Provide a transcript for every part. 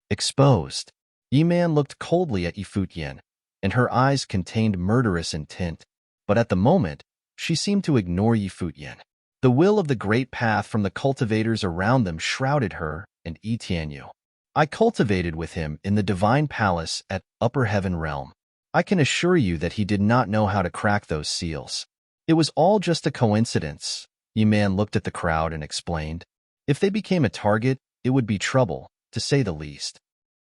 Exposed. Yi-Man looked coldly at Futian, and her eyes contained murderous intent, but at the moment, she seemed to ignore Futian. The will of the great path from the cultivators around them shrouded her and Tianyu. I cultivated with him in the divine palace at Upper Heaven Realm. I can assure you that he did not know how to crack those seals. It was all just a coincidence. Yi-Man looked at the crowd and explained. If they became a target, it would be trouble, to say the least.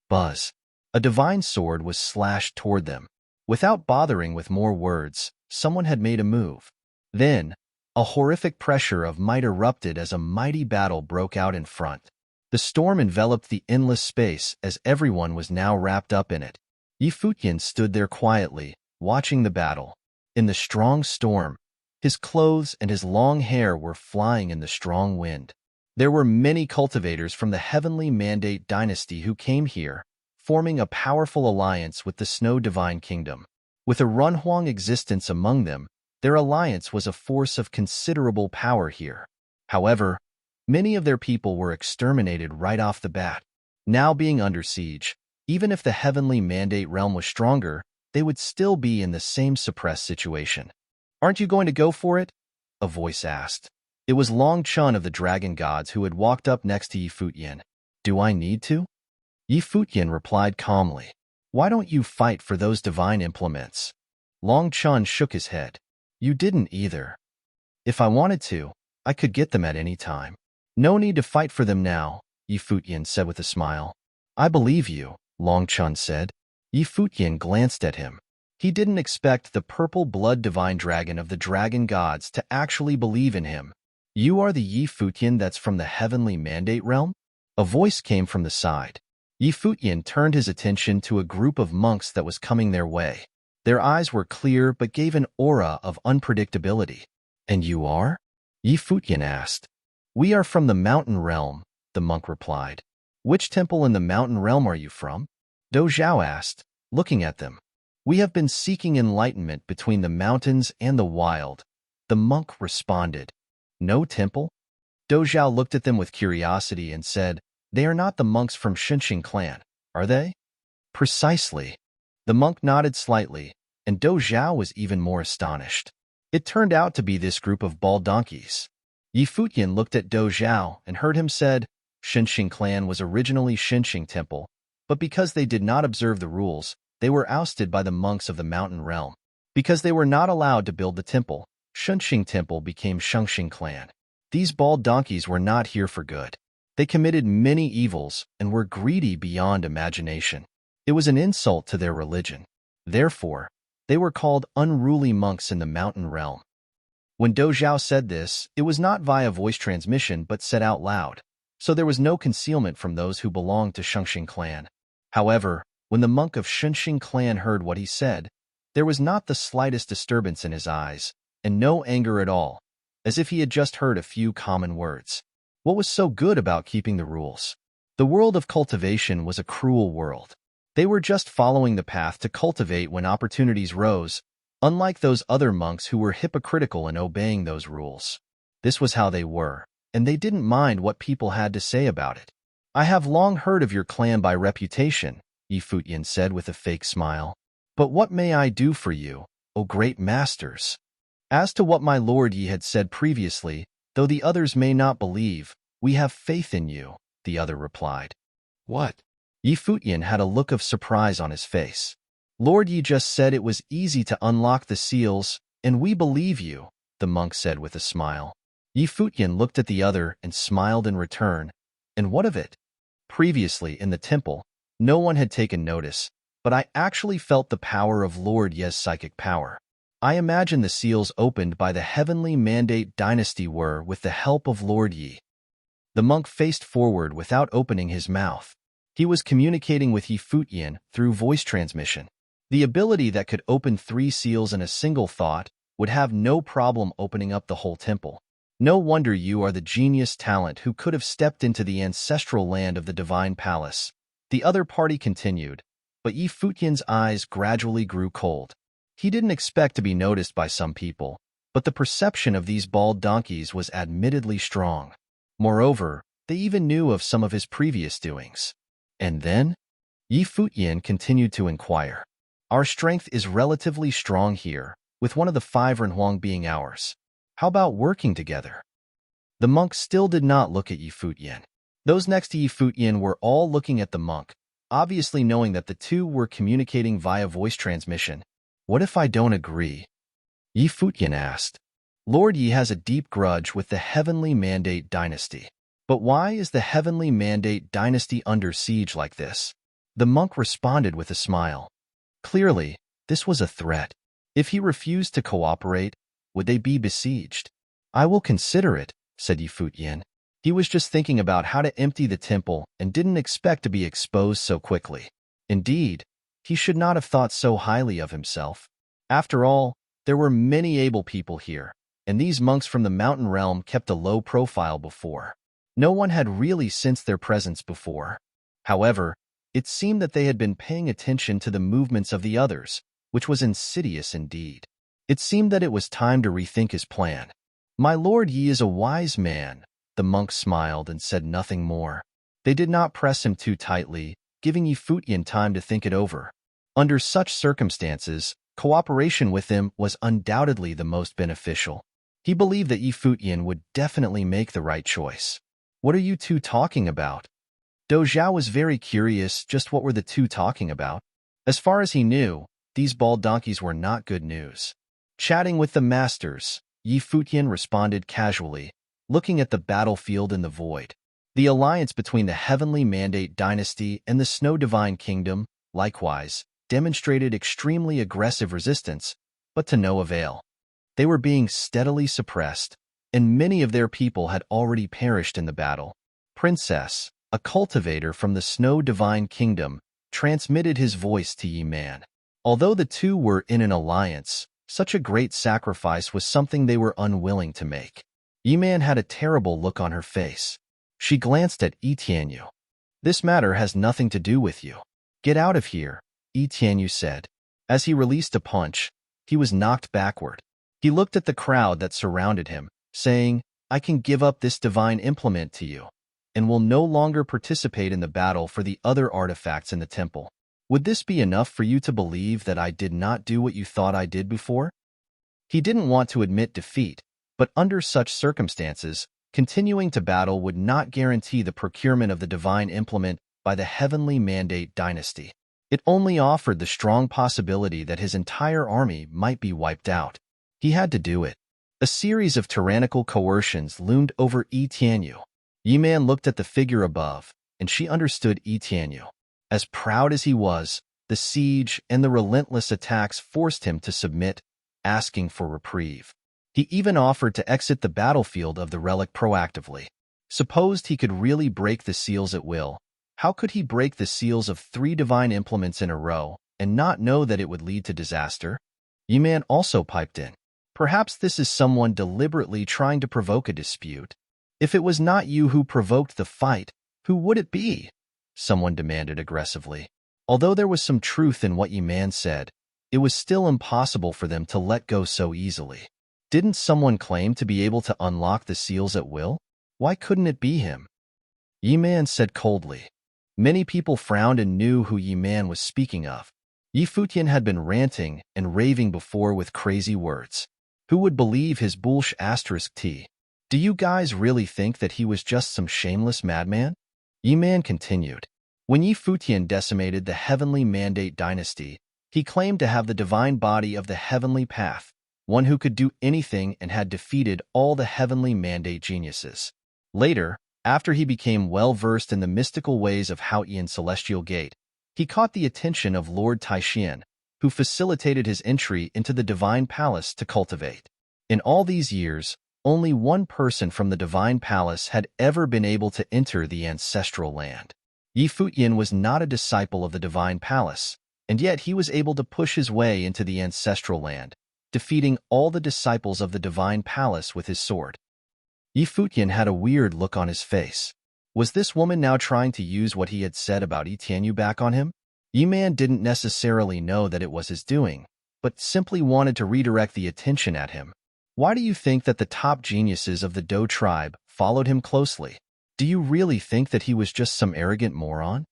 Buzz. A divine sword was slashed toward them. Without bothering with more words, someone had made a move. Then, a horrific pressure of might erupted as a mighty battle broke out in front. The storm enveloped the endless space as everyone was now wrapped up in it. Futian stood there quietly, watching the battle. In the strong storm, his clothes and his long hair were flying in the strong wind. There were many cultivators from the Heavenly Mandate dynasty who came here, forming a powerful alliance with the Snow Divine Kingdom. With a Runhuang existence among them, their alliance was a force of considerable power here. However, many of their people were exterminated right off the bat. Now being under siege, even if the Heavenly Mandate realm was stronger, they would still be in the same suppressed situation. "Aren't you going to go for it?" a voice asked. It was Long Chun of the Dragon Gods who had walked up next to Futian. "Do I need to?" Futian replied calmly. "Why don't you fight for those divine implements?" Long Chun shook his head. "You didn't either. If I wanted to, I could get them at any time." "No need to fight for them now," Futian said with a smile. "I believe you," Long Chun said. Futian glanced at him. He didn't expect the purple blood divine dragon of the dragon gods to actually believe in him. "You are the Futian that's from the Heavenly Mandate realm?" A voice came from the side. Futian turned his attention to a group of monks that was coming their way. Their eyes were clear but gave an aura of unpredictability. "And you are?" Futian asked. "We are from the Mountain Realm," the monk replied. "Which temple in the Mountain Realm are you from?" Do Zhao asked, looking at them. "We have been seeking enlightenment between the mountains and the wild," the monk responded. "No temple?" Do Zhao looked at them with curiosity and said, "They are not the monks from Shenxing clan, are they?" "Precisely." The monk nodded slightly, and Do Zhao was even more astonished. It turned out to be this group of bald donkeys. Futian looked at Do Zhao and heard him said, Shenxing clan was originally Shenxing temple, but because they did not observe the rules, they were ousted by the monks of the Mountain Realm. Because they were not allowed to build the temple, Shenxing temple became Shengxing clan. These bald donkeys were not here for good. They committed many evils and were greedy beyond imagination. It was an insult to their religion. Therefore, they were called unruly monks in the Mountain Realm. When Do Zhao said this, it was not via voice transmission but said out loud, so there was no concealment from those who belonged to Shengxing clan. However, when the monk of Shenxing clan heard what he said, there was not the slightest disturbance in his eyes, and no anger at all, as if he had just heard a few common words. What was so good about keeping the rules? The world of cultivation was a cruel world. They were just following the path to cultivate when opportunities rose, unlike those other monks who were hypocritical in obeying those rules. This was how they were, and they didn't mind what people had to say about it. "I have long heard of your clan by reputation," Futian said with a fake smile. "But what may I do for you, O great masters?" "As to what my lord Yi had said previously, though the others may not believe, we have faith in you," the other replied. "What?" Futian had a look of surprise on his face. "Lord Yi just said it was easy to unlock the seals, and we believe you," the monk said with a smile. Futian looked at the other and smiled in return. "And what of it?" Previously, in the temple, no one had taken notice, but I actually felt the power of Lord Ye's psychic power. I imagine the seals opened by the Heavenly Mandate dynasty were with the help of Lord Yi. The monk faced forward without opening his mouth. He was communicating with Futian through voice transmission. The ability that could open 3 seals in a single thought would have no problem opening up the whole temple. No wonder you are the genius talent who could have stepped into the ancestral land of the divine palace. The other party continued, but Futian's eyes gradually grew cold. He didn't expect to be noticed by some people, but the perception of these bald donkeys was admittedly strong. Moreover, they even knew of some of his previous doings. And then? Yi Futian continued to inquire. Our strength is relatively strong here, with one of the 5 Renhuang being ours. How about working together? The monk still did not look at Yi Futian. Those next to Yi Futian were all looking at the monk, obviously knowing that the two were communicating via voice transmission. What if I don't agree? Yi Futian asked. Lord Yi has a deep grudge with the Heavenly Mandate dynasty. But why is the Heavenly Mandate dynasty under siege like this? The monk responded with a smile. Clearly, this was a threat. If he refused to cooperate, would they be besieged? I will consider it, said Yi Futian. He was just thinking about how to empty the temple and didn't expect to be exposed so quickly. Indeed, he should not have thought so highly of himself. After all, there were many able people here, and these monks from the mountain realm kept a low profile before. No one had really sensed their presence before. However, it seemed that they had been paying attention to the movements of the others, which was insidious indeed. It seemed that it was time to rethink his plan. My lord Yi is a wise man, the monk smiled and said nothing more. They did not press him too tightly, giving Yi Futian time to think it over. Under such circumstances, cooperation with him was undoubtedly the most beneficial. He believed that Yi Futian would definitely make the right choice. What are you two talking about? Dozhao was very curious just what were the two talking about. As far as he knew, these bald donkeys were not good news. Chatting with the masters, Yi Futian responded casually, looking at the battlefield in the void. The alliance between the Heavenly Mandate dynasty and the Snow Divine Kingdom, likewise, demonstrated extremely aggressive resistance, but to no avail. They were being steadily suppressed, and many of their people had already perished in the battle. Princess, a cultivator from the Snow Divine Kingdom, transmitted his voice to Yi Man. Although the two were in an alliance, such a great sacrifice was something they were unwilling to make. Yi Man had a terrible look on her face. She glanced at Yi Tianyu. This matter has nothing to do with you. Get out of here, Yi Tianyu said. As he released a punch, he was knocked backward. He looked at the crowd that surrounded him, saying, I can give up this divine implement to you, and will no longer participate in the battle for the other artifacts in the temple. Would this be enough for you to believe that I did not do what you thought I did before? He didn't want to admit defeat, but under such circumstances, continuing to battle would not guarantee the procurement of the divine implement by the Heavenly Mandate dynasty. It only offered the strong possibility that his entire army might be wiped out. He had to do it. A series of tyrannical coercions loomed over Yi Tianyu. Yi Man looked at the figure above, and she understood Yi Tianyu. As proud as he was, the siege and the relentless attacks forced him to submit, asking for reprieve. He even offered to exit the battlefield of the relic proactively. Supposed he could really break the seals at will, how could he break the seals of 3 divine implements in a row and not know that it would lead to disaster? Yi Man also piped in. Perhaps this is someone deliberately trying to provoke a dispute. If it was not you who provoked the fight, who would it be? Someone demanded aggressively. Although there was some truth in what Yi Man said, it was still impossible for them to let go so easily. Didn't someone claim to be able to unlock the seals at will? Why couldn't it be him? Yi Man said coldly. Many people frowned and knew who Yi Man was speaking of. Yi Futian had been ranting and raving before with crazy words. Who would believe his **t? Do you guys really think that he was just some shameless madman? Yi Man continued. When Yi Futian decimated the Heavenly Mandate dynasty, he claimed to have the divine body of the Heavenly Path, one who could do anything and had defeated all the Heavenly Mandate geniuses. Later, after he became well-versed in the mystical ways of Haotian Celestial Gate, he caught the attention of Lord Taishian, who facilitated his entry into the Divine Palace to cultivate. In all these years, only one person from the Divine Palace had ever been able to enter the ancestral land. Yi Futian was not a disciple of the Divine Palace, and yet he was able to push his way into the ancestral land, defeating all the disciples of the Divine Palace with his sword. Yi Futian had a weird look on his face. Was this woman now trying to use what he had said about Yi Tianyu back on him? Yi Man didn't necessarily know that it was his doing, but simply wanted to redirect the attention at him. Why do you think that the top geniuses of the Dou tribe followed him closely? Do you really think that he was just some arrogant moron?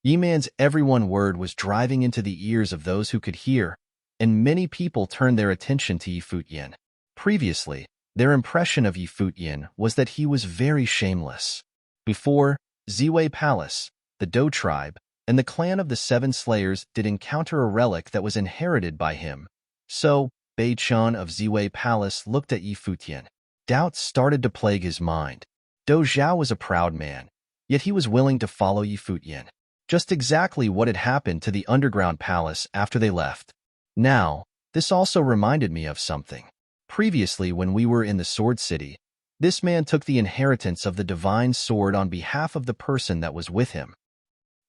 Yiman's every one word was driving into the ears of those who could hear, and many people turned their attention to Yi Futian. Previously, their impression of Yi Futian was that he was very shameless. Before, Ziwei Palace, the Dou tribe, and the clan of the Seven Slayers did encounter a relic that was inherited by him. So, Bei Chun of Ziwei Palace looked at Yi Futian. Doubts started to plague his mind. Dou Zhao was a proud man, yet he was willing to follow Yi Futian. Just exactly what had happened to the underground palace after they left. Now, this also reminded me of something. Previously, when we were in the Sword City, this man took the inheritance of the divine sword on behalf of the person that was with him.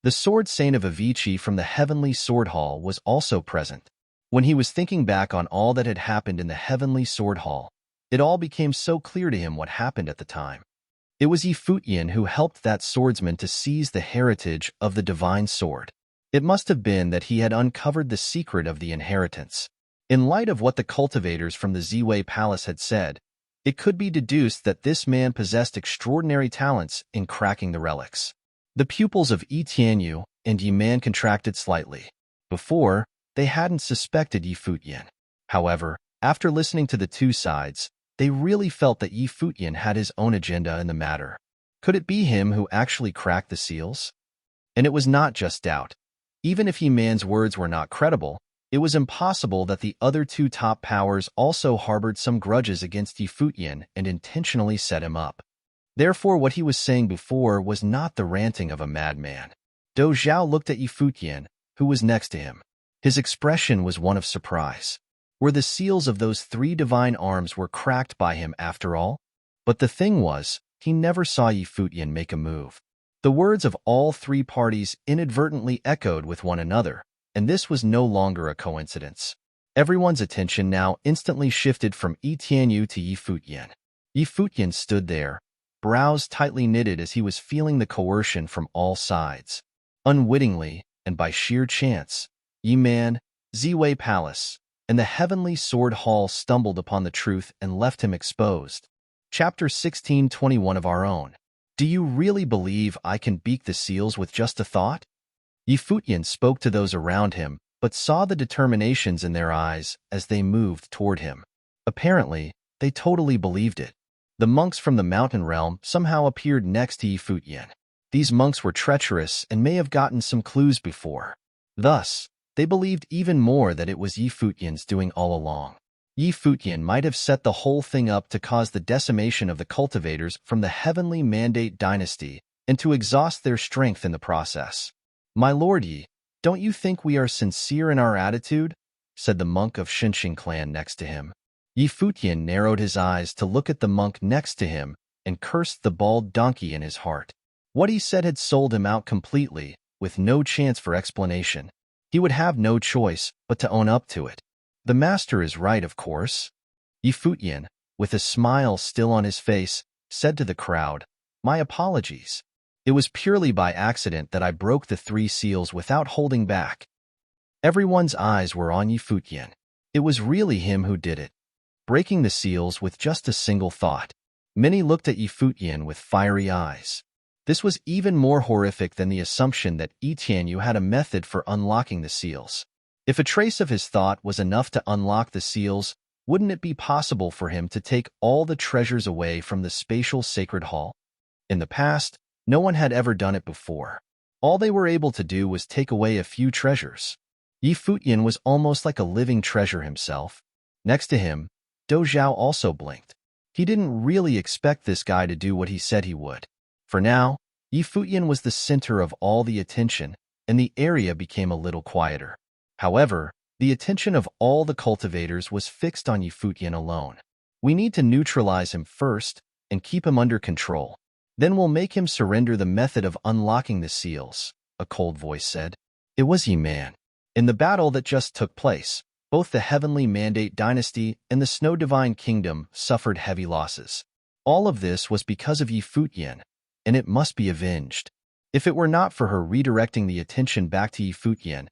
The sword saint of Avicii from the Heavenly Sword Hall was also present. When he was thinking back on all that had happened in the Heavenly Sword Hall, it all became so clear to him what happened at the time. It was Yi Futian who helped that swordsman to seize the heritage of the divine sword. It must have been that he had uncovered the secret of the inheritance. In light of what the cultivators from the Ziwei Palace had said, it could be deduced that this man possessed extraordinary talents in cracking the relics. The pupils of Yi Tianyu and Yi Man contracted slightly. Before, they hadn't suspected Yi Futian. However, after listening to the two sides, they really felt that Yi Futian had his own agenda in the matter. Could it be him who actually cracked the seals? And it was not just doubt. Even if Yi Man's words were not credible, it was impossible that the other two top powers also harbored some grudges against Yi Futian and intentionally set him up. Therefore, what he was saying before was not the ranting of a madman. Dou Zhao looked at Yi Futian, who was next to him. His expression was one of surprise. Were the seals of those three divine arms were cracked by him after all? But the thing was, he never saw Yi Futian make a move. The words of all three parties inadvertently echoed with one another, and this was no longer a coincidence. Everyone's attention now instantly shifted from Yi Tianyu to Yi Futian. Yi Futian stood there, brows tightly knitted as he was feeling the coercion from all sides. Unwittingly, and by sheer chance, Yi Man, Ziwei Palace, and the Heavenly Sword Hall stumbled upon the truth and left him exposed. Chapter 1621 of our own. Do you really believe I can beat the seals with just a thought? Yi Futian spoke to those around him, but saw the determinations in their eyes as they moved toward him. Apparently, they totally believed it. The monks from the mountain realm somehow appeared next to Yi Futian. These monks were treacherous and may have gotten some clues before. Thus, they believed even more that it was Yi Futian's doing all along. Yi Futian might have set the whole thing up to cause the decimation of the cultivators from the Heavenly Mandate dynasty and to exhaust their strength in the process. My lord Yi, don't you think we are sincere in our attitude? Said the monk of Xinxing clan next to him. Yi Futian narrowed his eyes to look at the monk next to him and cursed the bald donkey in his heart. What he said had sold him out completely, with no chance for explanation. He would have no choice but to own up to it. The master is right, of course. Yi Futian, with a smile still on his face, said to the crowd, My apologies. It was purely by accident that I broke the three seals without holding back. Everyone's eyes were on Yi Futian. It was really him who did it, breaking the seals with just a single thought. Many looked at Yi Futian with fiery eyes. This was even more horrific than the assumption that Yi Tianyu had a method for unlocking the seals. If a trace of his thought was enough to unlock the seals, wouldn't it be possible for him to take all the treasures away from the spatial sacred hall? In the past, no one had ever done it before. All they were able to do was take away a few treasures. Yi Futian was almost like a living treasure himself. Next to him, Dou Zhao also blinked. He didn't really expect this guy to do what he said he would. For now, Yi Futian was the center of all the attention, and the area became a little quieter. However, the attention of all the cultivators was fixed on Yi Futian alone. We need to neutralize him first and keep him under control. Then we'll make him surrender the method of unlocking the seals, a cold voice said. It was Yi Man. In the battle that just took place, both the Heavenly Mandate dynasty and the Snow Divine Kingdom suffered heavy losses. All of this was because of Yi Futian, and it must be avenged. If it were not for her redirecting the attention back to Yi Futian,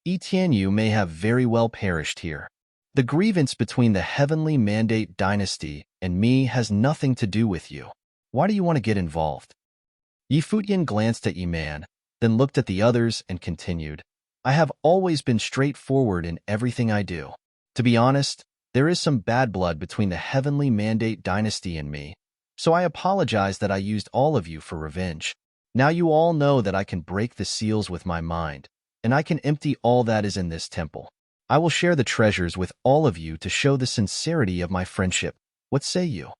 Yi Tianyu may have very well perished here. The grievance between the Heavenly Mandate dynasty and me has nothing to do with you. Why do you want to get involved? Yi Futian glanced at Yi Man, then looked at the others and continued, I have always been straightforward in everything I do. To be honest, there is some bad blood between the Heavenly Mandate dynasty and me, so I apologize that I used all of you for revenge. Now you all know that I can break the seals with my mind, and I can empty all that is in this temple. I will share the treasures with all of you to show the sincerity of my friendship. What say you?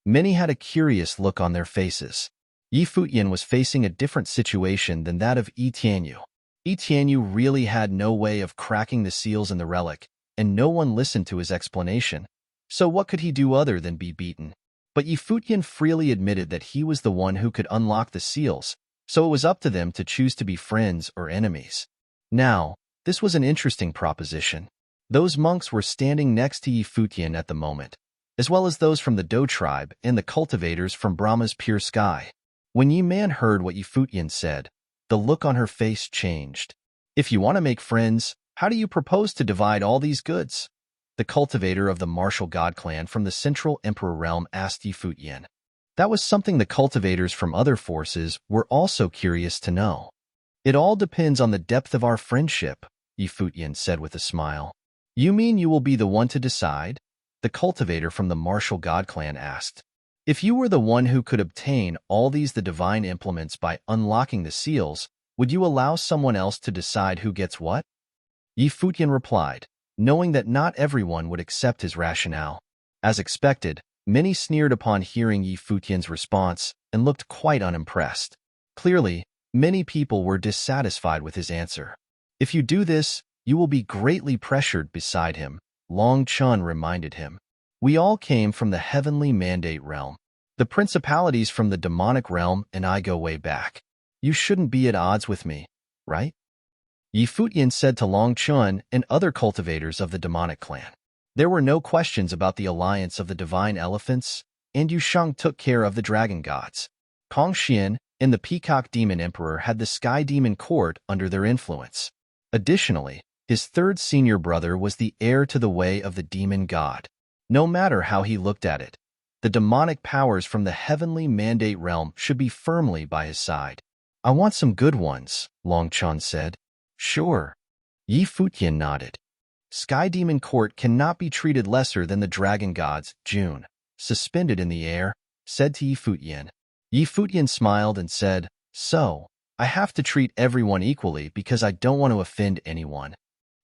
Many had a curious look on their faces. Yi Futian was facing a different situation than that of Yi Tianyu. Yi Tianyu really had no way of cracking the seals in the relic, and no one listened to his explanation. So what could he do other than be beaten? But Yi Futian freely admitted that he was the one who could unlock the seals, so it was up to them to choose to be friends or enemies. Now, this was an interesting proposition. Those monks were standing next to Yi Futian at the moment, as well as those from the Do tribe and the cultivators from Brahma's pure sky. When Yi Man heard what Yi Futian said, the look on her face changed. If you want to make friends, how do you propose to divide all these goods? The cultivator of the martial god clan from the Central Emperor realm asked Yi Futian. That was something the cultivators from other forces were also curious to know. It all depends on the depth of our friendship, Yi Futian said with a smile. You mean you will be the one to decide? The cultivator from the martial god clan asked. If you were the one who could obtain all the divine implements by unlocking the seals, would you allow someone else to decide who gets what? Yi Futian replied, knowing that not everyone would accept his rationale. As expected, many sneered upon hearing Yi Futian's response and looked quite unimpressed. Clearly, many people were dissatisfied with his answer. If you do this, you will be greatly pressured beside him, Long Chun reminded him. We all came from the Heavenly Mandate realm. The principalities from the demonic realm and I go way back. You shouldn't be at odds with me, right? Yi Futian said to Long Chun and other cultivators of the demonic clan. There were no questions about the alliance of the divine elephants, and Yu Sheng took care of the dragon gods. Kong Xian and the Peacock Demon Emperor had the Sky Demon Court under their influence. Additionally, his third senior brother was the heir to the way of the demon god. No matter how he looked at it, the demonic powers from the Heavenly Mandate realm should be firmly by his side. I want some good ones, Long Chun said. Sure. Yi Futian nodded. Sky Demon Court cannot be treated lesser than the dragon gods, June, suspended in the air, said to Yi Futian. Yi Futian smiled and said, So, I have to treat everyone equally because I don't want to offend anyone.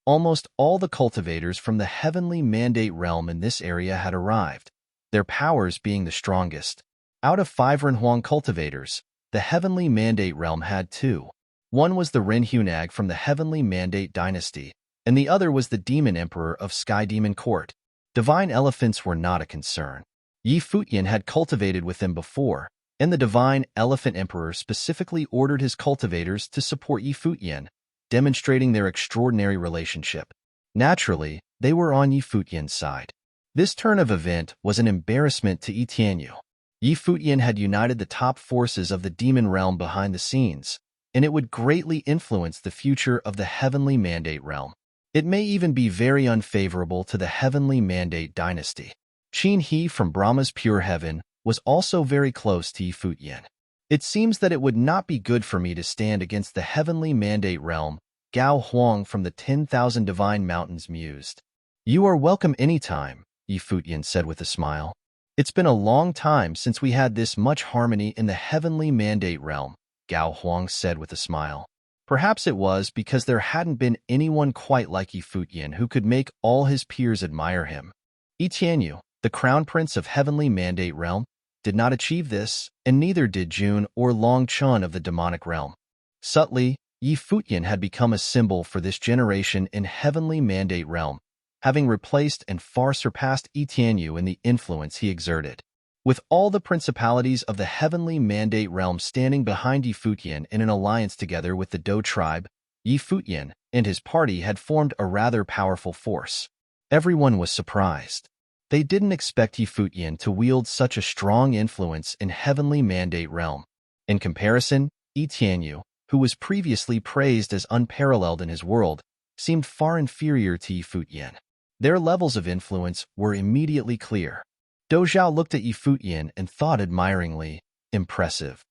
Almost all the cultivators from the Heavenly Mandate realm in this area had arrived, their powers being the strongest. Out of 5 Renhuang cultivators, the Heavenly Mandate realm had 2. One was the Ren Hunag from the Heavenly Mandate dynasty, and the other was the Demon Emperor of Sky Demon Court. Divine elephants were not a concern. Yi Futian had cultivated with them before, and the Divine Elephant Emperor specifically ordered his cultivators to support Yi Futian, demonstrating their extraordinary relationship. Naturally, they were on Yi Futian's side. This turn of event was an embarrassment to Yi Tianyu. Yi Futian had united the top forces of the demon realm behind the scenes, and it would greatly influence the future of the Heavenly Mandate realm. It may even be very unfavorable to the Heavenly Mandate dynasty. Qin He from Brahma's pure heaven was also very close to Yi Futian. It seems that it would not be good for me to stand against the Heavenly Mandate realm, Gao Huang from the 10,000 Divine Mountains mused. You are welcome anytime, Yi Futian said with a smile. It's been a long time since we had this much harmony in the Heavenly Mandate realm, Gao Huang said with a smile. Perhaps it was because there hadn't been anyone quite like Yi Futian who could make all his peers admire him. Yi Tianyu, the crown prince of Heavenly Mandate realm, did not achieve this, and neither did Jun or Long Chun of the demonic realm. Subtly, Yi Futian had become a symbol for this generation in Heavenly Mandate realm, having replaced and far surpassed Yi Tianyu in the influence he exerted. With all the principalities of the Heavenly Mandate realm standing behind Yi Futian in an alliance together with the Do tribe, Yi Futian and his party had formed a rather powerful force. Everyone was surprised. They didn't expect Yi Futian to wield such a strong influence in Heavenly Mandate realm. In comparison, Yi Tianyu, who was previously praised as unparalleled in his world, seemed far inferior to Yi Futian. Their levels of influence were immediately clear. Do Zhao looked at Yi Futian and thought admiringly, impressive.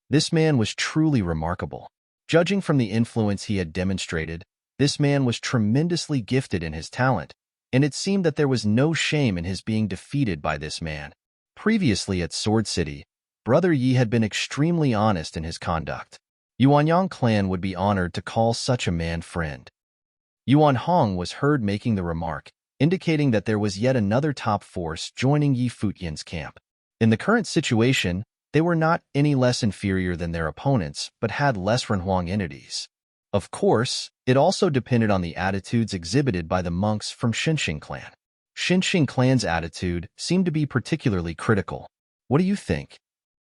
This man was truly remarkable. Judging from the influence he had demonstrated, this man was tremendously gifted in his talent, and it seemed that there was no shame in his being defeated by this man. Previously at Sword City, Brother Yi had been extremely honest in his conduct. Yuanyang clan would be honored to call such a man friend. Yuan Hong was heard making the remark, indicating that there was yet another top force joining Yi Futian's camp. In the current situation, they were not any less inferior than their opponents, but had less Renhuang entities. Of course, it also depended on the attitudes exhibited by the monks from Xinxing clan. Xinxing clan's attitude seemed to be particularly critical. What do you think?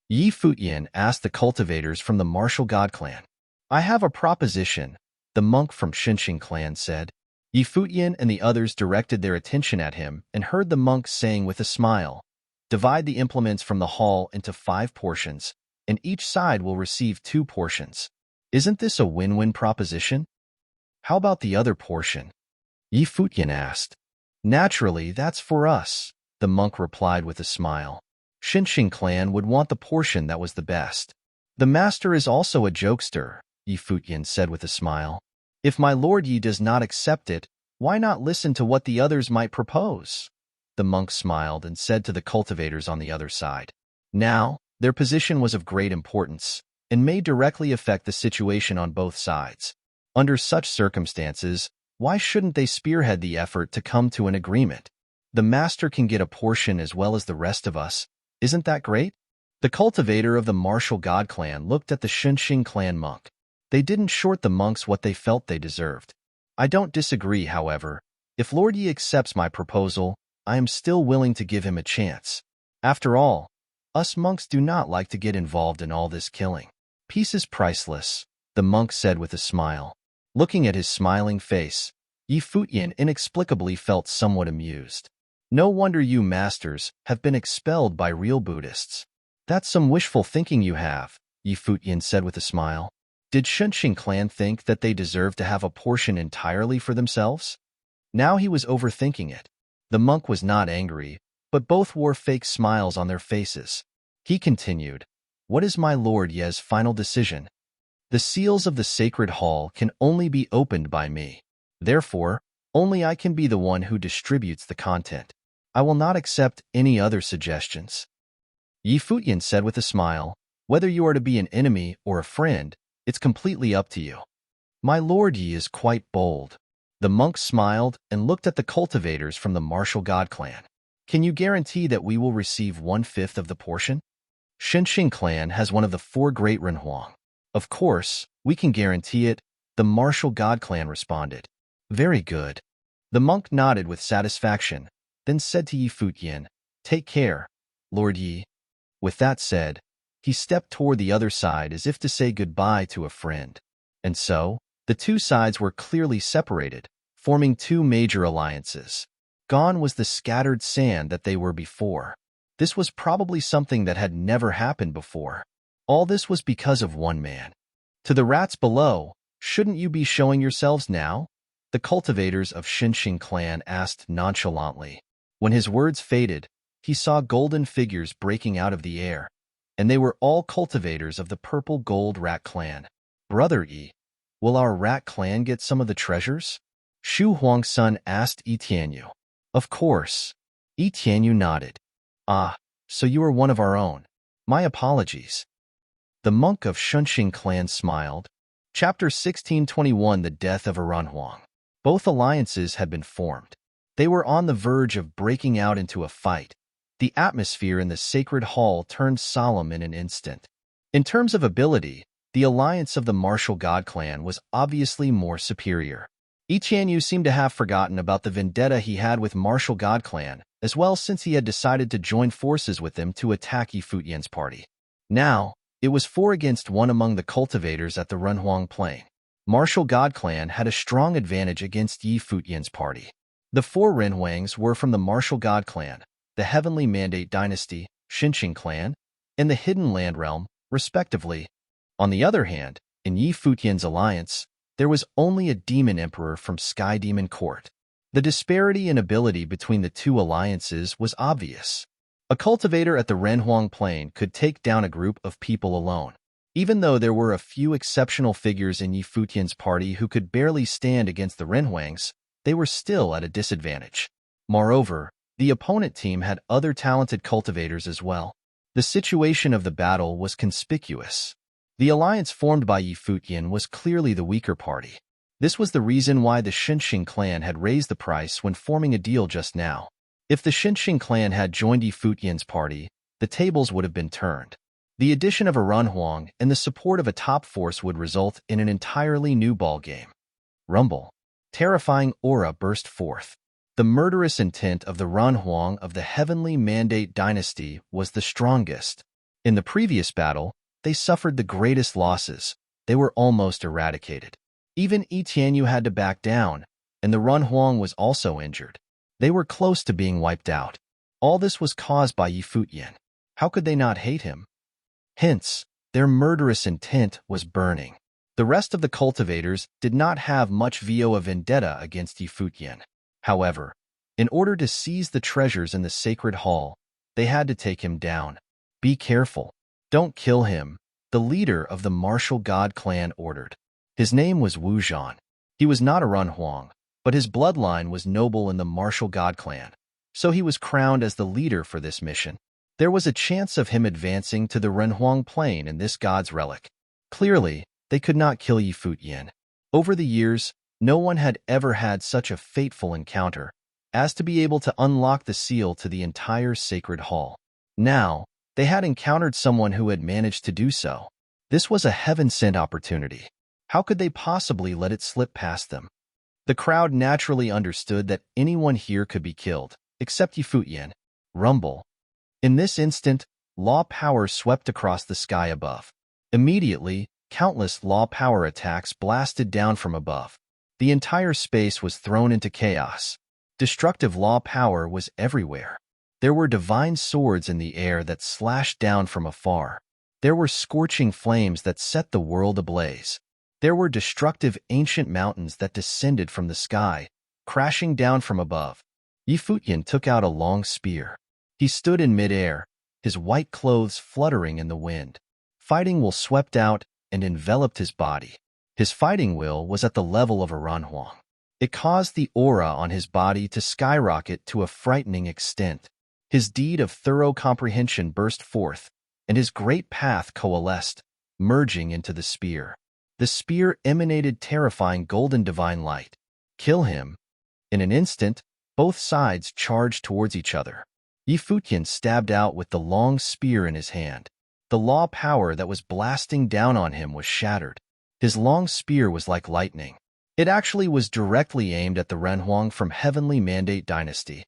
Yi Futian asked the cultivators from the martial god clan. I have a proposition, the monk from Xinxing clan said. Yi Futian and the others directed their attention at him and heard the monk saying with a smile, divide the implements from the hall into 5 portions, and each side will receive 2 portions. Isn't this a win-win proposition? How about the other portion? Yi Futian asked. Naturally, that's for us, the monk replied with a smile. Xinxing clan would want the portion that was the best. The master is also a jokester, Yi Futian said with a smile. If my lord Yi does not accept it, why not listen to what the others might propose? The monk smiled and said to the cultivators on the other side. Now, their position was of great importance, and may directly affect the situation on both sides. Under such circumstances, why shouldn't they spearhead the effort to come to an agreement? The master can get a portion as well as the rest of us. Isn't that great? The cultivator of the martial god clan looked at the Xinxing clan monk. They didn't short the monks what they felt they deserved. I don't disagree, however. If Lord Yi accepts my proposal, I am still willing to give him a chance. After all, us monks do not like to get involved in all this killing. Peace is priceless, the monk said with a smile. Looking at his smiling face, Yi Futian inexplicably felt somewhat amused. No wonder you masters have been expelled by real Buddhists. That's some wishful thinking you have, Yi Futian said with a smile. Did Xinxing clan think that they deserved to have a portion entirely for themselves? Now he was overthinking it. The monk was not angry, but both wore fake smiles on their faces. He continued, What is my lord Ye's final decision? The seals of the sacred hall can only be opened by me. Therefore, only I can be the one who distributes the content. I will not accept any other suggestions. Yi Futian said with a smile, Whether you are to be an enemy or a friend, it's completely up to you. My lord Yi is quite bold. The monk smiled and looked at the cultivators from the martial god clan. Can you guarantee that we will receive 1/5 of the portion? Xinxing clan has one of the 4 great Renhuang. Of course, we can guarantee it, the martial god clan responded. Very good. The monk nodded with satisfaction, then said to Yi Futian, Take care, Lord Yi. With that said, he stepped toward the other side as if to say goodbye to a friend. And so, the 2 sides were clearly separated, forming 2 major alliances. Gone was the scattered sand that they were before. This was probably something that had never happened before. All this was because of one man. To the rats below, shouldn't you be showing yourselves now? The cultivators of Xinxing clan asked nonchalantly. When his words faded, he saw golden figures breaking out of the air, and they were all cultivators of the purple gold rat clan. Brother Yi, will our rat clan get some of the treasures? Shu Huang's son asked Yi Tianyu. Of course. Yi Tianyu nodded. Ah, so you are one of our own. My apologies. The monk of Xinxing clan smiled. Chapter 1621 The Death of Renhuang. Both alliances had been formed. They were on the verge of breaking out into a fight. The atmosphere in the sacred hall turned solemn in an instant. In terms of ability, the alliance of the martial god clan was obviously more superior. Yi Tianyu seemed to have forgotten about the vendetta he had with martial god clan, as well since he had decided to join forces with them to attack Yi Futian's party. Now, it was 4 against 1 among the cultivators at the Renhuang Plain. Martial God Clan had a strong advantage against Yi Futian's party. The 4 Renhuangs were from the Martial God Clan, the Heavenly Mandate Dynasty, Xinxing Clan, and the Hidden Land Realm, respectively. On the other hand, in Yi Futian's alliance, there was only a demon emperor from Sky Demon Court. The disparity in ability between the 2 alliances was obvious. A cultivator at the Renhuang Plain could take down a group of people alone. Even though there were a few exceptional figures in Yi Futian's party who could barely stand against the Renhuangs, they were still at a disadvantage. Moreover, the opponent team had other talented cultivators as well. The situation of the battle was conspicuous. The alliance formed by Yi Futian was clearly the weaker party. This was the reason why the Xinxing clan had raised the price when forming a deal just now. If the Xinxing clan had joined Yi Futian's party, the tables would have been turned. The addition of a Renhuang and the support of a top force would result in an entirely new ballgame. Rumble. Terrifying aura burst forth. The murderous intent of the Renhuang of the Heavenly Mandate dynasty was the strongest. In the previous battle, they suffered the greatest losses. They were almost eradicated. Even Yi Tianyu had to back down, and the Renhuang was also injured. They were close to being wiped out. All this was caused by Yi Futian. How could they not hate him? Hence, their murderous intent was burning. The rest of the cultivators did not have much voa vendetta against Yi Futian. However, in order to seize the treasures in the sacred hall, they had to take him down. Be careful. Don't kill him, the leader of the martial god clan ordered. His name was Wu Zhan. He was not a Renhuang, but his bloodline was noble in the martial god clan, so he was crowned as the leader for this mission. There was a chance of him advancing to the Renhuang plane in this god's relic. Clearly, they could not kill Yi Futian. Over the years, no one had ever had such a fateful encounter as to be able to unlock the seal to the entire sacred hall. Now, they had encountered someone who had managed to do so. This was a heaven-sent opportunity. How could they possibly let it slip past them? The crowd naturally understood that anyone here could be killed, except Yi Futian. Rumble. In this instant, law power swept across the sky above. Immediately, countless law power attacks blasted down from above. The entire space was thrown into chaos. Destructive law power was everywhere. There were divine swords in the air that slashed down from afar. There were scorching flames that set the world ablaze. There were destructive ancient mountains that descended from the sky, crashing down from above. Yi Futian took out a long spear. He stood in midair, his white clothes fluttering in the wind. Fighting will swept out and enveloped his body. His fighting will was at the level of a Renhuang. It caused the aura on his body to skyrocket to a frightening extent. His deed of thorough comprehension burst forth, and his great path coalesced, merging into the spear. The spear emanated terrifying golden divine light. Kill him. In an instant, both sides charged towards each other. Yi Futian stabbed out with the long spear in his hand. The law power that was blasting down on him was shattered. His long spear was like lightning. It actually was directly aimed at the Renhuang from Heavenly Mandate dynasty.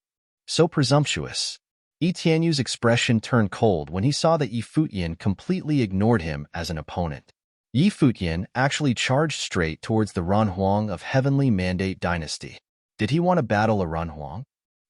So presumptuous. Yi Tianyu's expression turned cold when he saw that Yi Futian completely ignored him as an opponent. Yi Futian actually charged straight towards the Renhuang of Heavenly Mandate dynasty. Did he want to battle a Renhuang?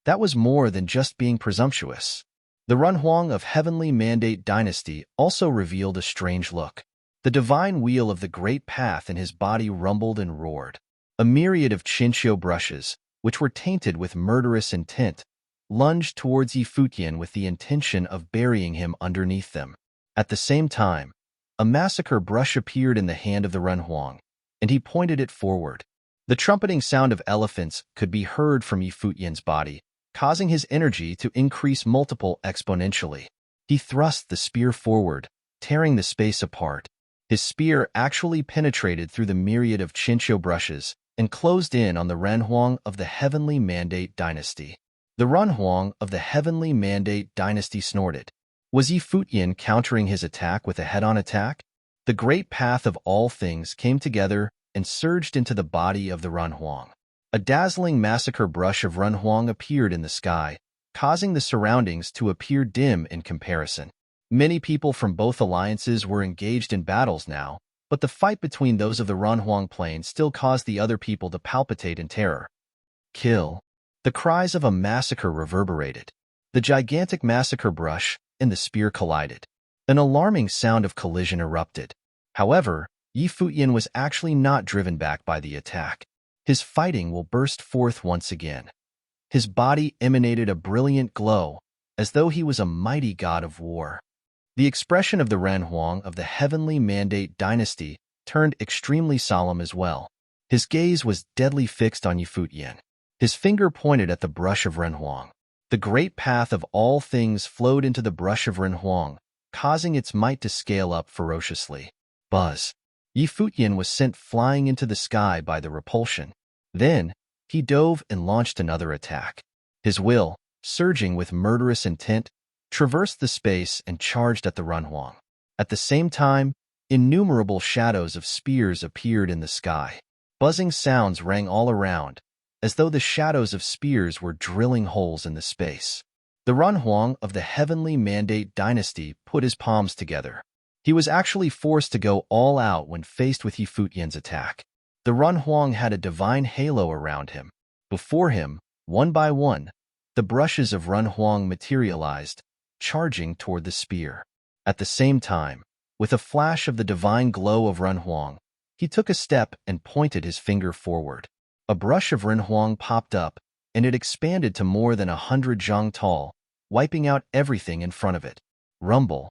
That was more than just being presumptuous. The Renhuang of Heavenly Mandate dynasty also revealed a strange look. The divine wheel of the great path in his body rumbled and roared. A myriad of Chinchou brushes, which were tainted with murderous intent, lunged towards Yi Futian with the intention of burying him underneath them. At the same time, a massacre brush appeared in the hand of the Renhuang, and he pointed it forward. The trumpeting sound of elephants could be heard from Yi Futian's body, causing his energy to increase multiple exponentially. He thrust the spear forward, tearing the space apart. His spear actually penetrated through the myriad of Chinchou brushes and closed in on the Renhuang of the Heavenly Mandate dynasty. The Renhuang of the Heavenly Mandate dynasty snorted. Was Yi Futian countering his attack with a head-on attack? The great path of all things came together and surged into the body of the Renhuang. A dazzling massacre brush of Renhuang appeared in the sky, causing the surroundings to appear dim in comparison. Many people from both alliances were engaged in battles now, but the fight between those of the Renhuang plain still caused the other people to palpitate in terror. Kill. The cries of a massacre reverberated. The gigantic massacre brush and the spear collided. An alarming sound of collision erupted. However, Yi Futian was actually not driven back by the attack. His fighting will burst forth once again. His body emanated a brilliant glow, as though he was a mighty god of war. The expression of the Ren Huang of the Heavenly Mandate dynasty turned extremely solemn as well. His gaze was deadly fixed on Futian. His finger pointed at the brush of Ren Huang. The great path of all things flowed into the brush of Ren Huang, causing its might to scale up ferociously. Buzz. Futian was sent flying into the sky by the repulsion. Then, he dove and launched another attack. His will, surging with murderous intent, traversed the space and charged at the Ren Huang. At the same time, innumerable shadows of spears appeared in the sky. Buzzing sounds rang all around, as though the shadows of spears were drilling holes in the space. The Ren Huang of the Heavenly Mandate dynasty put his palms together. He was actually forced to go all out when faced with Futian's attack. The Ren Huang had a divine halo around him. Before him, one by one, the brushes of Ren Huang materialized, charging toward the spear. At the same time, with a flash of the divine glow of Ren Huang, he took a step and pointed his finger forward. A brush of Ren Huang popped up, and it expanded to more than 100 zhang tall, wiping out everything in front of it. Rumble.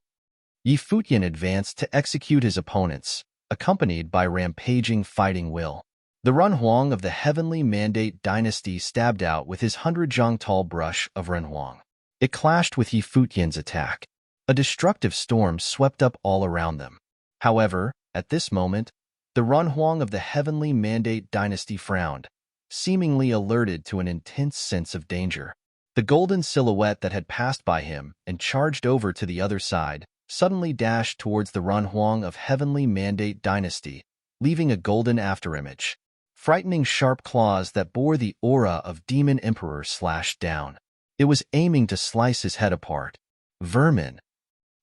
Futian advanced to execute his opponents, accompanied by rampaging fighting will. The Ren Huang of the Heavenly Mandate dynasty stabbed out with his 100 zhang tall brush of Ren Huang. It clashed with Futian's attack. A destructive storm swept up all around them. However, at this moment, the Ren Huang of the Heavenly Mandate dynasty frowned, seemingly alerted to an intense sense of danger. The golden silhouette that had passed by him and charged over to the other side suddenly dashed towards the Ren Huang of Heavenly Mandate dynasty, leaving a golden afterimage. Frightening sharp claws that bore the aura of Demon Emperor slashed down. It was aiming to slice his head apart. Vermin.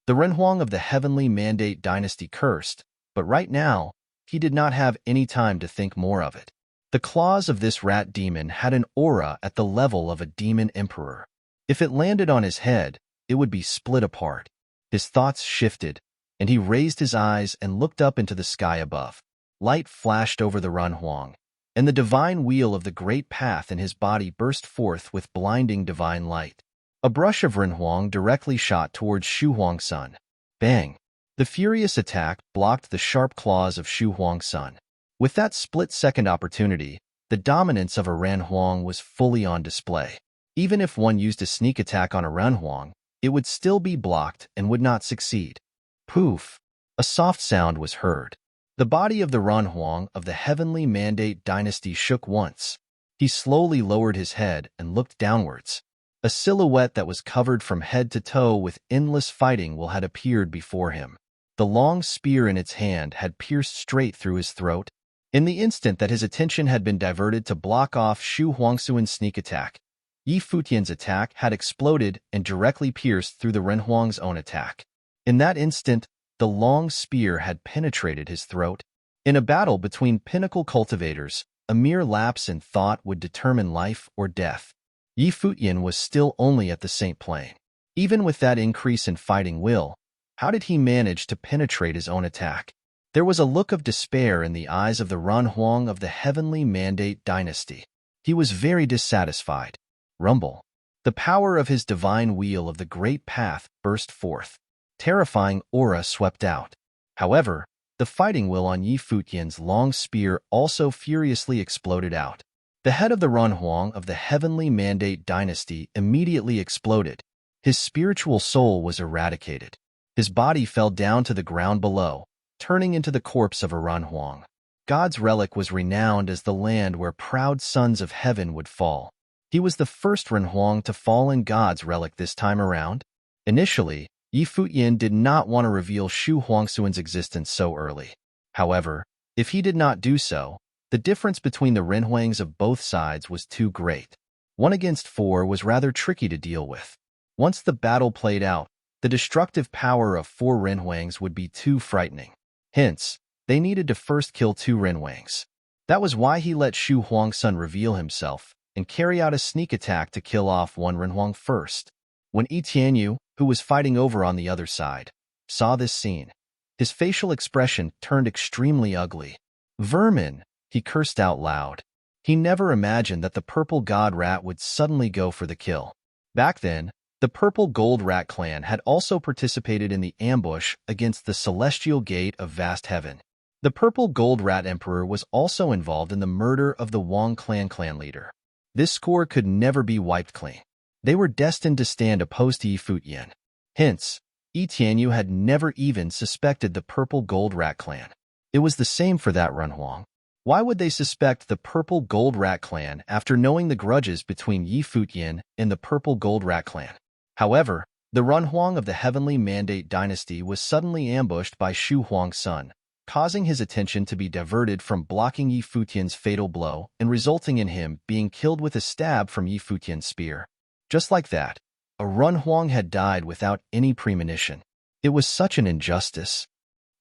The Ren Huang of the Heavenly Mandate dynasty cursed, but right now, he did not have any time to think more of it. The claws of this rat demon had an aura at the level of a demon emperor. If it landed on his head, it would be split apart. His thoughts shifted, and he raised his eyes and looked up into the sky above. Light flashed over the Ren Huang, and the divine wheel of the great path in his body burst forth with blinding divine light. A brush of Ren Huang directly shot towards Shu Huang's son. Bang! The furious attack blocked the sharp claws of Shu Huang's son. With that split-second opportunity, the dominance of a Ren Huang was fully on display. Even if one used a sneak attack on a Ren Huang, it would still be blocked and would not succeed. Poof! A soft sound was heard. The body of the Ren Huang of the Heavenly Mandate dynasty shook once. He slowly lowered his head and looked downwards. A silhouette that was covered from head to toe with endless fighting will had appeared before him. The long spear in its hand had pierced straight through his throat. In the instant that his attention had been diverted to block off Shu Huangsuan's sneak attack, Futian's attack had exploded and directly pierced through the Ren Huang's own attack. In that instant, the long spear had penetrated his throat. In a battle between pinnacle cultivators, a mere lapse in thought would determine life or death. Futian was still only at the Saint Plane. Even with that increase in fighting will, how did he manage to penetrate his own attack? There was a look of despair in the eyes of the Ren Huang of the Heavenly Mandate dynasty. He was very dissatisfied. Rumble. The power of his divine wheel of the great path burst forth. Terrifying aura swept out. However, the fighting will on Futian's long spear also furiously exploded out. The head of the Ren Huang of the Heavenly Mandate dynasty immediately exploded. His spiritual soul was eradicated. His body fell down to the ground below, turning into the corpse of a Ren Huang. God's relic was renowned as the land where proud sons of heaven would fall. He was the first Ren Huang to fall in God's relic this time around. Initially, Futian did not want to reveal Shu Huangsuan's existence so early. However, if he did not do so, the difference between the Ren Huangs of both sides was too great. 1 against 4 was rather tricky to deal with. Once the battle played out, the destructive power of 4 Ren Huangs would be too frightening. Hence, they needed to first kill 2 Ren Huangs. That was why he let Shu Huang's son reveal himself and carry out a sneak attack to kill off 1 Ren Huang first. When Tianyu, who was fighting over on the other side, saw this scene, his facial expression turned extremely ugly. Vermin! He cursed out loud. He never imagined that the purple god rat would suddenly go for the kill. Back then, The Purple Gold Rat clan had also participated in the ambush against the Celestial Gate of Vast Heaven. The Purple Gold Rat Emperor was also involved in the murder of the Wang clan leader. This score could never be wiped clean. They were destined to stand opposed to Yi Futian. Hence, Yi Tianyu had never even suspected the Purple Gold Rat clan. It was the same for that Renhuang. Why would they suspect the Purple Gold Rat clan after knowing the grudges between Yi Futian and the Purple Gold Rat clan? However, the Renhuang of the Heavenly Mandate dynasty was suddenly ambushed by Shu Huang's son, causing his attention to be diverted from blocking Yi Futian's fatal blow and resulting in him being killed with a stab from Yi Futian's spear. Just like that, a Renhuang had died without any premonition. It was such an injustice.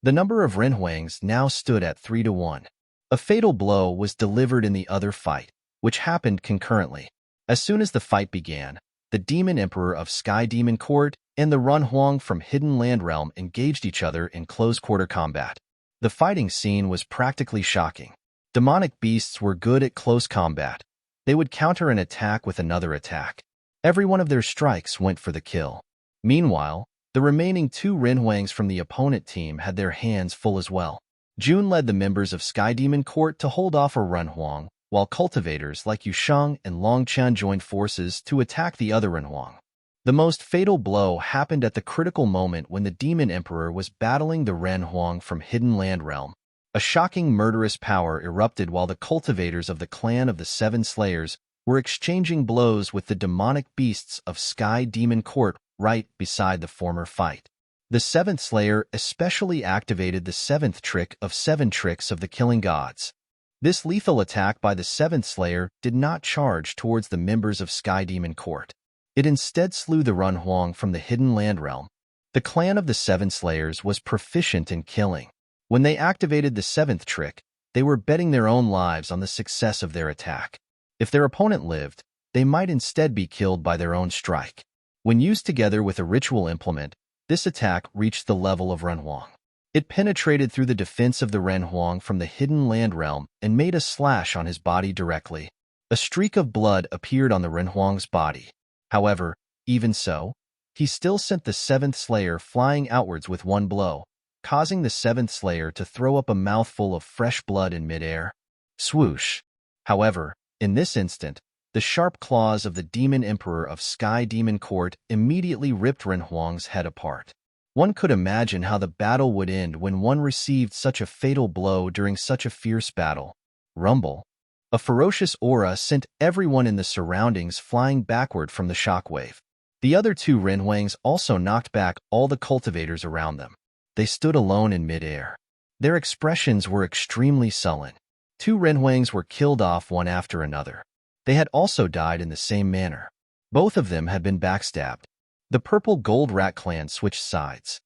The number of Renhuangs now stood at 3-1. A fatal blow was delivered in the other fight, which happened concurrently. As soon as the fight began, the Demon Emperor of Sky Demon Court and the Renhuang from Hidden Land Realm engaged each other in close-quarter combat. The fighting scene was practically shocking. Demonic beasts were good at close combat. They would counter an attack with another attack. Every one of their strikes went for the kill. Meanwhile, the remaining two Renhuangs from the opponent team had their hands full as well. Jun led the members of Sky Demon Court to hold off a Renhuang, while cultivators like Yusheng and Longqian joined forces to attack the other Renhuang. The most fatal blow happened at the critical moment when the Demon Emperor was battling the Renhuang from Hidden Land Realm. A shocking murderous power erupted while the cultivators of the clan of the Seven Slayers were exchanging blows with the demonic beasts of Sky Demon Court right beside the former fight. The Seventh Slayer especially activated the seventh trick of 7 tricks of the Killing Gods. This lethal attack by the Seventh Slayer did not charge towards the members of Sky Demon Court. It instead slew the Renhuang from the Hidden Land Realm. The clan of the Seven Slayers was proficient in killing. When they activated the seventh trick, they were betting their own lives on the success of their attack. If their opponent lived, they might instead be killed by their own strike. When used together with a ritual implement, this attack reached the level of Renhuang. It penetrated through the defense of the Renhuang from the Hidden Land Realm and made a slash on his body directly. A streak of blood appeared on the Renhuang's body. However, even so, he still sent the Seventh Slayer flying outwards with one blow, causing the Seventh Slayer to throw up a mouthful of fresh blood in midair. Swoosh! However, in this instant, the sharp claws of the Demon Emperor of Sky Demon Court immediately ripped Renhuang's head apart. One could imagine how the battle would end when one received such a fatal blow during such a fierce battle. Rumble. A ferocious aura sent everyone in the surroundings flying backward from the shockwave. The other two Renhuangs also knocked back all the cultivators around them. They stood alone in midair. Their expressions were extremely sullen. 2 Renhuangs were killed off one after another. They had also died in the same manner. Both of them had been backstabbed. The Purple Gold Rat clan switched sides.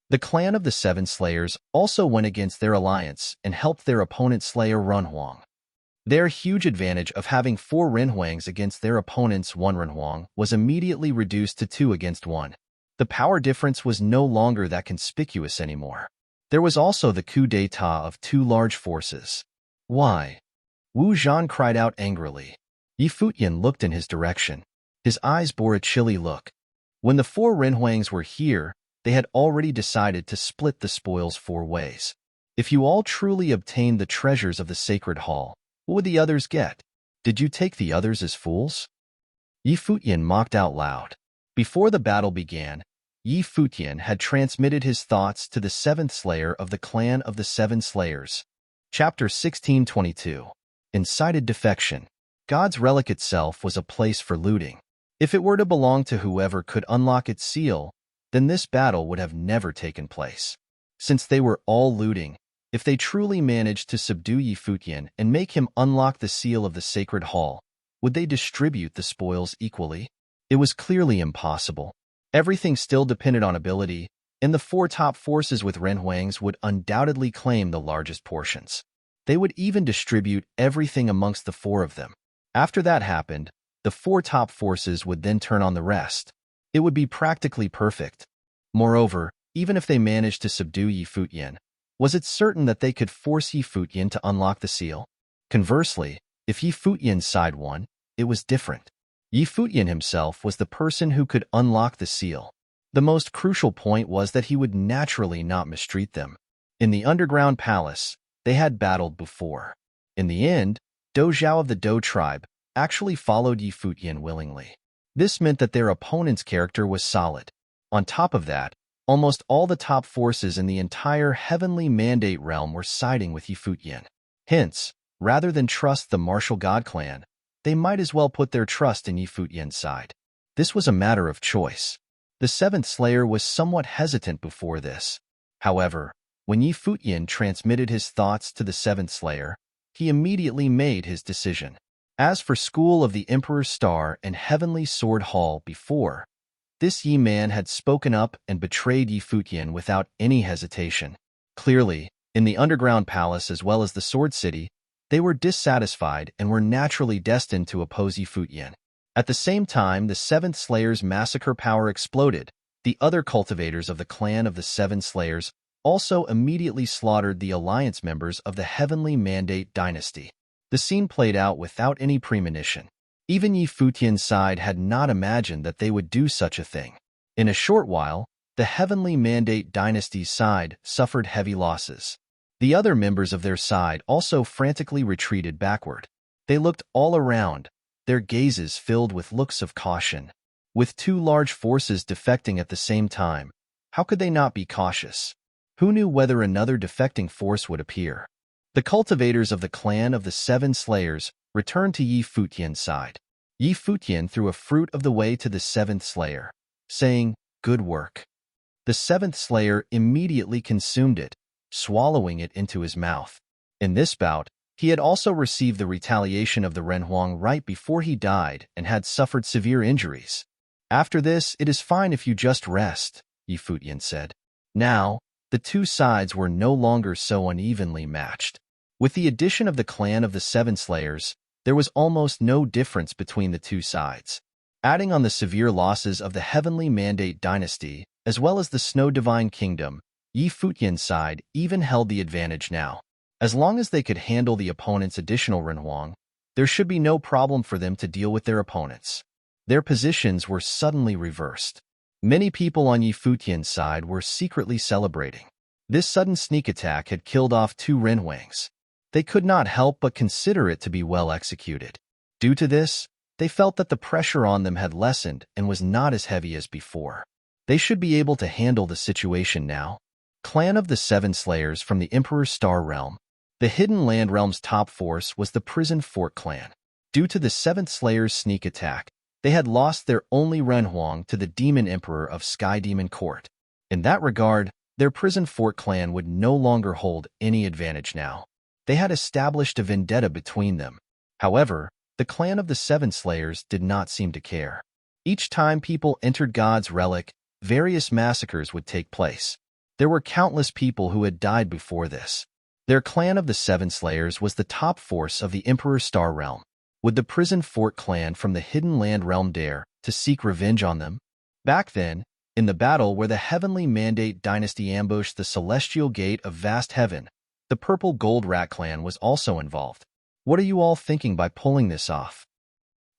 The clan of the Seven Slayers also went against their alliance and helped their opponent slayer Renhuang. Their huge advantage of having 4 Renhuangs against their opponent's 1 Renhuang was immediately reduced to 2 against 1. The power difference was no longer that conspicuous anymore. There was also the coup d'etat of 2 large forces. Why? Wu Zhan cried out angrily. Yi Futian looked in his direction. His eyes bore a chilly look. When the 4 Renhuangs were here, they had already decided to split the spoils 4 ways. If you all truly obtained the treasures of the Sacred Hall, what would the others get? Did you take the others as fools? Yi Futian mocked out loud. Before the battle began, Yi Futian had transmitted his thoughts to the 7th Slayer of the clan of the Seven Slayers. Chapter 1622. Incited Defection. God's relic itself was a place for looting. If it were to belong to whoever could unlock its seal, then this battle would have never taken place. Since they were all looting, if they truly managed to subdue Yi Futian and make him unlock the seal of the Sacred Hall, would they distribute the spoils equally? It was clearly impossible. Everything still depended on ability, and the 4 top forces with Renhuangs would undoubtedly claim the largest portions. They would even distribute everything amongst the 4 of them. After that happened, the 4 top forces would then turn on the rest. It would be practically perfect. Moreover, even if they managed to subdue Yi Futian, was it certain that they could force Yi Futian to unlock the seal? Conversely, if Yi Futian's side won, it was different. Yi Futian himself was the person who could unlock the seal. The most crucial point was that he would naturally not mistreat them. In the underground palace, they had battled before. In the end, Do Zhao of the Do tribe actually followed Yi Futian willingly. This meant that their opponent's character was solid. On top of that, almost all the top forces in the entire Heavenly Mandate realm were siding with Yi Futian. Hence, rather than trust the Martial God clan, they might as well put their trust in Yi Futian's side. This was a matter of choice. The seventh Slayer was somewhat hesitant before this. However, when Yi Futian transmitted his thoughts to the seventh Slayer, he immediately made his decision. As for School of the Emperor's Star and Heavenly Sword Hall before, this Yi man had spoken up and betrayed Yi Futian without any hesitation. Clearly, in the underground palace as well as the Sword City, they were dissatisfied and were naturally destined to oppose Yi Futian. At the same time, the Seventh Slayer's massacre power exploded. The other cultivators of the clan of the Seven Slayers also immediately slaughtered the alliance members of the Heavenly Mandate dynasty. The scene played out without any premonition. Even Yi Futian's side had not imagined that they would do such a thing. In a short while, the Heavenly Mandate dynasty's side suffered heavy losses. The other members of their side also frantically retreated backward. They looked all around, their gazes filled with looks of caution. With two large forces defecting at the same time, how could they not be cautious? Who knew whether another defecting force would appear? The cultivators of the clan of the Seven Slayers returned to Yi Futian's side. Yi Futian threw a fruit of the way to the seventh Slayer, saying, "Good work." The seventh Slayer immediately consumed it, swallowing it into his mouth. In this bout, he had also received the retaliation of the Renhuang right before he died and had suffered severe injuries. "After this, it is fine if you just rest," Yi Futian said. Now, the two sides were no longer so unevenly matched. With the addition of the clan of the Seven Slayers, there was almost no difference between the two sides. Adding on the severe losses of the Heavenly Mandate dynasty, as well as the Snow Divine Kingdom, Yi Futian's side even held the advantage now. As long as they could handle the opponent's additional Renhuang, there should be no problem for them to deal with their opponents. Their positions were suddenly reversed. Many people on Yi Futian's side were secretly celebrating. This sudden sneak attack had killed off two Renhuangs. They could not help but consider it to be well executed. Due to this, they felt that the pressure on them had lessened and was not as heavy as before. They should be able to handle the situation now. Clan of the Seven Slayers from the Emperor's Star Realm. The Hidden Land Realm's top force was the Prison Fort clan. Due to the Seventh Slayer's sneak attack, they had lost their only Renhuang to the Demon Emperor of Sky Demon Court. In that regard, their Prison Fort clan would no longer hold any advantage now. They had established a vendetta between them. However, the clan of the Seven Slayers did not seem to care. Each time people entered God's relic, various massacres would take place. There were countless people who had died before this. Their clan of the Seven Slayers was the top force of the Emperor's Star Realm. Would the Prison Fort clan from the Hidden Land Realm dare to seek revenge on them? Back then, in the battle where the Heavenly Mandate dynasty ambushed the Celestial Gate of Vast Heaven, the Purple Gold Rat clan was also involved. What are you all thinking by pulling this off?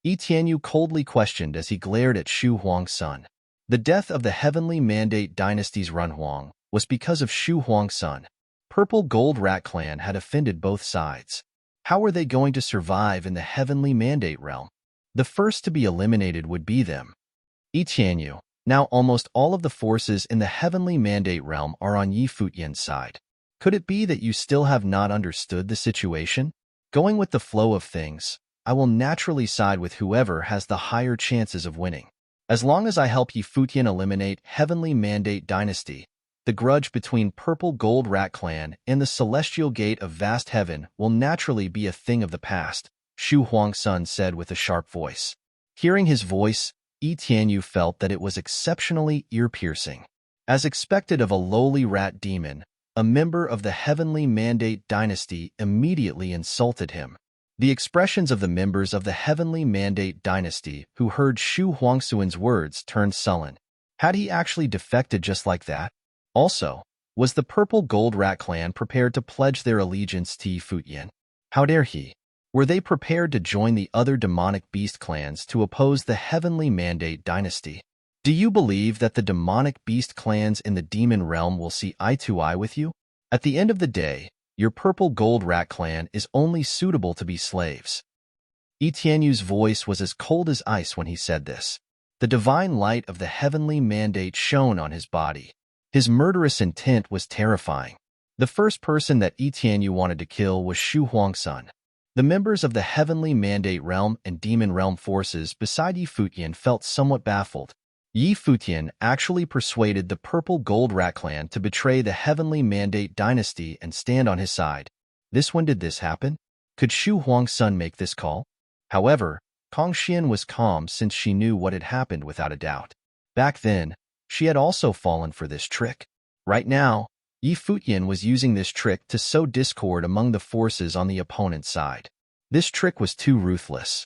Yi Tianyu coldly questioned as he glared at Shu Huang's son. The death of the Heavenly Mandate dynasty's Renhuang was because of Shu Huang's son. Purple Gold Rat clan had offended both sides. How were they going to survive in the Heavenly Mandate realm? The first to be eliminated would be them. Yi Tianyu, now almost all of the forces in the Heavenly Mandate realm are on Yi Futian's side. Could it be that you still have not understood the situation? Going with the flow of things, I will naturally side with whoever has the higher chances of winning. As long as I help Yi Futian eliminate Heavenly Mandate dynasty, the grudge between Purple Gold Rat clan and the Celestial Gate of Vast Heaven will naturally be a thing of the past, Shu Huang's son said with a sharp voice. Hearing his voice, Yi Tianyu felt that it was exceptionally ear-piercing. As expected of a lowly rat demon, a member of the Heavenly Mandate dynasty immediately insulted him. The expressions of the members of the Heavenly Mandate dynasty who heard Shu Huangsuan's words turned sullen. Had he actually defected just like that? Also, was the Purple Gold Rat clan prepared to pledge their allegiance to Yi Futian? How dare he? Were they prepared to join the other demonic beast clans to oppose the Heavenly Mandate dynasty? Do you believe that the demonic beast clans in the demon realm will see eye to eye with you? At the end of the day, your purple gold rat clan is only suitable to be slaves. Etienne's voice was as cold as ice when he said this. The divine light of the Heavenly Mandate shone on his body. His murderous intent was terrifying. The first person that Etienne wanted to kill was Shu Huangsun. The members of the Heavenly Mandate realm and demon realm forces beside Yi Futian felt somewhat baffled. Yi Futian actually persuaded the purple gold rat clan to betray the Heavenly Mandate dynasty and stand on his side. When did this happen? Could Shu Huangsun make this call? However, Kong Xian was calm since she knew what had happened without a doubt. Back then, she had also fallen for this trick. Right now, Yi Futian was using this trick to sow discord among the forces on the opponent's side. This trick was too ruthless.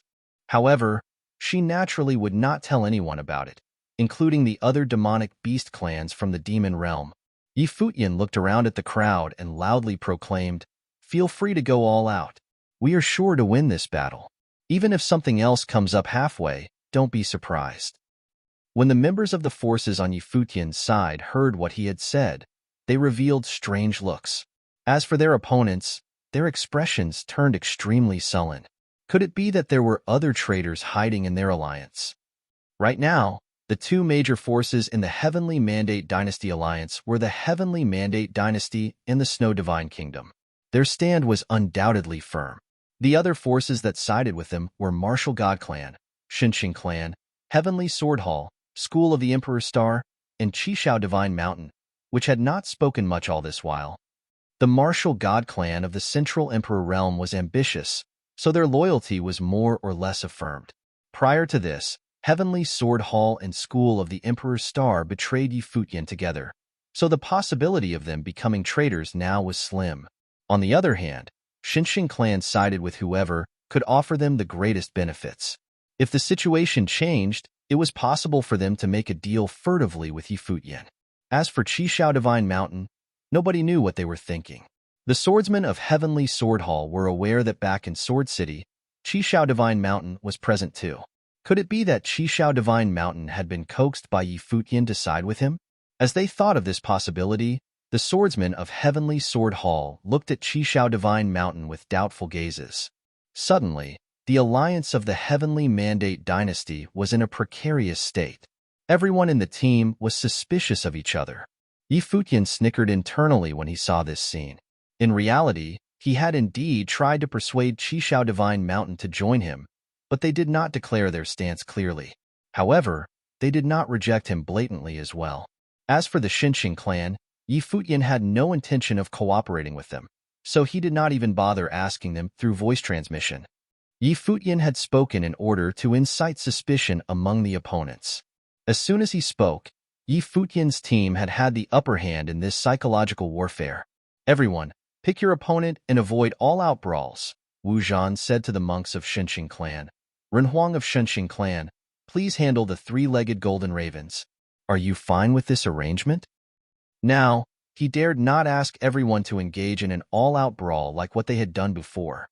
However, she naturally would not tell anyone about it, including the other demonic beast clans from the demon realm. Yi Futian looked around at the crowd and loudly proclaimed, "Feel free to go all out. We are sure to win this battle. Even if something else comes up halfway, don't be surprised." When the members of the forces on Yi Futian's side heard what he had said, they revealed strange looks. As for their opponents, their expressions turned extremely sullen. Could it be that there were other traitors hiding in their alliance? Right now, the two major forces in the Heavenly Mandate Dynasty alliance were the Heavenly Mandate Dynasty and the Snow Divine Kingdom. Their stand was undoubtedly firm. The other forces that sided with them were Martial God Clan, Xinqing Clan, Heavenly Sword Hall, School of the Emperor's Star, and Qishao Divine Mountain, which had not spoken much all this while. The Martial God Clan of the Central Emperor Realm was ambitious, so their loyalty was more or less affirmed. Prior to this, Heavenly Sword Hall and School of the Emperor's Star betrayed Yi Futian together, so the possibility of them becoming traitors now was slim. On the other hand, Xinqing Clan sided with whoever could offer them the greatest benefits. If the situation changed, it was possible for them to make a deal furtively with Yi Futian. As for Qishao Divine Mountain, nobody knew what they were thinking. The swordsmen of Heavenly Sword Hall were aware that back in Sword City, Qishao Divine Mountain was present too. Could it be that Qishao Divine Mountain had been coaxed by Yi Futian to side with him? As they thought of this possibility, the swordsmen of Heavenly Sword Hall looked at Qishao Divine Mountain with doubtful gazes. Suddenly, the alliance of the Heavenly Mandate Dynasty was in a precarious state. Everyone in the team was suspicious of each other. Yi Futian snickered internally when he saw this scene. In reality, he had indeed tried to persuade Qishao Divine Mountain to join him, but they did not declare their stance clearly. However, they did not reject him blatantly as well. As for the Xinqing clan, Yi Futian had no intention of cooperating with them, so he did not even bother asking them through voice transmission. Yi Futian had spoken in order to incite suspicion among the opponents. As soon as he spoke, Yi Futian's team had had the upper hand in this psychological warfare. "Everyone, pick your opponent and avoid all-out brawls," Wu Zhan said to the monks of Xinqing clan. "Renhuang of Xinqing clan, please handle the three-legged golden ravens. Are you fine with this arrangement?" Now, he dared not ask everyone to engage in an all-out brawl like what they had done before.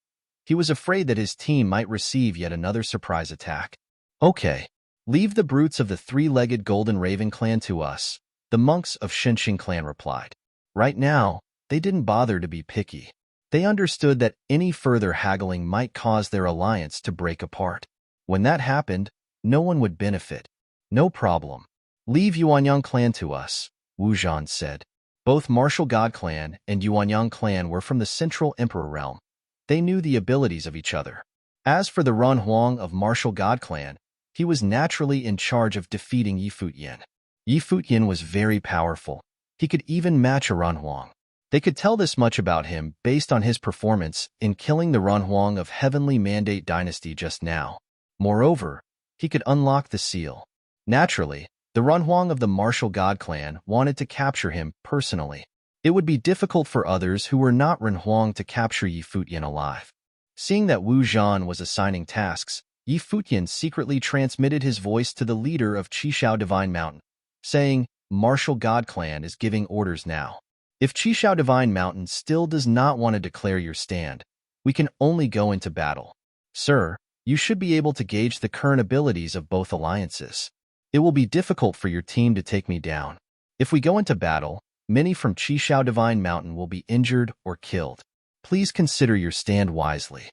He was afraid that his team might receive yet another surprise attack. "Okay, leave the brutes of the three-legged golden raven clan to us," the monks of Xinqing clan replied. Right now, they didn't bother to be picky. They understood that any further haggling might cause their alliance to break apart. When that happened, no one would benefit. "No problem. Leave Yuanyang clan to us," Wu Zhan said. Both Martial God Clan and Yuanyang clan were from the Central Emperor Realm. They knew the abilities of each other. As for the Renhuang of Martial God Clan, he was naturally in charge of defeating Yi Futian. Yi Futian was very powerful. He could even match a Renhuang. They could tell this much about him based on his performance in killing the Renhuang of Heavenly Mandate Dynasty just now. Moreover, he could unlock the seal. Naturally, the Renhuang of the Martial God Clan wanted to capture him personally. It would be difficult for others who were not Renhuang to capture Yi Futian alive. Seeing that Wu Zhan was assigning tasks, Yi Futian secretly transmitted his voice to the leader of Qishao Divine Mountain, saying, "Martial God Clan is giving orders now. If Qishao Divine Mountain still does not want to declare your stand, We can only go into battle. Sir, you should be able to gauge the current abilities of both alliances. It will be difficult for your team to take me down. If we go into battle, many from Qishao Divine Mountain will be injured or killed. Please consider your stand wisely.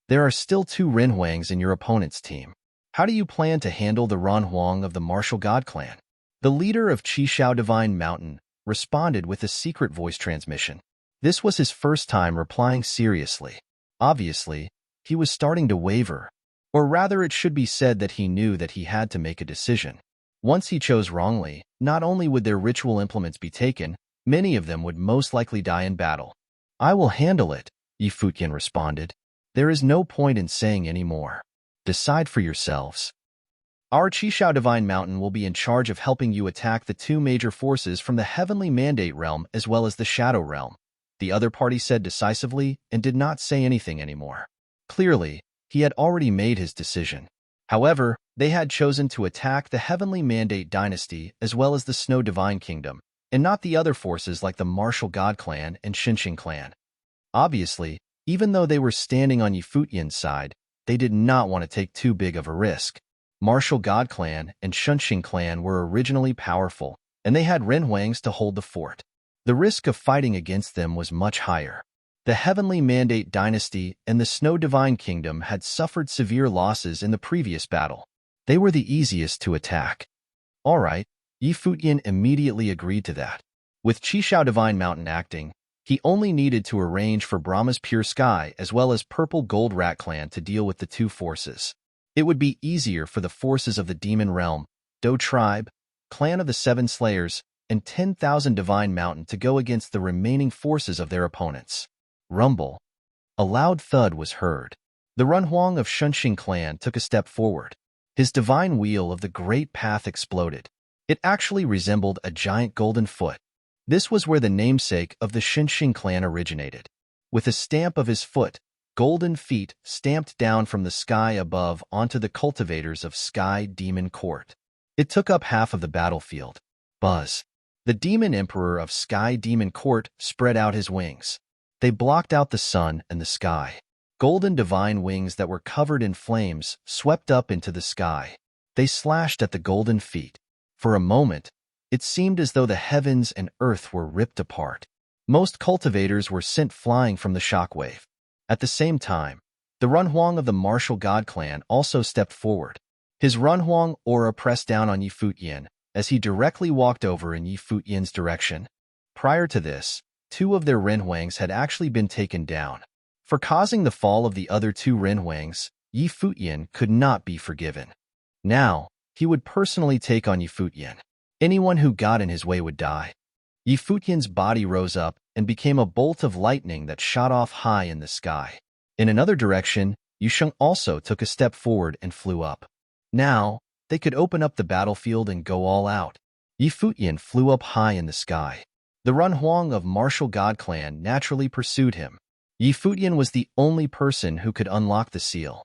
There are still 2 Renhuangs in your opponent's team. How do you plan to handle the Renhuang of the Martial God Clan? The leader of Qishao Divine Mountain responded with a secret voice transmission. This was his first time replying seriously. Obviously, he was starting to waver. Or rather, it should be said that he knew that he had to make a decision. Once he chose wrongly, not only would their ritual implements be taken, many of them would most likely die in battle. I will handle it, Futian responded. There is no point in saying any more. Decide for yourselves. Our Qishao Divine Mountain will be in charge of helping you attack the 2 major forces from the Heavenly Mandate Realm as well as the Shadow Realm, the other party said decisively and did not say anything anymore. Clearly, he had already made his decision. However, they had chosen to attack the Heavenly Mandate Dynasty as well as the Snow Divine Kingdom, and not the other forces like the Martial God Clan and Xinxing Clan. Obviously, even though they were standing on Futian's side, they did not want to take too big of a risk. Martial God Clan and Xinxing Clan were originally powerful, and they had Renhuangs to hold the fort. The risk of fighting against them was much higher. The Heavenly Mandate Dynasty and the Snow Divine Kingdom had suffered severe losses in the previous battle. They were the easiest to attack. All right, Futian immediately agreed to that. With Qishao Divine Mountain acting, he only needed to arrange for Brahma's Pure Sky as well as Purple Gold Rat Clan to deal with the 2 forces. It would be easier for the forces of the Demon Realm, Do Tribe, Clan of the 7 Slayers, and 10,000 Divine Mountain to go against the remaining forces of their opponents. Rumble. A loud thud was heard. The Renhuang of Xinxing Clan took a step forward. His divine wheel of the Great Path exploded. It actually resembled a giant golden foot. This was where the namesake of the Xinxing Clan originated. With a stamp of his foot, golden feet stamped down from the sky above onto the cultivators of Sky Demon Court. It took up half of the battlefield. Buzz. The Demon Emperor of Sky Demon Court spread out his wings. They blocked out the sun and the sky. Golden divine wings that were covered in flames swept up into the sky. They slashed at the golden feet. For a moment, it seemed as though the heavens and earth were ripped apart. Most cultivators were sent flying from the shockwave. At the same time, the Renhuang of the Martial God Clan also stepped forward. His Renhuang aura pressed down on Futian as he directly walked over in Futian's direction. Prior to this, 2 of their Renhuangs had actually been taken down. For causing the fall of the other 2 Renhuangs, Futian could not be forgiven. Now, he would personally take on Futian. Anyone who got in his way would die. Futian's body rose up and became a bolt of lightning that shot off high in the sky. In another direction, Yusheng also took a step forward and flew up. Now, they could open up the battlefield and go all out. Futian flew up high in the sky. The Renhuang of Martial God Clan naturally pursued him. Futian was the only person who could unlock the seal.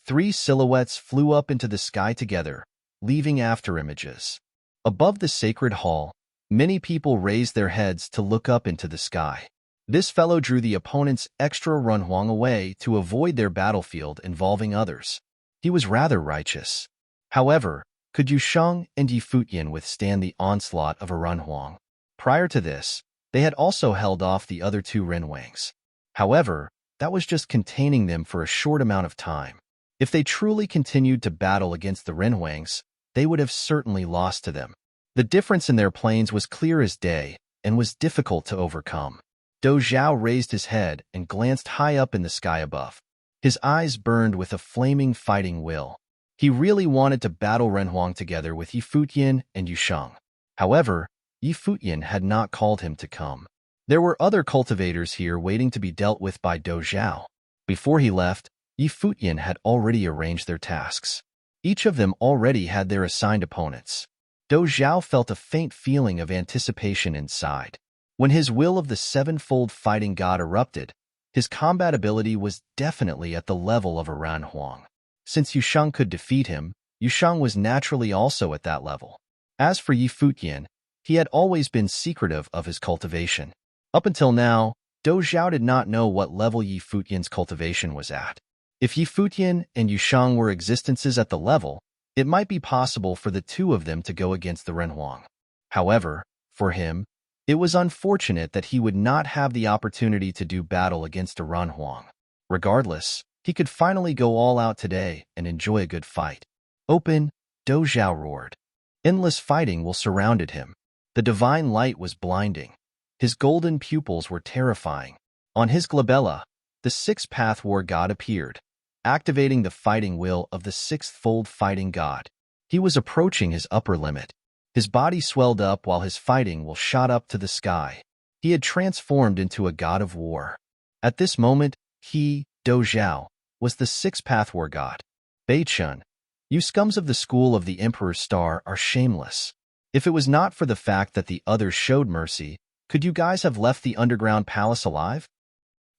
3 silhouettes flew up into the sky together, leaving afterimages. Above the sacred hall, many people raised their heads to look up into the sky. This fellow drew the opponent's extra Renhuang away to avoid their battlefield involving others. He was rather righteous. However, could Yusheng and Futian withstand the onslaught of a Renhuang? Prior to this, they had also held off the other 2 Renhuangs. However, that was just containing them for a short amount of time. If they truly continued to battle against the Renhuangs, they would have certainly lost to them. The difference in their planes was clear as day and was difficult to overcome. Do Zhao raised his head and glanced high up in the sky above. His eyes burned with a flaming fighting will. He really wanted to battle Renhuang together with Futian and Yusheng. However, Futian had not called him to come. There were other cultivators here waiting to be dealt with by Do Zhao. Before he left, Futian had already arranged their tasks. Each of them already had their assigned opponents. Do Zhao felt a faint feeling of anticipation inside. When his will of the 7-fold fighting god erupted, his combat ability was definitely at the level of a Renhuang. Since Yusheng could defeat him, Yusheng was naturally also at that level. As for Futian, he had always been secretive of his cultivation. Up until now, Dou Zhao did not know what level Yi Futian's cultivation was at. If Yi Futian and Yu Shang were existences at the level, it might be possible for the two of them to go against the Renhuang. However, for him, it was unfortunate that he would not have the opportunity to do battle against a Renhuang. Regardless, he could finally go all out today and enjoy a good fight. Open, Dou Zhao roared. Endless fighting will surrounded him. The divine light was blinding. His golden pupils were terrifying. On his glabella, the six-path war god appeared, activating the fighting will of the sixth-fold fighting god. He was approaching his upper limit. His body swelled up while his fighting will shot up to the sky. He had transformed into a god of war. At this moment, he, Dou Zhao, was the six-path war god. Bei Chun, you scums of the school of the Emperor's Star are shameless. If it was not for the fact that the others showed mercy, could you guys have left the underground palace alive?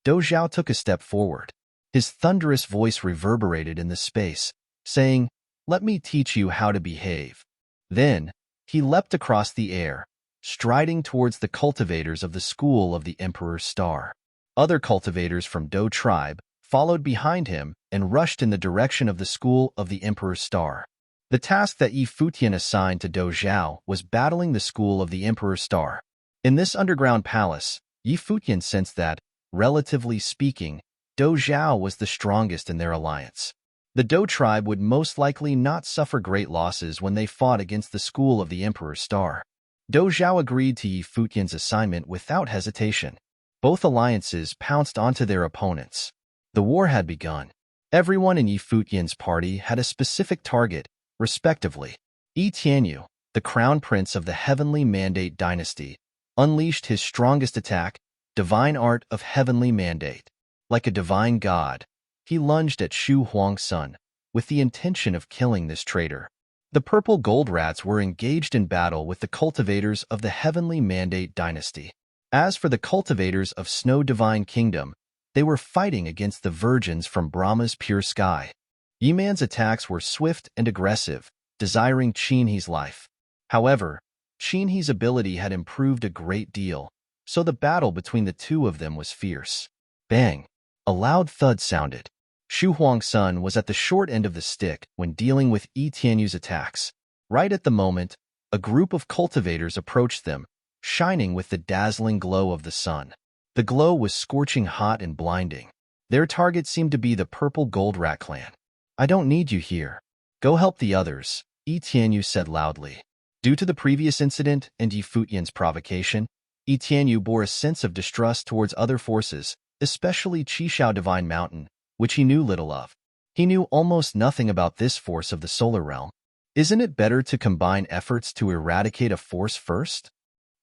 Dou Zhao took a step forward. His thunderous voice reverberated in the space, saying, "Let me teach you how to behave." Then, he leapt across the air, striding towards the cultivators of the school of the Emperor's Star. Other cultivators from Dou tribe followed behind him and rushed in the direction of the school of the Emperor's Star. The task that Yi Futian assigned to Dou Zhao was battling the school of the Emperor's Star. In this underground palace, Yi Futian sensed that, relatively speaking, Dou Zhao was the strongest in their alliance. The Dou tribe would most likely not suffer great losses when they fought against the school of the Emperor's Star. Dou Zhao agreed to Yi Futian's assignment without hesitation. Both alliances pounced onto their opponents. The war had begun. Everyone in Yi Futian's party had a specific target, respectively. Yi Tianyu, the crown prince of the Heavenly Mandate dynasty, unleashed his strongest attack, Divine Art of Heavenly Mandate. Like a divine god, he lunged at Shu Huang's son, with the intention of killing this traitor. The purple gold rats were engaged in battle with the cultivators of the Heavenly Mandate dynasty. As for the cultivators of Snow Divine Kingdom, they were fighting against the virgins from Brahma's pure sky. Yi Man's attacks were swift and aggressive, desiring Qin He's life. However, Qin He's ability had improved a great deal, so the battle between the two of them was fierce. Bang! A loud thud sounded. Shu Huang's son was at the short end of the stick when dealing with Yi Tianyu's attacks. Right at the moment, a group of cultivators approached them, shining with the dazzling glow of the sun. The glow was scorching hot and blinding. Their target seemed to be the purple gold rat clan. "I don't need you here. Go help the others," Yi Tianyu said loudly. Due to the previous incident and Yi Futian's provocation, Yi Tianyu bore a sense of distrust towards other forces, especially Qishao Divine Mountain, which he knew little of. He knew almost nothing about this force of the solar realm. Isn't it better to combine efforts to eradicate a force first?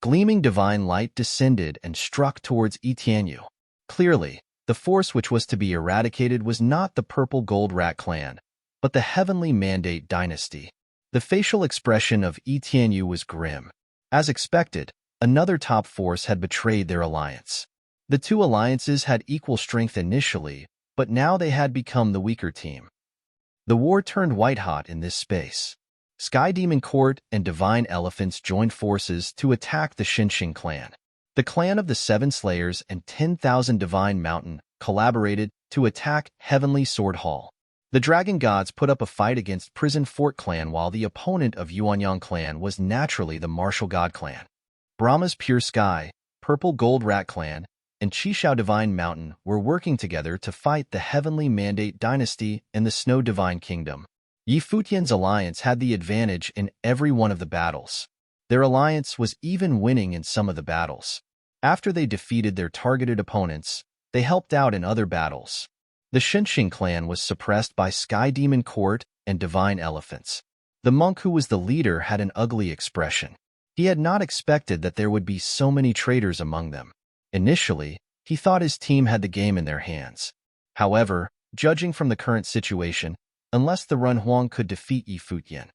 Gleaming divine light descended and struck towards Yi Tianyu. Clearly, the force which was to be eradicated was not the purple gold rat clan, but the Heavenly Mandate dynasty. The facial expression of Yi Tianyu was grim. As expected, another top force had betrayed their alliance. The two alliances had equal strength initially, but now they had become the weaker team. The war turned white-hot in this space. Sky Demon Court and Divine Elephants joined forces to attack the Xinxing clan. The clan of the Seven Slayers and 10,000 Divine Mountain collaborated to attack Heavenly Sword Hall. The Dragon Gods put up a fight against Prison Fort clan while the opponent of Yuanyang clan was naturally the Martial God clan. Brahma's Pure Sky, Purple Gold Rat clan, and Qishao Divine Mountain were working together to fight the Heavenly Mandate dynasty and the Snow Divine Kingdom. Yi Futian's alliance had the advantage in every one of the battles. Their alliance was even winning in some of the battles. After they defeated their targeted opponents, they helped out in other battles. The Xinxing clan was suppressed by Sky Demon Court and Divine Elephants. The monk who was the leader had an ugly expression. He had not expected that there would be so many traitors among them. Initially, he thought his team had the game in their hands. However, judging from the current situation, unless the Renhuang could defeat Yi Futian.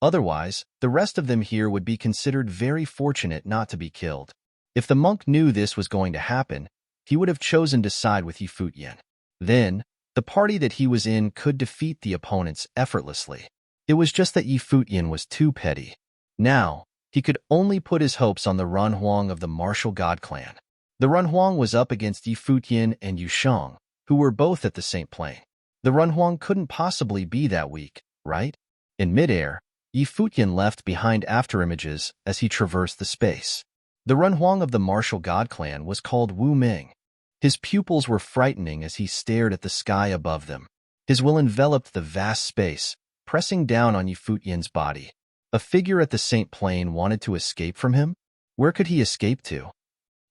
Otherwise, the rest of them here would be considered very fortunate not to be killed. If the monk knew this was going to happen, he would have chosen to side with Yi Futian. Then, the party that he was in could defeat the opponents effortlessly. It was just that Yi Futian was too petty. Now, he could only put his hopes on the Renhuang of the Martial God clan. The Runhuang was up against Yi Futian and Yu Shang, who were both at the same plane. The Runhuang couldn't possibly be that weak, right? In midair, Yi Futian left behind afterimages as he traversed the space. The Runhuang of the martial god clan was called Wu Ming. His pupils were frightening as he stared at the sky above them. His will enveloped the vast space, pressing down on Yi Futian's body. A figure at the Saint Plane wanted to escape from him? Where could he escape to?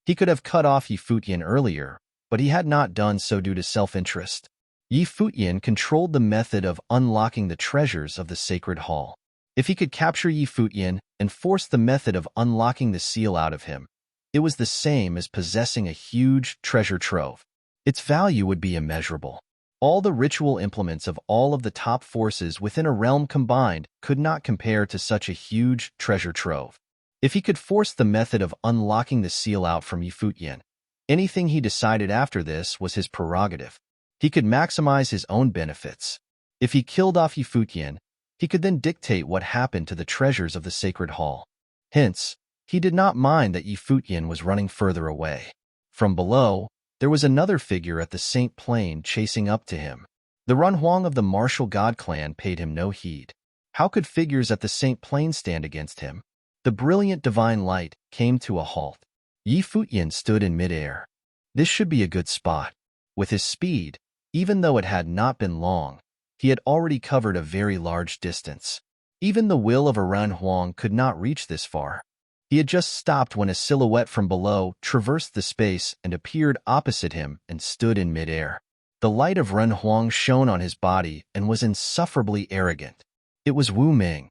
He could have cut off Yi Futian earlier, but he had not done so due to self-interest. Yi Futian controlled the method of unlocking the treasures of the sacred hall. If he could capture Yi Futian and force the method of unlocking the seal out of him, it was the same as possessing a huge treasure trove. Its value would be immeasurable. All the ritual implements of all of the top forces within a realm combined could not compare to such a huge treasure trove. If he could force the method of unlocking the seal out from Yi Futian, anything he decided after this was his prerogative. He could maximize his own benefits. If he killed off Yi Futian, he could then dictate what happened to the treasures of the sacred hall. Hence, he did not mind that Yi Futian was running further away. From below, there was another figure at the Saint Plane chasing up to him. The Runhuang of the martial god clan paid him no heed. How could figures at the Saint Plane stand against him? The brilliant divine light came to a halt. Yi Futian stood in midair. This should be a good spot. With his speed, even though it had not been long, he had already covered a very large distance. Even the will of a Runhuang could not reach this far. He had just stopped when a silhouette from below traversed the space and appeared opposite him and stood in midair. The light of Runhuang shone on his body and was insufferably arrogant. It was Wu Ming.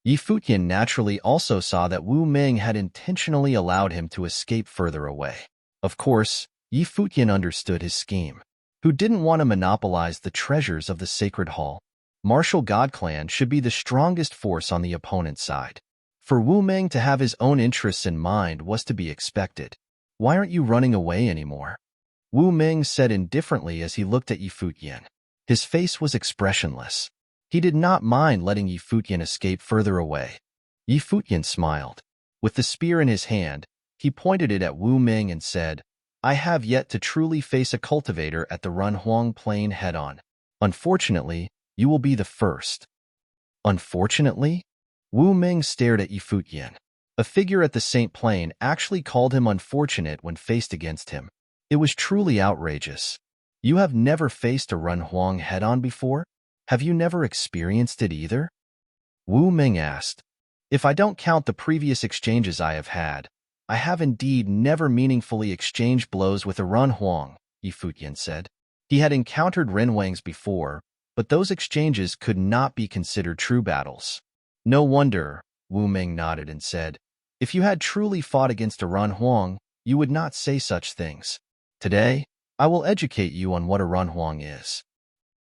Yi Futian naturally also saw that Wu Ming had intentionally allowed him to escape further away. Of course, Yi Futian understood his scheme. Who didn't want to monopolize the treasures of the sacred hall? Martial God Clan should be the strongest force on the opponent's side. For Wu Ming to have his own interests in mind was to be expected. Why aren't you running away anymore? Wu Ming said indifferently as he looked at Yi Futian. His face was expressionless. He did not mind letting Yi Futian escape further away. Yi Futian smiled. With the spear in his hand, he pointed it at Wu Ming and said, I have yet to truly face a cultivator at the Runhuang Plain head-on. Unfortunately, you will be the first. Unfortunately? Wu Ming stared at Yi Futian. A figure at the Saint Plane actually called him unfortunate when faced against him. It was truly outrageous. You have never faced a Runhuang head-on before? Have you never experienced it either? Wu Ming asked. If I don't count the previous exchanges I have had, I have indeed never meaningfully exchanged blows with a Runhuang, Yi Futian said. He had encountered Renwangs before, but those exchanges could not be considered true battles. No wonder, Wu Ming nodded and said, if you had truly fought against a Runhuang, you would not say such things. Today, I will educate you on what a Runhuang is.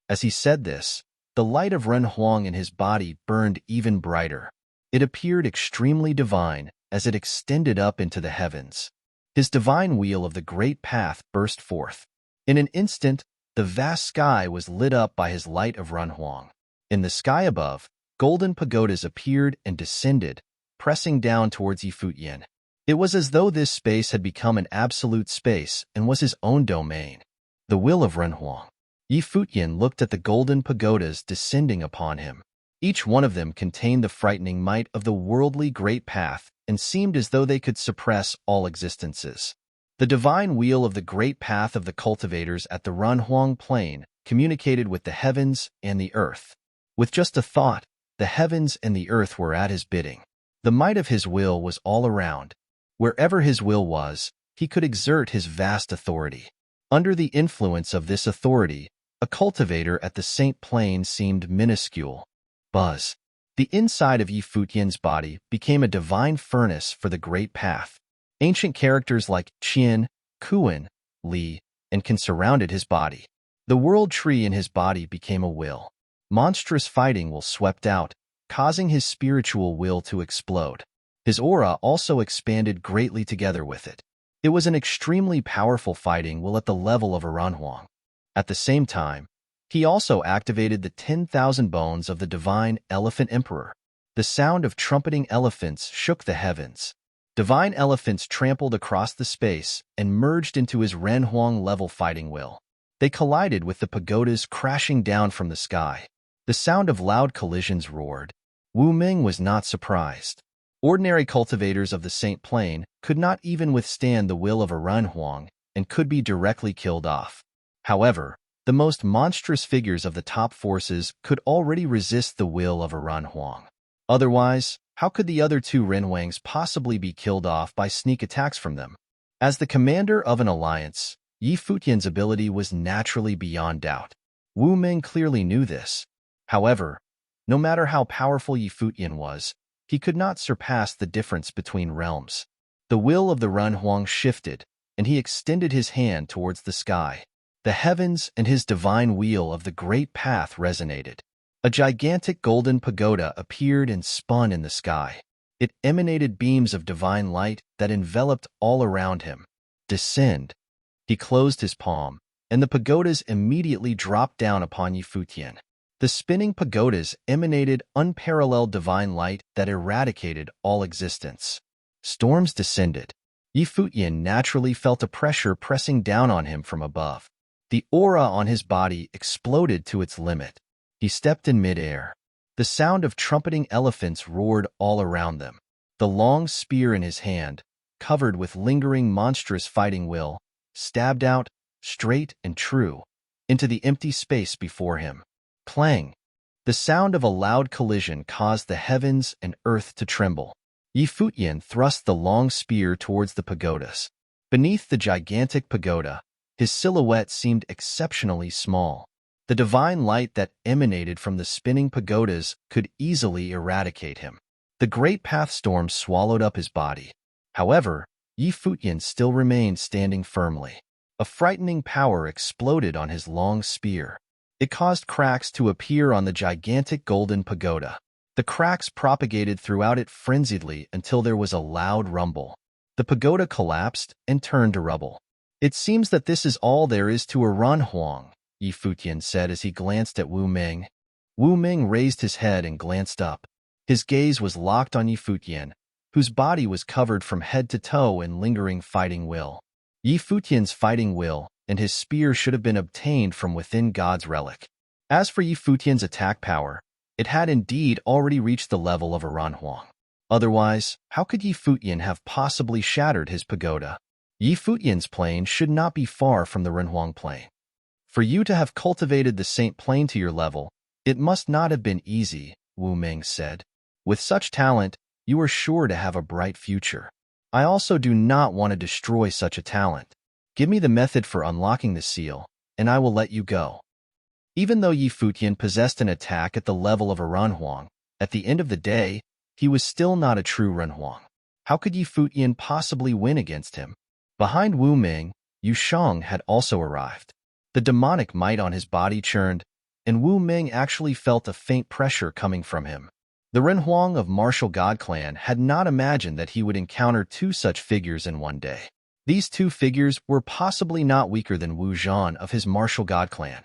As he said this, the light of Runhuang in his body burned even brighter. It appeared extremely divine as it extended up into the heavens. His divine wheel of the great path burst forth. In an instant, the vast sky was lit up by his light of Runhuang. In the sky above, golden pagodas appeared and descended, pressing down towards Yi Futian. It was as though this space had become an absolute space and was his own domain. The will of Runhuang. Yi Futian looked at the golden pagodas descending upon him. Each one of them contained the frightening might of the worldly great path and seemed as though they could suppress all existences. The divine wheel of the great path of the cultivators at the Runhuang Plain communicated with the heavens and the earth. With just a thought, the heavens and the earth were at his bidding. The might of his will was all around. Wherever his will was, he could exert his vast authority. Under the influence of this authority, a cultivator at the Saint Plane seemed minuscule. Buzz. The inside of Yi Futian's body became a divine furnace for the great path. Ancient characters like Qian, Kuan, Li, and Kan surrounded his body. The world tree in his body became a will. Monstrous fighting will swept out, causing his spiritual will to explode. His aura also expanded greatly together with it. It was an extremely powerful fighting will at the level of a Runhuang. At the same time, he also activated the 10,000 bones of the divine Elephant Emperor. The sound of trumpeting elephants shook the heavens. Divine elephants trampled across the space and merged into his Renhuang-level fighting will. They collided with the pagodas crashing down from the sky. The sound of loud collisions roared. Wu Ming was not surprised. Ordinary cultivators of the Saint Plain could not even withstand the will of a Renhuang and could be directly killed off. However, the most monstrous figures of the top forces could already resist the will of a Renhuang. Otherwise, how could the other two Renhuangs possibly be killed off by sneak attacks from them? As the commander of an alliance, Yi Futian's ability was naturally beyond doubt. Wu Ming clearly knew this. However, no matter how powerful Yi Futian was, he could not surpass the difference between realms. The will of the Renhuang shifted, and he extended his hand towards the sky. The heavens and his divine wheel of the great path resonated. A gigantic golden pagoda appeared and spun in the sky. It emanated beams of divine light that enveloped all around him. Descend. He closed his palm, and the pagodas immediately dropped down upon Yi Futian. The spinning pagodas emanated unparalleled divine light that eradicated all existence. Storms descended. Yi Futian naturally felt a pressure pressing down on him from above. The aura on his body exploded to its limit. He stepped in midair. The sound of trumpeting elephants roared all around them. The long spear in his hand, covered with lingering monstrous fighting will, stabbed out, straight and true, into the empty space before him. Clang! The sound of a loud collision caused the heavens and earth to tremble. Yi Futian thrust the long spear towards the pagodas. Beneath the gigantic pagoda, his silhouette seemed exceptionally small. The divine light that emanated from the spinning pagodas could easily eradicate him. The great path storm swallowed up his body. However, Yi Futian still remained standing firmly. A frightening power exploded on his long spear. It caused cracks to appear on the gigantic golden pagoda. The cracks propagated throughout it frenziedly until there was a loud rumble. The pagoda collapsed and turned to rubble. It seems that this is all there is to a Renhuang, Yi Futian said as he glanced at Wu Ming. Wu Ming raised his head and glanced up. His gaze was locked on Yi Futian, whose body was covered from head to toe in lingering fighting will. Yi Futian's fighting will and his spear should have been obtained from within God's relic. As for Yi Futian's attack power, it had indeed already reached the level of a Renhuang. Otherwise, how could Yi Futian have possibly shattered his pagoda? Yi Futian's plane should not be far from the Renhuang plane. For you to have cultivated the Saint Plane to your level, it must not have been easy, Wu Ming said. With such talent, you are sure to have a bright future. I also do not want to destroy such a talent. Give me the method for unlocking the seal, and I will let you go. Even though Yi Futian possessed an attack at the level of a Renhuang, at the end of the day, he was still not a true Renhuang. How could Yi Futian possibly win against him? Behind Wu Ming, Yu Shang had also arrived. The demonic might on his body churned, and Wu Ming actually felt a faint pressure coming from him. The Renhuang of Martial God Clan had not imagined that he would encounter two such figures in one day. These two figures were possibly not weaker than Wu Zhan of his Martial God Clan.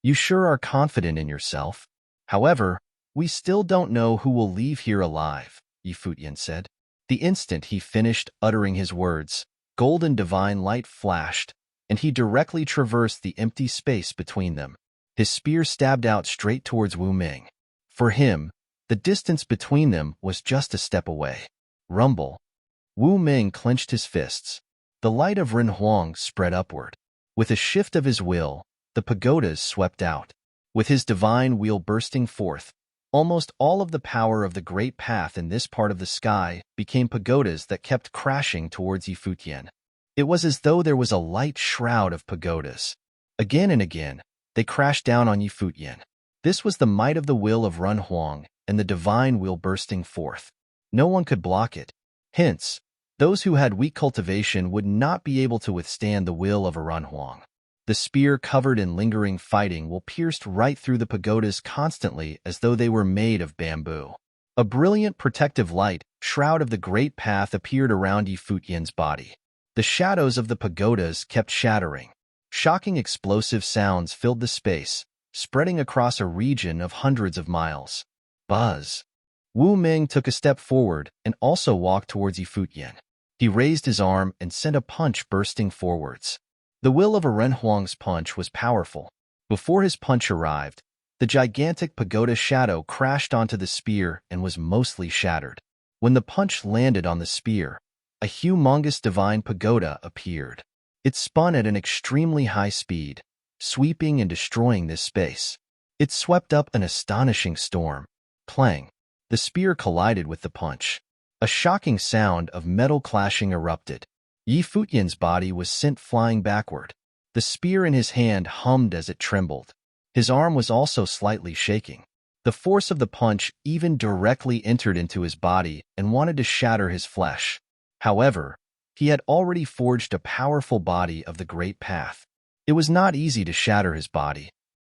You sure are confident in yourself. However, we still don't know who will leave here alive, Yi Futian said. The instant he finished uttering his words, golden divine light flashed, and he directly traversed the empty space between them. His spear stabbed out straight towards Wu Ming. For him, the distance between them was just a step away. Rumble. Wu Ming clenched his fists. The light of Renhuang spread upward. With a shift of his will, the pagodas swept out. With his divine wheel bursting forth, almost all of the power of the great path in this part of the sky became pagodas that kept crashing towards Yi Futian. It was as though there was a light shroud of pagodas. Again and again, they crashed down on Yi Futian. This was the might of the will of Renhuang and the divine will bursting forth. No one could block it. Hence, those who had weak cultivation would not be able to withstand the will of a Renhuang. The spear covered in lingering fighting will pierced right through the pagodas constantly as though they were made of bamboo. A brilliant protective light, shroud of the great path appeared around Yi Futian's body. The shadows of the pagodas kept shattering. Shocking explosive sounds filled the space, spreading across a region of hundreds of miles. Buzz. Wu Ming took a step forward and also walked towards Yi Futian. He raised his arm and sent a punch bursting forwards. The will of Renhuang's punch was powerful. Before his punch arrived, the gigantic pagoda shadow crashed onto the spear and was mostly shattered. When the punch landed on the spear, a humongous divine pagoda appeared. It spun at an extremely high speed, sweeping and destroying this space. It swept up an astonishing storm. Clang! The spear collided with the punch. A shocking sound of metal clashing erupted. Yi Futian's body was sent flying backward. The spear in his hand hummed as it trembled. His arm was also slightly shaking. The force of the punch even directly entered into his body and wanted to shatter his flesh. However, he had already forged a powerful body of the Great Path. It was not easy to shatter his body.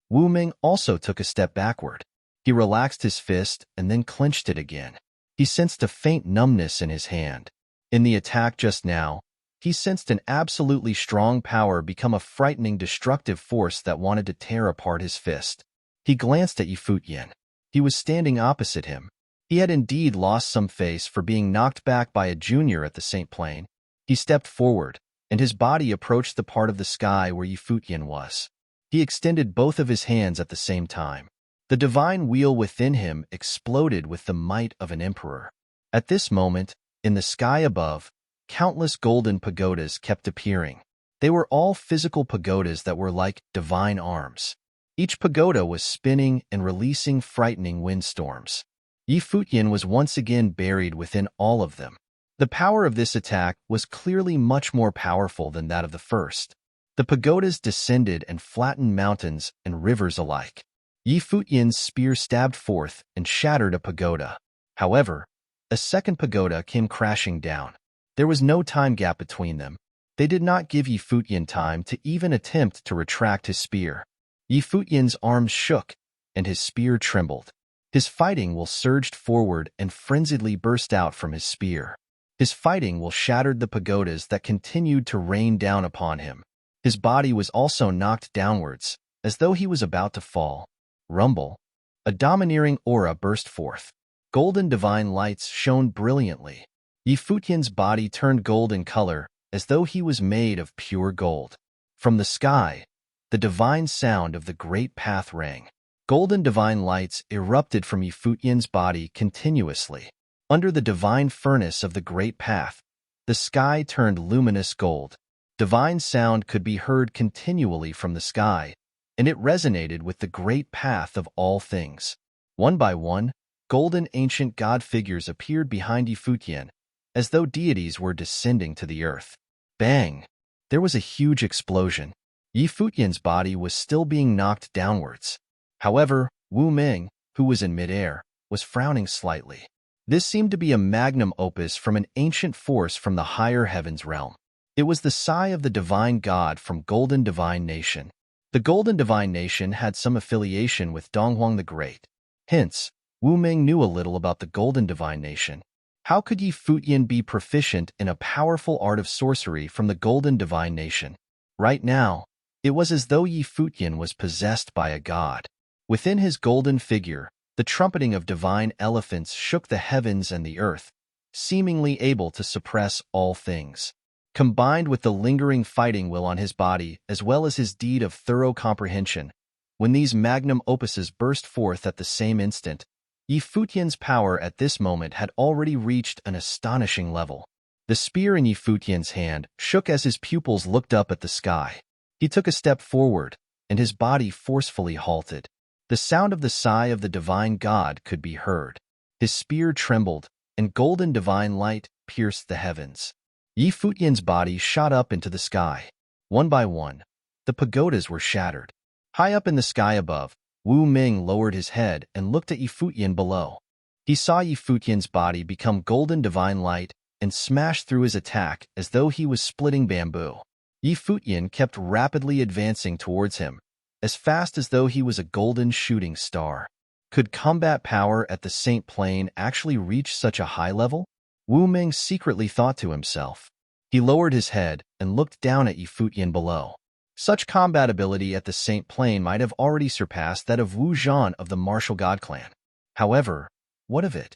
Wu Ming also took a step backward. He relaxed his fist and then clenched it again. He sensed a faint numbness in his hand. In the attack just now, he sensed an absolutely strong power become a frightening destructive force that wanted to tear apart his fist. He glanced at Yi Futian. He was standing opposite him. He had indeed lost some face for being knocked back by a junior at the St. Plain. He stepped forward, and his body approached the part of the sky where Yi Futian was. He extended both of his hands at the same time. The divine wheel within him exploded with the might of an emperor. At this moment, in the sky above, countless golden pagodas kept appearing. They were all physical pagodas that were like divine arms. Each pagoda was spinning and releasing frightening windstorms. Yi Futian was once again buried within all of them. The power of this attack was clearly much more powerful than that of the first. The pagodas descended and flattened mountains and rivers alike. Yi Futian's spear stabbed forth and shattered a pagoda. However, a second pagoda came crashing down. There was no time gap between them. They did not give Yi Futian time to even attempt to retract his spear. Yi Futian's arms shook, and his spear trembled. His fighting will surged forward and frenziedly burst out from his spear. His fighting will shattered the pagodas that continued to rain down upon him. His body was also knocked downwards, as though he was about to fall. Rumble. A domineering aura burst forth. Golden divine lights shone brilliantly. Yi Futian's body turned gold in color, as though he was made of pure gold. From the sky, the divine sound of the Great Path rang. Golden divine lights erupted from Yi Futian's body continuously. Under the divine furnace of the Great Path, the sky turned luminous gold. Divine sound could be heard continually from the sky, and it resonated with the Great Path of all things. One by one, golden ancient god figures appeared behind Yi Futian, as though deities were descending to the earth. Bang! There was a huge explosion. Yi Futian's body was still being knocked downwards. However, Wu Ming, who was in midair, was frowning slightly. This seemed to be a magnum opus from an ancient force from the higher heavens realm. It was the sigh of the divine god from Golden Divine Nation. The Golden Divine Nation had some affiliation with Donghuang the Great. Hence, Wu Ming knew a little about the Golden Divine Nation. How could Yi Futian be proficient in a powerful art of sorcery from the Golden Divine Nation? Right now, it was as though Yi Futian was possessed by a god. Within his golden figure, the trumpeting of divine elephants shook the heavens and the earth, seemingly able to suppress all things. Combined with the lingering fighting will on his body, as well as his deed of thorough comprehension, when these magnum opuses burst forth at the same instant, Yi Futian's power at this moment had already reached an astonishing level. The spear in Yi Futian's hand shook as his pupils looked up at the sky. He took a step forward, and his body forcefully halted. The sound of the sigh of the divine god could be heard. His spear trembled, and golden divine light pierced the heavens. Yi Futian's body shot up into the sky. One by one, the pagodas were shattered. High up in the sky above, Wu Ming lowered his head and looked at Yi Futian below. He saw Yi Futian's body become golden divine light and smash through his attack as though he was splitting bamboo. Yi Futian kept rapidly advancing towards him, as fast as though he was a golden shooting star. Could combat power at the St. Plain actually reach such a high level? Wu Ming secretly thought to himself. He lowered his head and looked down at Yi Futian below. Such combat ability at the St. Plain might have already surpassed that of Wu Zhan of the martial god clan. However, what of it?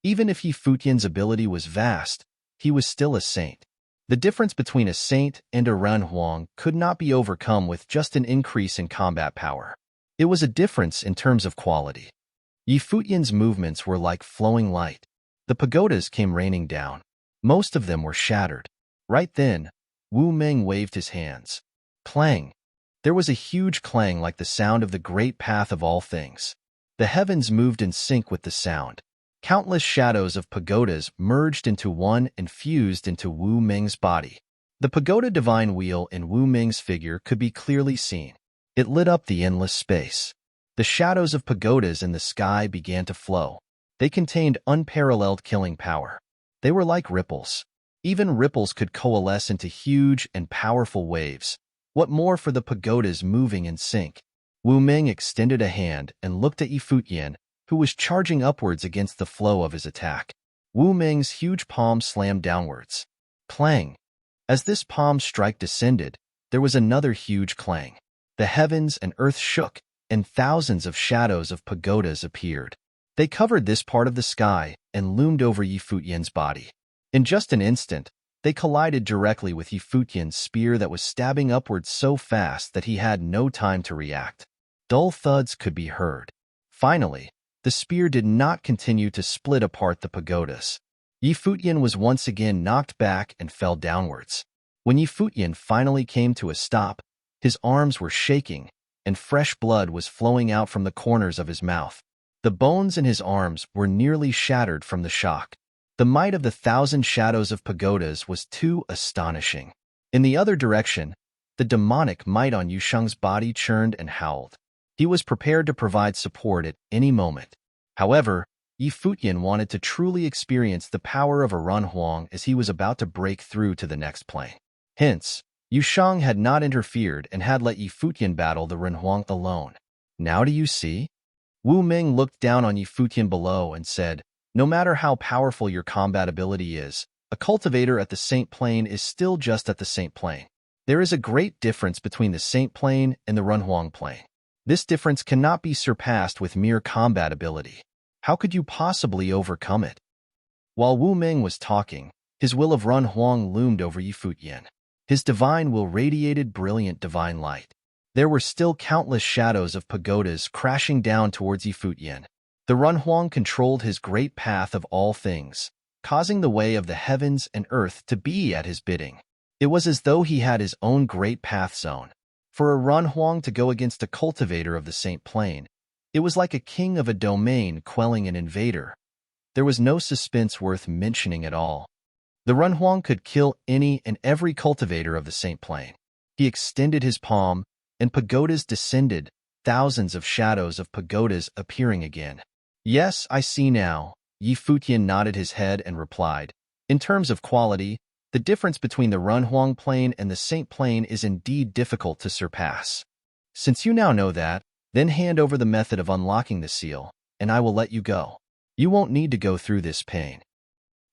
Even if Yi Futian's ability was vast, he was still a saint. The difference between a saint and a renhuang could not be overcome with just an increase in combat power. It was a difference in terms of quality. Yi Futian's movements were like flowing light. The pagodas came raining down. Most of them were shattered. Right then, Wu Meng waved his hands. Clang! There was a huge clang like the sound of the great path of all things. The heavens moved in sync with the sound. Countless shadows of pagodas merged into one and fused into Wu Meng's body. The pagoda divine wheel in Wu Meng's figure could be clearly seen. It lit up the endless space. The shadows of pagodas in the sky began to flow. They contained unparalleled killing power. They were like ripples. Even ripples could coalesce into huge and powerful waves. What more for the pagodas moving in sync? Wu Meng extended a hand and looked at Yi Futian, who was charging upwards against the flow of his attack. Wu Meng's huge palm slammed downwards. Clang! As this palm strike descended, there was another huge clang. The heavens and earth shook, and thousands of shadows of pagodas appeared. They covered this part of the sky and loomed over Yi Futian's body. In just an instant, they collided directly with Yi Futian's spear that was stabbing upwards so fast that he had no time to react. Dull thuds could be heard. Finally, the spear did not continue to split apart the pagodas. Yi Futian was once again knocked back and fell downwards. When Yi Futian finally came to a stop, his arms were shaking, and fresh blood was flowing out from the corners of his mouth. The bones in his arms were nearly shattered from the shock. The might of the 1,000 shadows of pagodas was too astonishing. In the other direction, the demonic might on Yusheng's body churned and howled. He was prepared to provide support at any moment. However, Yi Futian wanted to truly experience the power of a renhuang as he was about to break through to the next plane. Hence, Yusheng had not interfered and had let Yi Futian battle the renhuang alone. Now do you see? Wu Meng looked down on Yi Futian below and said, no matter how powerful your combat ability is, a cultivator at the Saint Plane is still just at the Saint Plane. There is a great difference between the Saint Plane and the renhuang plane. This difference cannot be surpassed with mere combat ability. How could you possibly overcome it? While Wu Meng was talking, his will of renhuang loomed over Yi Futian. His divine will radiated brilliant divine light. There were still countless shadows of pagodas crashing down towards Yi Futian. The renhuang controlled his great path of all things, causing the way of the heavens and earth to be at his bidding. It was as though he had his own great path zone. For a renhuang to go against a cultivator of the Saint Plane, it was like a king of a domain quelling an invader. There was no suspense worth mentioning at all. The renhuang could kill any and every cultivator of the Saint Plane. He extended his palm, and pagodas descended, thousands of shadows of pagodas appearing again. Yes, I see now. Yi Futian nodded his head and replied, in terms of quality, the difference between the renhuang plane and the Saint Plane is indeed difficult to surpass. Since you now know that, then hand over the method of unlocking the seal, and I will let you go. You won't need to go through this pain.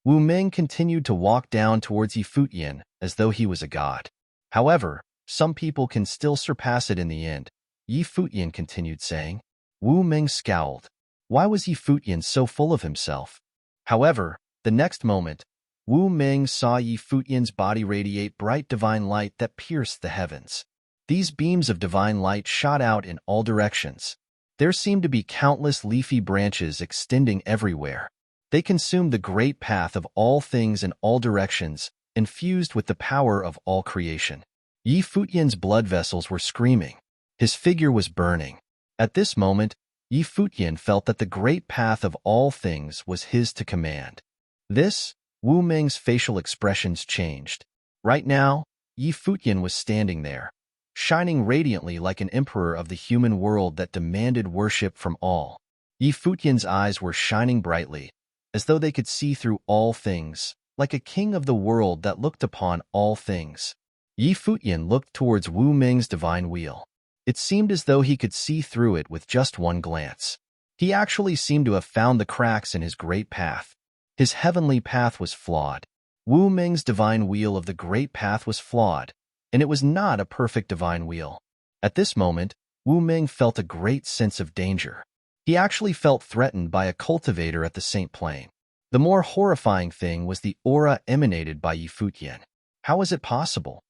Wu Meng continued to walk down towards Yi Futian as though he was a god. However, some people can still surpass it in the end, Yi Futian continued saying. Wu Meng scowled. Why was Yi Futian so full of himself? However, the next moment, Wu Meng saw Yi Futian's body radiate bright divine light that pierced the heavens. These beams of divine light shot out in all directions. There seemed to be countless leafy branches extending everywhere. They consumed the great path of all things in all directions, infused with the power of all creation. Yi Futian's blood vessels were screaming. His figure was burning. At this moment, Yi Futian felt that the great path of all things was his to command. This, Wu Meng's facial expressions changed. Right now, Yi Futian was standing there, shining radiantly like an emperor of the human world that demanded worship from all. Yi Futian's eyes were shining brightly, as though they could see through all things, like a king of the world that looked upon all things. Yi Futian looked towards Wu Meng's divine wheel. It seemed as though he could see through it with just one glance. He actually seemed to have found the cracks in his great path. His heavenly path was flawed. Wu Meng's divine wheel of the great path was flawed, and it was not a perfect divine wheel. At this moment, Wu Meng felt a great sense of danger. He actually felt threatened by a cultivator at the Saint Plane. The more horrifying thing was the aura emanated by Yi Futian. How was it possible?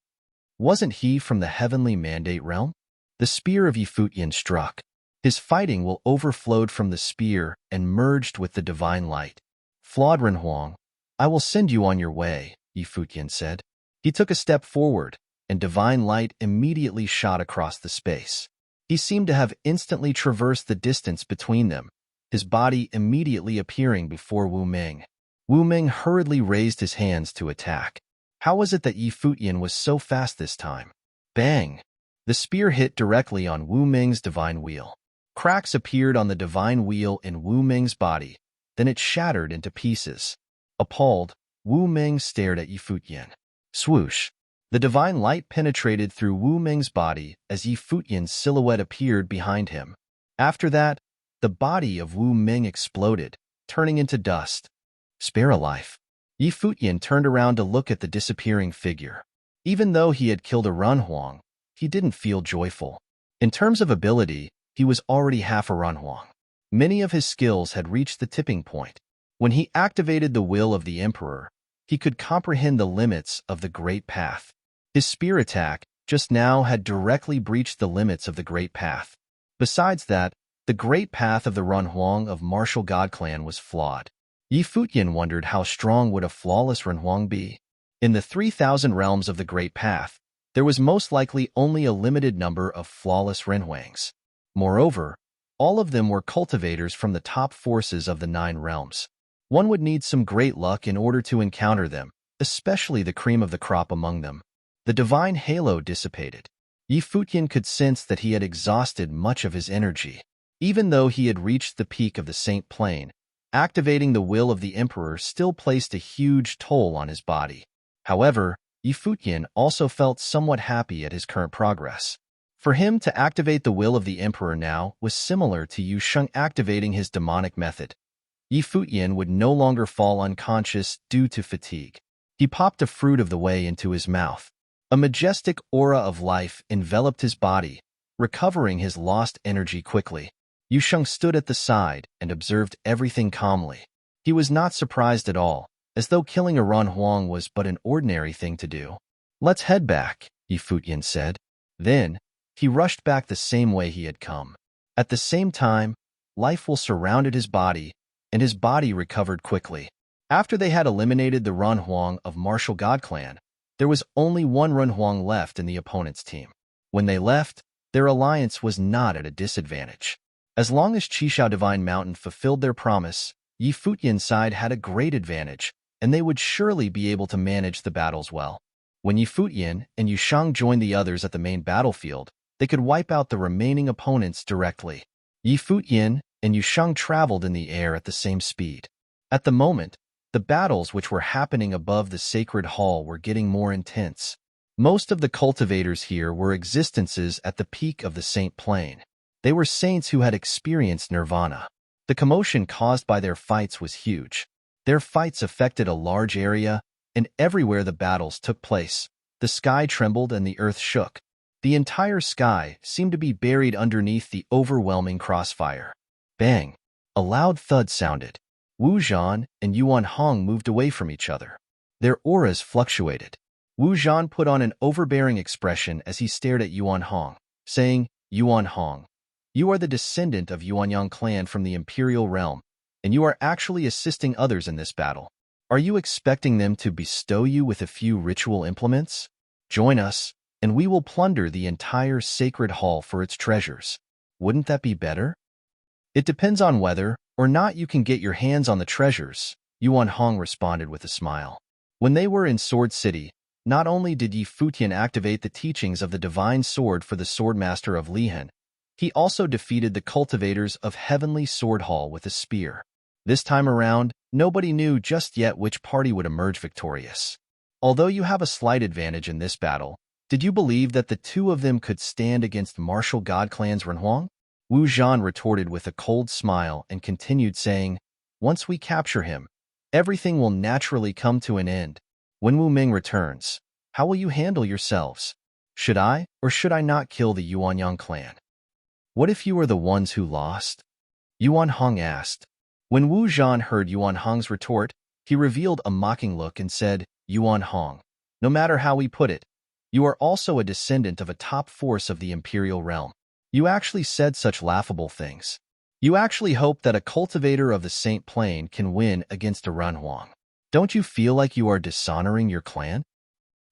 Wasn't he from the heavenly mandate realm? The spear of Yi Futian struck. His fighting will overflowed from the spear and merged with the divine light. Flawed Renhuang, I will send you on your way, Yi Futian said. He took a step forward, and divine light immediately shot across the space. He seemed to have instantly traversed the distance between them, his body immediately appearing before Wu Ming. Wu Ming hurriedly raised his hands to attack. How was it that Yi Futian was so fast this time? Bang! The spear hit directly on Wu Ming's divine wheel. Cracks appeared on the divine wheel in Wu Ming's body, then it shattered into pieces. Appalled, Wu Ming stared at Yi Futian. Swoosh! The divine light penetrated through Wu Ming's body as Yi Futian's silhouette appeared behind him. After that, the body of Wu Ming exploded, turning into dust. Spare a life. Yi Futian turned around to look at the disappearing figure. Even though he had killed a Renhuang, he didn't feel joyful. In terms of ability, he was already half a Renhuang. Many of his skills had reached the tipping point. When he activated the will of the Emperor, he could comprehend the limits of the Great Path. His spear attack, just now, had directly breached the limits of the Great Path. Besides that, the Great Path of the Renhuang of Martial God Clan was flawed. Yi Futian wondered how strong would a flawless Renhuang be. In the 3,000 realms of the Great Path, there was most likely only a limited number of flawless Renhuangs. Moreover, all of them were cultivators from the top forces of the 9 realms. One would need some great luck in order to encounter them, especially the cream of the crop among them. The divine halo dissipated. Yi Futian could sense that he had exhausted much of his energy. Even though he had reached the peak of the Saint Plane, activating the will of the Emperor still placed a huge toll on his body. However, Yi Futian also felt somewhat happy at his current progress. For him to activate the will of the Emperor now was similar to Yu Sheng activating his demonic method. Yi Futian would no longer fall unconscious due to fatigue. He popped a fruit of the way into his mouth. A majestic aura of life enveloped his body, recovering his lost energy quickly. Yu Sheng stood at the side and observed everything calmly. He was not surprised at all, as though killing a Renhuang was but an ordinary thing to do. Let's head back, Yi Futian said. Then, he rushed back the same way he had come. At the same time, life will surrounded his body, and his body recovered quickly. After they had eliminated the Renhuang of Martial God Clan, there was only one Renhuang left in the opponent's team. When they left, their alliance was not at a disadvantage. As long as Qishao Divine Mountain fulfilled their promise, Yi Futian's side had a great advantage, and they would surely be able to manage the battles well. When Yi Futian and Yu Shang joined the others at the main battlefield, they could wipe out the remaining opponents directly. Yi Futian and Yu Shang traveled in the air at the same speed. At the moment, the battles which were happening above the sacred hall were getting more intense. Most of the cultivators here were existences at the peak of the Saint Plane. They were saints who had experienced nirvana. The commotion caused by their fights was huge. Their fights affected a large area, and everywhere the battles took place, the sky trembled and the earth shook. The entire sky seemed to be buried underneath the overwhelming crossfire. Bang! A loud thud sounded. Wu Zhan and Yuan Hong moved away from each other. Their auras fluctuated. Wu Zhan put on an overbearing expression as he stared at Yuan Hong, saying, Yuan Hong, you are the descendant of Yuanyang clan from the Imperial Realm, and you are actually assisting others in this battle. Are you expecting them to bestow you with a few ritual implements? Join us, and we will plunder the entire sacred hall for its treasures. Wouldn't that be better? It depends on whether or not you can get your hands on the treasures, Yuan Hong responded with a smile. When they were in Sword City, not only did Yi Futian activate the teachings of the Divine Sword for the Swordmaster of Lihan, he also defeated the cultivators of Heavenly Sword Hall with a spear. This time around, nobody knew just yet which party would emerge victorious. Although you have a slight advantage in this battle, did you believe that the two of them could stand against Martial God Clan's Renhuang? Wu Zhan retorted with a cold smile and continued saying, once we capture him, everything will naturally come to an end. When Wu Ming returns, how will you handle yourselves? Should I or should I not kill the Yuanyang clan? What if you are the ones who lost? Yuan Hong asked. When Wu Zhan heard Yuan Hong's retort, he revealed a mocking look and said, Yuan Hong, no matter how we put it, you are also a descendant of a top force of the imperial realm. You actually said such laughable things. You actually hope that a cultivator of the Saint Plane can win against a Renhuang. Don't you feel like you are dishonoring your clan?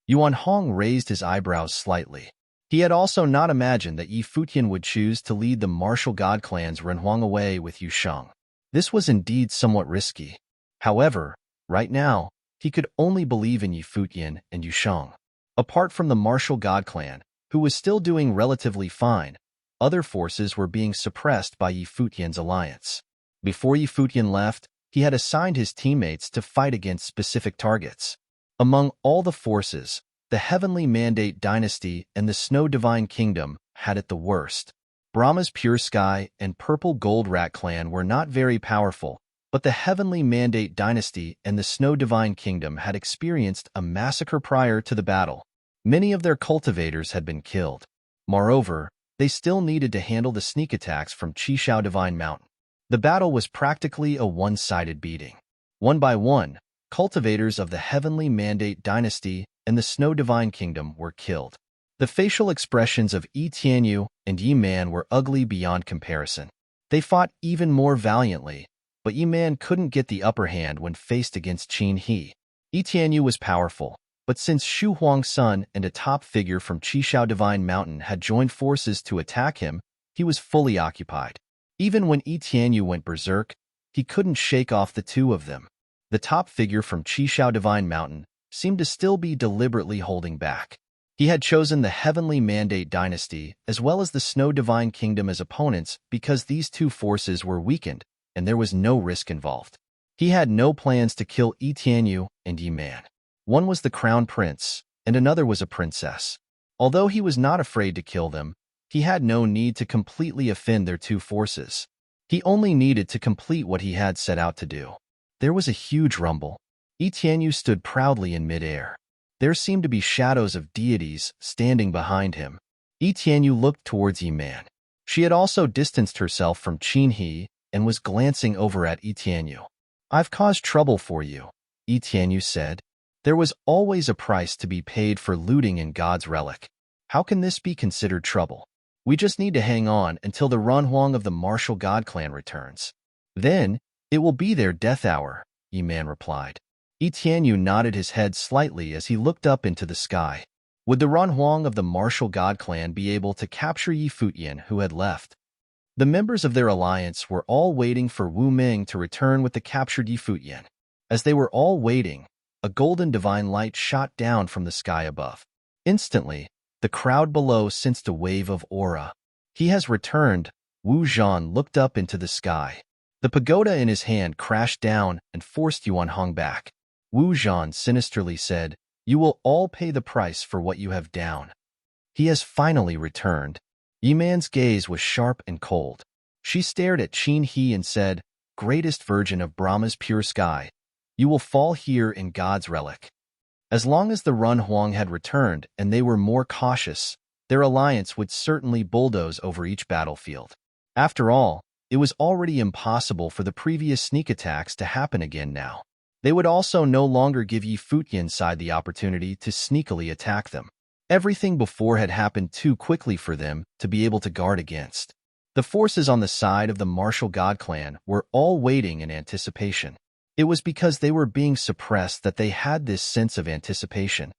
Yuan Hong raised his eyebrows slightly. He had also not imagined that Yi Futian would choose to lead the martial god clan's Renhuang away with Yu Sheng. This was indeed somewhat risky. However, right now, he could only believe in Yi Futian and Yu Sheng. Apart from the martial god clan, who was still doing relatively fine, other forces were being suppressed by Yi Futian's alliance. Before Yi Futian left, he had assigned his teammates to fight against specific targets. Among all the forces, the Heavenly Mandate Dynasty and the Snow Divine Kingdom had it the worst. Brahma's Pure Sky and Purple Gold Rat clan were not very powerful, but the Heavenly Mandate Dynasty and the Snow Divine Kingdom had experienced a massacre prior to the battle. Many of their cultivators had been killed. Moreover, they still needed to handle the sneak attacks from Qishao Divine Mountain. The battle was practically a one-sided beating. One by one, cultivators of the Heavenly Mandate Dynasty and the Snow Divine Kingdom were killed. The facial expressions of Yi Tianyu and Yi Man were ugly beyond comparison. They fought even more valiantly, but Yi Man couldn't get the upper hand when faced against Qin He. Yi Tianyu was powerful, but since Shu Huang's son and a top figure from Qishao Divine Mountain had joined forces to attack him, he was fully occupied. Even when Yi Tianyu went berserk, he couldn't shake off the two of them. The top figure from Qishao Divine Mountain seemed to still be deliberately holding back. He had chosen the Heavenly Mandate Dynasty as well as the Snow Divine Kingdom as opponents because these two forces were weakened and there was no risk involved. He had no plans to kill Yi Tianyu and Yi Man. One was the crown prince and another was a princess. Although he was not afraid to kill them, he had no need to completely offend their two forces. He only needed to complete what he had set out to do. There was a huge rumble. Yi Tianyu stood proudly in midair. There seemed to be shadows of deities standing behind him. Yi Tianyu looked towards Yi Man. She had also distanced herself from Qin He and was glancing over at Yi Tianyu. I've caused trouble for you, Yi Tianyu said. There was always a price to be paid for looting in God's relic. How can this be considered trouble? We just need to hang on until the Renhuang of the martial god clan returns. Then, it will be their death hour, Yi Man replied. Yi Tianyu nodded his head slightly as he looked up into the sky. Would the Renhuang of the martial god clan be able to capture Yi Futian, who had left? The members of their alliance were all waiting for Wu Ming to return with the captured Yi Futian. As they were all waiting, a golden divine light shot down from the sky above. Instantly, the crowd below sensed a wave of aura. He has returned. Wu Zhan looked up into the sky. The pagoda in his hand crashed down and forced Yuan Hong back. Wu Zhan sinisterly said, You will all pay the price for what you have done. He has finally returned. Yi Man's gaze was sharp and cold. She stared at Qin He and said, Greatest virgin of Brahma's pure sky, you will fall here in God's relic. As long as the Renhuang had returned and they were more cautious, their alliance would certainly bulldoze over each battlefield. After all, it was already impossible for the previous sneak attacks to happen again now. They would also no longer give Yi Futian's side the opportunity to sneakily attack them. Everything before had happened too quickly for them to be able to guard against. The forces on the side of the martial god clan were all waiting in anticipation. It was because they were being suppressed that they had this sense of anticipation.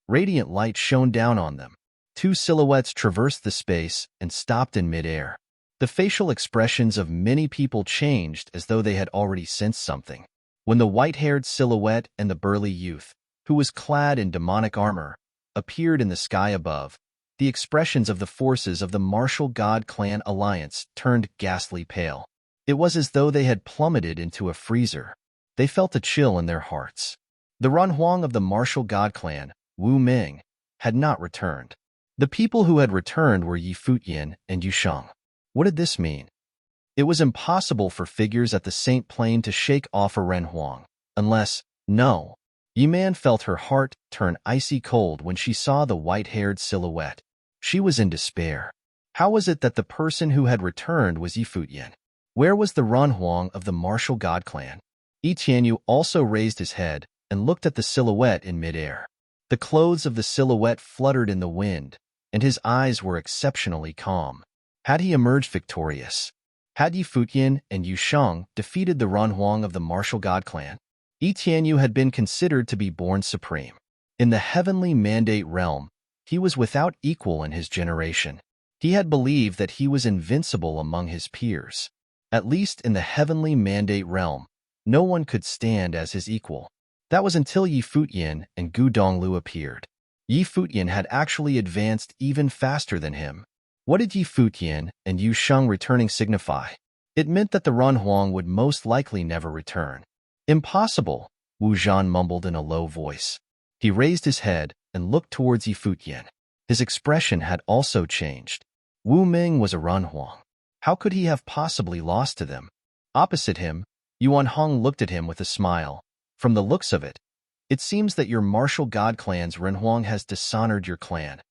Radiant light shone down on them. Two silhouettes traversed the space and stopped in midair. The facial expressions of many people changed as though they had already sensed something. When the white-haired silhouette and the burly youth, who was clad in demonic armor, appeared in the sky above, the expressions of the forces of the martial god clan alliance turned ghastly pale. It was as though they had plummeted into a freezer. They felt a chill in their hearts. The Renhuang of the martial god clan, Wu Ming, had not returned. The people who had returned were Yi Futian and Yu Sheng. What did this mean? It was impossible for figures at the Saint Plane to shake off a Renhuang, unless, no. Yi Man felt her heart turn icy cold when she saw the white-haired silhouette. She was in despair. How was it that the person who had returned was Yi Futian? Where was the Runhuang of the martial god clan? Yi Tianyu also raised his head and looked at the silhouette in midair. The clothes of the silhouette fluttered in the wind, and his eyes were exceptionally calm. Had he emerged victorious? Had Yi Futian and Yu Sheng defeated the Runhuang of the martial god clan? Yi Tianyu had been considered to be born supreme. In the heavenly mandate realm, he was without equal in his generation. He had believed that he was invincible among his peers. At least in the heavenly mandate realm, no one could stand as his equal. That was until Yi Futian and Gu Donglu appeared. Yi Futian had actually advanced even faster than him. What did Yi Futian and Yu Sheng returning signify? It meant that the Runhuang would most likely never return. Impossible, Wu Zhan mumbled in a low voice. He raised his head and looked towards Yi Futian. His expression had also changed. Wu Ming was a Runhuang. How could he have possibly lost to them? Opposite him, Yuan Hong looked at him with a smile. From the looks of it, it seems that your martial god clan's Runhuang has dishonored your clan.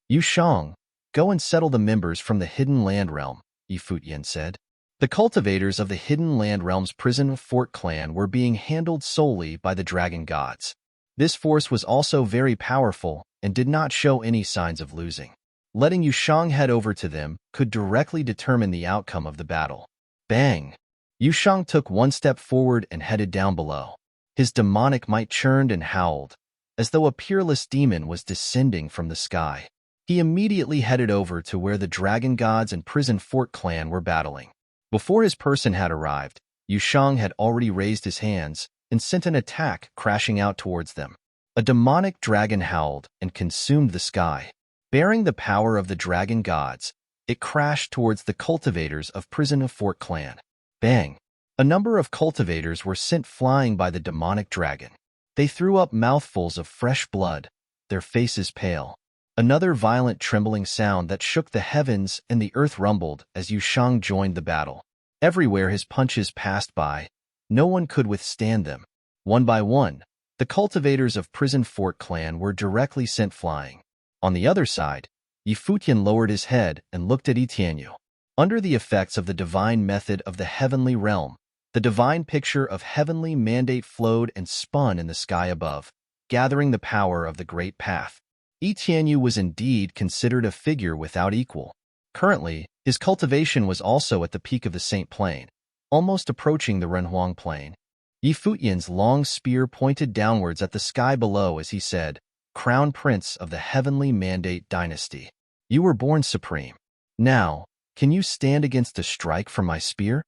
Yu Sheng, go and settle the members from the Hidden Land Realm, Yi Futian said. The cultivators of the Hidden Land Realm's prison fort clan were being handled solely by the dragon gods. This force was also very powerful and did not show any signs of losing. Letting Yu Sheng head over to them could directly determine the outcome of the battle. Bang! Yu Sheng took one step forward and headed down below. His demonic might churned and howled, as though a peerless demon was descending from the sky. He immediately headed over to where the dragon gods and prison fort clan were battling. Before his person had arrived, Yu Sheng had already raised his hands and sent an attack crashing out towards them. A demonic dragon howled and consumed the sky. Bearing the power of the dragon gods, it crashed towards the cultivators of prison fort clan. Bang! A number of cultivators were sent flying by the demonic dragon. They threw up mouthfuls of fresh blood, their faces pale. Another violent trembling sound that shook the heavens and the earth rumbled as Yu Sheng joined the battle. Everywhere his punches passed by, no one could withstand them. One by one, the cultivators of prison fort clan were directly sent flying. On the other side, Yi Futian lowered his head and looked at Yi Tianyu. Under the effects of the divine method of the heavenly realm, the divine picture of heavenly mandate flowed and spun in the sky above, gathering the power of the great path. Yi Tianyu was indeed considered a figure without equal. Currently, his cultivation was also at the peak of the Saint Plain, almost approaching the Renhuang Plain. Yi Futian's long spear pointed downwards at the sky below as he said, "Crown Prince of the Heavenly Mandate Dynasty, you were born supreme. Now, can you stand against a strike from my spear?"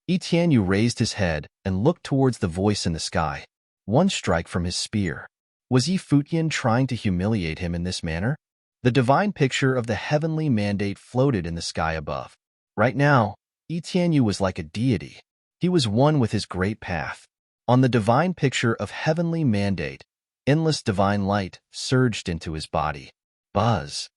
Yi Tianyu raised his head and looked towards the voice in the sky. One strike from his spear. Was Yi Futian trying to humiliate him in this manner? The divine picture of the heavenly mandate floated in the sky above. Right now, Yi Tianyu was like a deity. He was one with his great path. On the divine picture of heavenly mandate, endless divine light surged into his body. Buzz!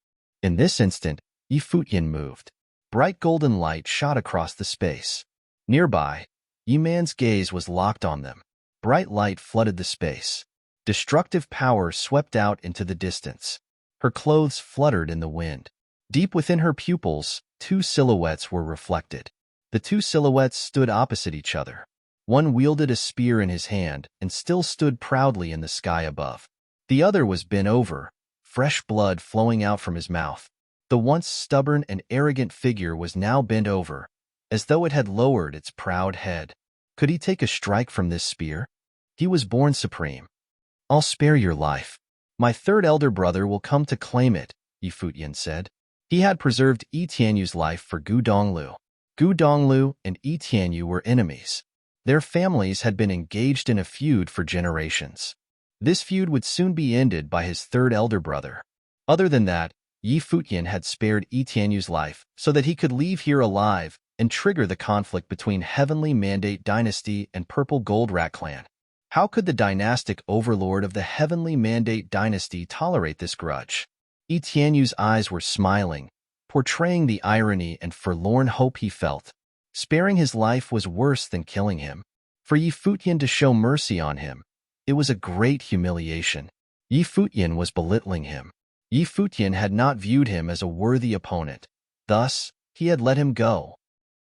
In this instant, Yi Futian moved. Bright golden light shot across the space. Nearby, Yi Man's gaze was locked on them. Bright light flooded the space. Destructive power swept out into the distance. Her clothes fluttered in the wind. Deep within her pupils, two silhouettes were reflected. The two silhouettes stood opposite each other. One wielded a spear in his hand and still stood proudly in the sky above. The other was bent over, fresh blood flowing out from his mouth. The once stubborn and arrogant figure was now bent over, as though it had lowered its proud head. Could he take a strike from this spear? He was born supreme. "I'll spare your life. My third elder brother will come to claim it," Yi Futian said. He had preserved Yi Tianyu's life for Gu Donglu. Gu Donglu and Yi Tianyu were enemies. Their families had been engaged in a feud for generations. This feud would soon be ended by his third elder brother. Other than that, Yi Futian had spared Yi Tianyu's life so that he could leave here alive and trigger the conflict between Heavenly Mandate Dynasty and Purple Gold Rat Clan. How could the dynastic overlord of the Heavenly Mandate Dynasty tolerate this grudge? Yi Tianyu's eyes were smiling, portraying the irony and forlorn hope he felt. Sparing his life was worse than killing him. For Yi Futian to show mercy on him, it was a great humiliation. Yi Futian was belittling him. Yi Futian had not viewed him as a worthy opponent. Thus, he had let him go.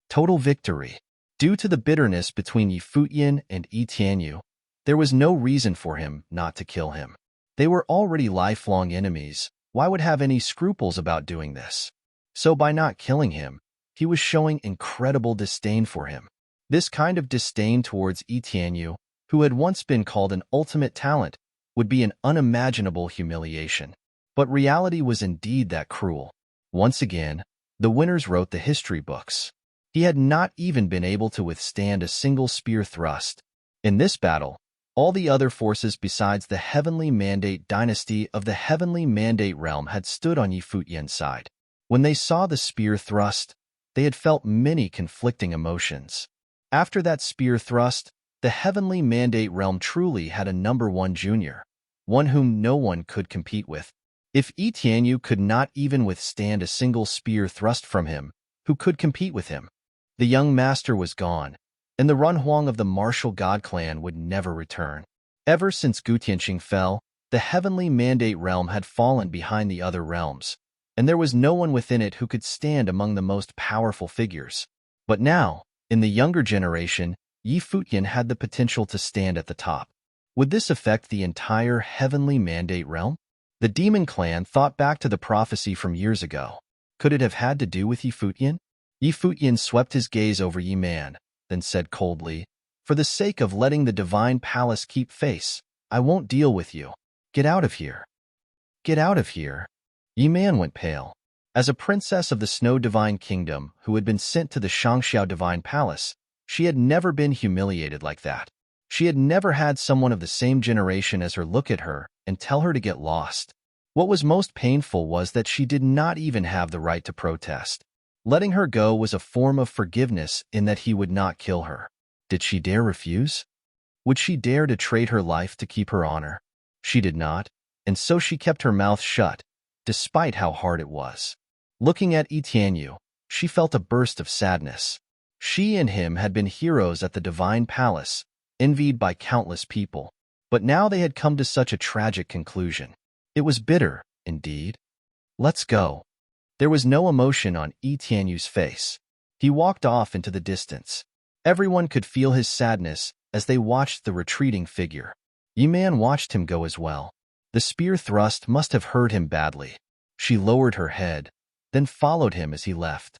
Total victory. Due to the bitterness between Yi Futian and Yi Tianyu, there was no reason for him not to kill him. They were already lifelong enemies. Why would have any scruples about doing this? So by not killing him, he was showing incredible disdain for him. This kind of disdain towards Yi Tianyu, who had once been called an ultimate talent, would be an unimaginable humiliation. But reality was indeed that cruel. Once again, the winners wrote the history books. He had not even been able to withstand a single spear thrust. In this battle, all the other forces besides the Heavenly Mandate dynasty of the Heavenly Mandate realm had stood on Yi Futian's side. When they saw the spear thrust, they had felt many conflicting emotions. After that spear thrust, the Heavenly Mandate realm truly had a number one junior, one whom no one could compete with. If Yi Tianyu could not even withstand a single spear thrust from him, who could compete with him? The young master was gone, and the Runhuang of the martial god clan would never return. Ever since Gutianqing fell, the Heavenly Mandate realm had fallen behind the other realms, and there was no one within it who could stand among the most powerful figures. But now, in the younger generation, Yi Futian had the potential to stand at the top. Would this affect the entire Heavenly Mandate realm? The Demon Clan thought back to the prophecy from years ago. Could it have had to do with Yi Futian? Yi Futian swept his gaze over Yi Man, then said coldly, "For the sake of letting the Divine Palace keep face, I won't deal with you. Get out of here." Get out of here? Yi Man went pale. As a princess of the Snow Divine Kingdom who had been sent to the Shangxiao Divine Palace, she had never been humiliated like that. She had never had someone of the same generation as her look at her and tell her to get lost. What was most painful was that she did not even have the right to protest. Letting her go was a form of forgiveness in that he would not kill her. Did she dare refuse? Would she dare to trade her life to keep her honor? She did not, and so she kept her mouth shut, despite how hard it was. Looking at Yi Tianyu, she felt a burst of sadness. She and him had been heroes at the Divine Palace, envied by countless people. But now they had come to such a tragic conclusion. It was bitter, indeed. Let's go. There was no emotion on Yi Tianyu's face. He walked off into the distance. Everyone could feel his sadness as they watched the retreating figure. Yi Man watched him go as well. The spear thrust must have hurt him badly. She lowered her head, then followed him as he left.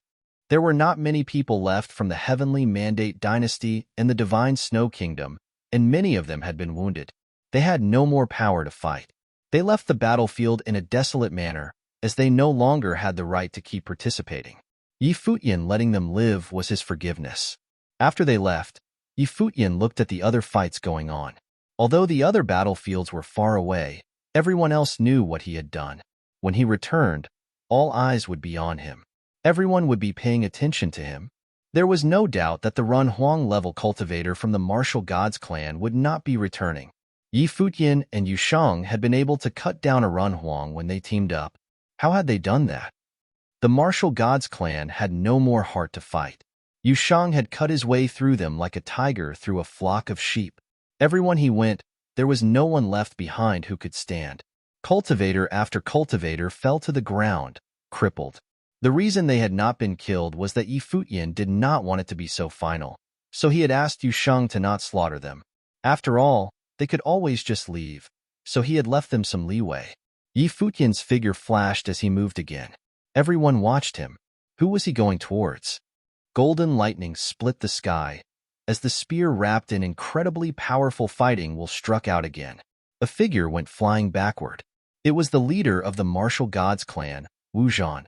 There were not many people left from the Heavenly Mandate dynasty in the Divine Snow Kingdom, and many of them had been wounded. They had no more power to fight. They left the battlefield in a desolate manner, as they no longer had the right to keep participating. Yi Futian letting them live was his forgiveness. After they left, Yi Futian looked at the other fights going on. Although the other battlefields were far away, everyone else knew what he had done. When he returned, all eyes would be on him. Everyone would be paying attention to him. There was no doubt that the Runhuang-level cultivator from the Martial Gods clan would not be returning. Yi Futian and Yu Shang had been able to cut down a Runhuang when they teamed up. How had they done that? The Martial Gods clan had no more heart to fight. Yu Shang had cut his way through them like a tiger through a flock of sheep. Everyone he went, there was no one left behind who could stand. Cultivator after cultivator fell to the ground, crippled. The reason they had not been killed was that Yi Futian did not want it to be so final, so he had asked Yu Shang to not slaughter them. After all, they could always just leave, so he had left them some leeway. Yi Futian's figure flashed as he moved again. Everyone watched him. Who was he going towards? Golden lightning split the sky, as the spear wrapped in incredibly powerful fighting will struck out again. A figure went flying backward. It was the leader of the Martial Gods clan, Wu Zhan.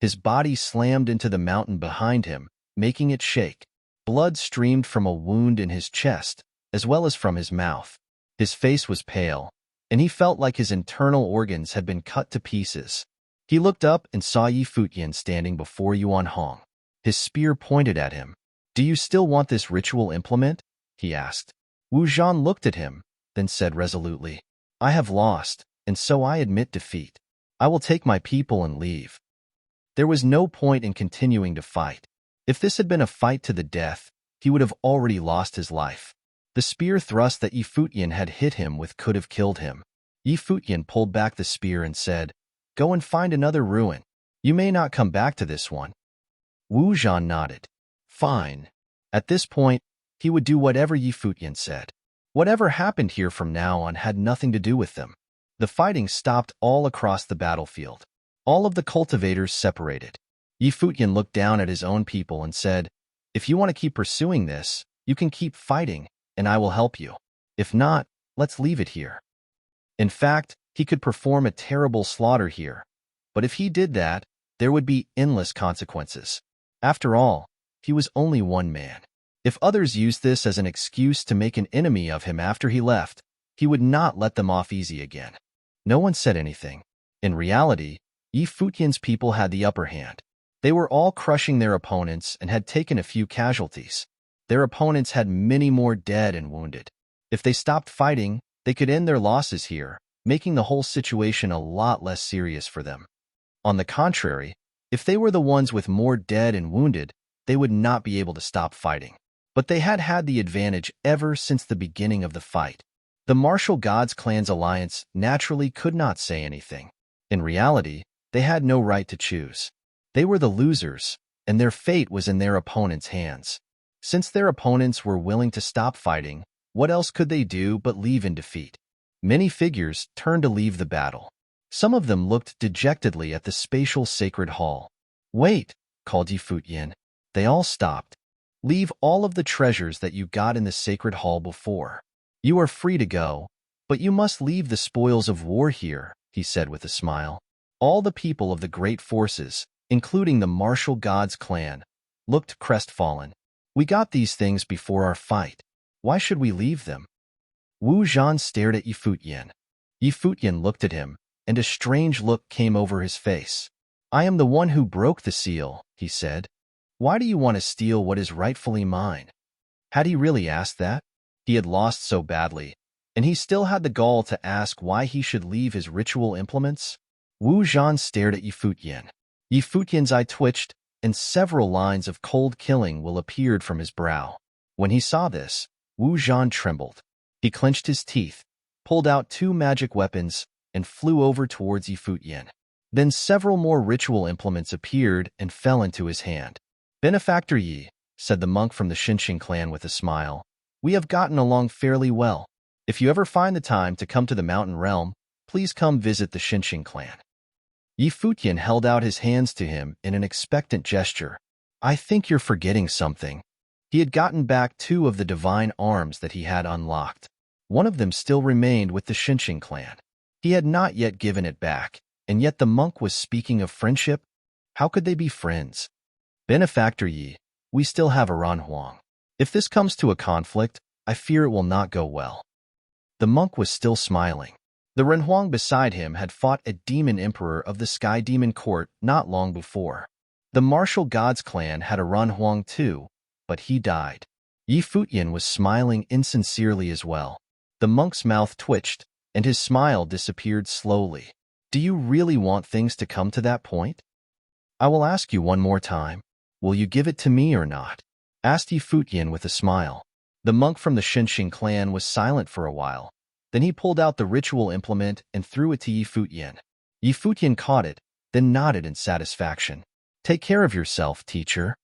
His body slammed into the mountain behind him, making it shake. Blood streamed from a wound in his chest, as well as from his mouth. His face was pale, and he felt like his internal organs had been cut to pieces. He looked up and saw Yi Futian standing before Yuan Hong. His spear pointed at him. "Do you still want this ritual implement?" he asked. Wu Zhan looked at him, then said resolutely, "I have lost, and so I admit defeat. I will take my people and leave." There was no point in continuing to fight. If this had been a fight to the death, he would have already lost his life. The spear thrust that Yi Futian had hit him with could have killed him. Yi Futian pulled back the spear and said, "Go and find another ruin. You may not come back to this one." Wu Zhan nodded. Fine. At this point, he would do whatever Yi Futian said. Whatever happened here from now on had nothing to do with them. The fighting stopped all across the battlefield. All of the cultivators separated. Yi Futian looked down at his own people and said, "If you want to keep pursuing this, you can keep fighting, and I will help you. If not, let's leave it here." In fact, he could perform a terrible slaughter here. But if he did that, there would be endless consequences. After all, he was only one man. If others used this as an excuse to make an enemy of him after he left, he would not let them off easy again. No one said anything. In reality, Yi Futian's people had the upper hand. They were all crushing their opponents and had taken a few casualties. Their opponents had many more dead and wounded. If they stopped fighting, they could end their losses here, making the whole situation a lot less serious for them. On the contrary, if they were the ones with more dead and wounded, they would not be able to stop fighting. But they had had the advantage ever since the beginning of the fight. The martial gods clan's alliance naturally could not say anything. In reality, they had no right to choose. They were the losers, and their fate was in their opponents' hands. Since their opponents were willing to stop fighting, what else could they do but leave in defeat? Many figures turned to leave the battle. Some of them looked dejectedly at the spatial sacred hall. "Wait," called Yi Futian. They all stopped. "Leave all of the treasures that you got in the sacred hall before. You are free to go, but you must leave the spoils of war here," he said with a smile. All the people of the great forces, including the martial gods clan, looked crestfallen. "We got these things before our fight. Why should we leave them?" Wu Zhan stared at Yi Futian. Yi Futian looked at him, and a strange look came over his face. "I am the one who broke the seal," he said. "Why do you want to steal what is rightfully mine?" Had he really asked that? He had lost so badly, and he still had the gall to ask why he should leave his ritual implements? Wu Zhan stared at Yi Futian. Yi Futian's eye twitched, and several lines of cold killing will appeared from his brow. When he saw this, Wu Zhan trembled. He clenched his teeth, pulled out 2 magic weapons, and flew over towards Yi Futian. Then several more ritual implements appeared and fell into his hand. "Benefactor Yi," said the monk from the Xinxing clan with a smile, "we have gotten along fairly well. If you ever find the time to come to the mountain realm, please come visit the Xinxing clan." Yi Futian held out his hands to him in an expectant gesture. "I think you're forgetting something." He had gotten back 2 of the divine arms that he had unlocked. One of them still remained with the Xinxing clan. He had not yet given it back, and yet the monk was speaking of friendship? How could they be friends? "Benefactor Yi, we still have a Renhuang. If this comes to a conflict, I fear it will not go well." The monk was still smiling. The Renhuang beside him had fought a demon emperor of the Sky Demon Court not long before. The martial gods clan had a Renhuang too, but he died. Yi Futian was smiling insincerely as well. The monk's mouth twitched, and his smile disappeared slowly. "Do you really want things to come to that point?" "I will ask you one more time. Will you give it to me or not?" asked Yi Futian with a smile. The monk from the Xinxing clan was silent for a while. Then he pulled out the ritual implement and threw it to Yi Futian. Yi Futian caught it, then nodded in satisfaction. "Take care of yourself, teacher.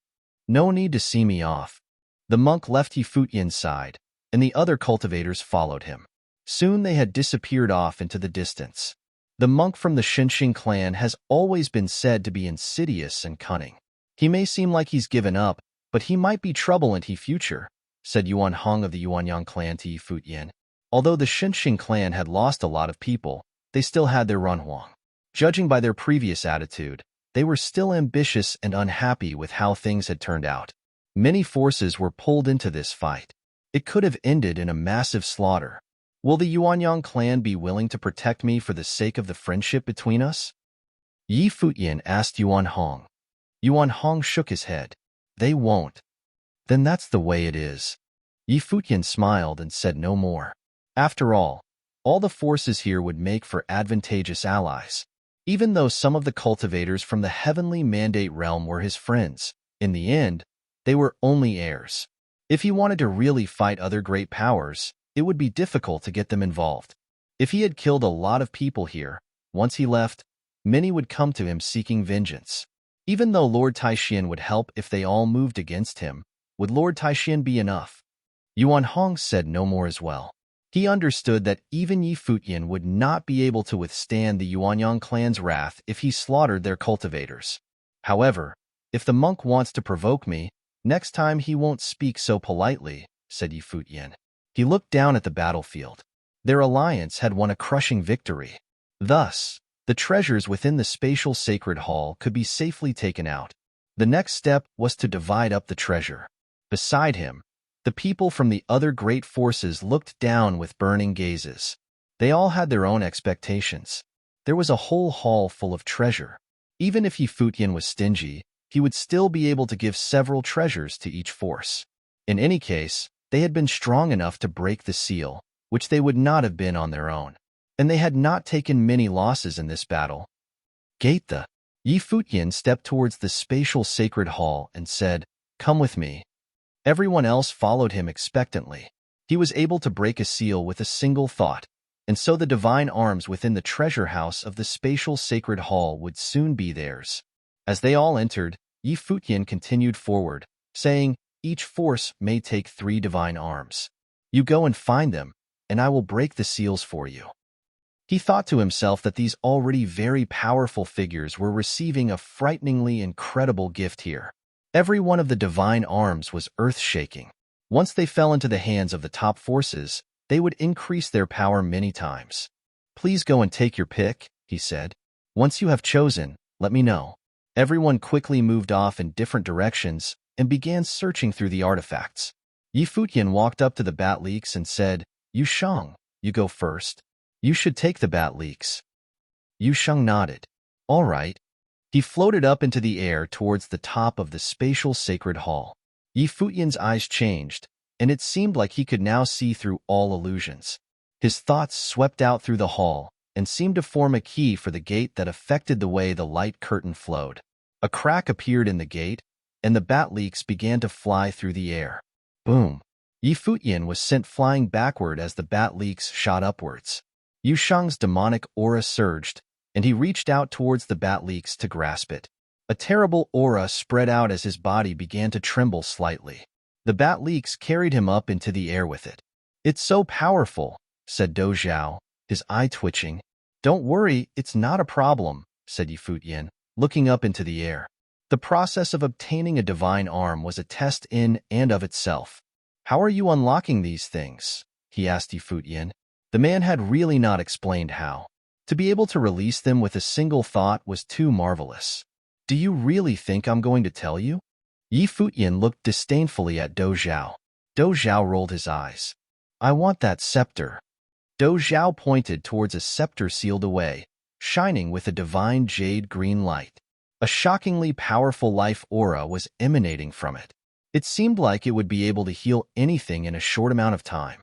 No need to see me off." The monk left Yi Futian's side, and the other cultivators followed him. Soon they had disappeared off into the distance. The monk from the Xinxing clan has always been said to be insidious and cunning. "He may seem like he's given up, but he might be trouble in the future," said Yuan Hong of the Yuanyang clan to Yi Futian. Although the Xinxing clan had lost a lot of people, they still had their Renhuang. Judging by their previous attitude, they were still ambitious and unhappy with how things had turned out. Many forces were pulled into this fight. It could have ended in a massive slaughter. "Will the Yuanyang clan be willing to protect me for the sake of the friendship between us?" Yi Futian asked Yuan Hong. Yuan Hong shook his head. "They won't." "Then that's the way it is." Yi Futian smiled and said no more. After all the forces here would make for advantageous allies. Even though some of the cultivators from the heavenly mandate realm were his friends, in the end, they were only heirs. If he wanted to really fight other great powers, it would be difficult to get them involved. If he had killed a lot of people here, once he left, many would come to him seeking vengeance. Even though Lord Taishian would help if they all moved against him, would Lord Taishian be enough? Yuan Hong said no more as well. He understood that even Yi Futian would not be able to withstand the Yuanyang clan's wrath if he slaughtered their cultivators. However, if the monk wants to provoke me, next time he won't speak so politely, said Yi Futian. He looked down at the battlefield. Their alliance had won a crushing victory. Thus, the treasures within the spatial sacred hall could be safely taken out. The next step was to divide up the treasure. Beside him, the people from the other great forces looked down with burning gazes. They all had their own expectations. There was a whole hall full of treasure. Even if Yi Futian was stingy, he would still be able to give several treasures to each force. In any case, they had been strong enough to break the seal, which they would not have been on their own. And they had not taken many losses in this battle. Gate the Yi Futian stepped towards the spatial sacred hall and said, "Come with me." Everyone else followed him expectantly. He was able to break a seal with a single thought, and so the divine arms within the treasure house of the spatial sacred hall would soon be theirs. As they all entered, Yi Futian continued forward, saying, "Each force may take 3 divine arms. You go and find them, and I will break the seals for you." He thought to himself that these already very powerful figures were receiving a frighteningly incredible gift here. Every one of the divine arms was earth-shaking. Once they fell into the hands of the top forces, they would increase their power many times. "Please go and take your pick," he said. "Once you have chosen, let me know." Everyone quickly moved off in different directions and began searching through the artifacts. Yi Futian walked up to the bat leaks and said, "Yu Sheng, you go first. You should take the bat leaks." Yu Sheng nodded. "All right." He floated up into the air towards the top of the spatial sacred hall. Yi Futian's eyes changed, and it seemed like he could now see through all illusions. His thoughts swept out through the hall and seemed to form a key for the gate that affected the way the light curtain flowed. A crack appeared in the gate, and the bat leaks began to fly through the air. Boom! Yi Futian was sent flying backward as the bat leaks shot upwards. Yu Sheng's demonic aura surged, and he reached out towards the bat leaks to grasp it. A terrible aura spread out as his body began to tremble slightly. The bat leaks carried him up into the air with it. "It's so powerful," said Do Zhao, his eye twitching. "Don't worry, it's not a problem," said Yi Futian, looking up into the air. The process of obtaining a divine arm was a test in and of itself. "How are you unlocking these things?" he asked Yi Futian. The man had really not explained how. To be able to release them with a single thought was too marvelous. "Do you really think I'm going to tell you?" Yi Futian looked disdainfully at Do Zhao. Do Zhao rolled his eyes. "I want that scepter." Do Zhao pointed towards a scepter sealed away, shining with a divine jade green light. A shockingly powerful life aura was emanating from it. It seemed like it would be able to heal anything in a short amount of time.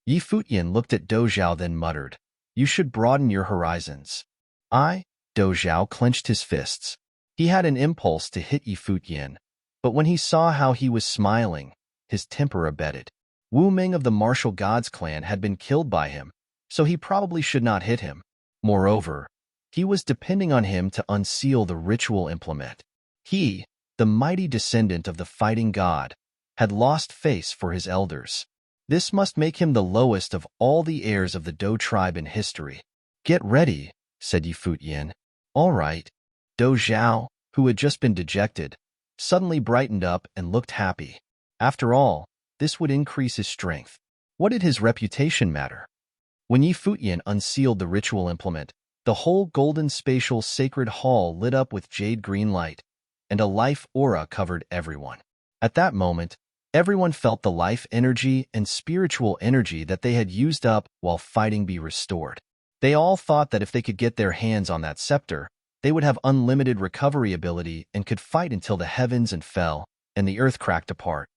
Yi Futian looked at Do Zhao, then muttered, "You should broaden your horizons." Do Zhao clenched his fists. He had an impulse to hit Yi Futian, but when he saw how he was smiling, his temper abated. Wu Ming of the Martial Gods clan had been killed by him, so he probably should not hit him. Moreover, he was depending on him to unseal the ritual implement. He, the mighty descendant of the fighting god, had lost face for his elders. This must make him the lowest of all the heirs of the Do tribe in history. "Get ready," said Yi Futian. "All right." Do Zhao, who had just been dejected, suddenly brightened up and looked happy. After all, this would increase his strength. What did his reputation matter? When Yi Futian unsealed the ritual implement, the whole golden spatial sacred hall lit up with jade green light, and a life aura covered everyone. At that moment, everyone felt the life energy and spiritual energy that they had used up while fighting be restored. They all thought that if they could get their hands on that scepter, they would have unlimited recovery ability and could fight until the heavens and fell and the earth cracked apart.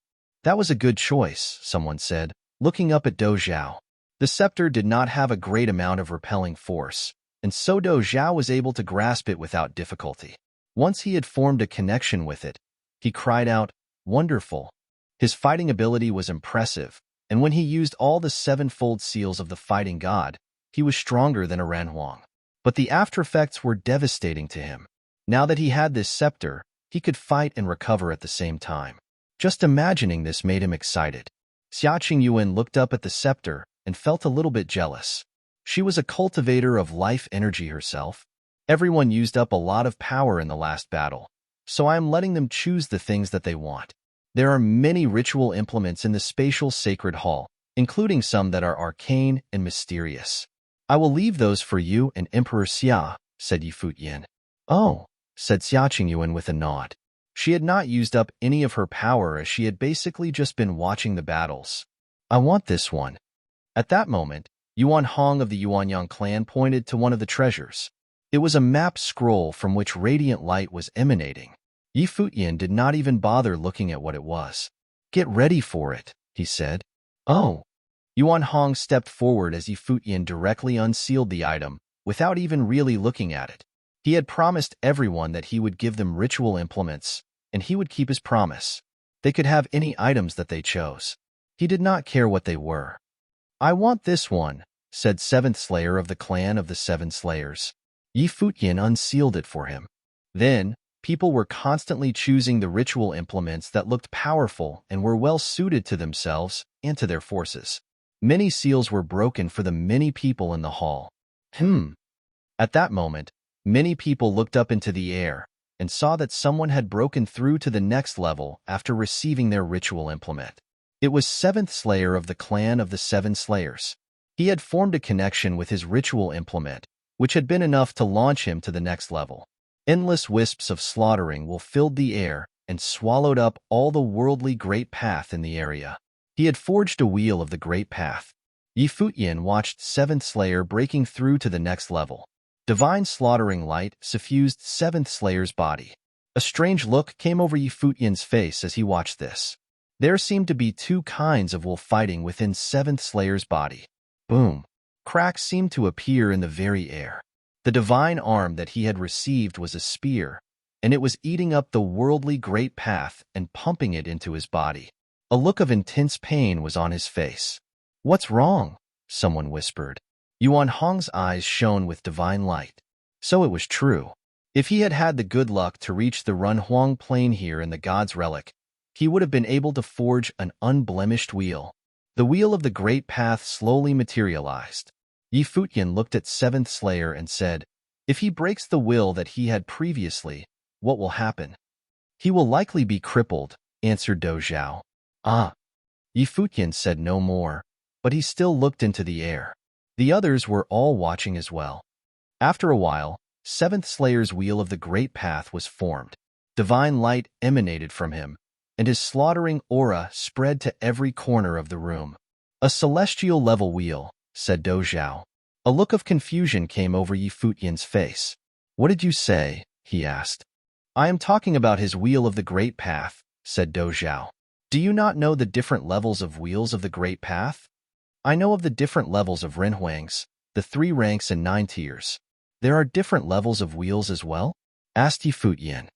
"That was a good choice," someone said, looking up at Do Zhao. The scepter did not have a great amount of repelling force, and so Do Zhao was able to grasp it without difficulty. Once he had formed a connection with it, he cried out, "Wonderful." His fighting ability was impressive, and when he used all the 7-fold seals of the fighting god, he was stronger than a Ranhuang. But the aftereffects were devastating to him. Now that he had this scepter, he could fight and recover at the same time. Just imagining this made him excited. Xia Qingyuan looked up at the scepter and felt a little bit jealous. She was a cultivator of life energy herself. Everyone used up a lot of power in the last battle, so I am letting them choose the things that they want. There are many ritual implements in the spatial sacred hall, including some that are arcane and mysterious. I will leave those for you and Emperor Xia, said Yi Futian. Oh, said Xia Qingyuan with a nod. She had not used up any of her power as she had basically just been watching the battles. I want this one. At that moment, Yuan Hong of the Yuanyang clan pointed to one of the treasures. It was a map scroll from which radiant light was emanating. Yi Futian did not even bother looking at what it was. Get ready for it, he said. Oh. Yuan Hong stepped forward as Yi Futian directly unsealed the item, without even really looking at it. He had promised everyone that he would give them ritual implements, and he would keep his promise. They could have any items that they chose. He did not care what they were. I want this one, said Seventh Slayer of the clan of the Seven Slayers. Yi Futian unsealed it for him. Then, people were constantly choosing the ritual implements that looked powerful and were well suited to themselves and to their forces. Many seals were broken for the many people in the hall. At that moment, many people looked up into the air and saw that someone had broken through to the next level after receiving their ritual implement. It was Seventh Slayer of the clan of the Seven Slayers. He had formed a connection with his ritual implement, which had been enough to launch him to the next level. Endless wisps of slaughtering will filled the air and swallowed up all the worldly great path in the area. He had forged a wheel of the great path. Yi Futian watched Seventh Slayer breaking through to the next level. Divine slaughtering light suffused Seventh Slayer's body. A strange look came over Yi Futian's face as he watched this. There seemed to be two kinds of wolf fighting within Seventh Slayer's body. Boom. Cracks seemed to appear in the very air. The divine arm that he had received was a spear, and it was eating up the worldly great path and pumping it into his body. A look of intense pain was on his face. What's wrong? Someone whispered. Yuan Hong's eyes shone with divine light. So it was true. If he had had the good luck to reach the Runhuang plain here in the God's Relic, he would have been able to forge an unblemished wheel. The wheel of the great path slowly materialized. Yi Futian looked at Seventh Slayer and said, if he breaks the will that he had previously, what will happen? He will likely be crippled, answered Do Zhao. Ah. Yi Futian said no more, but he still looked into the air. The others were all watching as well. After a while, Seventh Slayer's wheel of the great path was formed. Divine light emanated from him, and his slaughtering aura spread to every corner of the room. A celestial level wheel, said Do Zhao. A look of confusion came over Yi Futian's face. What did you say? He asked. I am talking about his wheel of the great path, said Do Zhao. Do you not know the different levels of wheels of the great path? I know of the different levels of Renhuangs, the 3 ranks and 9 tiers. There are different levels of wheels as well? Asked Yi Futian.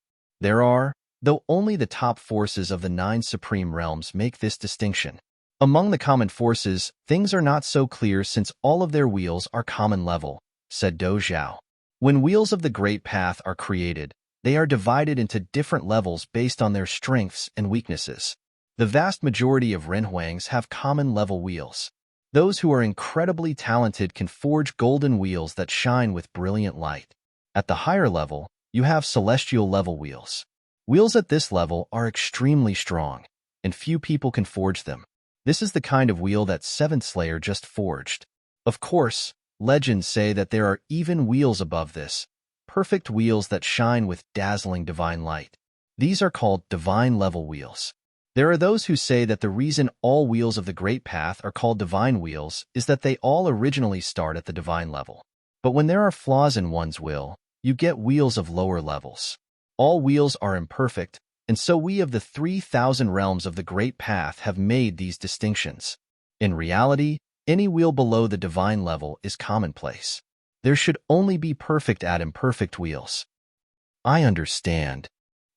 There are, though only the top forces of the 9 supreme realms make this distinction. Among the common forces, things are not so clear since all of their wheels are common level, said Do Zhao. When wheels of the great path are created, they are divided into different levels based on their strengths and weaknesses. The vast majority of Renhuangs have common level wheels. Those who are incredibly talented can forge golden wheels that shine with brilliant light. At the higher level, you have celestial level wheels. Wheels at this level are extremely strong, and few people can forge them. This is the kind of wheel that Seventh Slayer just forged. Of course, legends say that there are even wheels above this, perfect wheels that shine with dazzling divine light. These are called divine level wheels. There are those who say that the reason all wheels of the Great Path are called divine wheels is that they all originally start at the divine level. But when there are flaws in one's will, you get wheels of lower levels. All wheels are imperfect, and so we of the 3,000 realms of the Great Path have made these distinctions. In reality, any wheel below the divine level is commonplace. There should only be perfect at imperfect wheels. I understand.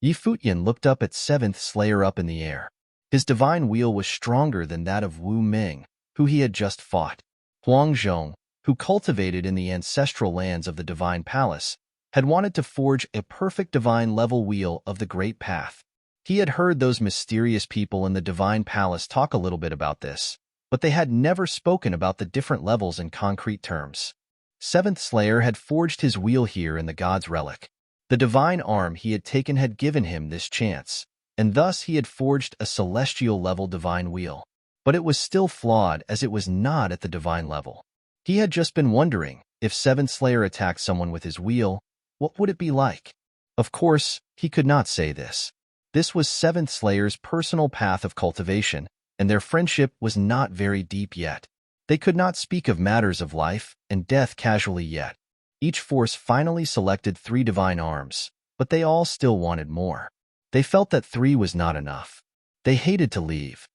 Yi Futian looked up at Seventh Slayer up in the air. His divine wheel was stronger than that of Wu Ming, who he had just fought. Huang Zhong, who cultivated in the ancestral lands of the Divine Palace, had wanted to forge a perfect divine level wheel of the Great Path. He had heard those mysterious people in the Divine Palace talk a little bit about this, but they had never spoken about the different levels in concrete terms. Seventh Slayer had forged his wheel here in the God's Relic. The divine arm he had taken had given him this chance, and thus he had forged a celestial-level divine wheel. But it was still flawed as it was not at the divine level. He had just been wondering, if Seventh Slayer attacked someone with his wheel, what would it be like? Of course, he could not say this. This was Seventh Slayer's personal path of cultivation, and their friendship was not very deep yet. They could not speak of matters of life and death casually yet. Each force finally selected 3 divine arms, but they all still wanted more. They felt that 3 was not enough. They hated to leave.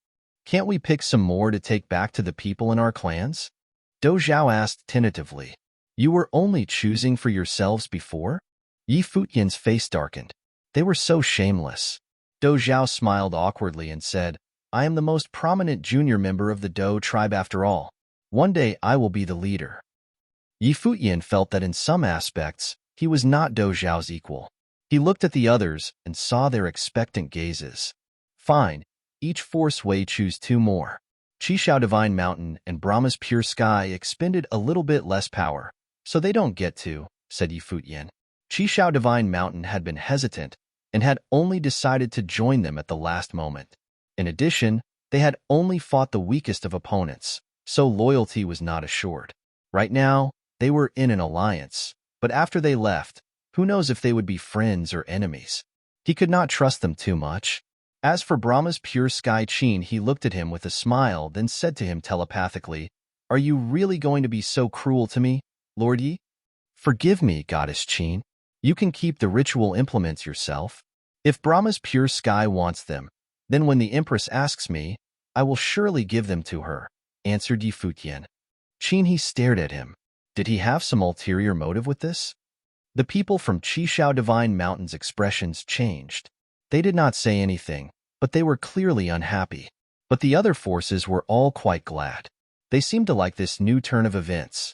Can't we pick some more to take back to the people in our clans? Do Zhao asked tentatively. You were only choosing for yourselves before? Yi Futian's face darkened. They were so shameless. Do Zhao smiled awkwardly and said, I am the most prominent junior member of the Do tribe after all. One day I will be the leader. Yi Futian felt that in some aspects, he was not Do Zhao's equal. He looked at the others and saw their expectant gazes. Fine, each force way choose 2 more. Qishao Divine Mountain and Brahma's Pure Sky expended a little bit less power, so they don't get to, said Yi Futian. Qishao Divine Mountain had been hesitant and had only decided to join them at the last moment. In addition, they had only fought the weakest of opponents, so loyalty was not assured. Right now, they were in an alliance, but after they left, who knows if they would be friends or enemies. He could not trust them too much. As for Brahma's Pure Sky Qin, he looked at him with a smile, then said to him telepathically, Are you really going to be so cruel to me, Lord Yi? Forgive me, Goddess Qin. You can keep the ritual implements yourself. If Brahma's Pure Sky wants them, then when the Empress asks me, I will surely give them to her, answered Yi Futian. Qin, he stared at him. Did he have some ulterior motive with this? The people from Qishao Divine Mountain's expressions changed. They did not say anything, but they were clearly unhappy. But the other forces were all quite glad. They seemed to like this new turn of events.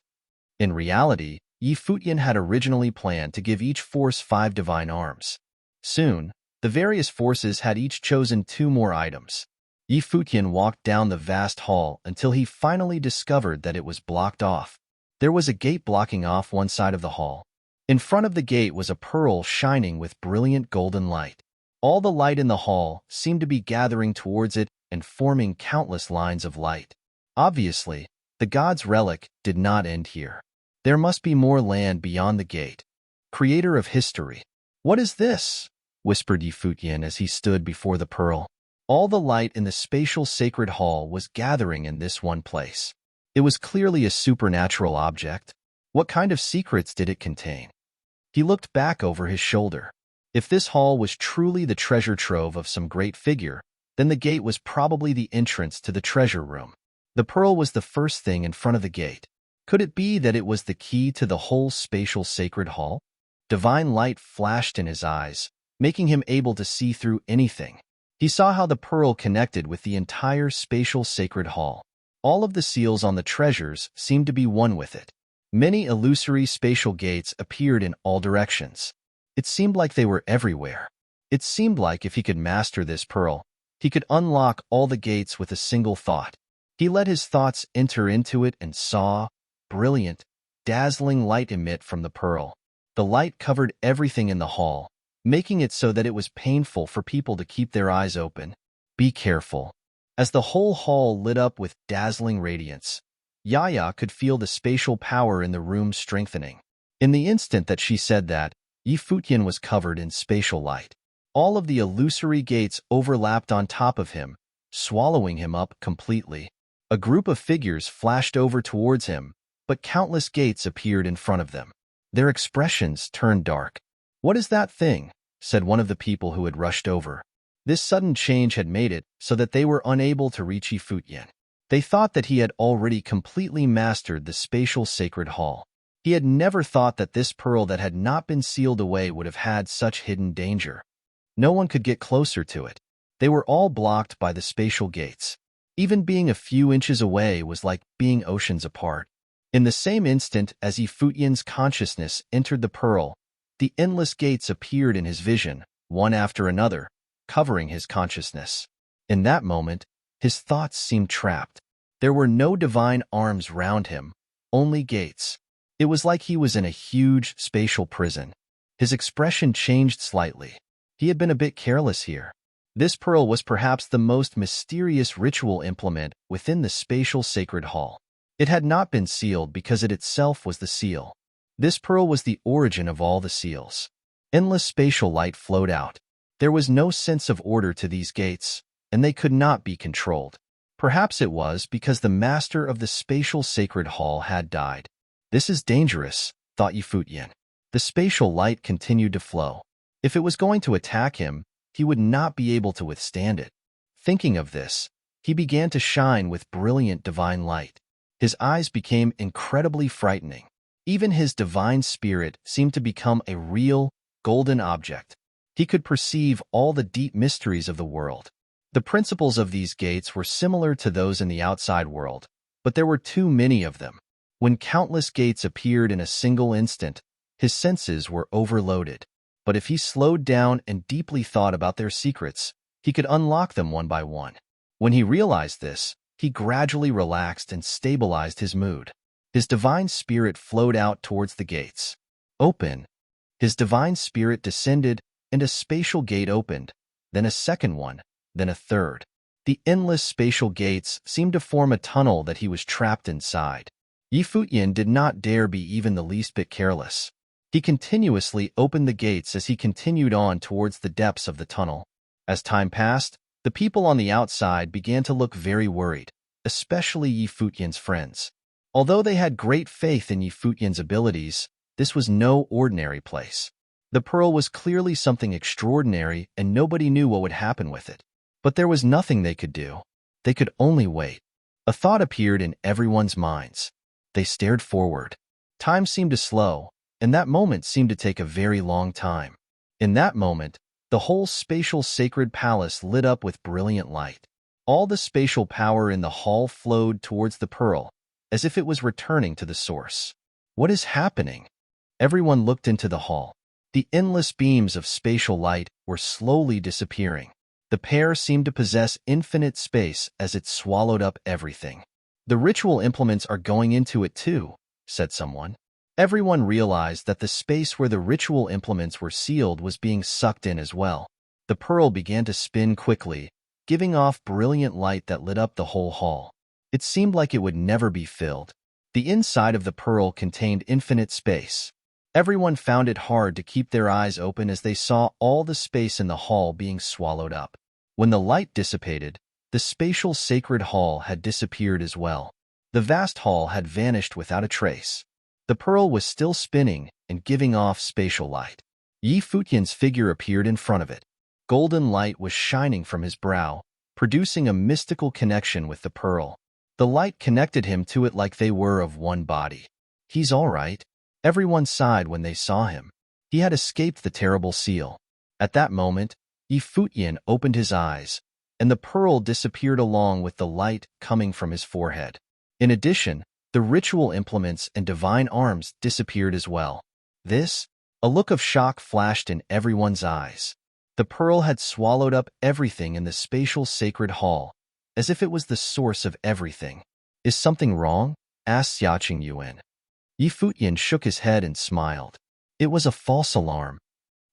In reality, Yi Futian had originally planned to give each force 5 divine arms. Soon, the various forces had each chosen 2 more items. Yi Futian walked down the vast hall until he finally discovered that it was blocked off. There was a gate blocking off one side of the hall. In front of the gate was a pearl shining with brilliant golden light. All the light in the hall seemed to be gathering towards it and forming countless lines of light. Obviously, the god's relic did not end here. There must be more land beyond the gate. Creator of history. What is this? Whispered Yi Futian as he stood before the pearl. All the light in the spatial sacred hall was gathering in this one place. It was clearly a supernatural object. What kind of secrets did it contain? He looked back over his shoulder. If this hall was truly the treasure trove of some great figure, then the gate was probably the entrance to the treasure room. The pearl was the first thing in front of the gate. Could it be that it was the key to the whole spatial sacred hall? Divine light flashed in his eyes, making him able to see through anything. He saw how the pearl connected with the entire spatial sacred hall. All of the seals on the treasures seemed to be one with it. Many illusory spatial gates appeared in all directions. It seemed like they were everywhere. It seemed like if he could master this pearl, he could unlock all the gates with a single thought. He let his thoughts enter into it and saw brilliant, dazzling light emit from the pearl. The light covered everything in the hall, making it so that it was painful for people to keep their eyes open. Be careful. As the whole hall lit up with dazzling radiance, Yaya could feel the spatial power in the room strengthening. In the instant that she said that, Yi Futian was covered in spatial light. All of the illusory gates overlapped on top of him, swallowing him up completely. A group of figures flashed over towards him, but countless gates appeared in front of them. Their expressions turned dark. What is that thing? Said one of the people who had rushed over. This sudden change had made it so that they were unable to reach Yi Futian. They thought that he had already completely mastered the spatial sacred hall. He had never thought that this pearl that had not been sealed away would have had such hidden danger. No one could get closer to it. They were all blocked by the spatial gates. Even being a few inches away was like being oceans apart. In the same instant as Yi Futian's consciousness entered the pearl, The endless gates appeared in his vision, one after another, covering his consciousness. In that moment, his thoughts seemed trapped. There were no divine arms round him, only gates. It was like he was in a huge spatial prison. His expression changed slightly. He had been a bit careless here. This pearl was perhaps the most mysterious ritual implement within the spatial sacred hall. It had not been sealed because it itself was the seal. This pearl was the origin of all the seals. Endless spatial light flowed out. There was no sense of order to these gates, and they could not be controlled. Perhaps it was because the master of the spatial sacred hall had died. This is dangerous, thought Futian. The spatial light continued to flow. If it was going to attack him, he would not be able to withstand it. Thinking of this, he began to shine with brilliant divine light. His eyes became incredibly frightening. Even his divine spirit seemed to become a real, golden object. He could perceive all the deep mysteries of the world. The principles of these gates were similar to those in the outside world, but there were too many of them. When countless gates appeared in a single instant, his senses were overloaded. But if he slowed down and deeply thought about their secrets, he could unlock them one by one. When he realized this, he gradually relaxed and stabilized his mood. His divine spirit flowed out towards the gates. Open. His divine spirit descended, and a spatial gate opened, then a second one, then a third. The endless spatial gates seemed to form a tunnel that he was trapped inside. Futian did not dare be even the least bit careless. He continuously opened the gates as he continued on towards the depths of the tunnel. As time passed, the people on the outside began to look very worried, especially Futian's friends. Although they had great faith in Futian's abilities, this was no ordinary place. The pearl was clearly something extraordinary, and nobody knew what would happen with it. But there was nothing they could do. They could only wait. A thought appeared in everyone's minds. They stared forward. Time seemed to slow, and that moment seemed to take a very long time. In that moment, the whole spatial sacred palace lit up with brilliant light. All the spatial power in the hall flowed towards the pearl, as if it was returning to the source. What is happening? Everyone looked into the hall. The endless beams of spatial light were slowly disappearing. The pair seemed to possess infinite space as it swallowed up everything. The ritual implements are going into it too, said someone. Everyone realized that the space where the ritual implements were sealed was being sucked in as well. The pearl began to spin quickly, giving off brilliant light that lit up the whole hall. It seemed like it would never be filled. The inside of the pearl contained infinite space. Everyone found it hard to keep their eyes open as they saw all the space in the hall being swallowed up. When the light dissipated, the spatial sacred hall had disappeared as well. The vast hall had vanished without a trace. The pearl was still spinning and giving off spatial light. Futian's figure appeared in front of it. Golden light was shining from his brow, producing a mystical connection with the pearl. The light connected him to it like they were of one body. He's all right. Everyone sighed when they saw him. He had escaped the terrible seal. At that moment, Futian opened his eyes, and the pearl disappeared along with the light coming from his forehead. In addition, the ritual implements and divine arms disappeared as well. A look of shock flashed in everyone's eyes. The pearl had swallowed up everything in the spatial sacred hall, as if it was the source of everything. Is something wrong? Asked Xiaqing Yuan. Futian shook his head and smiled. It was a false alarm.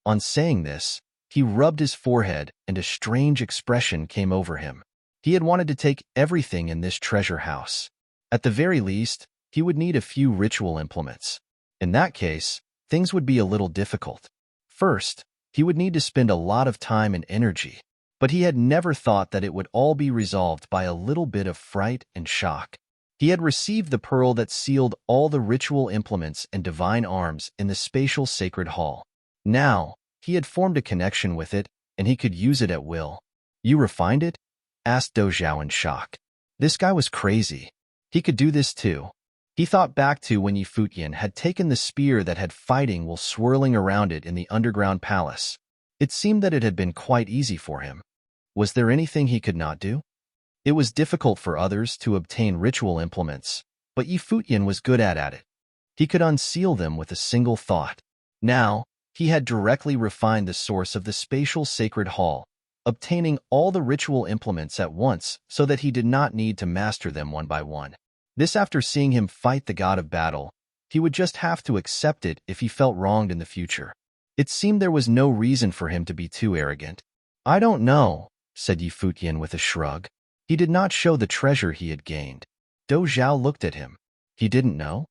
On saying this, he rubbed his forehead and a strange expression came over him. He had wanted to take everything in this treasure house. At the very least, he would need a few ritual implements. In that case, things would be a little difficult. First, he would need to spend a lot of time and energy, but he had never thought that it would all be resolved by a little bit of fright and shock. He had received the pearl that sealed all the ritual implements and divine arms in the spatial sacred hall. Now, he had formed a connection with it, and he could use it at will. You refined it? Asked Dozhao in shock. This guy was crazy. He could do this too. He thought back to when Futian had taken the spear that had fighting while swirling around it in the underground palace. It seemed that it had been quite easy for him. Was there anything he could not do? It was difficult for others to obtain ritual implements, but Futian was good at it. He could unseal them with a single thought. Now, He had directly refined the source of the spatial sacred hall, obtaining all the ritual implements at once so that he did not need to master them one by one. This after seeing him fight the god of battle, he would just have to accept it if he felt wronged in the future. It seemed there was no reason for him to be too arrogant. "I don't know," said Futian with a shrug. He did not show the treasure he had gained. Do Zhao looked at him. He didn't know?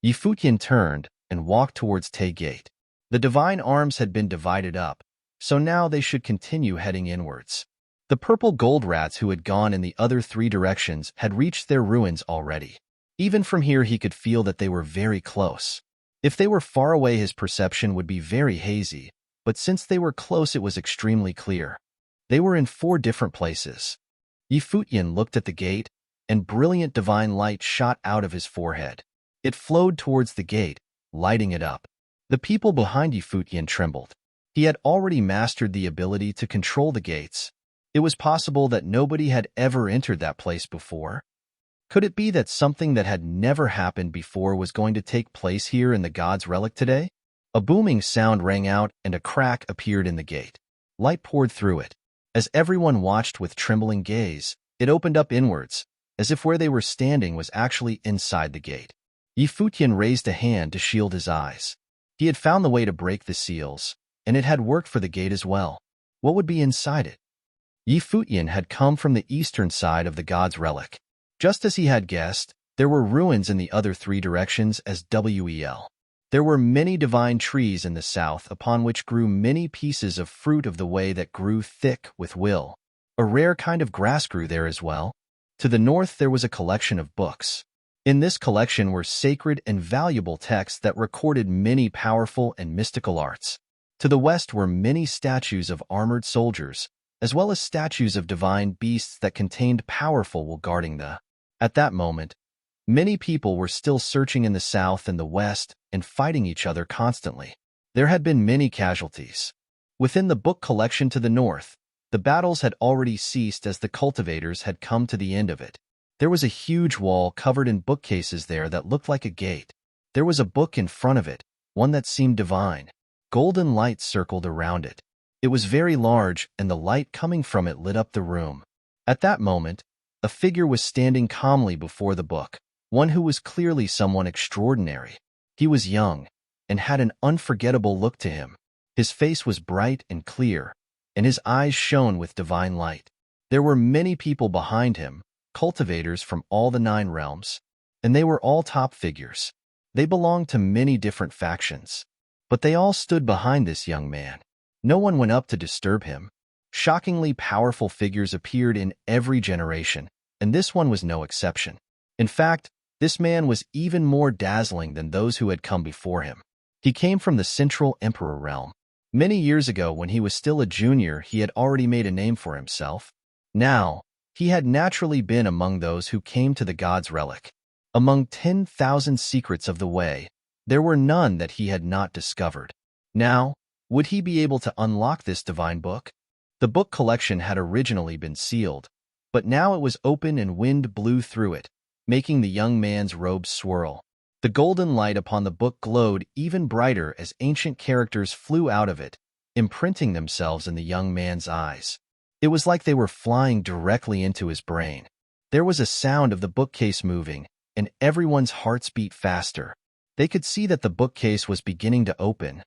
Futian turned and walked towards Tay Gate. The divine arms had been divided up, so now they should continue heading inwards. The purple gold rats who had gone in the other three directions had reached their ruins already. Even from here he could feel that they were very close. If they were far away his perception would be very hazy, but since they were close it was extremely clear. They were in 4 different places. Futian looked at the gate, and brilliant divine light shot out of his forehead. It flowed towards the gate, lighting it up. The people behind Futian trembled. He had already mastered the ability to control the gates. It was possible that nobody had ever entered that place before. Could it be that something that had never happened before was going to take place here in the god's relic today? A booming sound rang out and a crack appeared in the gate. Light poured through it. As everyone watched with trembling gaze, it opened up inwards, as if where they were standing was actually inside the gate. Futian raised a hand to shield his eyes. He had found the way to break the seals, and it had worked for the gate as well. What would be inside it? Futian had come from the eastern side of the god's relic. Just as he had guessed, there were ruins in the other 3 directions as well. There were many divine trees in the south upon which grew many pieces of fruit of the way that grew thick with will. A rare kind of grass grew there as well. To the north there was a collection of books. In this collection were sacred and valuable texts that recorded many powerful and mystical arts. To the west were many statues of armored soldiers, as well as statues of divine beasts that contained powerful will guarding the. At that moment, many people were still searching in the south and the west and fighting each other constantly. There had been many casualties. Within the book collection to the north, the battles had already ceased as the cultivators had come to the end of it. There was a huge wall covered in bookcases there that looked like a gate. There was a book in front of it, one that seemed divine. Golden light circled around it. It was very large, and the light coming from it lit up the room. At that moment, a figure was standing calmly before the book, one who was clearly someone extraordinary. He was young, and had an unforgettable look to him. His face was bright and clear, and his eyes shone with divine light. There were many people behind him, cultivators from all the 9 realms, and they were all top figures. They belonged to many different factions, but they all stood behind this young man. No one went up to disturb him. Shockingly powerful figures appeared in every generation, and this one was no exception. In fact, this man was even more dazzling than those who had come before him. He came from the Central Emperor realm. Many years ago, when he was still a junior, he had already made a name for himself. Now, he had naturally been among those who came to the god's relic. Among 10,000 secrets of the way, there were none that he had not discovered. Now, would he be able to unlock this divine book? The book collection had originally been sealed, but now it was open and wind blew through it, making the young man's robes swirl. The golden light upon the book glowed even brighter as ancient characters flew out of it, imprinting themselves in the young man's eyes. It was like they were flying directly into his brain. There was a sound of the bookcase moving, and everyone's hearts beat faster. They could see that the bookcase was beginning to open.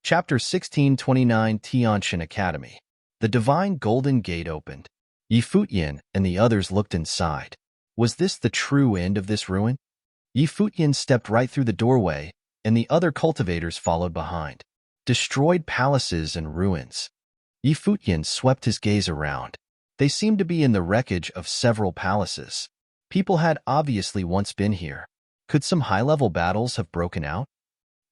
Chapter 1629 Tianshan Academy. The divine golden gate opened. Futian and the others looked inside. Was this the true end of this ruin? Futian stepped right through the doorway, and the other cultivators followed behind. Destroyed palaces and ruins. Futian swept his gaze around. They seemed to be in the wreckage of several palaces. People had obviously once been here. Could some high-level battles have broken out?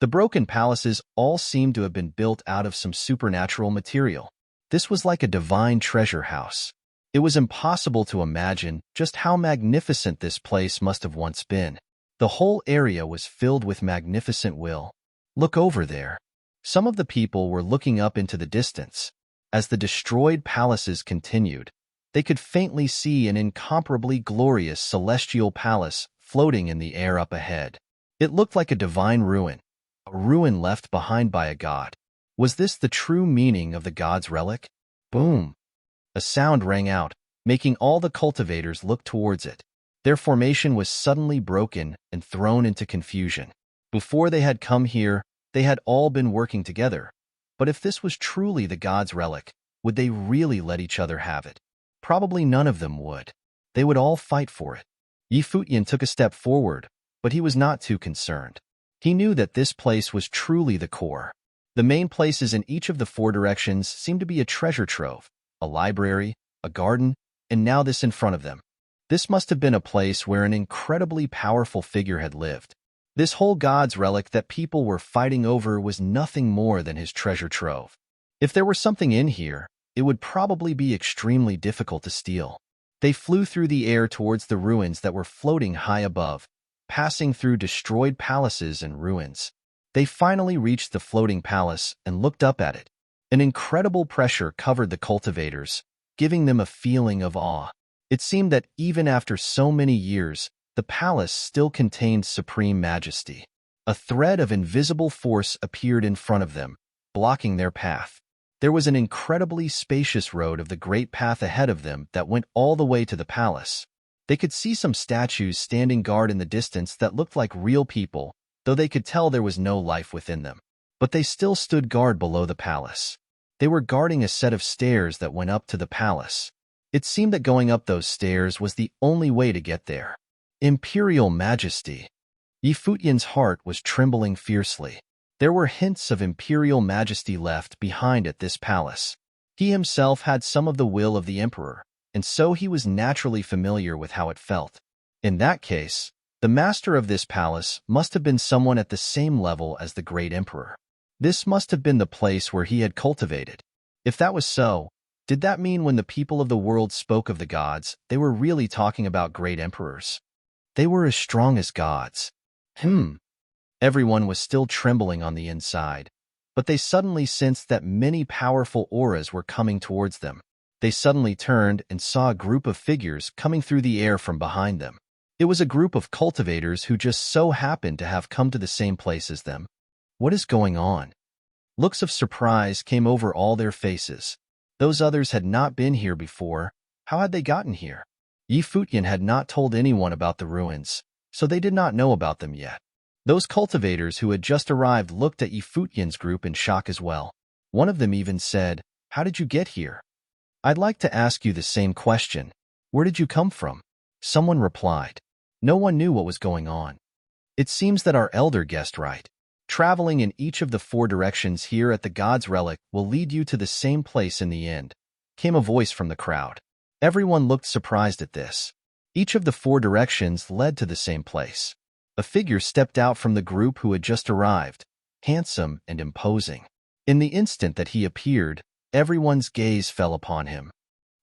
The broken palaces all seemed to have been built out of some supernatural material. This was like a divine treasure house. It was impossible to imagine just how magnificent this place must have once been. The whole area was filled with magnificent will. Look over there. Some of the people were looking up into the distance. As the destroyed palaces continued, they could faintly see an incomparably glorious celestial palace floating in the air up ahead. It looked like a divine ruin, A ruin left behind by a god. Was this the true meaning of the god's relic? Boom! A sound rang out, making all the cultivators look towards it. Their formation was suddenly broken and thrown into confusion. Before they had come here, they had all been working together. But if this was truly the god's relic, would they really let each other have it? Probably none of them would. They would all fight for it. Futian took a step forward, but he was not too concerned. He knew that this place was truly the core. The main places in each of the four directions seemed to be a treasure trove, a library, a garden, and now this in front of them. This must have been a place where an incredibly powerful figure had lived. This whole god's relic that people were fighting over was nothing more than his treasure trove. If there were something in here, it would probably be extremely difficult to steal. They flew through the air towards the ruins that were floating high above, passing through destroyed palaces and ruins. They finally reached the floating palace and looked up at it. An incredible pressure covered the cultivators, giving them a feeling of awe. It seemed that even after so many years, the palace still contained supreme majesty. A thread of invisible force appeared in front of them, blocking their path. There was an incredibly spacious road of the great path ahead of them that went all the way to the palace. They could see some statues standing guard in the distance that looked like real people, though they could tell there was no life within them. But they still stood guard below the palace. They were guarding a set of stairs that went up to the palace. It seemed that going up those stairs was the only way to get there. Imperial Majesty. Futian's heart was trembling fiercely. There were hints of imperial majesty left behind at this palace. He himself had some of the will of the emperor, and so he was naturally familiar with how it felt. In that case, the master of this palace must have been someone at the same level as the great emperor. This must have been the place where he had cultivated. If that was so, did that mean when the people of the world spoke of the gods, they were really talking about great emperors? They were as strong as gods. Everyone was still trembling on the inside, but they suddenly sensed that many powerful auras were coming towards them. They suddenly turned and saw a group of figures coming through the air from behind them. It was a group of cultivators who just so happened to have come to the same place as them. What is going on? Looks of surprise came over all their faces. Those others had not been here before. How had they gotten here? Futian had not told anyone about the ruins, so they did not know about them yet. Those cultivators who had just arrived looked at Futian's group in shock as well. One of them even said, "How did you get here?" "I'd like to ask you the same question. Where did you come from?" Someone replied. No one knew what was going on. "It seems that our elder guessed right. Traveling in each of the four directions here at the God's Relic will lead you to the same place in the end," came a voice from the crowd. Everyone looked surprised at this. Each of the four directions led to the same place. A figure stepped out from the group who had just arrived, handsome and imposing. In the instant that he appeared, everyone's gaze fell upon him.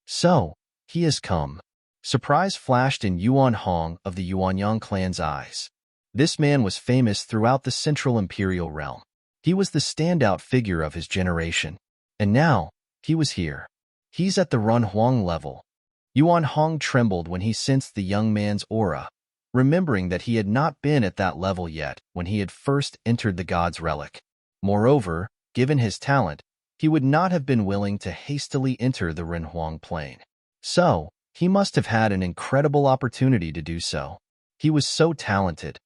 "So, he has come." Surprise flashed in Yuan Hong of the Yuanyang clan's eyes. This man was famous throughout the Central Imperial realm. He was the standout figure of his generation. And now, he was here. He's at the Run Huang level. Yuan Hong trembled when he sensed the young man's aura, remembering that he had not been at that level yet when he had first entered the god's relic. Moreover, given his talent, he would not have been willing to hastily enter the Renhuang plane. So, he must have had an incredible opportunity to do so. He was so talented.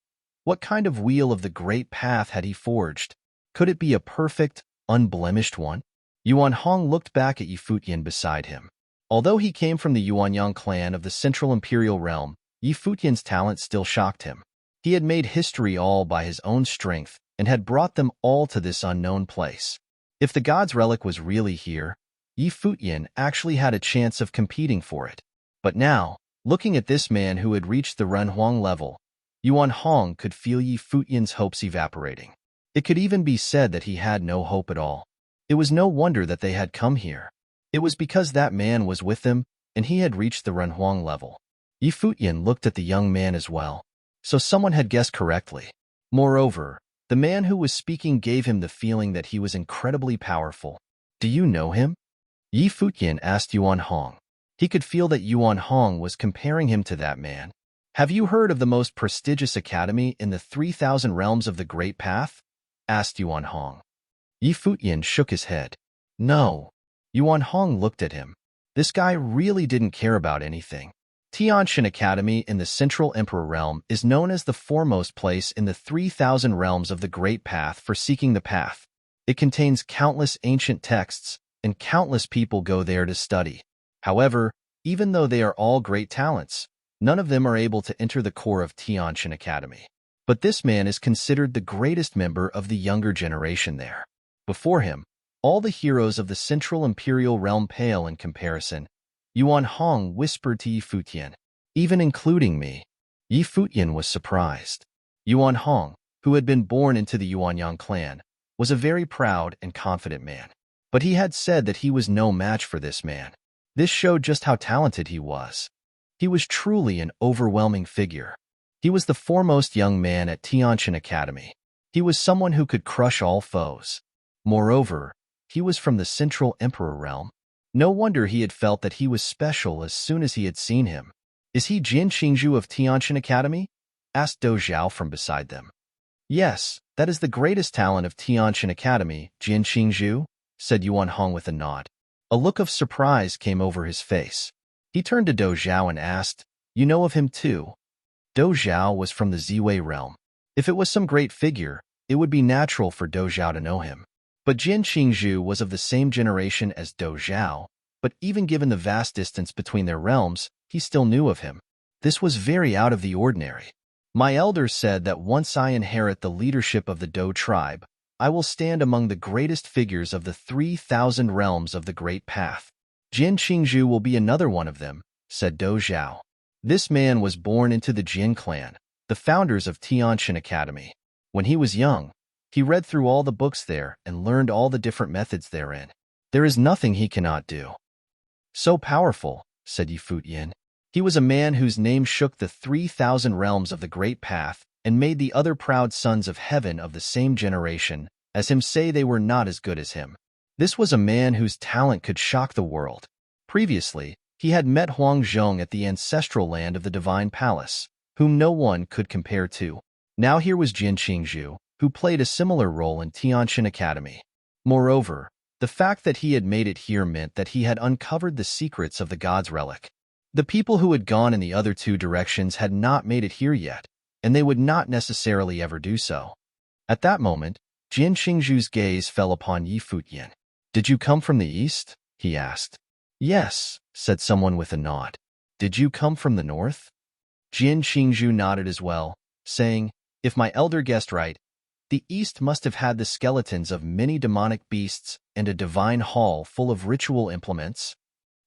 What kind of wheel of the great path had he forged? Could it be a perfect, unblemished one? Yuan Hong looked back at Futian beside him. Although he came from the Yuanyang clan of the Central Imperial Realm, Futian's talent still shocked him. He had made history all by his own strength and had brought them all to this unknown place. If the god's relic was really here, Futian actually had a chance of competing for it. But now, looking at this man who had reached the Renhuang level, Yuan Hong could feel Futian's hopes evaporating. It could even be said that he had no hope at all. It was no wonder that they had come here. It was because that man was with them, and he had reached the Renhuang level. Futian looked at the young man as well. So someone had guessed correctly. Moreover, the man who was speaking gave him the feeling that he was incredibly powerful. "Do you know him?" Futian asked Yuan Hong. He could feel that Yuan Hong was comparing him to that man. "Have you heard of the most prestigious academy in the 3,000 realms of the Great Path?" asked Yuan Hong. Yi Futian shook his head. No. Yuan Hong looked at him. This guy really didn't care about anything. Tianshan Academy in the Central Emperor Realm is known as the foremost place in the 3,000 realms of the Great Path for seeking the path. It contains countless ancient texts, and countless people go there to study. However, even though they are all great talents, none of them are able to enter the core of Tianshan Academy. But this man is considered the greatest member of the younger generation there. Before him, all the heroes of the Central Imperial Realm pale in comparison. Yuan Hong whispered to Yi Futian, even including me. Yi Futian was surprised. Yuan Hong, who had been born into the Yuanyang clan, was a very proud and confident man. But he had said that he was no match for this man. This showed just how talented he was. He was truly an overwhelming figure. He was the foremost young man at Tianshan Academy. He was someone who could crush all foes. Moreover, he was from the Central Emperor Realm. No wonder he had felt that he was special as soon as he had seen him. Is he Jin Qingzhu of Tianshan Academy? Asked Do Zhao from beside them. Yes, that is the greatest talent of Tianshan Academy, Jin Qingzhu, said Yuan Hong with a nod. A look of surprise came over his face. He turned to Do Zhao and asked, You know of him too? Do Zhao was from the Ziwei realm. If it was some great figure, it would be natural for Do Zhao to know him. But Jin Qingzhu was of the same generation as Do Zhao, but even given the vast distance between their realms, he still knew of him. This was very out of the ordinary. My elders said that once I inherit the leadership of the Do tribe, I will stand among the greatest figures of the 3,000 realms of the Great Path. Jin Qingzhu will be another one of them, said Do Zhao. This man was born into the Jin clan, the founders of Tianshan Academy. When he was young, he read through all the books there and learned all the different methods therein. There is nothing he cannot do. So powerful, said Yi Futian. He was a man whose name shook the 3,000 realms of the Great Path and made the other proud sons of heaven of the same generation as him say they were not as good as him. This was a man whose talent could shock the world. Previously, he had met Huang Zhong at the ancestral land of the Divine Palace, whom no one could compare to. Now here was Jin Qingzhu, who played a similar role in Tianshan Academy. Moreover, the fact that he had made it here meant that he had uncovered the secrets of the God's relic. The people who had gone in the other two directions had not made it here yet, and they would not necessarily ever do so. At that moment, Jin Qingzhu's gaze fell upon Yi Futian. Did you come from the east? He asked. Yes, said someone with a nod. Did you come from the north? Jin Qingzhu nodded as well, saying, If my elder guessed right, the east must have had the skeletons of many demonic beasts and a divine hall full of ritual implements.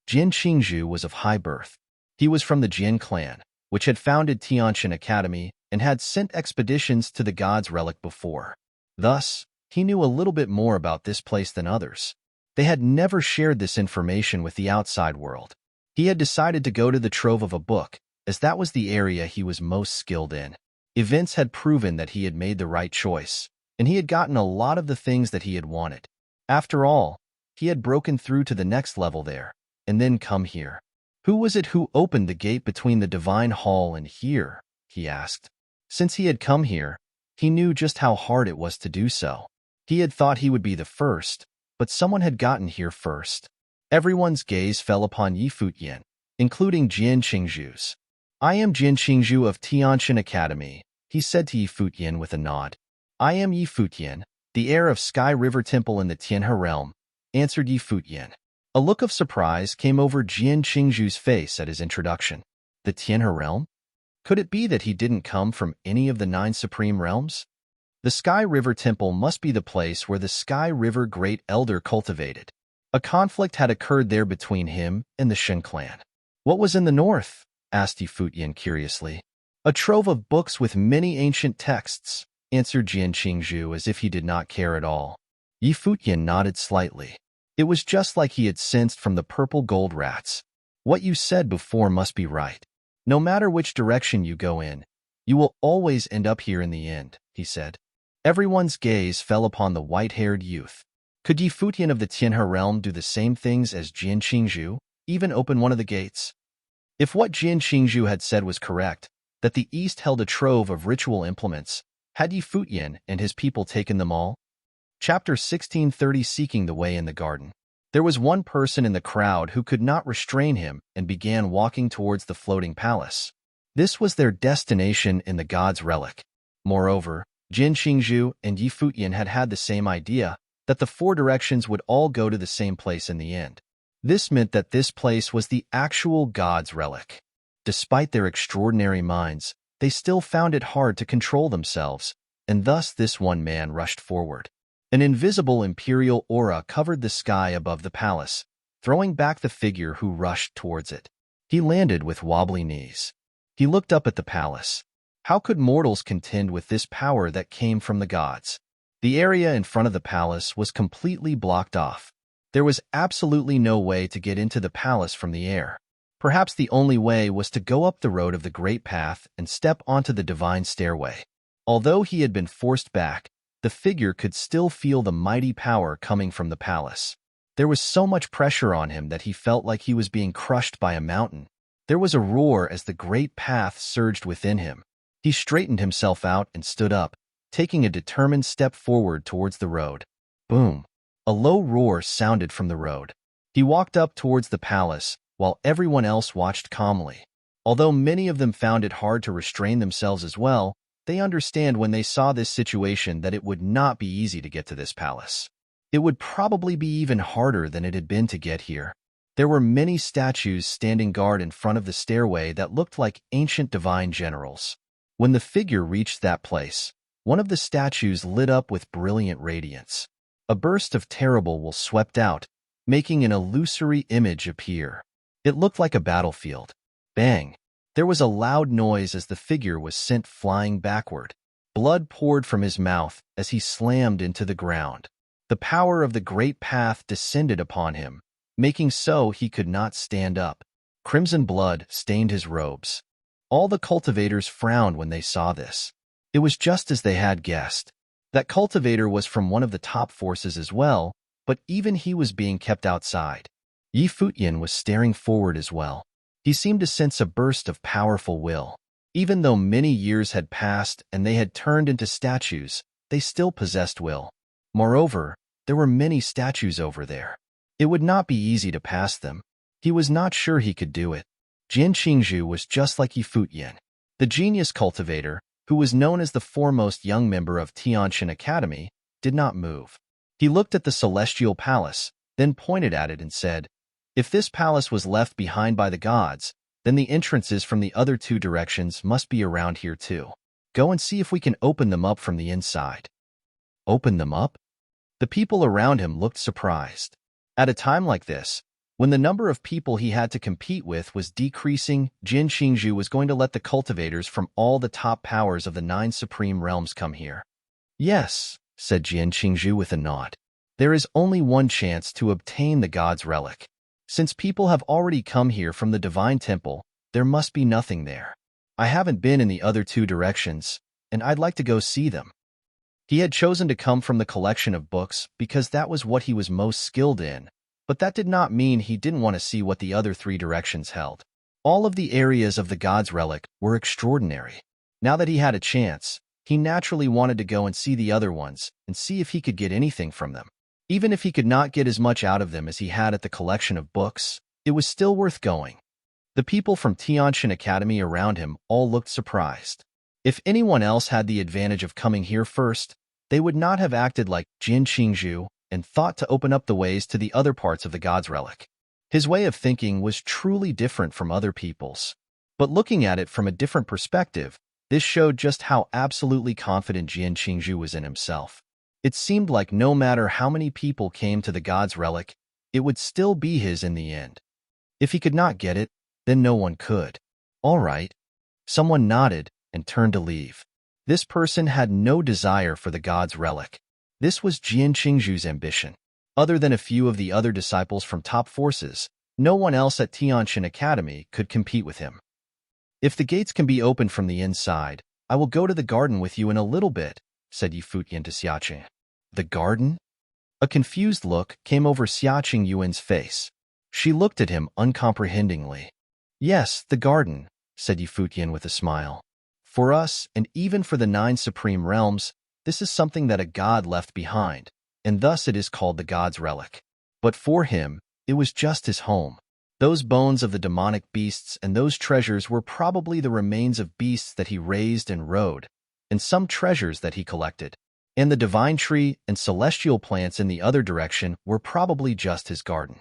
Jin Qingzhu was of high birth. He was from the Jin clan, which had founded Tianshan Academy and had sent expeditions to the God's relic before. Thus, he knew a little bit more about this place than others. They had never shared this information with the outside world. He had decided to go to the trove of a book, as that was the area he was most skilled in. Events had proven that he had made the right choice, and he had gotten a lot of the things that he had wanted. After all, he had broken through to the next level there, and then come here. Who was it who opened the gate between the Divine Hall and here? He asked. Since he had come here, he knew just how hard it was to do so. He had thought he would be the first, but someone had gotten here first. Everyone's gaze fell upon Yi Futian, including Jin Qingzhu's. I am Jin Qingzhu of Tianshan Academy, he said to Yi Futian with a nod. I am Yi Futian, the heir of Sky River Temple in the Tianhe realm, answered Yi Futian. A look of surprise came over Jin Qingzhu's face at his introduction. The Tianhe realm? Could it be that he didn't come from any of the 9 supreme realms? The Sky River Temple must be the place where the Sky River Great Elder cultivated. A conflict had occurred there between him and the Shen clan. What was in the north? Asked Yi Futian curiously. A trove of books with many ancient texts, answered Jin Qingzhu as if he did not care at all. Yi Futian nodded slightly. It was just like he had sensed from the purple gold rats. What you said before must be right. No matter which direction you go in, you will always end up here in the end, he said. Everyone's gaze fell upon the white-haired youth. Could Yi Futian of the Tianhe realm do the same things as Jin Qingzhu, even open one of the gates? If what Jin Qingzhu had said was correct, that the east held a trove of ritual implements, Had Yi Futian and his people taken them all? Chapter 1630 Seeking the Way in the Garden. There was one person in the crowd who could not restrain him and began walking towards the floating palace. This was their destination in the god's relic. Moreover, Jin Qingzhu and Yi Futian had had the same idea, that the four directions would all go to the same place in the end. This meant that this place was the actual god's relic. Despite their extraordinary minds, they still found it hard to control themselves, and thus this one man rushed forward. An invisible imperial aura covered the sky above the palace, throwing back the figure who rushed towards it. He landed with wobbly knees. He looked up at the palace. How could mortals contend with this power that came from the gods? The area in front of the palace was completely blocked off. There was absolutely no way to get into the palace from the air. Perhaps the only way was to go up the road of the Great Path and step onto the divine stairway. Although he had been forced back, the figure could still feel the mighty power coming from the palace. There was so much pressure on him that he felt like he was being crushed by a mountain. There was a roar as the Great Path surged within him. He straightened himself out and stood up, taking a determined step forward towards the road. Boom! A low roar sounded from the road. He walked up towards the palace, while everyone else watched calmly. Although many of them found it hard to restrain themselves as well, they understand when they saw this situation that it would not be easy to get to this palace. It would probably be even harder than it had been to get here. There were many statues standing guard in front of the stairway that looked like ancient divine generals. When the figure reached that place, one of the statues lit up with brilliant radiance. A burst of terrible will swept out, making an illusory image appear. It looked like a battlefield. Bang! There was a loud noise as the figure was sent flying backward. Blood poured from his mouth as he slammed into the ground. The power of the Great Path descended upon him, making so he could not stand up. Crimson blood stained his robes. All the cultivators frowned when they saw this. It was just as they had guessed. That cultivator was from one of the top forces as well, but even he was being kept outside. Yi Futian was staring forward as well. He seemed to sense a burst of powerful will. Even though many years had passed and they had turned into statues, they still possessed will. Moreover, there were many statues over there. It would not be easy to pass them. He was not sure he could do it. Jin Qingzhu was just like Yi Futian. The genius cultivator, who was known as the foremost young member of Tianqian Academy, did not move. He looked at the celestial palace, then pointed at it and said, "If this palace was left behind by the gods, then the entrances from the other two directions must be around here too. Go and see if we can open them up from the inside." Open them up? The people around him looked surprised. At a time like this, when the number of people he had to compete with was decreasing, Jin Qingzhu was going to let the cultivators from all the top powers of the 9 supreme realms come here. "Yes," said Jin Qingzhu with a nod. "There is only one chance to obtain the god's relic. Since people have already come here from the divine temple, there must be nothing there. I haven't been in the other two directions, and I'd like to go see them." He had chosen to come from the collection of books because that was what he was most skilled in, but that did not mean he didn't want to see what the other 3 directions held. All of the areas of the god's relic were extraordinary. Now that he had a chance, he naturally wanted to go and see the other ones and see if he could get anything from them. Even if he could not get as much out of them as he had at the collection of books, it was still worth going. The people from Tianqian Academy around him all looked surprised. If anyone else had the advantage of coming here first, they would not have acted like Jin Qingzhu and thought to open up the ways to the other parts of the god's relic. His way of thinking was truly different from other people's. But looking at it from a different perspective, this showed just how absolutely confident Jin Qingzhu was in himself. It seemed like no matter how many people came to the god's relic, it would still be his in the end. If he could not get it, then no one could. All right. Someone nodded and turned to leave. This person had no desire for the god's relic. This was Jin Qingzhu's ambition. Other than a few of the other disciples from top forces, no one else at Tianqian Academy could compete with him. "If the gates can be opened from the inside, I will go to the garden with you in a little bit," said Yi Futian to Xiaqing. "The garden?" A confused look came over Xiaqing Yuan's face. She looked at him uncomprehendingly. "Yes, the garden," said Yi Futian with a smile. For us, and even for the 9 supreme realms, this is something that a god left behind, and thus it is called the god's relic. But for him, it was just his home. Those bones of the demonic beasts and those treasures were probably the remains of beasts that he raised and rode, and some treasures that he collected. And the divine tree and celestial plants in the other direction were probably just his garden.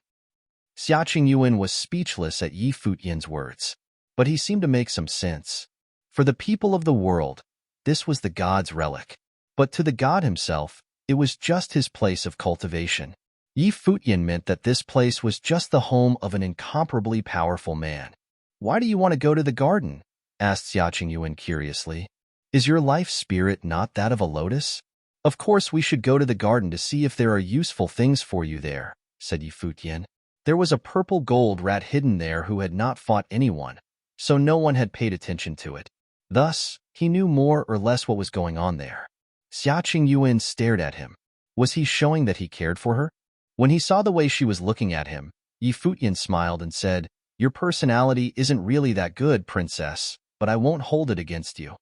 Xiaqing Yuan was speechless at Yi Futian's words, but he seemed to make some sense. For the people of the world, this was the god's relic. But to the god himself, it was just his place of cultivation. Yi Futian meant that this place was just the home of an incomparably powerful man. "Why do you want to go to the garden?" asked Xiaqing Yuan curiously. "Is your life spirit not that of a lotus?" "Of course we should go to the garden to see if there are useful things for you there," said Yi Futian. There was a purple gold rat hidden there who had not fought anyone, so no one had paid attention to it. Thus, he knew more or less what was going on there. Xiaqing Yuan stared at him. Was he showing that he cared for her? When he saw the way she was looking at him, Yi Futian smiled and said, "Your personality isn't really that good, princess, but I won't hold it against you."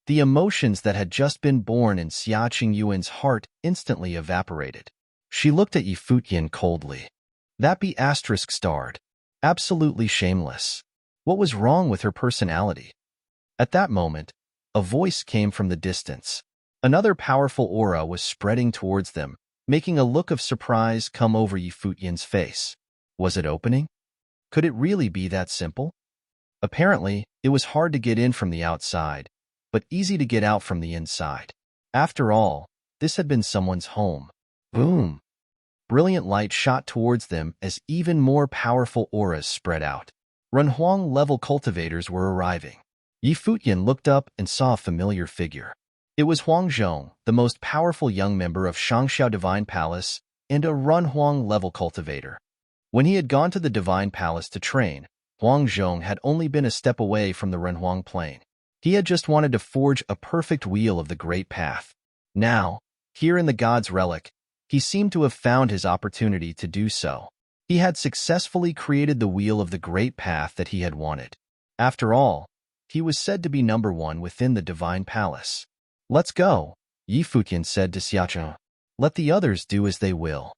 The emotions that had just been born in Xiaqing Yuan's heart instantly evaporated. She looked at Yi Futian coldly. That be asterisk starred. Absolutely shameless. What was wrong with her personality? At that moment, a voice came from the distance. Another powerful aura was spreading towards them, making a look of surprise come over Yi Futian's face. Was it opening? Could it really be that simple? Apparently, it was hard to get in from the outside, but easy to get out from the inside. After all, this had been someone's home. Boom! Brilliant light shot towards them as even more powerful auras spread out. Renhuang-level cultivators were arriving. Yi Futian looked up and saw a familiar figure. It was Huang Zhong, the most powerful young member of Shangxiao Divine Palace and a Renhuang-level cultivator. When he had gone to the Divine Palace to train, Huang Zhong had only been a step away from the Renhuang Plain. He had just wanted to forge a perfect wheel of the Great Path. Now, here in the God's Relic, he seemed to have found his opportunity to do so. He had successfully created the wheel of the Great Path that he had wanted. After all, he was said to be number 1 within the Divine Palace. "Let's go," Yi Futian said to Xiaqing. "Let the others do as they will."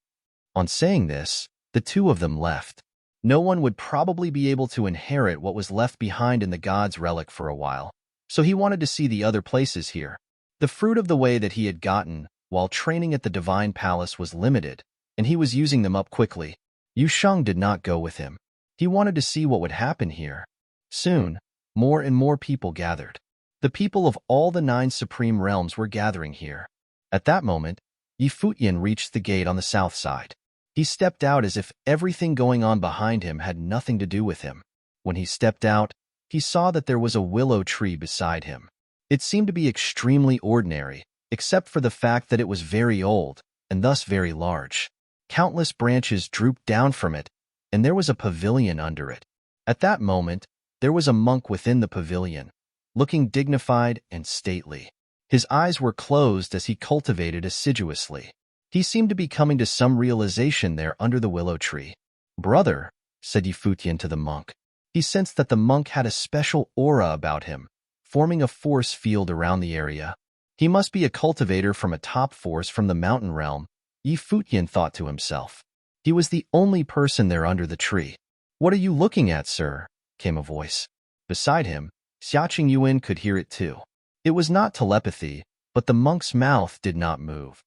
On saying this, the two of them left. No one would probably be able to inherit what was left behind in the God's Relic for a while, so he wanted to see the other places here. The fruit of the way that he had gotten while training at the Divine Palace was limited, and he was using them up quickly. Yu Sheng did not go with him. He wanted to see what would happen here. Soon, more and more people gathered. The people of all the 9 supreme realms were gathering here. At that moment, Yi Futian reached the gate on the south side. He stepped out as if everything going on behind him had nothing to do with him. When he stepped out, he saw that there was a willow tree beside him. It seemed to be extremely ordinary, except for the fact that it was very old, and thus very large. Countless branches drooped down from it, and there was a pavilion under it. At that moment, there was a monk within the pavilion, looking dignified and stately. His eyes were closed as he cultivated assiduously. He seemed to be coming to some realization there under the willow tree. "Brother," said Yi Futian to the monk. He sensed that the monk had a special aura about him, forming a force field around the area. He must be a cultivator from a top force from the mountain realm, Yi Futian thought to himself. He was the only person there under the tree. "What are you looking at, sir?" came a voice. Beside him, Xiaqing Yuan could hear it too. It was not telepathy, but the monk's mouth did not move.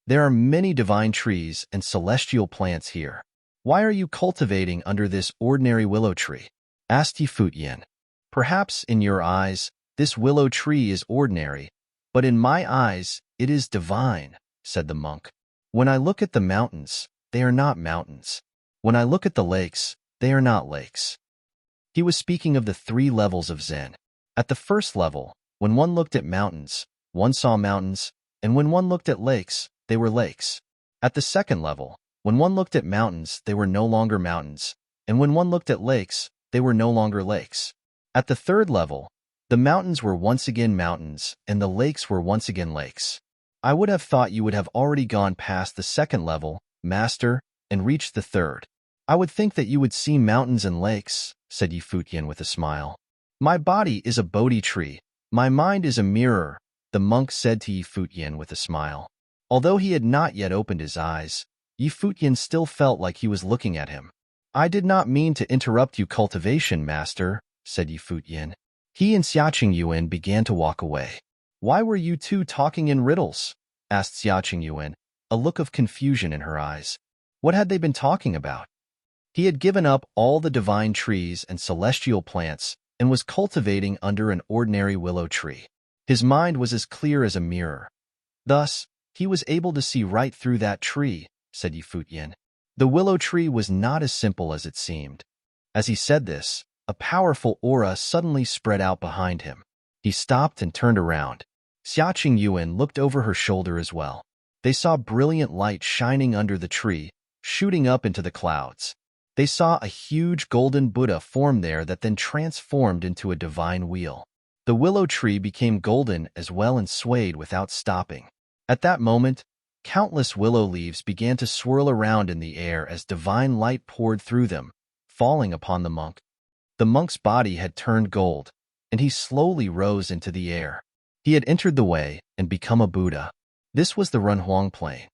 "There are many divine trees and celestial plants here. Why are you cultivating under this ordinary willow tree?" asked Yi Futian. "Perhaps in your eyes, this willow tree is ordinary, but in my eyes, it is divine," said the monk. "When I look at the mountains, they are not mountains. When I look at the lakes, they are not lakes." He was speaking of the 3 levels of Zen. At the first level, when one looked at mountains, one saw mountains, and when one looked at lakes, they were lakes. At the second level, when one looked at mountains, they were no longer mountains, and when one looked at lakes, they were no longer lakes. At the third level, the mountains were once again mountains, and the lakes were once again lakes. "I would have thought you would have already gone past the second level, master, and reached the third. I would think that you would see mountains and lakes," said Yi Futian with a smile. "My body is a Bodhi tree, My mind is a mirror, the monk said to Yi Futian with a smile. Although he had not yet opened his eyes, Yi Futian still felt like he was looking at him. I did not mean to interrupt you, cultivation master, said Yi Futian. He and Xiaqing Yuan began to walk away. Why were you two talking in riddles? Asked Xiaqing Yuan, a look of confusion in her eyes. What had they been talking about? He had given up all the divine trees and celestial plants and was cultivating under an ordinary willow tree. His mind was as clear as a mirror. Thus, he was able to see right through that tree, said Yi Futian. The willow tree was not as simple as it seemed. As he said this, a powerful aura suddenly spread out behind him. He stopped and turned around. Xiaqing Yuan looked over her shoulder as well. They saw brilliant light shining under the tree, shooting up into the clouds. They saw a huge golden Buddha form there that then transformed into a divine wheel. The willow tree became golden as well and swayed without stopping. At that moment, countless willow leaves began to swirl around in the air as divine light poured through them, falling upon the monk. The monk's body had turned gold, and he slowly rose into the air. He had entered the way and become a Buddha. This was the Runhuang Plain.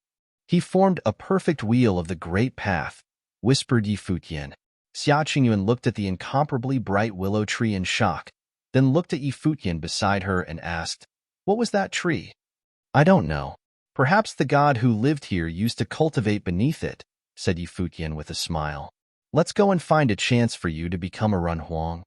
He formed a perfect wheel of the great path, whispered Yi Futian. Xiaqing Yuan looked at the incomparably bright willow tree in shock, then looked at Yi Futian beside her and asked, What was that tree? I don't know. Perhaps the god who lived here used to cultivate beneath it, said Yi Futian with a smile. Let's go and find a chance for you to become a Runhuang.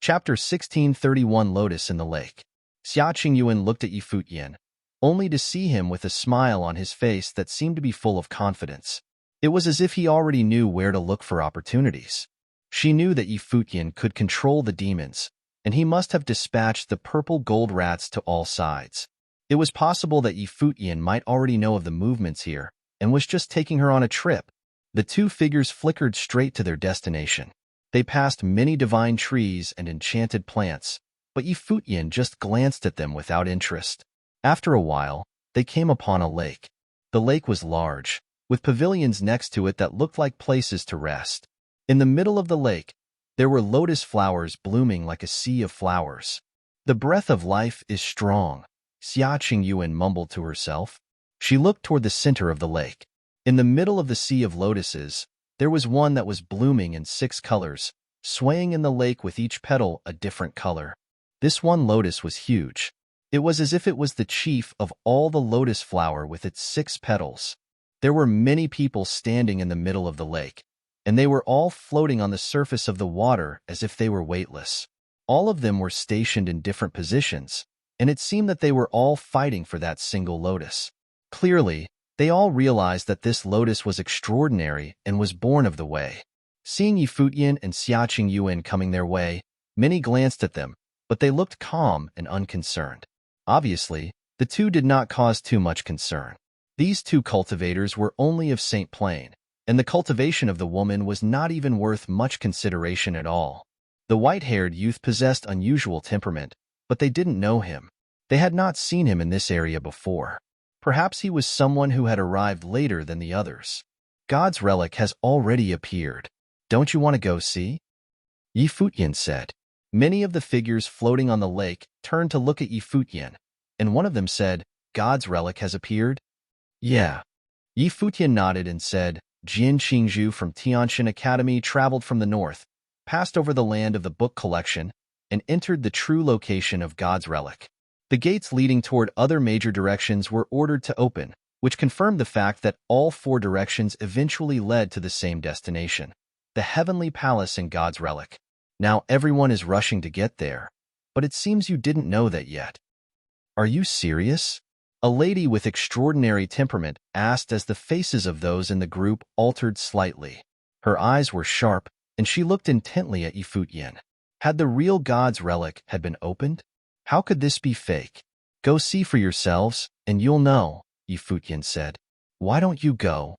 Chapter 1631 Lotus in the Lake. Xiaqing Yuan looked at Yi Futian, only to see him with a smile on his face that seemed to be full of confidence. It was as if he already knew where to look for opportunities. She knew that Yi Futian could control the demons, and he must have dispatched the purple gold rats to all sides. It was possible that Yi Futian might already know of the movements here and was just taking her on a trip. The two figures flickered straight to their destination. They passed many divine trees and enchanted plants, but Yi Futian just glanced at them without interest. After a while, they came upon a lake. The lake was large, with pavilions next to it that looked like places to rest. In the middle of the lake, there were lotus flowers blooming like a sea of flowers. The breath of life is strong, Xiaqing Yuan mumbled to herself. She looked toward the center of the lake. In the middle of the sea of lotuses, there was one that was blooming in 6 colors, swaying in the lake with each petal a different color. This one lotus was huge. It was as if it was the chief of all the lotus flower with its 6 petals. There were many people standing in the middle of the lake, and they were all floating on the surface of the water as if they were weightless. All of them were stationed in different positions, and it seemed that they were all fighting for that single lotus. Clearly, they all realized that this lotus was extraordinary and was born of the way. Seeing Yi Futian and Xiaqing Yuan coming their way, many glanced at them, but they looked calm and unconcerned. Obviously, the two did not cause too much concern. These two cultivators were only of Saint Plain, and the cultivation of the woman was not even worth much consideration at all. The white-haired youth possessed unusual temperament, but they didn't know him. They had not seen him in this area before. Perhaps he was someone who had arrived later than the others. God's relic has already appeared. Don't you want to go see? Yi Futian said. Many of the figures floating on the lake turned to look at Yi Futian, and one of them said, God's relic has appeared? Yeah. Yi Futian nodded and said, Jian Qingzhu from Tianxin Academy traveled from the north, passed over the land of the book collection, and entered the true location of God's relic. The gates leading toward other major directions were ordered to open, which confirmed the fact that all 4 directions eventually led to the same destination, the heavenly palace and God's relic. Now everyone is rushing to get there, but it seems you didn't know that yet. Are you serious? A lady with extraordinary temperament asked as the faces of those in the group altered slightly. Her eyes were sharp, and she looked intently at Yi Futian. Had the real God's relic had been opened? How could this be fake? Go see for yourselves, and you'll know, Yi Futian said. Why don't you go?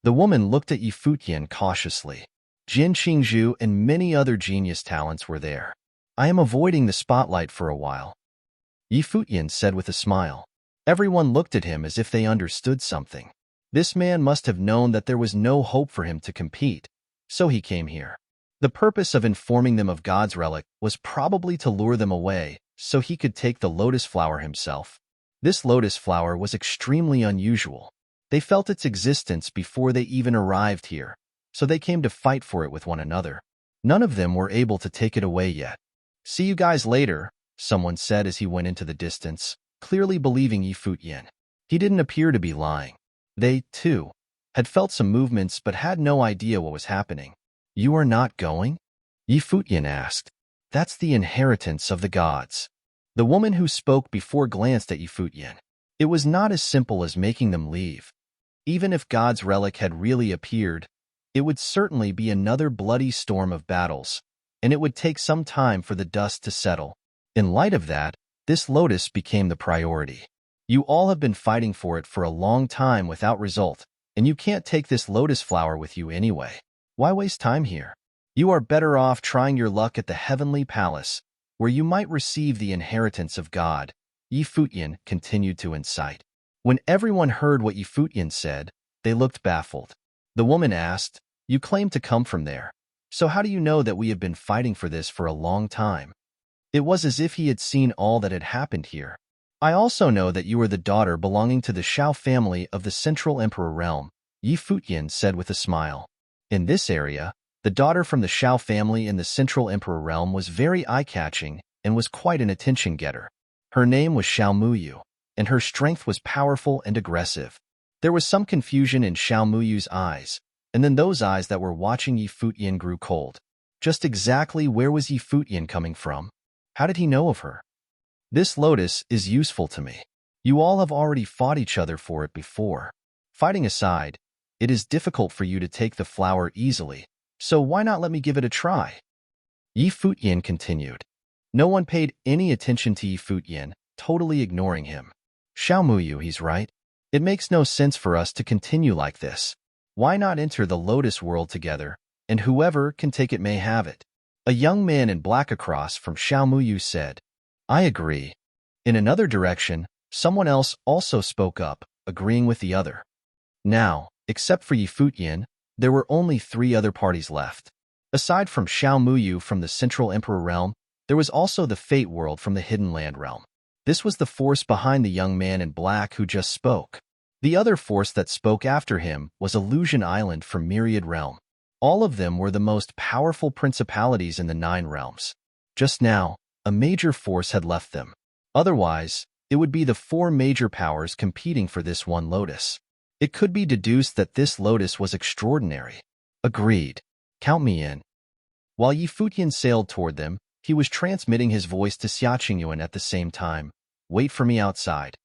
The woman looked at Yi Futian cautiously. Jian Qingzhu and many other genius talents were there. I am avoiding the spotlight for a while, Yi Futian said with a smile. Everyone looked at him as if they understood something. This man must have known that there was no hope for him to compete, so he came here. The purpose of informing them of God's relic was probably to lure them away, so he could take the lotus flower himself. This lotus flower was extremely unusual. They felt its existence before they even arrived here, so they came to fight for it with one another. None of them were able to take it away yet. "See you guys later," someone said as he went into the distance, clearly believing Futian. He didn't appear to be lying. They, too, had felt some movements but had no idea what was happening. "You are not going?" Futian asked. "That's the inheritance of the gods." The woman who spoke before glanced at Futian. It was not as simple as making them leave. Even if God's relic had really appeared, it would certainly be another bloody storm of battles, and it would take some time for the dust to settle. In light of that, this lotus became the priority. You all have been fighting for it for a long time without result, and you can't take this lotus flower with you anyway. Why waste time here? You are better off trying your luck at the heavenly palace, where you might receive the inheritance of God, Futian continued to incite. When everyone heard what Futian said, they looked baffled. The woman asked, "You claim to come from there. So how do you know that we have been fighting for this for a long time?" It was as if he had seen all that had happened here. "I also know that you are the daughter belonging to the Shao family of the Central Emperor realm," Futian said with a smile. In this area, the daughter from the Shao family in the Central Emperor realm was very eye-catching and was quite an attention-getter. Her name was Xiaomuyu, and her strength was powerful and aggressive. There was some confusion in Xiaomuyu's eyes, and then those eyes that were watching Futian grew cold. Just exactly where was Futian coming from? How did he know of her? "This lotus is useful to me. You all have already fought each other for it before. Fighting aside, it is difficult for you to take the flower easily, so why not let me give it a try?" Futian continued. No one paid any attention to Futian, totally ignoring him. "Xiaomuyu, he's right. It makes no sense for us to continue like this. Why not enter the lotus world together, and whoever can take it may have it?" A young man in black across from Xiaomuyu said. "I agree." In another direction, someone else also spoke up, agreeing with the other. Now, except for Futian, there were only 3 other parties left. Aside from Xiaomuyu from the Central Emperor realm, there was also the Fate world from the Hidden Land realm. This was the force behind the young man in black who just spoke. The other force that spoke after him was Illusion Island from Myriad Realm. All of them were the most powerful principalities in the 9 realms. Just now, a major force had left them. Otherwise, it would be the 4 major powers competing for this one lotus. It could be deduced that this lotus was extraordinary. Agreed. Count me in. While Futian sailed toward them, he was transmitting his voice to Xia Qingyuan at the same time. "Wait for me outside."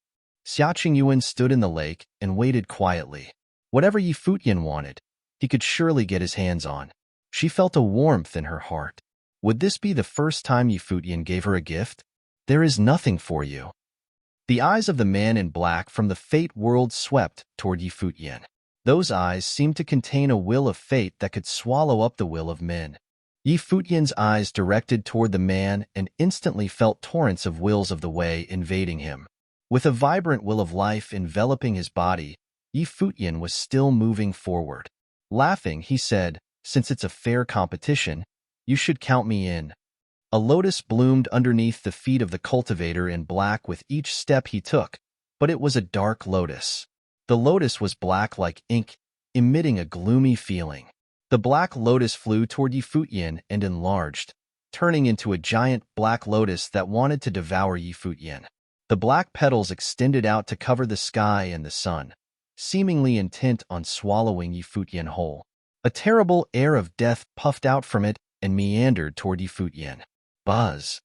Xia Qingyuan stood in the lake and waited quietly. Whatever Futian wanted, he could surely get his hands on. She felt a warmth in her heart. Would this be the first time Futian gave her a gift? "There is nothing for you." The eyes of the man in black from the Fate world swept toward Futian. Those eyes seemed to contain a will of fate that could swallow up the will of men. Futian's eyes directed toward the man and instantly felt torrents of wills of the way invading him. With a vibrant will of life enveloping his body, Futian was still moving forward. Laughing, he said, "Since it's a fair competition, you should count me in." A lotus bloomed underneath the feet of the cultivator in black with each step he took, but it was a dark lotus. The lotus was black like ink, emitting a gloomy feeling. The black lotus flew toward Futian and enlarged, turning into a giant black lotus that wanted to devour Futian. The black petals extended out to cover the sky and the sun, seemingly intent on swallowing Futian whole. A terrible air of death puffed out from it and meandered toward Futian. Buzz!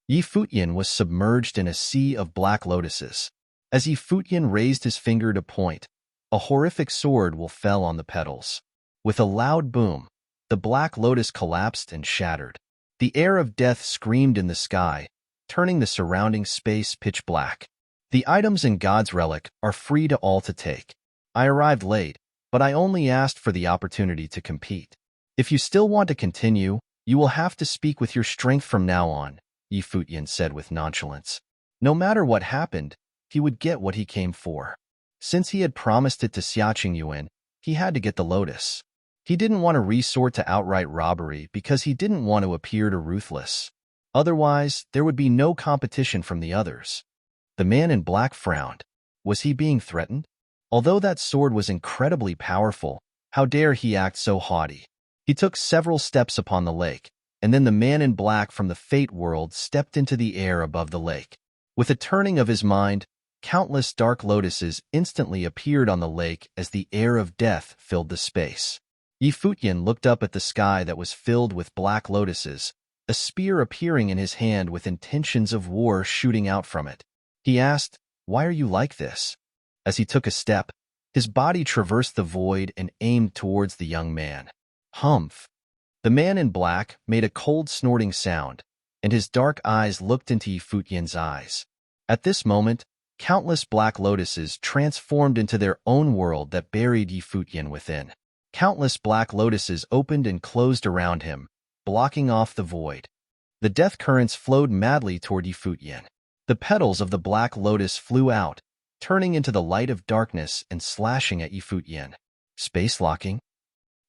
Futian was submerged in a sea of black lotuses. As Futian raised his finger to point, a horrific sword will fell on the petals. With a loud boom, the black lotus collapsed and shattered. The air of death screamed in the sky, turning the surrounding space pitch black. The items in God's relic are free to all to take. I arrived late, but I only asked for the opportunity to compete. If you still want to continue, you will have to speak with your strength from now on, Futian said with nonchalance. No matter what happened, he would get what he came for. Since he had promised it to Xia Qingyuan, he had to get the lotus. He didn't want to resort to outright robbery because he didn't want to appear too ruthless. Otherwise, there would be no competition from the others. The man in black frowned. Was he being threatened? Although that sword was incredibly powerful, how dare he act so haughty? He took several steps upon the lake, and then the man in black from the Fate world stepped into the air above the lake. With a turning of his mind, countless dark lotuses instantly appeared on the lake as the air of death filled the space. Futian looked up at the sky that was filled with black lotuses, a spear appearing in his hand with intentions of war shooting out from it. He asked, "Why are you like this?" As he took a step, his body traversed the void and aimed towards the young man. Humph! The man in black made a cold snorting sound, and his dark eyes looked into Futian's eyes. At this moment, countless black lotuses transformed into their own world that buried Futian within. Countless black lotuses opened and closed around him, blocking off the void. The death currents flowed madly toward Futian. The petals of the black lotus flew out, turning into the light of darkness and slashing at Futian. Space locking?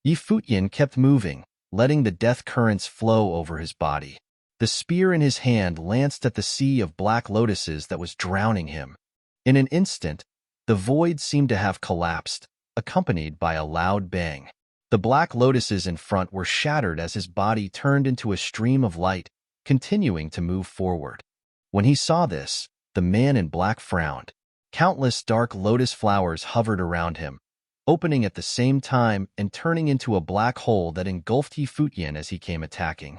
Futian kept moving, letting the death currents flow over his body. The spear in his hand lanced at the sea of black lotuses that was drowning him. In an instant, the void seemed to have collapsed, accompanied by a loud bang. The black lotuses in front were shattered as his body turned into a stream of light, continuing to move forward. When he saw this, the man in black frowned. Countless dark lotus flowers hovered around him, opening at the same time and turning into a black hole that engulfed Futian as he came attacking.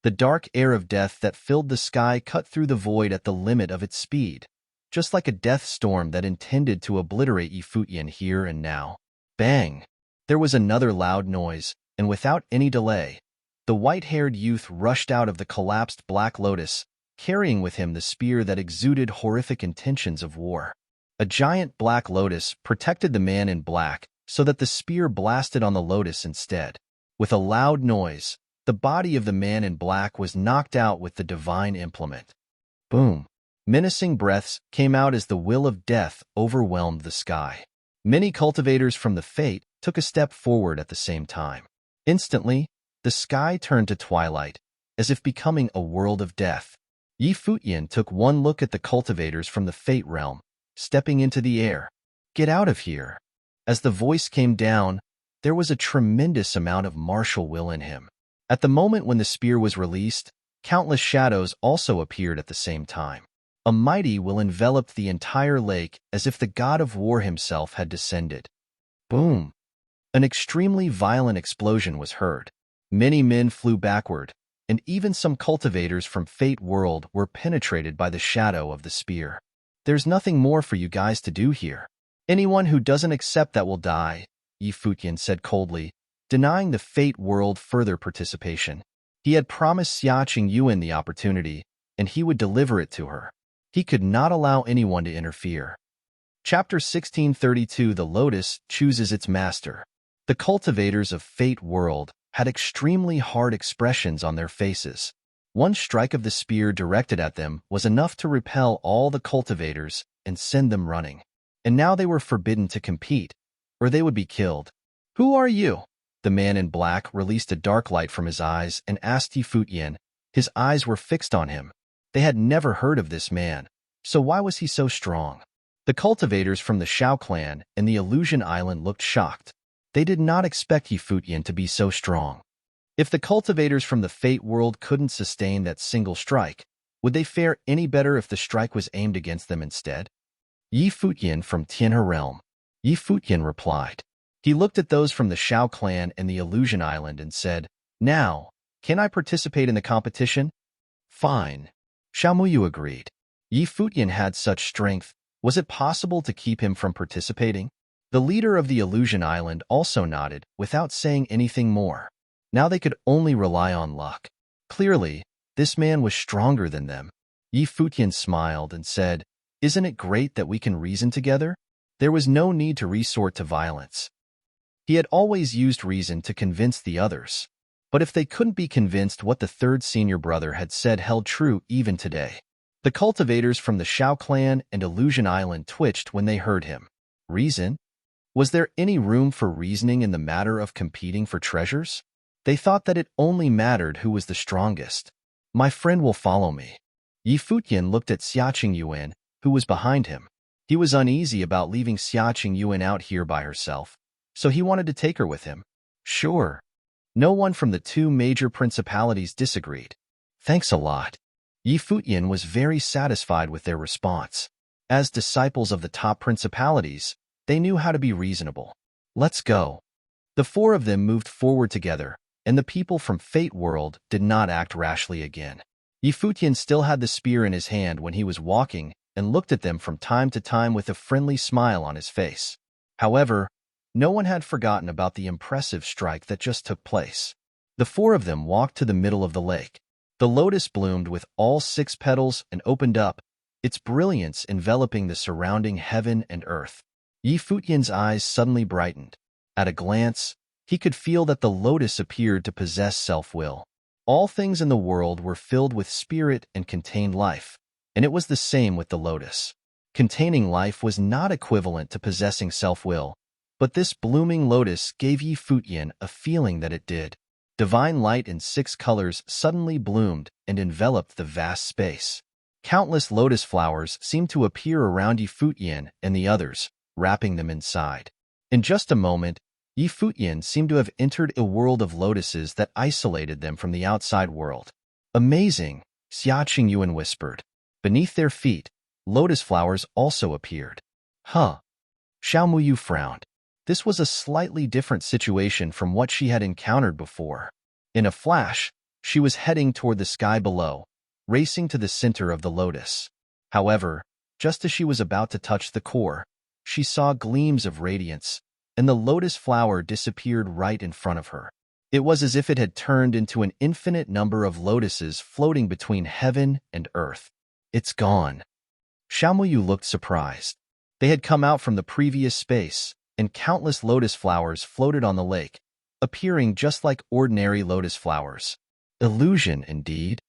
The dark air of death that filled the sky cut through the void at the limit of its speed, just like a death storm that intended to obliterate Futian here and now. Bang! There was another loud noise, and without any delay, the white-haired youth rushed out of the collapsed black lotus, carrying with him the spear that exuded horrific intentions of war. A giant black lotus protected the man in black so that the spear blasted on the lotus instead. With a loud noise, the body of the man in black was knocked out with the divine implement. Boom! Menacing breaths came out as the will of death overwhelmed the sky. Many cultivators from the Fate took a step forward at the same time. Instantly, the sky turned to twilight, as if becoming a world of death. Futian took one look at the cultivators from the Fate realm, stepping into the air. "Get out of here!" As the voice came down, there was a tremendous amount of martial will in him. At the moment when the spear was released, countless shadows also appeared at the same time. A mighty will enveloped the entire lake as if the god of war himself had descended. Boom! An extremely violent explosion was heard. Many men flew backward, and even some cultivators from Fate World were penetrated by the shadow of the spear. "There's nothing more for you guys to do here. Anyone who doesn't accept that will die," Futian said coldly, denying the Fate World further participation. He had promised Xiaqing Yuan the opportunity, and he would deliver it to her. He could not allow anyone to interfere. Chapter 1632 The Lotus Chooses Its Master. The cultivators of Fate World had extremely hard expressions on their faces. One strike of the spear directed at them was enough to repel all the cultivators and send them running. And now they were forbidden to compete, or they would be killed. "Who are you?" The man in black released a dark light from his eyes and asked Futian. His eyes were fixed on him. They had never heard of this man, so why was he so strong? The cultivators from the Shao clan and the Illusion Island looked shocked. They did not expect Futian to be so strong. If the cultivators from the Fate World couldn't sustain that single strike, would they fare any better if the strike was aimed against them instead? Futian from Tianhe Realm. Futian replied. He looked at those from the Shao clan and the Illusion Island and said, "Now, can I participate in the competition?" "Fine." Xiaomuyu agreed. Futian had such strength, was it possible to keep him from participating? The leader of the Illusion Island also nodded, without saying anything more. Now they could only rely on luck. Clearly, this man was stronger than them. Futian smiled and said, "Isn't it great that we can reason together?" There was no need to resort to violence. He had always used reason to convince the others. But if they couldn't be convinced, what the third senior brother had said held true even today. The cultivators from the Shao clan and Illusion Island twitched when they heard him. Reason? Was there any room for reasoning in the matter of competing for treasures? They thought that it only mattered who was the strongest. My friend will follow me. Yi Futian looked at Xia Qingyuan, who was behind him. He was uneasy about leaving Xia Qingyuan out here by herself, so he wanted to take her with him. Sure. No one from the two major principalities disagreed. Thanks a lot. Yi Futian was very satisfied with their response. As disciples of the top principalities, they knew how to be reasonable. Let's go. The four of them moved forward together, and the people from Fate World did not act rashly again. Yi Futian still had the spear in his hand when he was walking and looked at them from time to time with a friendly smile on his face. However, no one had forgotten about the impressive strike that just took place. The four of them walked to the middle of the lake. The lotus bloomed with all 6 petals and opened up, its brilliance enveloping the surrounding heaven and earth. Yi Futian's eyes suddenly brightened. At a glance, he could feel that the lotus appeared to possess self-will. All things in the world were filled with spirit and contained life, and it was the same with the lotus. Containing life was not equivalent to possessing self-will, but this blooming lotus gave Yi Futian a feeling that it did. Divine light in 6 colors suddenly bloomed and enveloped the vast space. Countless lotus flowers seemed to appear around Yi Futian and the others, wrapping them inside. In just a moment, Yi Futian seemed to have entered a world of lotuses that isolated them from the outside world. Amazing, Xia Qingyuan whispered. Beneath their feet, lotus flowers also appeared. Huh. Xiao Muyu frowned. This was a slightly different situation from what she had encountered before. In a flash, she was heading toward the sky below, racing to the center of the lotus. However, just as she was about to touch the core, she saw gleams of radiance, and the lotus flower disappeared right in front of her. It was as if it had turned into an infinite number of lotuses floating between heaven and earth. It's gone. Xiaomuyu looked surprised. They had come out from the previous space, and countless lotus flowers floated on the lake, appearing just like ordinary lotus flowers. Illusion, indeed.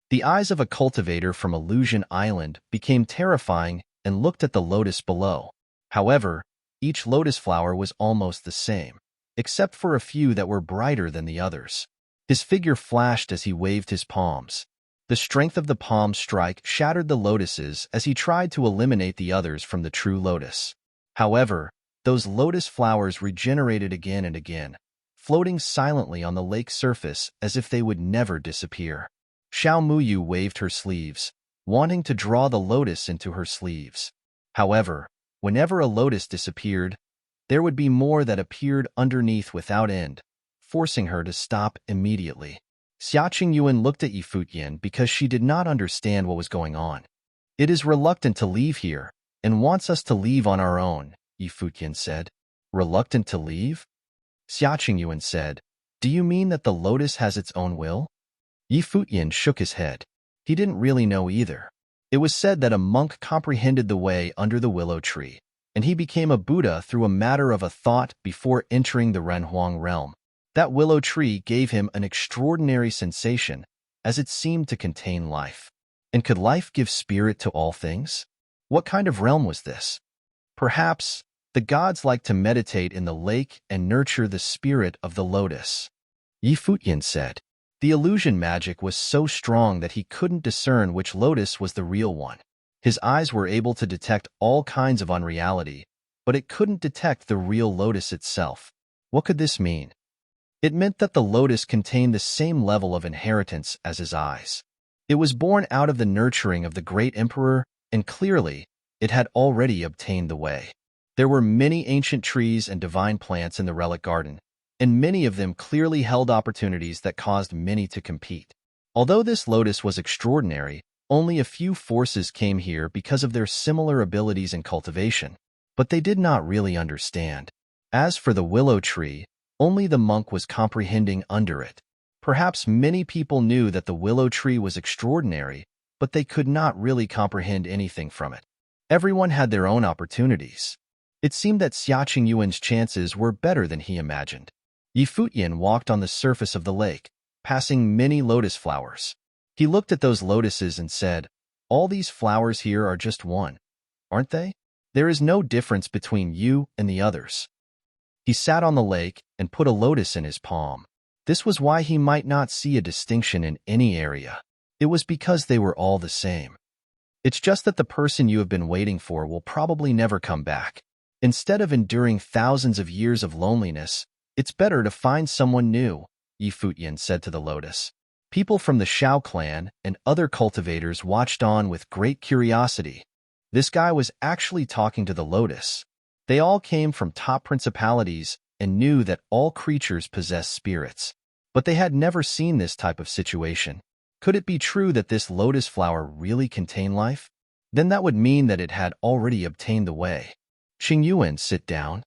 The eyes of a cultivator from Illusion Island became terrifying and looked at the lotus below. However, each lotus flower was almost the same, except for a few that were brighter than the others. His figure flashed as he waved his palms. The strength of the palm strike shattered the lotuses as he tried to eliminate the others from the true lotus. However, those lotus flowers regenerated again and again, floating silently on the lake surface as if they would never disappear. Xiao Muyu waved her sleeves, wanting to draw the lotus into her sleeves. However, whenever a lotus disappeared, there would be more that appeared underneath without end, forcing her to stop immediately. Xia Qingyuan looked at Yi Futian because she did not understand what was going on. It is reluctant to leave here, and wants us to leave on our own, Yi Futian said. Reluctant to leave? Xia Qingyuan said, do you mean that the lotus has its own will? Yi Futian shook his head. He didn't really know either. It was said that a monk comprehended the way under the willow tree, and he became a Buddha through a matter of a thought before entering the Renhuang realm. That willow tree gave him an extraordinary sensation, as it seemed to contain life. And could life give spirit to all things? What kind of realm was this? Perhaps the gods like to meditate in the lake and nurture the spirit of the lotus. Yi Futian said. The illusion magic was so strong that he couldn't discern which lotus was the real one. His eyes were able to detect all kinds of unreality, but it couldn't detect the real lotus itself. What could this mean? It meant that the lotus contained the same level of inheritance as his eyes. It was born out of the nurturing of the great emperor, and clearly, it had already obtained the way. There were many ancient trees and divine plants in the relic garden, and many of them clearly held opportunities that caused many to compete. Although this lotus was extraordinary, only a few forces came here because of their similar abilities in cultivation, but they did not really understand. As for the willow tree, only the monk was comprehending under it. Perhaps many people knew that the willow tree was extraordinary, but they could not really comprehend anything from it. Everyone had their own opportunities. It seemed that Xia Qingyuan's chances were better than he imagined. Yi Futian walked on the surface of the lake, passing many lotus flowers. He looked at those lotuses and said, all these flowers here are just one, aren't they? There is no difference between you and the others. He sat on the lake and put a lotus in his palm. This was why he might not see a distinction in any area. It was because they were all the same. It's just that the person you have been waiting for will probably never come back. Instead of enduring thousands of years of loneliness, it's better to find someone new, Futian said to the lotus. People from the Shao clan and other cultivators watched on with great curiosity. This guy was actually talking to the lotus. They all came from top principalities and knew that all creatures possess spirits. But they had never seen this type of situation. Could it be true that this lotus flower really contained life? Then that would mean that it had already obtained the way. Qingyuan, sit down.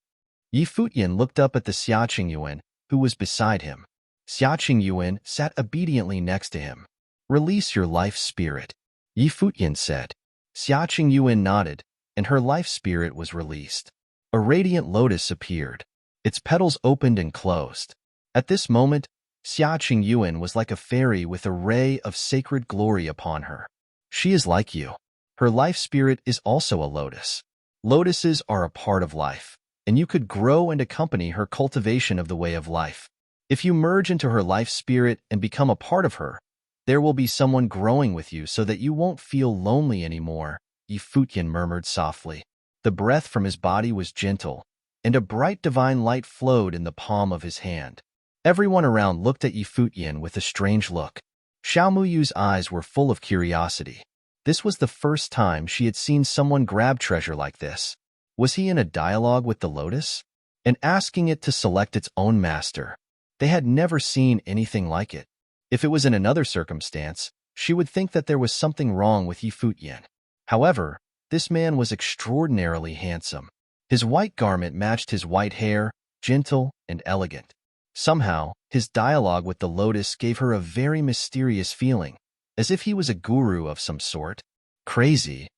Futian looked up at the Xia Qingyuan, who was beside him. Xia Qingyuan sat obediently next to him. Release your life spirit, Futian said. Xia Qingyuan nodded, and her life spirit was released. A radiant lotus appeared. Its petals opened and closed. At this moment, Xia Qingyuan was like a fairy with a ray of sacred glory upon her. She is like you. Her life spirit is also a lotus. Lotuses are a part of life, and you could grow and accompany her cultivation of the way of life. If you merge into her life spirit and become a part of her, there will be someone growing with you so that you won't feel lonely anymore, Futian murmured softly. The breath from his body was gentle, and a bright divine light flowed in the palm of his hand. Everyone around looked at Futian with a strange look. Xiaomuyu's eyes were full of curiosity. This was the first time she had seen someone grab treasure like this. Was he in a dialogue with the lotus? And asking it to select its own master. They had never seen anything like it. If it was in another circumstance, she would think that there was something wrong with Futian. However, this man was extraordinarily handsome. His white garment matched his white hair, gentle and elegant. Somehow, his dialogue with the lotus gave her a very mysterious feeling, as if he was a guru of some sort. Crazy.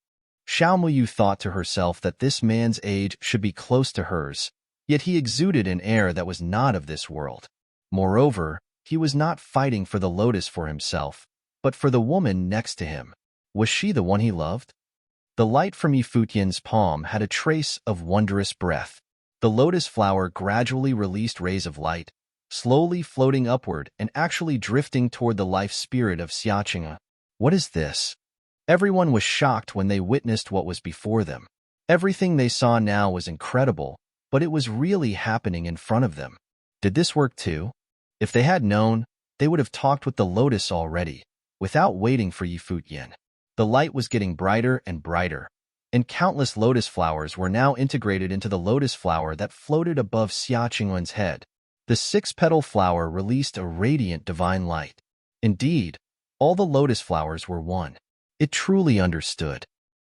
Xiaomuyu thought to herself that this man's age should be close to hers, yet he exuded an air that was not of this world. Moreover, he was not fighting for the lotus for himself, but for the woman next to him. Was she the one he loved? The light from Futian's palm had a trace of wondrous breath. The lotus flower gradually released rays of light, slowly floating upward and actually drifting toward the life spirit of Xiaqinga. What is this? Everyone was shocked when they witnessed what was before them. Everything they saw now was incredible, but it was really happening in front of them. Did this work too? If they had known, they would have talked with the lotus already, without waiting for Futian. The light was getting brighter and brighter, and countless lotus flowers were now integrated into the lotus flower that floated above Xia Qingyuan's head. The six-petal flower released a radiant divine light. Indeed, all the lotus flowers were one. It truly understood.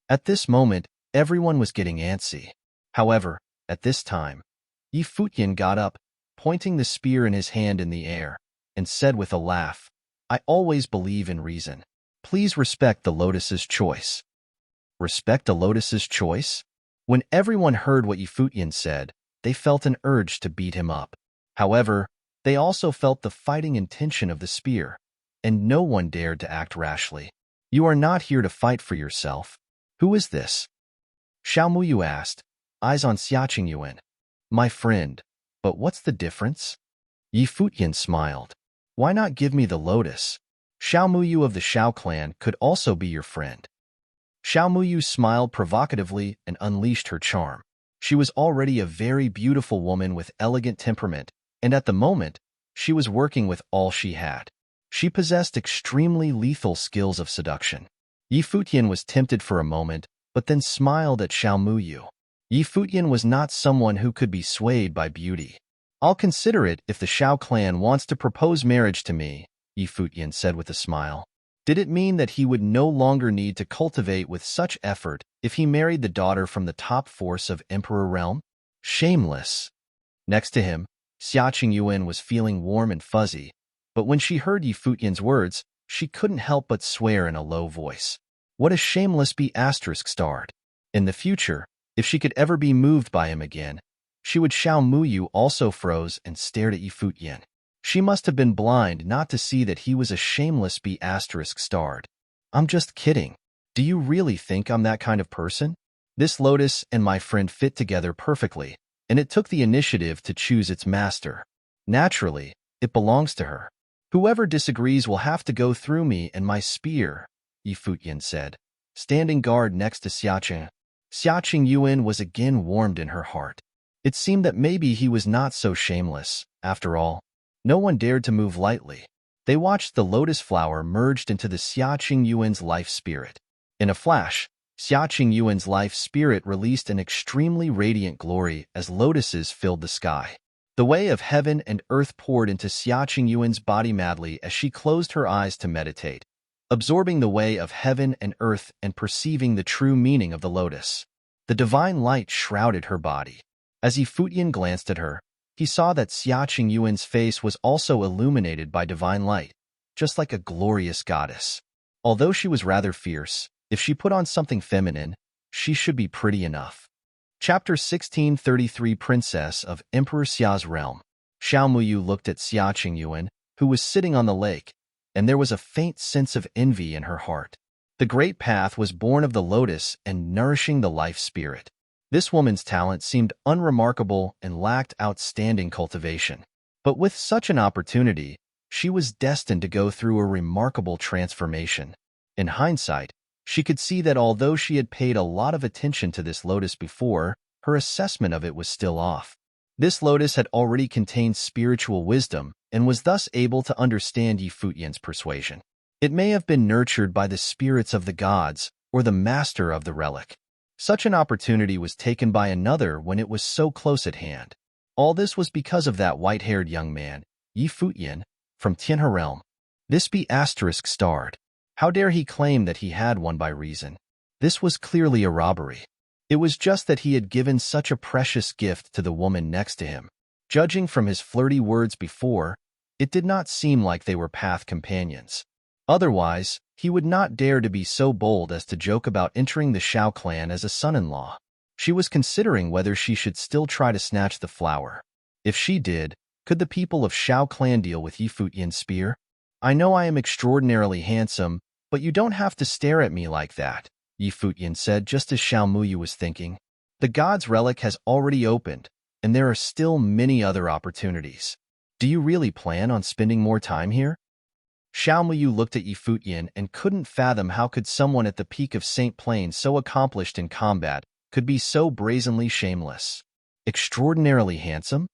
At this moment, everyone was getting antsy. However, at this time, Futian got up, pointing the spear in his hand in the air, and said with a laugh, I always believe in reason. Please respect the lotus's choice. Respect a lotus's choice? When everyone heard what Futian said, they felt an urge to beat him up. However, they also felt the fighting intention of the spear, and no one dared to act rashly. You are not here to fight for yourself. Who is this? Xiaomuyu asked, eyes on Xia Qingyuan. My friend, but what's the difference? Futian smiled. Why not give me the lotus? Xiaomuyu of the Shao clan could also be your friend. Xiaomuyu smiled provocatively and unleashed her charm. She was already a very beautiful woman with elegant temperament, and at the moment, she was working with all she had. She possessed extremely lethal skills of seduction. Futian was tempted for a moment, but then smiled at Xiaomuyu. Futian was not someone who could be swayed by beauty. I'll consider it if the Shao clan wants to propose marriage to me, Futian said with a smile. Did it mean that he would no longer need to cultivate with such effort if he married the daughter from the top force of Emperor Realm? Shameless. Next to him, Xia Qingyuan was feeling warm and fuzzy, but when she heard Futian's words, she couldn't help but swear in a low voice. What a shameless be *****. In the future, if she could ever be moved by him again, she would. Xiaomuyu also froze and stared at Futian. She must have been blind not to see that he was a shameless be ****. I'm just kidding. Do you really think I'm that kind of person? This lotus and my friend fit together perfectly, and it took the initiative to choose its master. Naturally, it belongs to her. Whoever disagrees will have to go through me and my spear, Futian said, standing guard next to Xiaqing. Xiaqing Yuan was again warmed in her heart. It seemed that maybe he was not so shameless, after all. No one dared to move lightly. They watched the lotus flower merged into the Xiaqing Yuan's life spirit. In a flash, Xiaqing Yuan's life spirit released an extremely radiant glory as lotuses filled the sky. The way of heaven and earth poured into Xiaqing Yuan's body madly as she closed her eyes to meditate, absorbing the way of heaven and earth and perceiving the true meaning of the lotus. The divine light shrouded her body. As Futian glanced at her, he saw that Xiaqing Yuan's face was also illuminated by divine light, just like a glorious goddess. Although she was rather fierce, if she put on something feminine, she should be pretty enough. Chapter 1633 Princess of Emperor Xia's Realm. Xiao Muyu looked at Xiaqing Yuan, who was sitting on the lake, and there was a faint sense of envy in her heart. The great path was born of the lotus and nourishing the life spirit. This woman's talent seemed unremarkable and lacked outstanding cultivation. But with such an opportunity, she was destined to go through a remarkable transformation. In hindsight, she could see that although she had paid a lot of attention to this lotus before, her assessment of it was still off. This lotus had already contained spiritual wisdom and was thus able to understand Futian's persuasion. It may have been nurtured by the spirits of the gods or the master of the relic. Such an opportunity was taken by another when it was so close at hand. All this was because of that white-haired young man, Futian, from Tianhe realm. This be asterisk starred. How dare he claim that he had one by reason? This was clearly a robbery. It was just that he had given such a precious gift to the woman next to him. Judging from his flirty words before, it did not seem like they were path companions. Otherwise, he would not dare to be so bold as to joke about entering the Shao clan as a son-in-law. She was considering whether she should still try to snatch the flower. If she did, could the people of Shao clan deal with Futian's spear? I know I am extraordinarily handsome, but you don't have to stare at me like that, Futian said just as Xiao Muyu was thinking. The god's relic has already opened, and there are still many other opportunities. Do you really plan on spending more time here? Xiao Muyu looked at Futian and couldn't fathom how could someone at the peak of St. Plain so accomplished in combat could be so brazenly shameless. Extraordinarily handsome?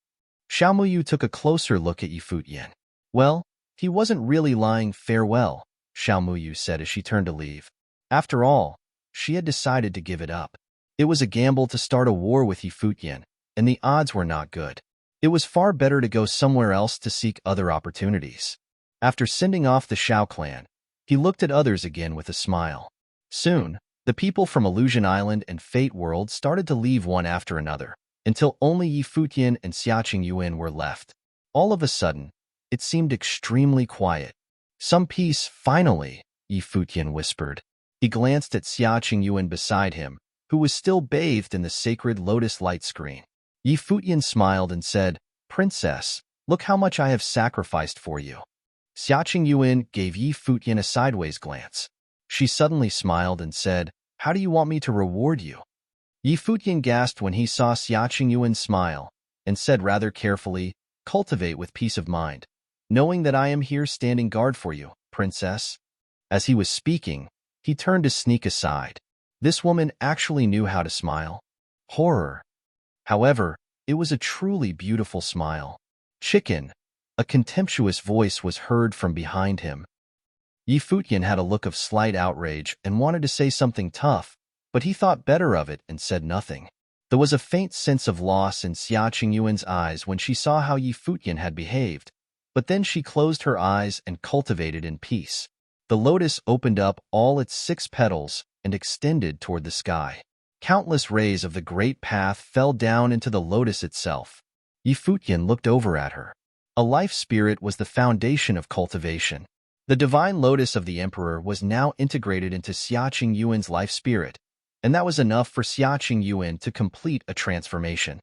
Xiao Muyu took a closer look at Futian. Well, he wasn't really lying. Farewell, Xiao Muyu said as she turned to leave. After all, she had decided to give it up. It was a gamble to start a war with Futian, and the odds were not good. It was far better to go somewhere else to seek other opportunities. After sending off the Shao clan, he looked at others again with a smile. Soon, the people from Illusion Island and Fate World started to leave one after another, until only Futian and Xiaqing Yuan were left. All of a sudden, it seemed extremely quiet. Some peace, finally, Futian whispered. He glanced at Xiaqing Yuan beside him, who was still bathed in the sacred lotus light screen. Futian smiled and said, "Princess, look how much I have sacrificed for you." Xiaqing Yuan gave Futian a sideways glance. She suddenly smiled and said, "How do you want me to reward you?" Futian gasped when he saw Xiaqing Yuan smile, and said rather carefully, "Cultivate with peace of mind, knowing that I am here standing guard for you, princess." As he was speaking, he turned to sneak aside. This woman actually knew how to smile. Horror. However, it was a truly beautiful smile. Chicken. A contemptuous voice was heard from behind him. Futian had a look of slight outrage and wanted to say something tough, but he thought better of it and said nothing. There was a faint sense of loss in Xiaqing Yuan's eyes when she saw how Futian had behaved, but then she closed her eyes and cultivated in peace. The lotus opened up all its 6 petals and extended toward the sky. Countless rays of the great path fell down into the lotus itself. Futian looked over at her. A life spirit was the foundation of cultivation. The divine lotus of the emperor was now integrated into Xiaqing Yuan's life spirit, and that was enough for Xiaqing Yuan to complete a transformation.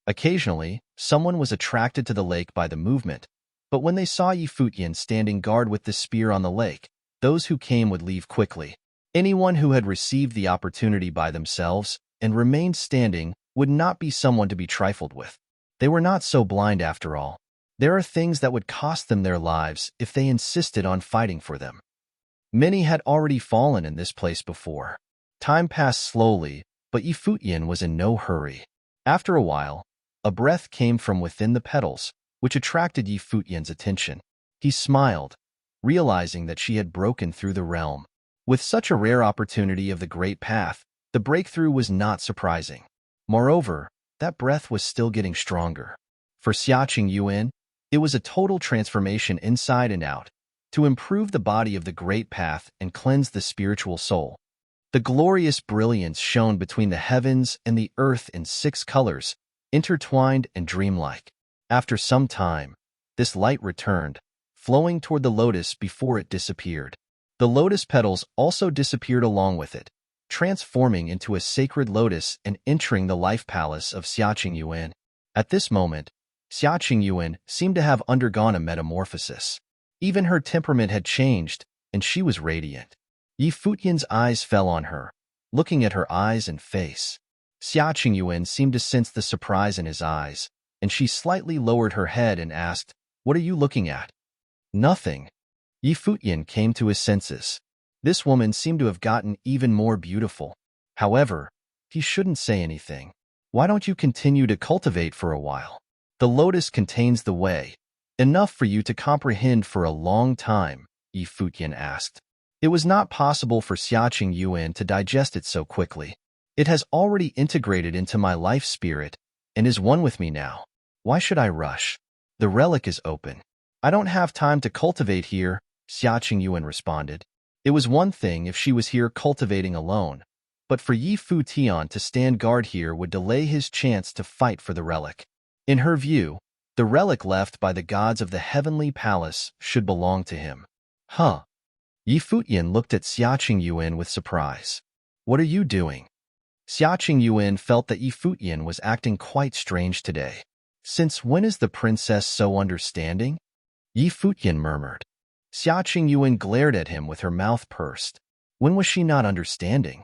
Occasionally, someone was attracted to the lake by the movement, but when they saw Futian standing guard with the spear on the lake, those who came would leave quickly. Anyone who had received the opportunity by themselves and remained standing would not be someone to be trifled with. They were not so blind after all. There are things that would cost them their lives if they insisted on fighting for them. Many had already fallen in this place before. Time passed slowly, but Futian was in no hurry. After a while, a breath came from within the petals, which attracted Futian's attention. He smiled, realizing that she had broken through the realm. With such a rare opportunity of the Great Path, the breakthrough was not surprising. Moreover, that breath was still getting stronger. For Xiaqing Yuan, it was a total transformation inside and out, to improve the body of the Great Path and cleanse the spiritual soul. The glorious brilliance shone between the heavens and the earth in 6 colors, intertwined and dreamlike. After some time, this light returned, flowing toward the lotus before it disappeared. The lotus petals also disappeared along with it, transforming into a sacred lotus and entering the life palace of Xiaqing Yuan. At this moment, Xiaqing Yuan seemed to have undergone a metamorphosis. Even her temperament had changed, and she was radiant. Futian's eyes fell on her, looking at her eyes and face. Xiaqing Yuan seemed to sense the surprise in his eyes, and she slightly lowered her head and asked, "What are you looking at?" "Nothing." Futian came to his senses. This woman seemed to have gotten even more beautiful. However, he shouldn't say anything. "Why don't you continue to cultivate for a while? The lotus contains the way, enough for you to comprehend for a long time," Futian asked. It was not possible for Xiaqing Yuan to digest it so quickly. "It has already integrated into my life spirit and is one with me now. Why should I rush? The relic is open." "I don't have time to cultivate here," Xiaqing Yuan responded. It was one thing if she was here cultivating alone, but for Futian to stand guard here would delay his chance to fight for the relic. In her view, the relic left by the gods of the heavenly palace should belong to him. "Huh." Futian looked at Xiaqing Yuan with surprise. "What are you doing?" Xiaqing Yuan felt that Futian was acting quite strange today. "Since when is the princess so understanding?" Futian murmured. Xiaqing Yuan glared at him with her mouth pursed. When was she not understanding?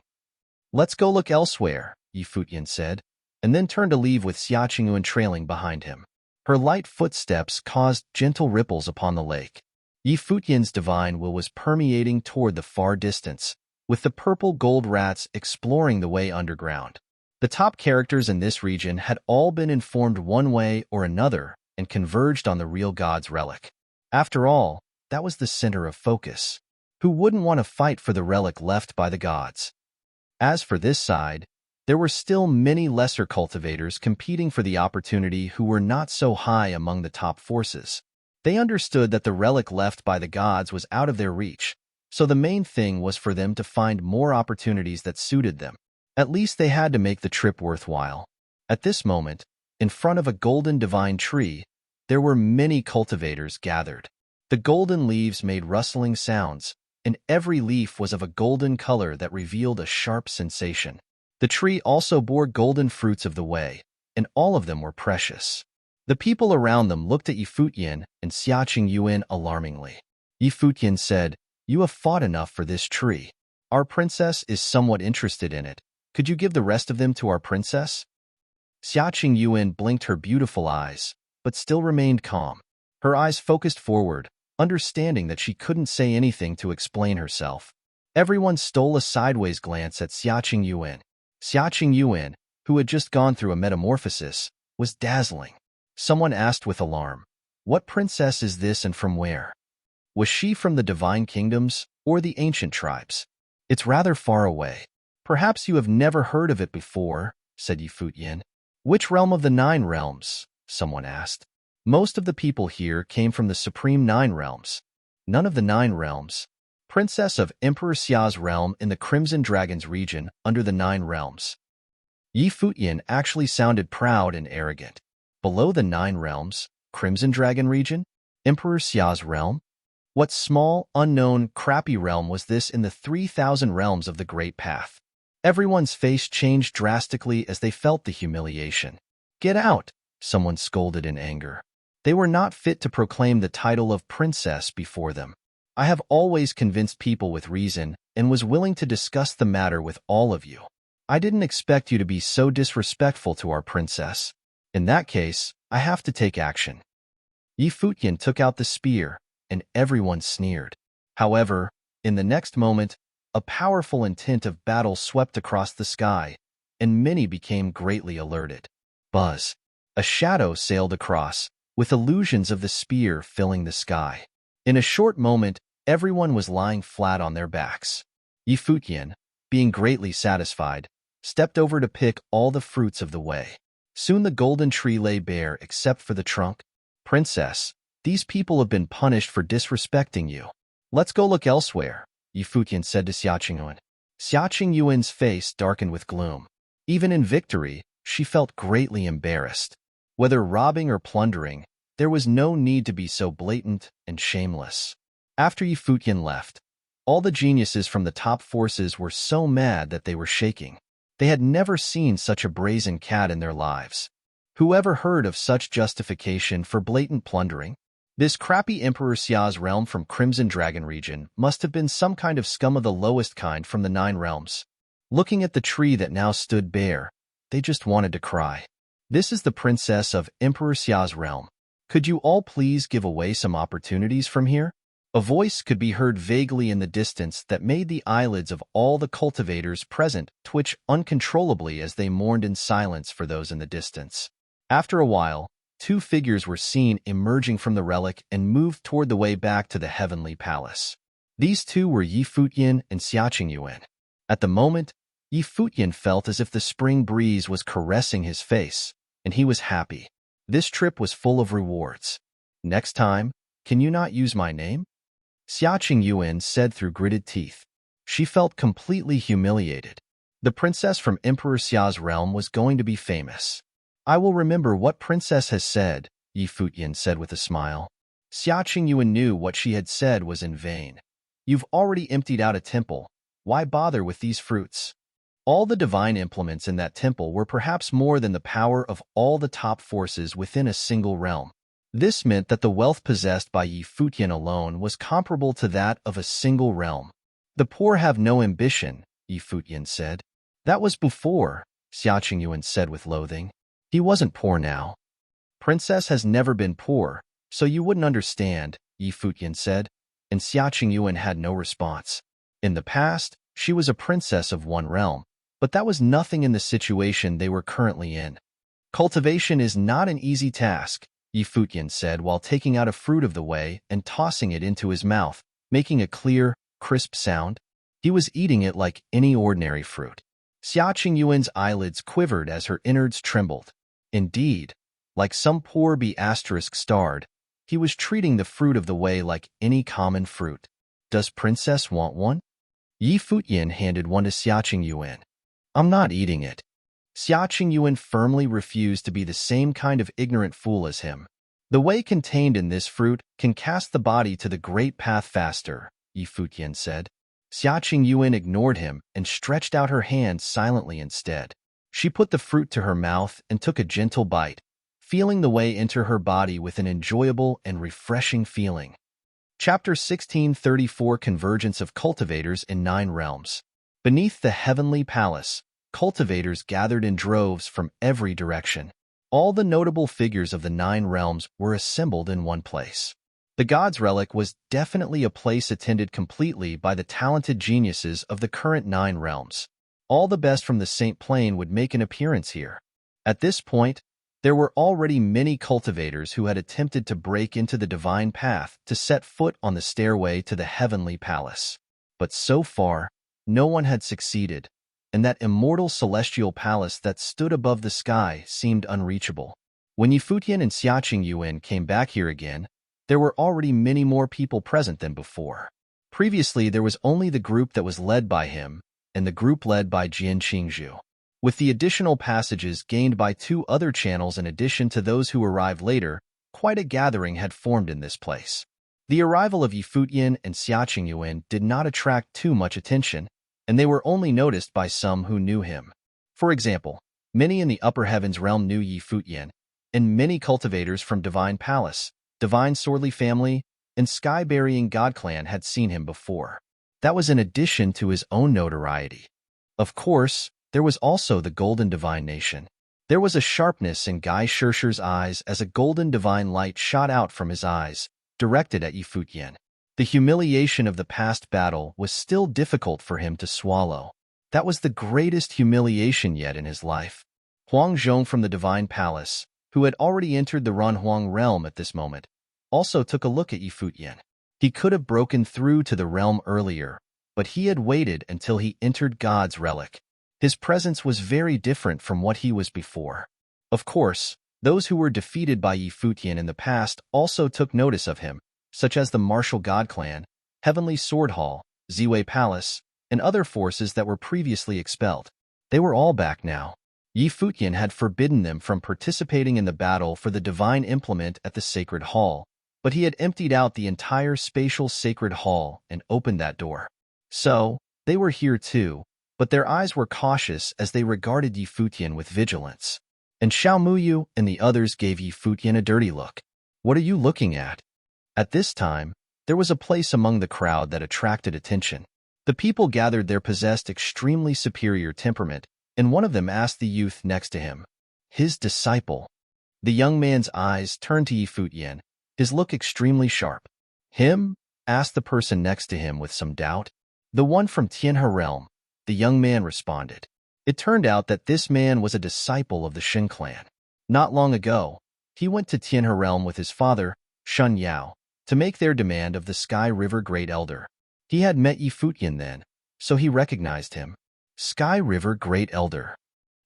"Let's go look elsewhere," Futian said, and then turned to leave with Xiaqing Yuan trailing behind him. Her light footsteps caused gentle ripples upon the lake. Futian's divine will was permeating toward the far distance, with the purple gold rats exploring the way underground. The top characters in this region had all been informed one way or another and converged on the real god's relic. After all, that was the center of focus. Who wouldn't want to fight for the relic left by the gods? As for this side, there were still many lesser cultivators competing for the opportunity who were not so high among the top forces. They understood that the relic left by the gods was out of their reach, so the main thing was for them to find more opportunities that suited them. At least they had to make the trip worthwhile. At this moment, in front of a golden divine tree, there were many cultivators gathered. The golden leaves made rustling sounds, and every leaf was of a golden color that revealed a sharp sensation. The tree also bore golden fruits of the way, and all of them were precious. The people around them looked at Futian and Xiaqing Yuan alarmingly. Futian said, "You have fought enough for this tree. Our princess is somewhat interested in it. Could you give the rest of them to our princess?" Xiaqing Yuan blinked her beautiful eyes, but still remained calm. Her eyes focused forward, understanding that she couldn't say anything to explain herself. Everyone stole a sideways glance at Xiaqing Yuan. Xiaqing Yuan, who had just gone through a metamorphosis, was dazzling. Someone asked with alarm, "What princess is this and from where? Was she from the divine kingdoms or the ancient tribes? It's rather far away. Perhaps you have never heard of it before," said Futian. "Which realm of the 9 realms?" someone asked. "Most of the people here came from the supreme 9 realms." "None of the 9 realms. Princess of Emperor Xia's realm in the Crimson Dragon's region under the 9 realms." Futian actually sounded proud and arrogant. Below the 9 realms, Crimson Dragon region? Emperor Xia's realm? What small, unknown, crappy realm was this in the 3,000 realms of the Great Path? Everyone's face changed drastically as they felt the humiliation. "Get out!" someone scolded in anger. They were not fit to proclaim the title of princess before them. "I have always convinced people with reason and was willing to discuss the matter with all of you. I didn't expect you to be so disrespectful to our princess. In that case, I have to take action." Yi Futian took out the spear, and everyone sneered. However, in the next moment, a powerful intent of battle swept across the sky, and many became greatly alerted. Buzz. A shadow sailed across, with illusions of the spear filling the sky. In a short moment, everyone was lying flat on their backs. Yi Futian, being greatly satisfied, stepped over to pick all the fruits of the way. Soon the golden tree lay bare except for the trunk. Princess, these people have been punished for disrespecting you. Let's go look elsewhere, Yi Futian said to Xia Qingyuan. Xia Qingyuan's face darkened with gloom. Even in victory, she felt greatly embarrassed. Whether robbing or plundering, there was no need to be so blatant and shameless. After Yi Futian left, all the geniuses from the top forces were so mad that they were shaking. They had never seen such a brazen cat in their lives. Who ever heard of such justification for blatant plundering? This crappy Emperor Xia's realm from Crimson Dragon region must have been some kind of scum of the lowest kind from the 9 realms. Looking at the tree that now stood bare, they just wanted to cry. This is the princess of Emperor Xia's realm. Could you all please give away some opportunities from here? A voice could be heard vaguely in the distance that made the eyelids of all the cultivators present twitch uncontrollably as they mourned in silence for those in the distance. After a while, 2 figures were seen emerging from the relic and moved toward the way back to the heavenly palace. These 2 were Yi Futian and Xia Qingyuan. At the moment, Yi Futian felt as if the spring breeze was caressing his face, and he was happy. This trip was full of rewards. Next time, can you not use my name? Xia Qingyuan said through gritted teeth. She felt completely humiliated. The princess from Emperor Xia's realm was going to be famous. I will remember what princess has said, Yi Futian said with a smile. Xia Qingyuan knew what she had said was in vain. You've already emptied out a temple. Why bother with these fruits? All the divine implements in that temple were perhaps more than the power of all the top forces within a single realm. This meant that the wealth possessed by Yi Futian alone was comparable to that of a single realm. The poor have no ambition, Yi Futian said. That was before, Xia Qingyuan said with loathing. He wasn't poor now. Princess has never been poor, so you wouldn't understand, Yi Futian said, and Xia Qingyuan had no response. In the past, she was a princess of one realm, but that was nothing in the situation they were currently in. Cultivation is not an easy task, Yi Futian said while taking out a fruit of the way and tossing it into his mouth, making a clear, crisp sound. He was eating it like any ordinary fruit. Xia Qingyuan's eyelids quivered as her innards trembled. Indeed, like some poor B***starred, he was treating the fruit of the way like any common fruit. Does princess want one? Yi Futian handed one to Xia Qingyuan. I'm not eating it. Xia Qingyuan firmly refused to be the same kind of ignorant fool as him. The whey contained in this fruit can cast the body to the great path faster, Yi Futian said. Xia Qingyuan ignored him and stretched out her hand silently instead. She put the fruit to her mouth and took a gentle bite, feeling the whey enter her body with an enjoyable and refreshing feeling. Chapter 1634 Convergence of Cultivators in 9 Realms. Beneath the heavenly palace, cultivators gathered in droves from every direction. All the notable figures of the 9 realms were assembled in one place. The God's Relic was definitely a place attended completely by the talented geniuses of the current 9 realms. All the best from the Saint Plain would make an appearance here. At this point, there were already many cultivators who had attempted to break into the divine path to set foot on the stairway to the heavenly palace. But so far, no one had succeeded, and that immortal celestial palace that stood above the sky seemed unreachable. When Yi Futian and Xia Qingyuan came back here again, there were already many more people present than before. Previously, there was only the group that was led by him, and the group led by Jian Qingzhu. With the additional passages gained by 2 other channels in addition to those who arrived later, quite a gathering had formed in this place. The arrival of Yi Futian and Xia Qingyuan did not attract too much attention, and they were only noticed by some who knew him. For example, many in the upper heavens realm knew Yi Futian, and many cultivators from Divine Palace, Divine Swordly Family, and Sky-Burying God Clan had seen him before. That was in addition to his own notoriety. Of course, there was also the Golden Divine Nation. There was a sharpness in Guy Shershur's eyes as a golden divine light shot out from his eyes, directed at Yi Futian. The humiliation of the past battle was still difficult for him to swallow. That was the greatest humiliation yet in his life. Huang Zhong from the Divine Palace, who had already entered the Runhuang realm at this moment, also took a look at Yi Futian. He could have broken through to the realm earlier, but he had waited until he entered God's relic. His presence was very different from what he was before. Of course, those who were defeated by Yi Futian in the past also took notice of him, such as the Martial God Clan, Heavenly Sword Hall, Ziwei Palace, and other forces that were previously expelled. They were all back now. Yi Futian had forbidden them from participating in the battle for the divine implement at the Sacred Hall, but he had emptied out the entire spatial Sacred Hall and opened that door. So, they were here too, but their eyes were cautious as they regarded Yi Futian with vigilance. And Xiao Muyu and the others gave Yi Futian a dirty look. "What are you looking at?" At this time, there was a place among the crowd that attracted attention. The people gathered there possessed extremely superior temperament, and one of them asked the youth next to him, his disciple. The young man's eyes turned to Yi Futian, his look extremely sharp. "Him?" asked the person next to him with some doubt. "The one from Tianhe realm," the young man responded. It turned out that this man was a disciple of the Shen clan. Not long ago, he went to Tianhe realm with his father, Shun Yao, to make their demand of the Sky River Great Elder. He had met Yi Futian then, so he recognized him. Sky River Great Elder.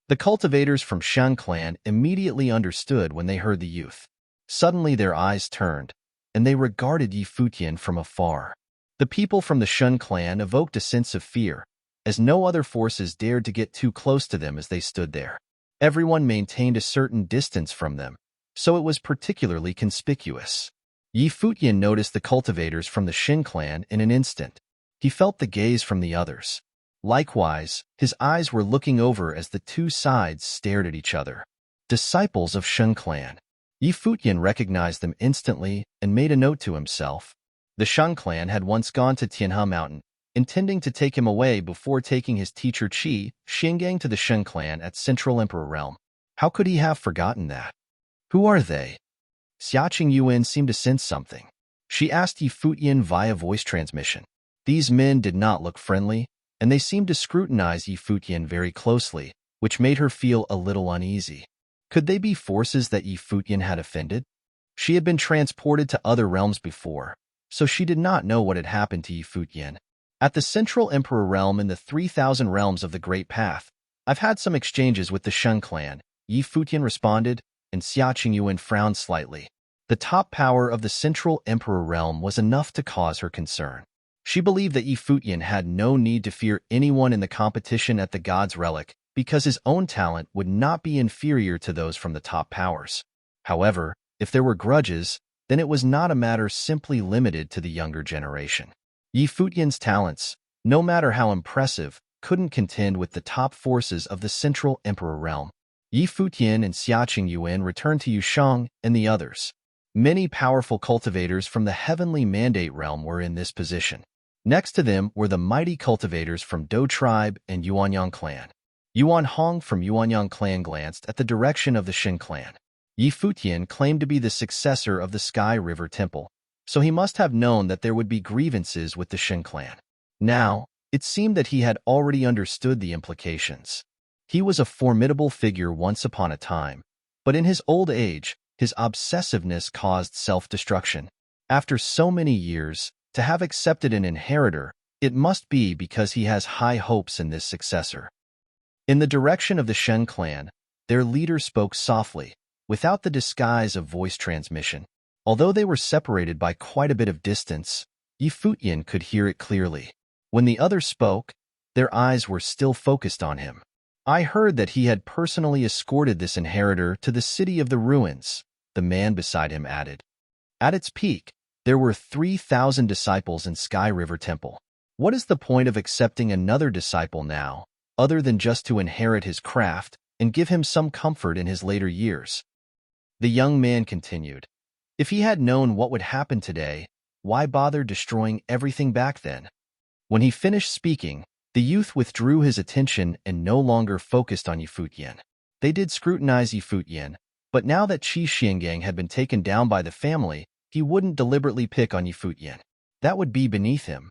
The cultivators from Shen clan immediately understood when they heard the youth. Suddenly their eyes turned, and they regarded Yi Futian from afar. The people from the Shen clan evoked a sense of fear, as no other forces dared to get too close to them as they stood there. Everyone maintained a certain distance from them, so it was particularly conspicuous. Yi Futian noticed the cultivators from the Shen clan in an instant. He felt the gaze from the others. Likewise, his eyes were looking over as the two sides stared at each other. Disciples of Shen clan. Yi Futian recognized them instantly and made a note to himself. The Shen clan had once gone to Tianhe Mountain, intending to take him away before taking his teacher Qi Xingang to the Shen clan at Central Emperor Realm. How could he have forgotten that? Who are they? Xiaqing Yuan seemed to sense something. She asked Yi Futian via voice transmission. These men did not look friendly, and they seemed to scrutinize Yi Futian very closely, which made her feel a little uneasy. Could they be forces that Yi Futian had offended? She had been transported to other realms before, so she did not know what had happened to Yi Futian. At the Central Emperor Realm in the 3,000 realms of the Great Path, I've had some exchanges with the Shen clan, Yi Futian responded, and Xiaqing Yuan frowned slightly. The top power of the Central Emperor Realm was enough to cause her concern. She believed that Yi Futian had no need to fear anyone in the competition at the God's Relic, because his own talent would not be inferior to those from the top powers. However, if there were grudges, then it was not a matter simply limited to the younger generation. Yi Futian's talents, no matter how impressive, couldn't contend with the top forces of the Central Emperor Realm. Yi Futian and Xiaqing Yuan returned to Yushang and the others. Many powerful cultivators from the Heavenly Mandate Realm were in this position. Next to them were the mighty cultivators from Do Tribe and Yuanyang clan. Yuan Hong from Yuanyang clan glanced at the direction of the Shen clan. Yi Futian claimed to be the successor of the Sky River Temple, so he must have known that there would be grievances with the Shen clan. Now, it seemed that he had already understood the implications. He was a formidable figure once upon a time, but in his old age, his obsessiveness caused self-destruction. After so many years, to have accepted an inheritor, it must be because he has high hopes in this successor. In the direction of the Shen clan, their leader spoke softly, without the disguise of voice transmission. Although they were separated by quite a bit of distance, Yi Futian could hear it clearly. When the other spoke, their eyes were still focused on him. "I heard that he had personally escorted this inheritor to the City of the Ruins," the man beside him added. At its peak, there were 3,000 disciples in Sky River Temple. What is the point of accepting another disciple now, other than just to inherit his craft and give him some comfort in his later years? The young man continued. If he had known what would happen today, why bother destroying everything back then? When he finished speaking, the youth withdrew his attention and no longer focused on Yi Futian. They did scrutinize Yi Futian, but now that Qi Xiangang had been taken down by the family, he wouldn't deliberately pick on Yi Futian. That would be beneath him.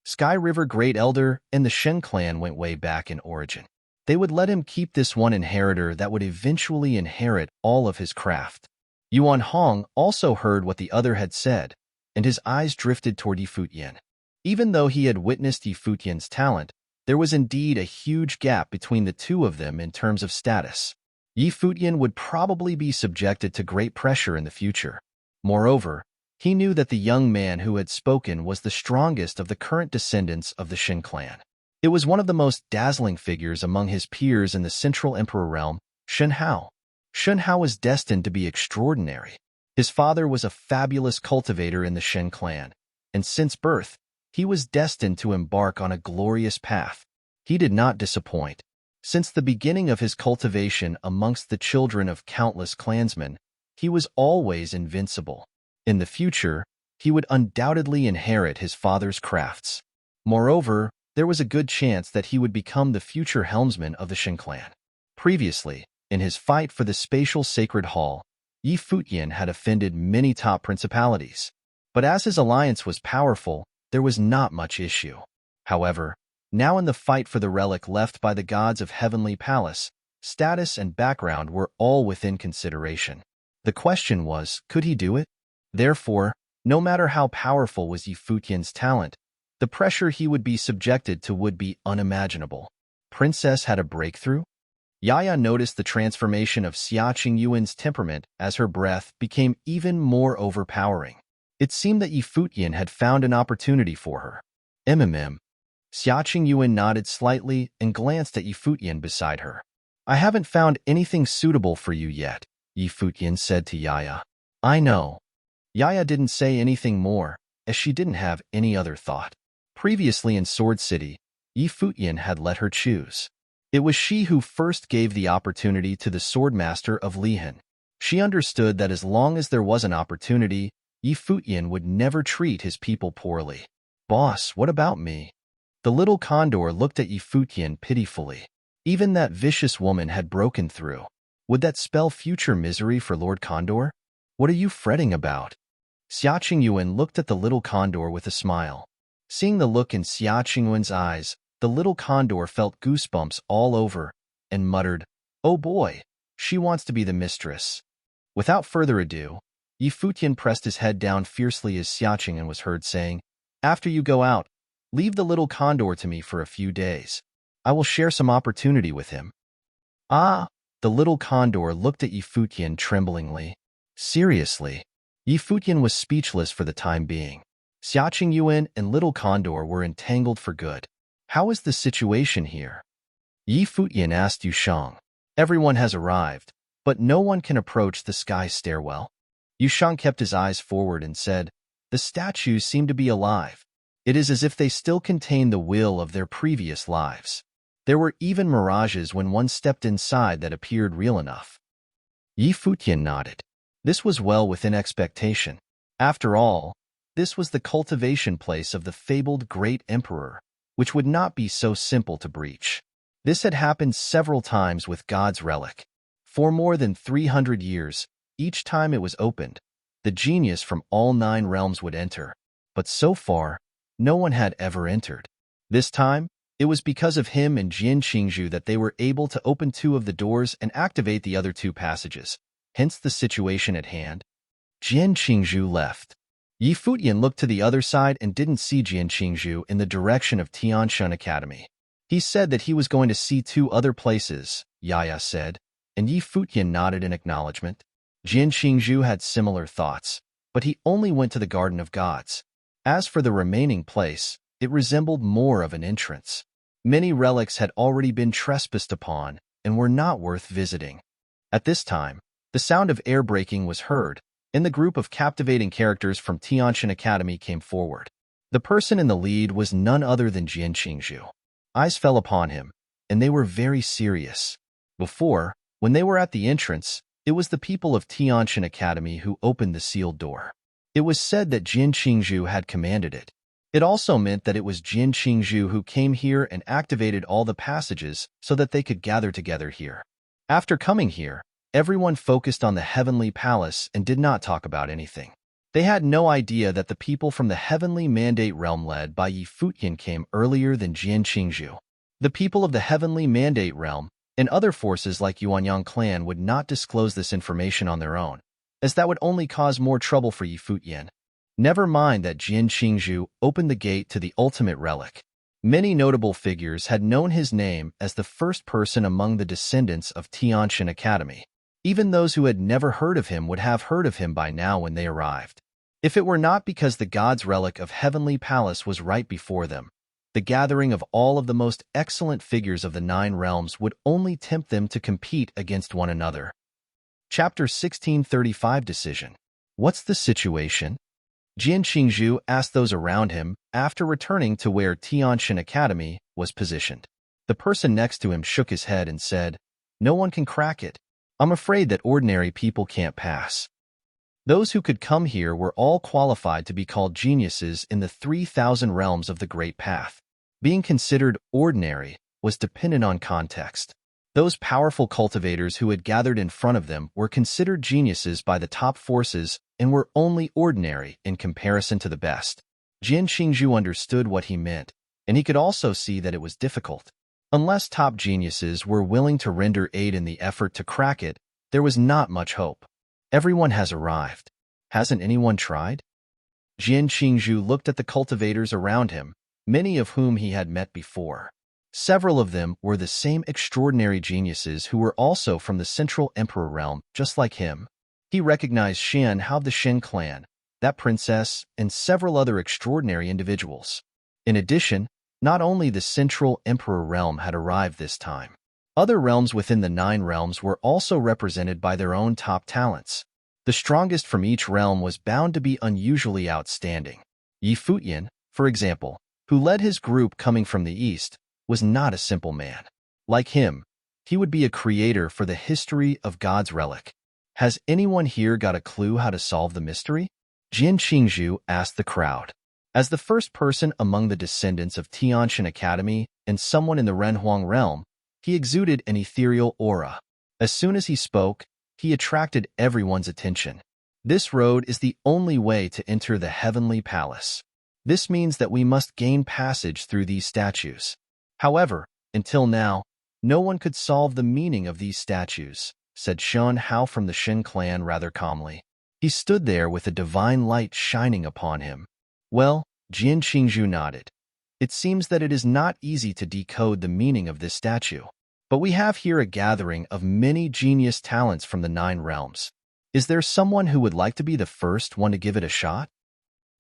Sky River Great Elder and the Shen clan went way back in origin. They would let him keep this one inheritor that would eventually inherit all of his craft. Yuan Hong also heard what the other had said, and his eyes drifted toward Yi Futian. Even though he had witnessed Yi Futian's talent, there was indeed a huge gap between the two of them in terms of status. Yi Futian would probably be subjected to great pressure in the future. Moreover, he knew that the young man who had spoken was the strongest of the current descendants of the Shen clan. It was one of the most dazzling figures among his peers in the Central Emperor realm, Shen Hao. Shen Hao was destined to be extraordinary. His father was a fabulous cultivator in the Shen clan, and since birth, he was destined to embark on a glorious path. He did not disappoint. Since the beginning of his cultivation amongst the children of countless clansmen, he was always invincible. In the future, he would undoubtedly inherit his father's crafts. Moreover, there was a good chance that he would become the future helmsman of the Shen clan. Previously, in his fight for the spatial sacred hall, Yi Futian had offended many top principalities. But as his alliance was powerful, there was not much issue. However, now in the fight for the relic left by the gods of Heavenly Palace, status and background were all within consideration. The question was, could he do it? Therefore, no matter how powerful was Yi Futian's talent, the pressure he would be subjected to would be unimaginable. Princess had a breakthrough? Yaya noticed the transformation of Xia Qingyuan's temperament as her breath became even more overpowering. It seemed that Yi Futian had found an opportunity for her. Xia Qingyuan nodded slightly and glanced at Yi Futian beside her. I haven't found anything suitable for you yet, Yi Futian said to Yaya. I know. Yaya didn't say anything more, as she didn't have any other thought. Previously in Sword City, Yi Futian had let her choose. It was she who first gave the opportunity to the swordmaster of Lihan. She understood that as long as there was an opportunity, Yi Futian would never treat his people poorly. Boss, what about me? The little condor looked at Yi Futian pitifully. Even that vicious woman had broken through. Would that spell future misery for Lord Condor? What are you fretting about? Xia Qingyuan looked at the little condor with a smile. Seeing the look in Xia Qingyuan's eyes, the little condor felt goosebumps all over and muttered, Oh boy, she wants to be the mistress. Without further ado, Yi Futian pressed his head down fiercely as Xia Qingyuan was heard saying, After you go out, leave the little condor to me for a few days. I will share some opportunity with him. Ah, the little condor looked at Yi Futian tremblingly. Seriously? Yi Futian was speechless for the time being. Xia Qingyuan and little condor were entangled for good. How is the situation here? Yi Futian asked Yu Shang. Everyone has arrived, but no one can approach the sky stairwell. Yu Shang kept his eyes forward and said, The statues seem to be alive. It is as if they still contain the will of their previous lives. There were even mirages when one stepped inside that appeared real enough. Yi Futian nodded. This was well within expectation. After all, this was the cultivation place of the fabled Great Emperor, which would not be so simple to breach. This had happened several times with God's relic. For more than 300 years, each time it was opened, the genius from all 9 realms would enter. But so far, no one had ever entered. This time, it was because of him and Jian Qingzhu that they were able to open 2 of the doors and activate the other 2 passages. Hence the situation at hand. Jian Qingzhu left. Yi Futian looked to the other side and didn't see Jian Qingzhu in the direction of Tianshan Academy. He said that he was going to see 2 other places, Yaya said, and Yi Futian nodded in acknowledgement. Jian Qingzhu had similar thoughts, but he only went to the Garden of Gods. As for the remaining place, it resembled more of an entrance. Many relics had already been trespassed upon and were not worth visiting. At this time, the sound of air braking was heard, and the group of captivating characters from Tianshan Academy came forward. The person in the lead was none other than Jian Qingzhu. Eyes fell upon him, and they were very serious. Before, when they were at the entrance, it was the people of Tianshan Academy who opened the sealed door. It was said that Jian Qingzhu had commanded it. It also meant that it was Jian Qingzhu who came here and activated all the passages so that they could gather together here. After coming here, everyone focused on the heavenly palace and did not talk about anything. They had no idea that the people from the heavenly mandate realm led by Futian came earlier than Jian Qingzhu. The people of the heavenly mandate realm and other forces like Yuanyang clan would not disclose this information on their own, as that would only cause more trouble for Futian. Never mind that Jian Qingzhu opened the gate to the ultimate relic. Many notable figures had known his name as the first person among the descendants of Tianshan Academy. Even those who had never heard of him would have heard of him by now when they arrived. If it were not because the god's relic of Heavenly Palace was right before them, the gathering of all of the most excellent figures of the 9 realms would only tempt them to compete against one another. Chapter 1635 Decision. What's the situation? Jian Qingzhu asked those around him after returning to where Tianshan Academy was positioned. The person next to him shook his head and said, "No one can crack it. I'm afraid that ordinary people can't pass." Those who could come here were all qualified to be called geniuses in the 3,000 realms of the Great Path. Being considered ordinary was dependent on context. Those powerful cultivators who had gathered in front of them were considered geniuses by the top forces and were only ordinary in comparison to the best. Jian Qingzhu understood what he meant, and he could also see that it was difficult. Unless top geniuses were willing to render aid in the effort to crack it, there was not much hope. Everyone has arrived. Hasn't anyone tried? Jian Qingzhu looked at the cultivators around him, many of whom he had met before. Several of them were the same extraordinary geniuses who were also from the Central Emperor realm, just like him. He recognized Shen Hao of the Shen clan, that princess, and several other extraordinary individuals. In addition, not only the Central Emperor realm had arrived this time. Other realms within the 9 realms were also represented by their own top talents. The strongest from each realm was bound to be unusually outstanding. Futian, for example, who led his group coming from the east, was not a simple man. Like him, he would be a creator for the history of God's relic. Has anyone here got a clue how to solve the mystery? Jian Qingzhu asked the crowd. As the first person among the descendants of Tianshan Academy and someone in the Renhuang realm, he exuded an ethereal aura. As soon as he spoke, he attracted everyone's attention. This road is the only way to enter the heavenly palace. This means that we must gain passage through these statues. However, until now, no one could solve the meaning of these statues, said Shen Hao from the Shen clan rather calmly. He stood there with a divine light shining upon him. Well, Jian Qingzhu nodded. It seems that it is not easy to decode the meaning of this statue. But we have here a gathering of many genius talents from the 9 realms. Is there someone who would like to be the first one to give it a shot?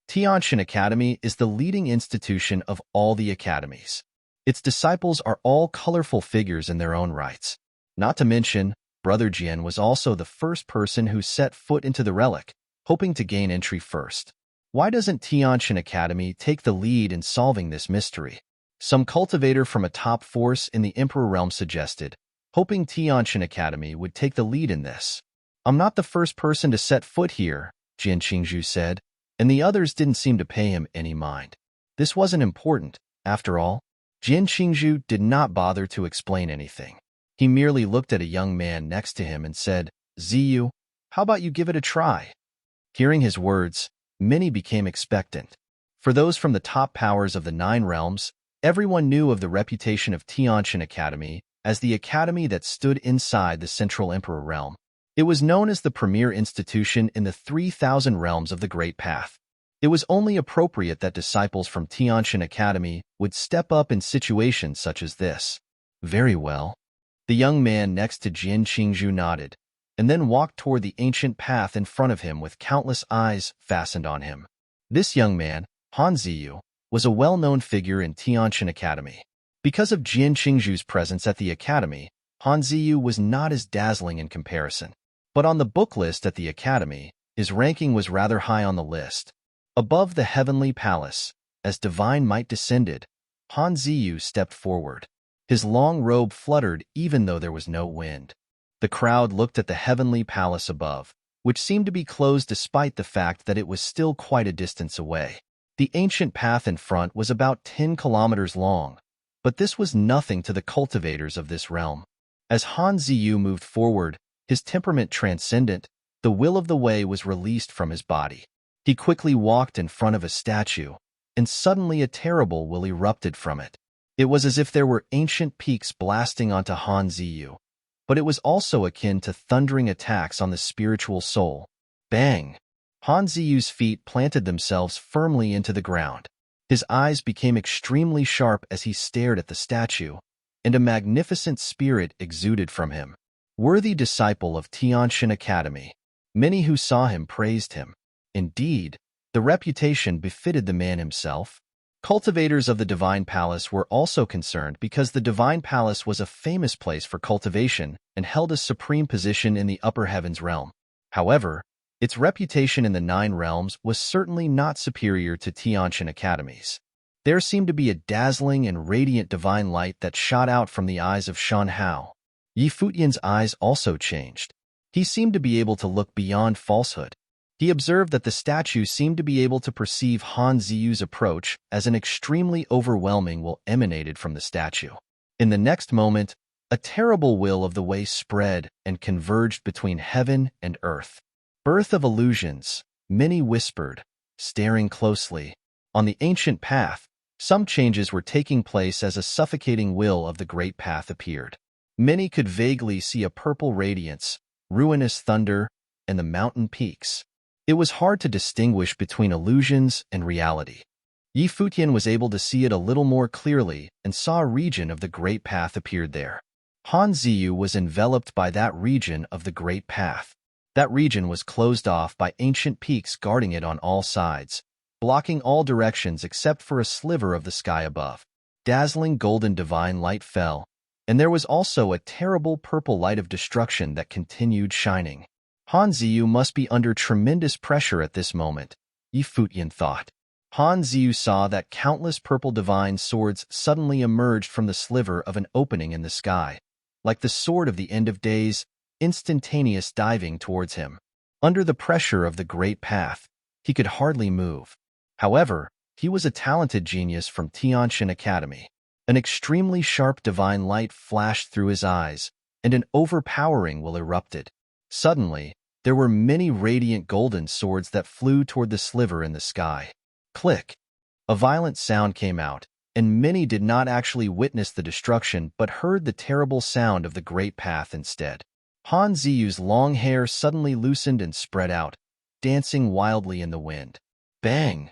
Tianshan Academy is the leading institution of all the academies. Its disciples are all colorful figures in their own rights. Not to mention, Brother Jian was also the first person who set foot into the relic, hoping to gain entry first. Why doesn't Tianshan Academy take the lead in solving this mystery? Some cultivator from a top force in the Emperor realm suggested, hoping Tianshan Academy would take the lead in this. I'm not the first person to set foot here, Jian Qingzhu said, and the others didn't seem to pay him any mind. This wasn't important, after all. Jian Qingzhu did not bother to explain anything. He merely looked at a young man next to him and said, "Ziyu, how about you give it a try?" Hearing his words, many became expectant. For those from the top powers of the 9 realms, everyone knew of the reputation of Tianshan Academy as the academy that stood inside the Central Emperor realm. It was known as the premier institution in the 3,000 realms of the Great Path. It was only appropriate that disciples from Tianshan Academy would step up in situations such as this. Very well. The young man next to Jian Qingzhu nodded, and then walked toward the ancient path in front of him with countless eyes fastened on him. This young man, Han Ziyu, was a well-known figure in Tianshan Academy. Because of Jian Qingzhu's presence at the academy, Han Ziyu was not as dazzling in comparison. But on the book list at the academy, his ranking was rather high on the list. Above the heavenly palace, as divine might descended, Han Ziyu stepped forward. His long robe fluttered even though there was no wind. The crowd looked at the heavenly palace above, which seemed to be closed despite the fact that it was still quite a distance away. The ancient path in front was about 10 kilometers long, but this was nothing to the cultivators of this realm. As Han Ziyu moved forward, his temperament transcendent, the will of the Wei was released from his body. He quickly walked in front of a statue, and suddenly a terrible will erupted from it. It was as if there were ancient peaks blasting onto Han Ziyu, but it was also akin to thundering attacks on the spiritual soul. Bang! Han Ziyu's feet planted themselves firmly into the ground. His eyes became extremely sharp as he stared at the statue, and a magnificent spirit exuded from him. Worthy disciple of Tianshan Academy. Many who saw him praised him. Indeed, the reputation befitted the man himself. Cultivators of the Divine Palace were also concerned because the Divine Palace was a famous place for cultivation and held a supreme position in the upper heavens realm. However, its reputation in the Nine Realms was certainly not superior to Tianshan Academy's. There seemed to be a dazzling and radiant divine light that shot out from the eyes of Shan Hao. Yi Futian's eyes also changed. He seemed to be able to look beyond falsehood. He observed that the statue seemed to be able to perceive Han Ziyu's approach as an extremely overwhelming will emanated from the statue. In the next moment, a terrible will of the Wei spread and converged between heaven and earth. Birth of illusions, many whispered, staring closely. On the ancient path, some changes were taking place as a suffocating will of the great path appeared. Many could vaguely see a purple radiance, ruinous thunder, and the mountain peaks. It was hard to distinguish between illusions and reality. Yi Futian was able to see it a little more clearly and saw a region of the great path appeared there. Han Ziyu was enveloped by that region of the great path. That region was closed off by ancient peaks guarding it on all sides, blocking all directions except for a sliver of the sky above. Dazzling golden divine light fell, and there was also a terrible purple light of destruction that continued shining. Han Ziyu must be under tremendous pressure at this moment, Yi Futian thought. Han Ziyu saw that countless purple divine swords suddenly emerged from the sliver of an opening in the sky, like the sword of the end of days, instantaneous diving towards him. Under the pressure of the great path, he could hardly move. However, he was a talented genius from Tianshan Academy. An extremely sharp divine light flashed through his eyes, and an overpowering will erupted. Suddenly, there were many radiant golden swords that flew toward the sliver in the sky. Click! A violent sound came out, and many did not actually witness the destruction but heard the terrible sound of the great path instead. Han Ziyu's long hair suddenly loosened and spread out, dancing wildly in the wind. Bang!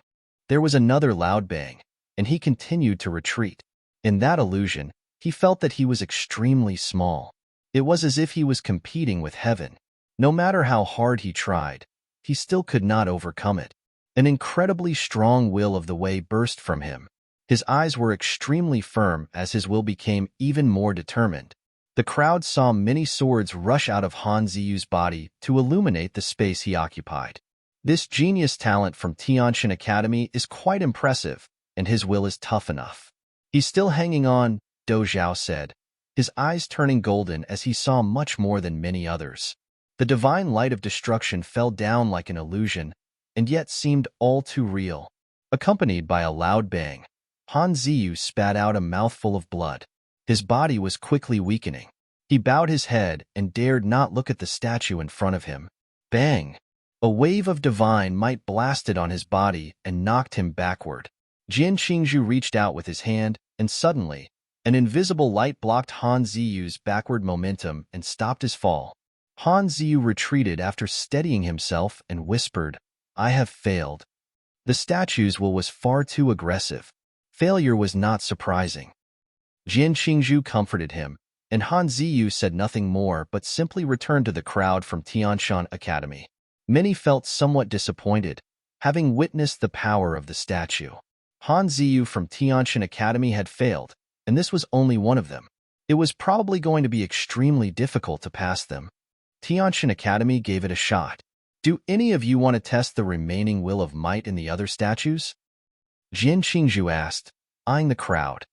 There was another loud bang, and he continued to retreat. In that illusion, he felt that he was extremely small. It was as if he was competing with heaven. No matter how hard he tried, he still could not overcome it. An incredibly strong will of the Wei burst from him. His eyes were extremely firm as his will became even more determined. The crowd saw many swords rush out of Han Ziyu's body to illuminate the space he occupied. This genius talent from Tianshan Academy is quite impressive, and his will is tough enough. He's still hanging on, Do Zhao said, his eyes turning golden as he saw much more than many others. The divine light of destruction fell down like an illusion, and yet seemed all too real. Accompanied by a loud bang, Han Ziyu spat out a mouthful of blood. His body was quickly weakening. He bowed his head and dared not look at the statue in front of him. Bang! A wave of divine might blasted on his body and knocked him backward. Jian Qingzhu reached out with his hand, and suddenly, an invisible light blocked Han Ziyu's backward momentum and stopped his fall. Han Ziyu retreated after steadying himself and whispered, "I have failed." The statue's will was far too aggressive. Failure was not surprising. Jian Qingzhu comforted him, and Han Ziyu said nothing more but simply returned to the crowd from Tianshan Academy. Many felt somewhat disappointed, having witnessed the power of the statue. Han Ziyu from Tianshan Academy had failed, and this was only one of them. It was probably going to be extremely difficult to pass them. Tianshan Academy gave it a shot. Do any of you want to test the remaining will of might in the other statues? Jian Qingzhu asked, eyeing the crowd.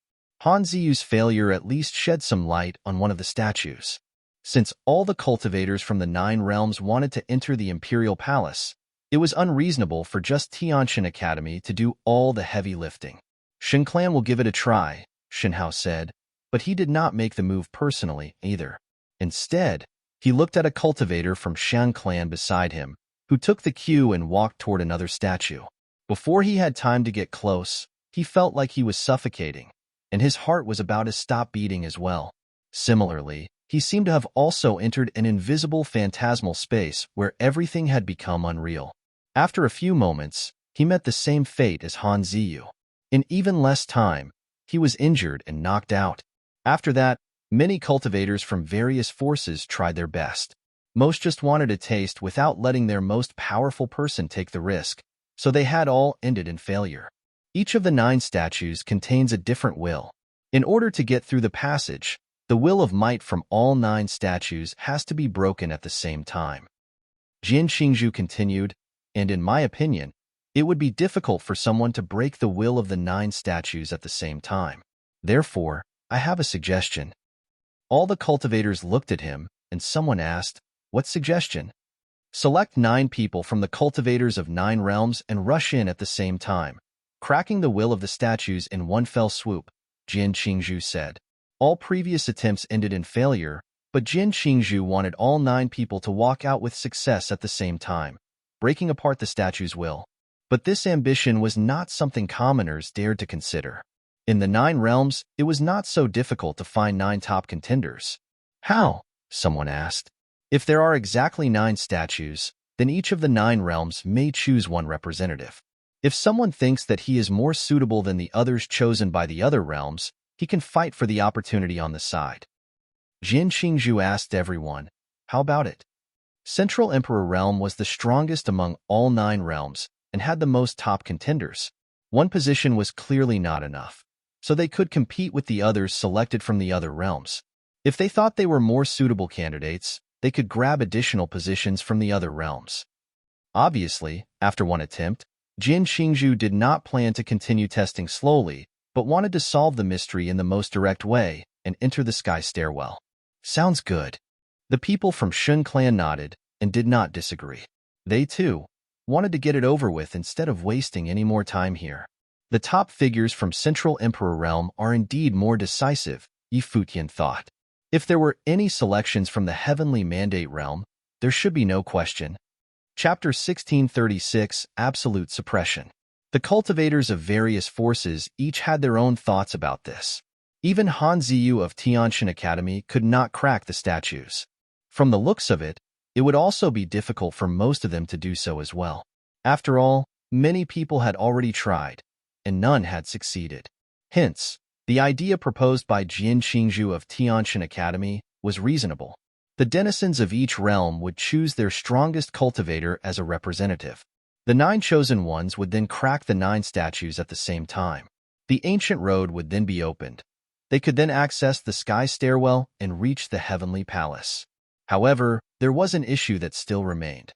Han Ziyu's failure at least shed some light on one of the statues. Since all the cultivators from the Nine Realms wanted to enter the Imperial Palace, it was unreasonable for just Tianshan Academy to do all the heavy lifting. Shen Clan will give it a try, Shen Hao said, but he did not make the move personally either. Instead, he looked at a cultivator from Shan clan beside him, who took the cue and walked toward another statue. Before he had time to get close, he felt like he was suffocating, and his heart was about to stop beating as well. Similarly, he seemed to have also entered an invisible phantasmal space where everything had become unreal. After a few moments, he met the same fate as Han Ziyu. In even less time, he was injured and knocked out. After that, many cultivators from various forces tried their best. Most just wanted a taste without letting their most powerful person take the risk, so they had all ended in failure. Each of the 9 statues contains a different will. In order to get through the passage, the will of might from all 9 statues has to be broken at the same time. Jian Qingzhu continued, and in my opinion, it would be difficult for someone to break the will of the 9 statues at the same time. Therefore, I have a suggestion. All the cultivators looked at him, and someone asked, "What suggestion?" Select 9 people from the cultivators of 9 realms and rush in at the same time, cracking the will of the statues in one fell swoop, Jian Qingzhu said. All previous attempts ended in failure, but Jian Qingzhu wanted all 9 people to walk out with success at the same time, breaking apart the statue's will. But this ambition was not something commoners dared to consider. In the 9 realms, it was not so difficult to find 9 top contenders. How? Someone asked. If there are exactly 9 statues, then each of the 9 realms may choose one representative. If someone thinks that he is more suitable than the others chosen by the other realms, he can fight for the opportunity on the side. Jian Qingzhu asked everyone, "How about it?" Central Emperor Realm was the strongest among all 9 realms and had the most top contenders. One position was clearly not enough, so they could compete with the others selected from the other realms. If they thought they were more suitable candidates, they could grab additional positions from the other realms. Obviously, after one attempt, Jian Qingzhu did not plan to continue testing slowly, but wanted to solve the mystery in the most direct way and enter the sky stairwell. Sounds good. The people from Shun clan nodded and did not disagree. They, too, wanted to get it over with instead of wasting any more time here. The top figures from Central Emperor Realm are indeed more decisive, Futian thought. If there were any selections from the Heavenly Mandate Realm, there should be no question. Chapter 1636, Absolute Suppression. The cultivators of various forces each had their own thoughts about this. Even Han Ziyu of Tianshan Academy could not crack the statues. From the looks of it, it would also be difficult for most of them to do so as well. After all, many people had already tried, and none had succeeded. Hence, the idea proposed by Jian Qingzhu of Tianshan Academy was reasonable. The denizens of each realm would choose their strongest cultivator as a representative. The 9 chosen ones would then crack the 9 statues at the same time. The ancient road would then be opened. They could then access the sky stairwell and reach the heavenly palace. However, there was an issue that still remained.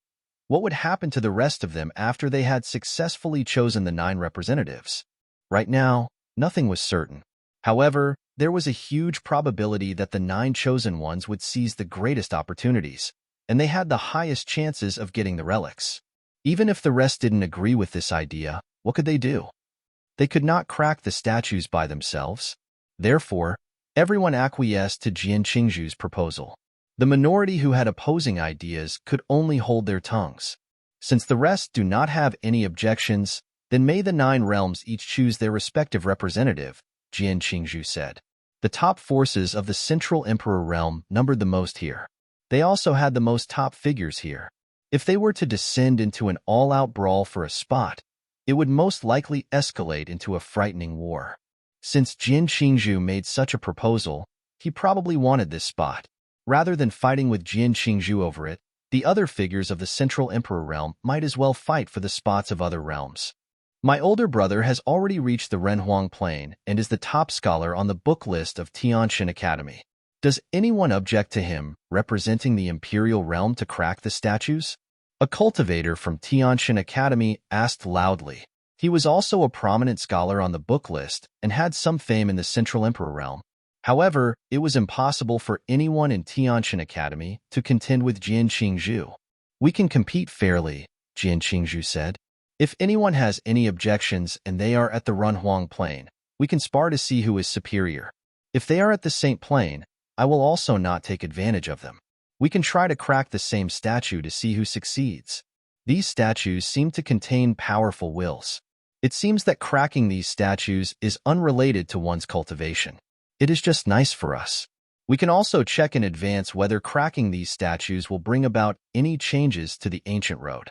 What would happen to the rest of them after they had successfully chosen the 9 representatives? Right now, nothing was certain. However, there was a huge probability that the 9 chosen ones would seize the greatest opportunities, and they had the highest chances of getting the relics. Even if the rest didn't agree with this idea, what could they do? They could not crack the statues by themselves. Therefore, everyone acquiesced to Jian Qingzhu's proposal. The minority who had opposing ideas could only hold their tongues. Since the rest do not have any objections, then may the 9 realms each choose their respective representative, Jian Qingzhu said. The top forces of the Central Emperor Realm numbered the most here. They also had the most top figures here. If they were to descend into an all-out brawl for a spot, it would most likely escalate into a frightening war. Since Jian Qingzhu made such a proposal, he probably wanted this spot. Rather than fighting with Jian Qingzhu over it, the other figures of the Central Emperor Realm might as well fight for the spots of other realms. My older brother has already reached the Renhuang Plain and is the top scholar on the book list of Tianshan Academy. Does anyone object to him representing the Imperial Realm to crack the statues? A cultivator from Tianshan Academy asked loudly. He was also a prominent scholar on the book list and had some fame in the Central Emperor Realm. However, it was impossible for anyone in Tianshan Academy to contend with Jian Qingzhu. We can compete fairly, Jian Qingzhu said. If anyone has any objections and they are at the Renhuang Plain, we can spar to see who is superior. If they are at the Saint Plain, I will also not take advantage of them. We can try to crack the same statue to see who succeeds. These statues seem to contain powerful wills. It seems that cracking these statues is unrelated to one's cultivation. It is just nice for us. We can also check in advance whether cracking these statues will bring about any changes to the ancient road.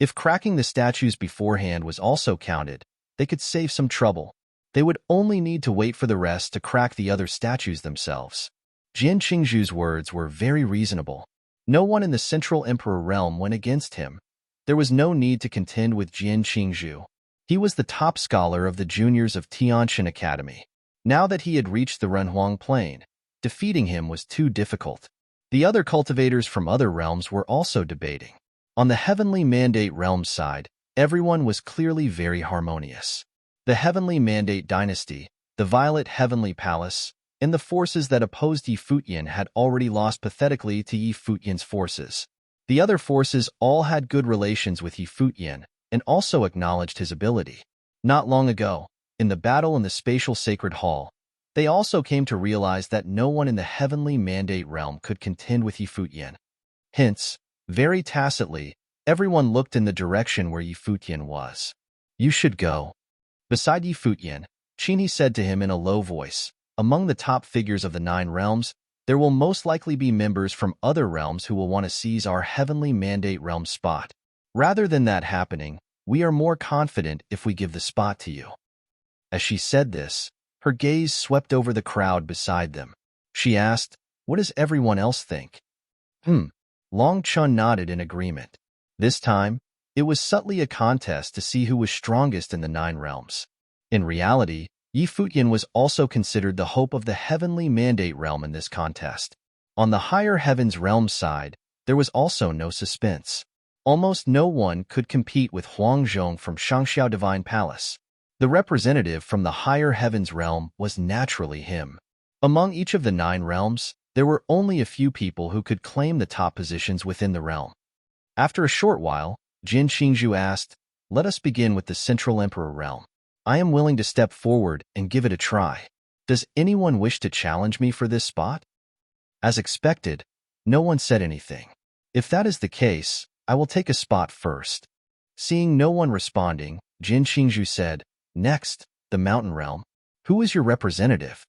If cracking the statues beforehand was also counted, they could save some trouble. They would only need to wait for the rest to crack the other statues themselves. Jian Qingzhu's words were very reasonable. No one in the Central Emperor realm went against him. There was no need to contend with Jian Qingzhu. He was the top scholar of the juniors of Tianshan Academy. Now that he had reached the Renhuang Plain, defeating him was too difficult. The other cultivators from other realms were also debating. On the Heavenly Mandate realm side, everyone was clearly very harmonious. The Heavenly Mandate dynasty, the Violet Heavenly Palace, and the forces that opposed Yi Futian had already lost pathetically to Yi Futian's forces. The other forces all had good relations with Yi Futian and also acknowledged his ability. Not long ago, in the battle in the Spatial Sacred Hall, they also came to realize that no one in the Heavenly Mandate realm could contend with Yi Futian. Hence, very tacitly, everyone looked in the direction where Yi Futian was. You should go. Beside Yi Futian, Qinhe said to him in a low voice, among the top figures of the 9 realms, there will most likely be members from other realms who will want to seize our Heavenly Mandate realm spot. Rather than that happening, we are more confident if we give the spot to you. As she said this, her gaze swept over the crowd beside them. She asked, what does everyone else think? Long Chun nodded in agreement. This time, it was subtly a contest to see who was strongest in the 9 realms. In reality, Yi Futian was also considered the hope of the Heavenly Mandate realm in this contest. On the Higher Heavens realm side, there was also no suspense. Almost no one could compete with Huang Zhong from Shangxiao Divine Palace. The representative from the Higher Heavens realm was naturally him. Among each of the 9 realms, there were only a few people who could claim the top positions within the realm. After a short while, Jian Qingzhu asked, let us begin with the Central Emperor realm. I am willing to step forward and give it a try. Does anyone wish to challenge me for this spot? As expected, no one said anything. If that is the case, I will take a spot first. Seeing no one responding, Jian Qingzhu said, next, the Mountain Realm. Who is your representative?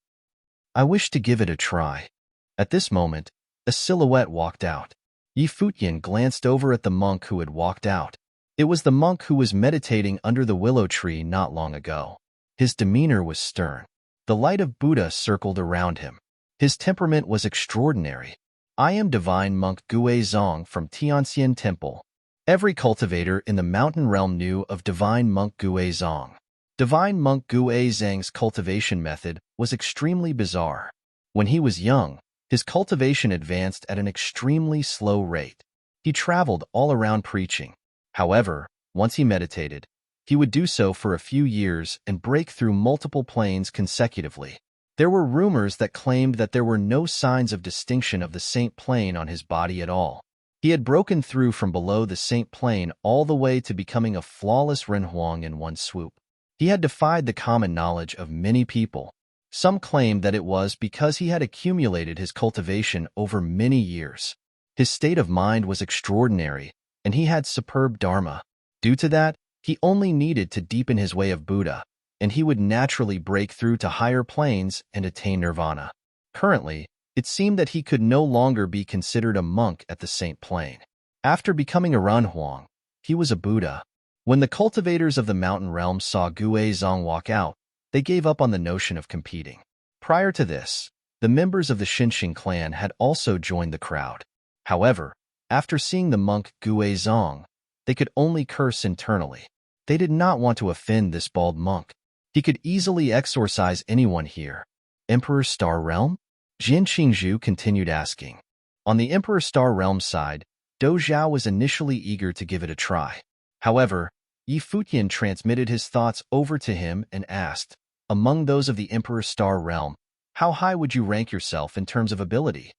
I wish to give it a try. At this moment, a silhouette walked out. Yi Futian glanced over at the monk who had walked out. It was the monk who was meditating under the willow tree not long ago. His demeanor was stern. The light of Buddha circled around him. His temperament was extraordinary. I am Divine Monk Gue Zong from Tianxian Temple. Every cultivator in the mountain realm knew of Divine Monk Gue Zong. Divine Monk Gue Zhang's cultivation method was extremely bizarre. When he was young, his cultivation advanced at an extremely slow rate. He traveled all around preaching. However, once he meditated, he would do so for a few years and break through multiple planes consecutively. There were rumors that claimed that there were no signs of distinction of the Saint Plane on his body at all. He had broken through from below the Saint Plane all the way to becoming a flawless Renhuang in one swoop. He had defied the common knowledge of many people. Some claimed that it was because he had accumulated his cultivation over many years. His state of mind was extraordinary, and he had superb dharma. Due to that, he only needed to deepen his way of Buddha, and he would naturally break through to higher planes and attain nirvana. Currently, it seemed that he could no longer be considered a monk at the Saint Plane. After becoming a Renhuang, he was a Buddha. When the cultivators of the mountain realm saw Gue Zong walk out, they gave up on the notion of competing. Prior to this, the members of the Xinxing clan had also joined the crowd. However, after seeing the monk Gue Zong, they could only curse internally. They did not want to offend this bald monk. He could easily exorcise anyone here. Emperor Star Realm? Jian Qingzhu continued asking. On the Emperor Star Realm side, Dou Zhao was initially eager to give it a try. However, Yi Futian transmitted his thoughts over to him and asked, among those of the Emperor Star Realm, how high would you rank yourself in terms of ability?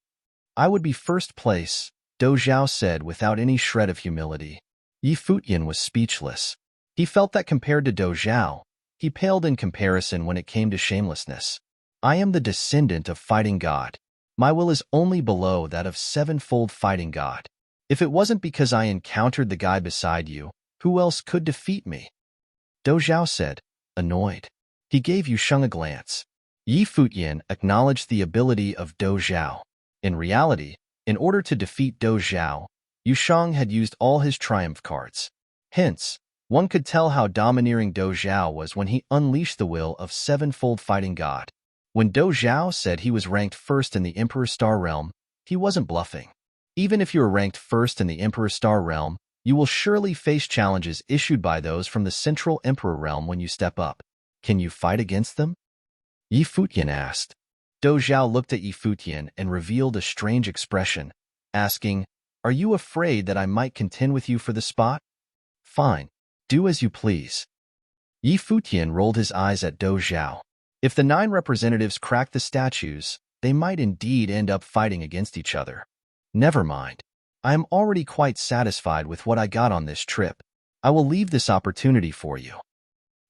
I would be first place, Dou Zhao said without any shred of humility. Yi Futian was speechless. He felt that compared to Dou Zhao, he paled in comparison when it came to shamelessness. I am the descendant of Fighting God. My will is only below that of sevenfold fighting God. If it wasn't because I encountered the guy beside you, who else could defeat me? Dou Zhao said, annoyed. He gave Yu Sheng a glance. Yi Futian acknowledged the ability of Dou Zhao. In reality, in order to defeat Dou Zhao, Yu Sheng had used all his triumph cards. Hence, one could tell how domineering Dou Zhao was when he unleashed the will of sevenfold fighting God. When Dou Zhao said he was ranked first in the Emperor Star Realm, he wasn't bluffing. Even if you are ranked first in the Emperor Star Realm, you will surely face challenges issued by those from the Central Emperor Realm when you step up. Can you fight against them? Yi Futian asked. Dou Zhao looked at Yi Futian and revealed a strange expression, asking, Are you afraid that I might contend with you for the spot? Fine. Do as you please. Yi Futian rolled his eyes at Dou Zhao. If the 9 representatives crack the statues, they might indeed end up fighting against each other. Never mind. I am already quite satisfied with what I got on this trip. I will leave this opportunity for you.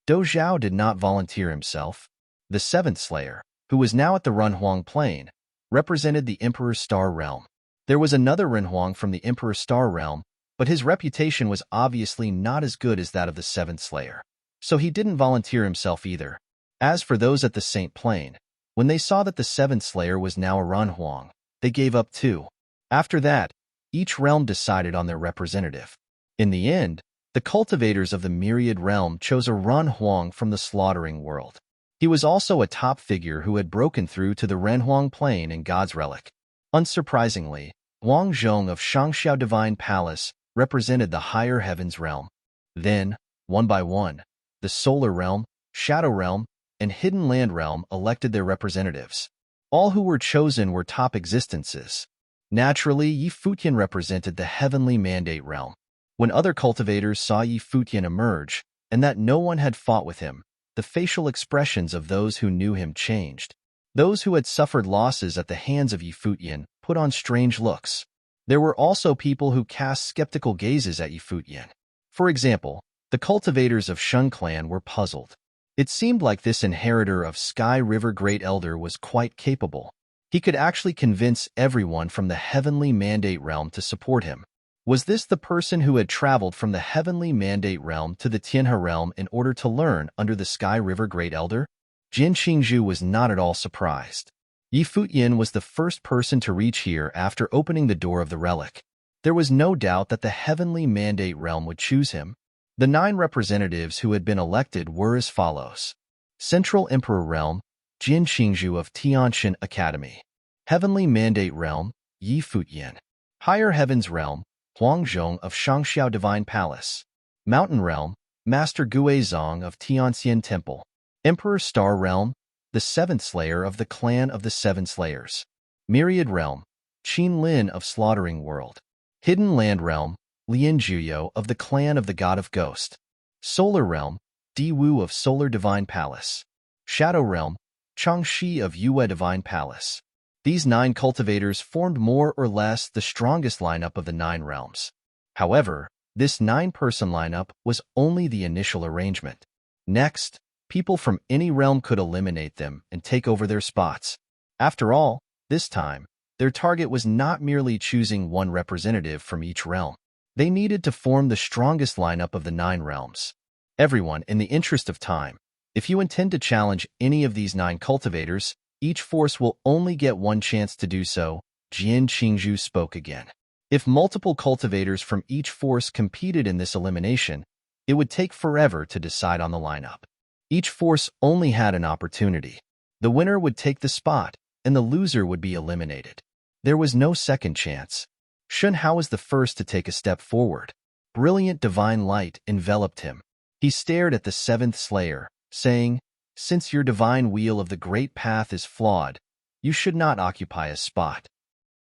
Dou Zhao did not volunteer himself. The 7th Slayer, who was now at the Renhuang Plain, represented the Emperor's Star Realm. There was another Renhuang from the Emperor's Star Realm, but his reputation was obviously not as good as that of the 7th Slayer, so he didn't volunteer himself either. As for those at the Saint Plain, when they saw that the 7th Slayer was now a Renhuang, they gave up too. After that, each realm decided on their representative. In the end, the cultivators of the Myriad Realm chose a Renhuang from the Slaughtering World. He was also a top figure who had broken through to the Renhuang Plain and God's Relic. Unsurprisingly, Wang Zhong of Shangxiao Divine Palace represented the Higher Heavens Realm. Then, one by one, the Solar Realm, Shadow Realm, and Hidden Land Realm elected their representatives. All who were chosen were top existences. Naturally, Yi Futian represented the Heavenly Mandate Realm. When other cultivators saw Yi Futian emerge, and that no one had fought with him, the facial expressions of those who knew him changed. Those who had suffered losses at the hands of Yi Futian put on strange looks. There were also people who cast skeptical gazes at Yi Futian. For example, the cultivators of Shun Clan were puzzled. It seemed like this inheritor of Sky River Great Elder was quite capable. He could actually convince everyone from the Heavenly Mandate Realm to support him. Was this the person who had traveled from the Heavenly Mandate Realm to the Tianhe Realm in order to learn under the Sky River Great Elder? Jin Qingzhu was not at all surprised. Yi Futian was the first person to reach here after opening the door of the relic. There was no doubt that the Heavenly Mandate Realm would choose him. The 9 representatives who had been elected were as follows. Central Emperor Realm, Jin Qingzhu of Tianshan Academy. Heavenly Mandate Realm, Yi Futian. Higher Heavens Realm, Huang Zhong of Shangxiao Divine Palace. Mountain Realm, Master Guizong of Tianxian Temple. Emperor Star Realm, the 7th Slayer of the Clan of the 7 Slayers. Myriad Realm, Qin Lin of Slaughtering World. Hidden Land Realm, Lian Juyo of the Clan of the God of Ghost. Solar Realm, Di Wu of Solar Divine Palace. Shadow Realm, Changxi of Yue Divine Palace. These 9 cultivators formed more or less the strongest lineup of the 9 realms. However, this 9-person lineup was only the initial arrangement. Next, people from any realm could eliminate them and take over their spots. After all, this time, their target was not merely choosing one representative from each realm. They needed to form the strongest lineup of the 9 realms. Everyone, in the interest of time, if you intend to challenge any of these 9 cultivators, each force will only get one chance to do so. Jin Qingzhu spoke again. If multiple cultivators from each force competed in this elimination, it would take forever to decide on the lineup. Each force only had an opportunity. The winner would take the spot, and the loser would be eliminated. There was no second chance. Shun Hao was the first to take a step forward. Brilliant divine light enveloped him. He stared at the 7th Slayer, saying, Since your divine wheel of the great path is flawed, you should not occupy a spot.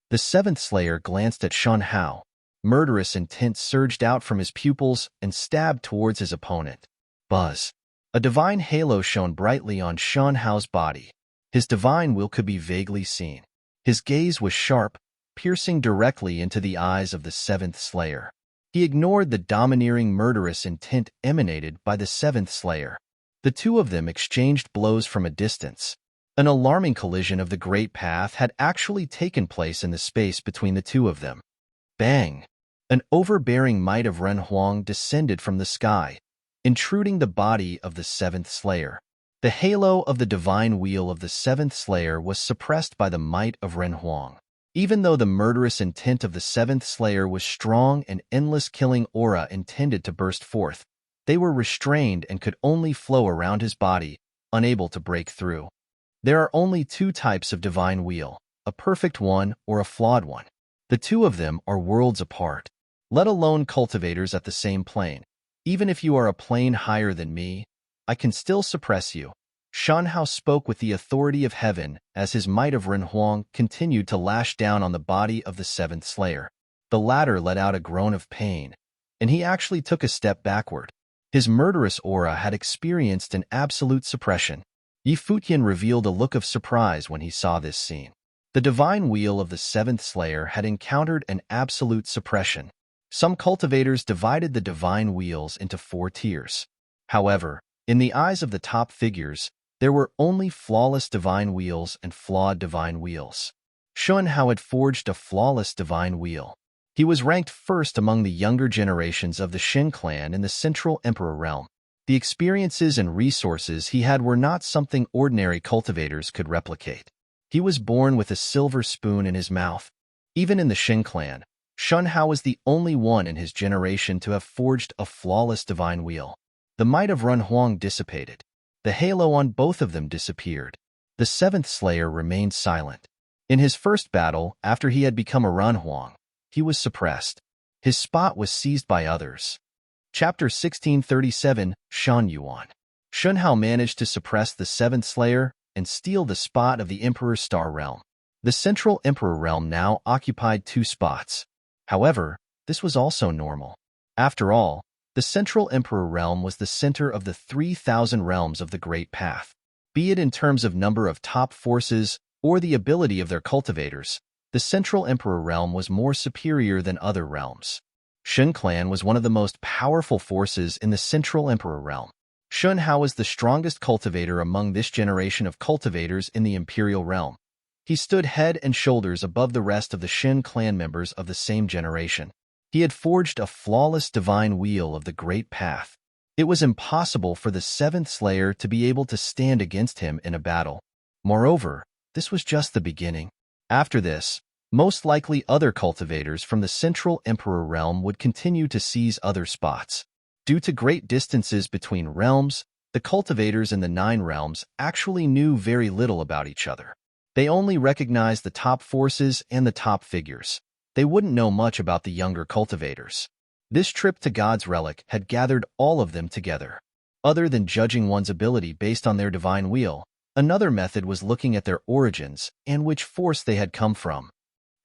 The 7th Slayer glanced at Shun Hao. Murderous intent surged out from his pupils and stabbed towards his opponent. Buzz. A divine halo shone brightly on Shun Hao's body. His divine will could be vaguely seen. His gaze was sharp, piercing directly into the eyes of the 7th Slayer. He ignored the domineering murderous intent emanated by the 7th Slayer. The two of them exchanged blows from a distance. An alarming collision of the Great Path had actually taken place in the space between the two of them. Bang! An overbearing might of Ren Huang descended from the sky, intruding the body of the seventh Slayer. The halo of the divine wheel of the seventh Slayer was suppressed by the might of Ren Huang. Even though the murderous intent of the seventh Slayer was strong and endless killing aura intended to burst forth, they were restrained and could only flow around his body, unable to break through. There are only two types of divine wheel, a perfect one or a flawed one. The two of them are worlds apart, let alone cultivators at the same plane. Even if you are a plane higher than me, I can still suppress you. Shan Hao spoke with the authority of heaven as his might of Ren Huang continued to lash down on the body of the seventh Slayer. The latter let out a groan of pain, and he actually took a step backward. His murderous aura had experienced an absolute suppression. Futian revealed a look of surprise when he saw this scene. The divine wheel of the seventh Slayer had encountered an absolute suppression. Some cultivators divided the divine wheels into 4 tiers. However, in the eyes of the top figures, there were only flawless divine wheels and flawed divine wheels. Shan Hao had forged a flawless divine wheel. He was ranked first among the younger generations of the Shen clan in the Central Emperor realm. The experiences and resources he had were not something ordinary cultivators could replicate. He was born with a silver spoon in his mouth. Even in the Shen clan, Shan Hao was the only one in his generation to have forged a flawless divine wheel. The might of Ren Huang dissipated. The halo on both of them disappeared. The seventh Slayer remained silent. In his first battle, after he had become a Ren Huang, he was suppressed. His spot was seized by others. Chapter 1637, Shan Yuan. Shan Hao managed to suppress the seventh Slayer and steal the spot of the Emperor's Star Realm. The Central Emperor Realm now occupied 2 spots. However, this was also normal. After all, the Central Emperor Realm was the center of the 3,000 realms of the Great Path. Be it in terms of number of top forces or the ability of their cultivators, the Central Emperor Realm was more superior than other realms. Shen clan was one of the most powerful forces in the Central Emperor Realm. Shan Hao was the strongest cultivator among this generation of cultivators in the Imperial Realm. He stood head and shoulders above the rest of the Shen clan members of the same generation. He had forged a flawless divine wheel of the Great Path. It was impossible for the seventh Slayer to be able to stand against him in a battle. Moreover, this was just the beginning. After this, most likely other cultivators from the Central Emperor Realm would continue to seize other spots. Due to great distances between realms, the cultivators in the 9 realms actually knew very little about each other. They only recognized the top forces and the top figures. They wouldn't know much about the younger cultivators. This trip to God's Relic had gathered all of them together. Other than judging one's ability based on their divine wheel, another method was looking at their origins and which force they had come from.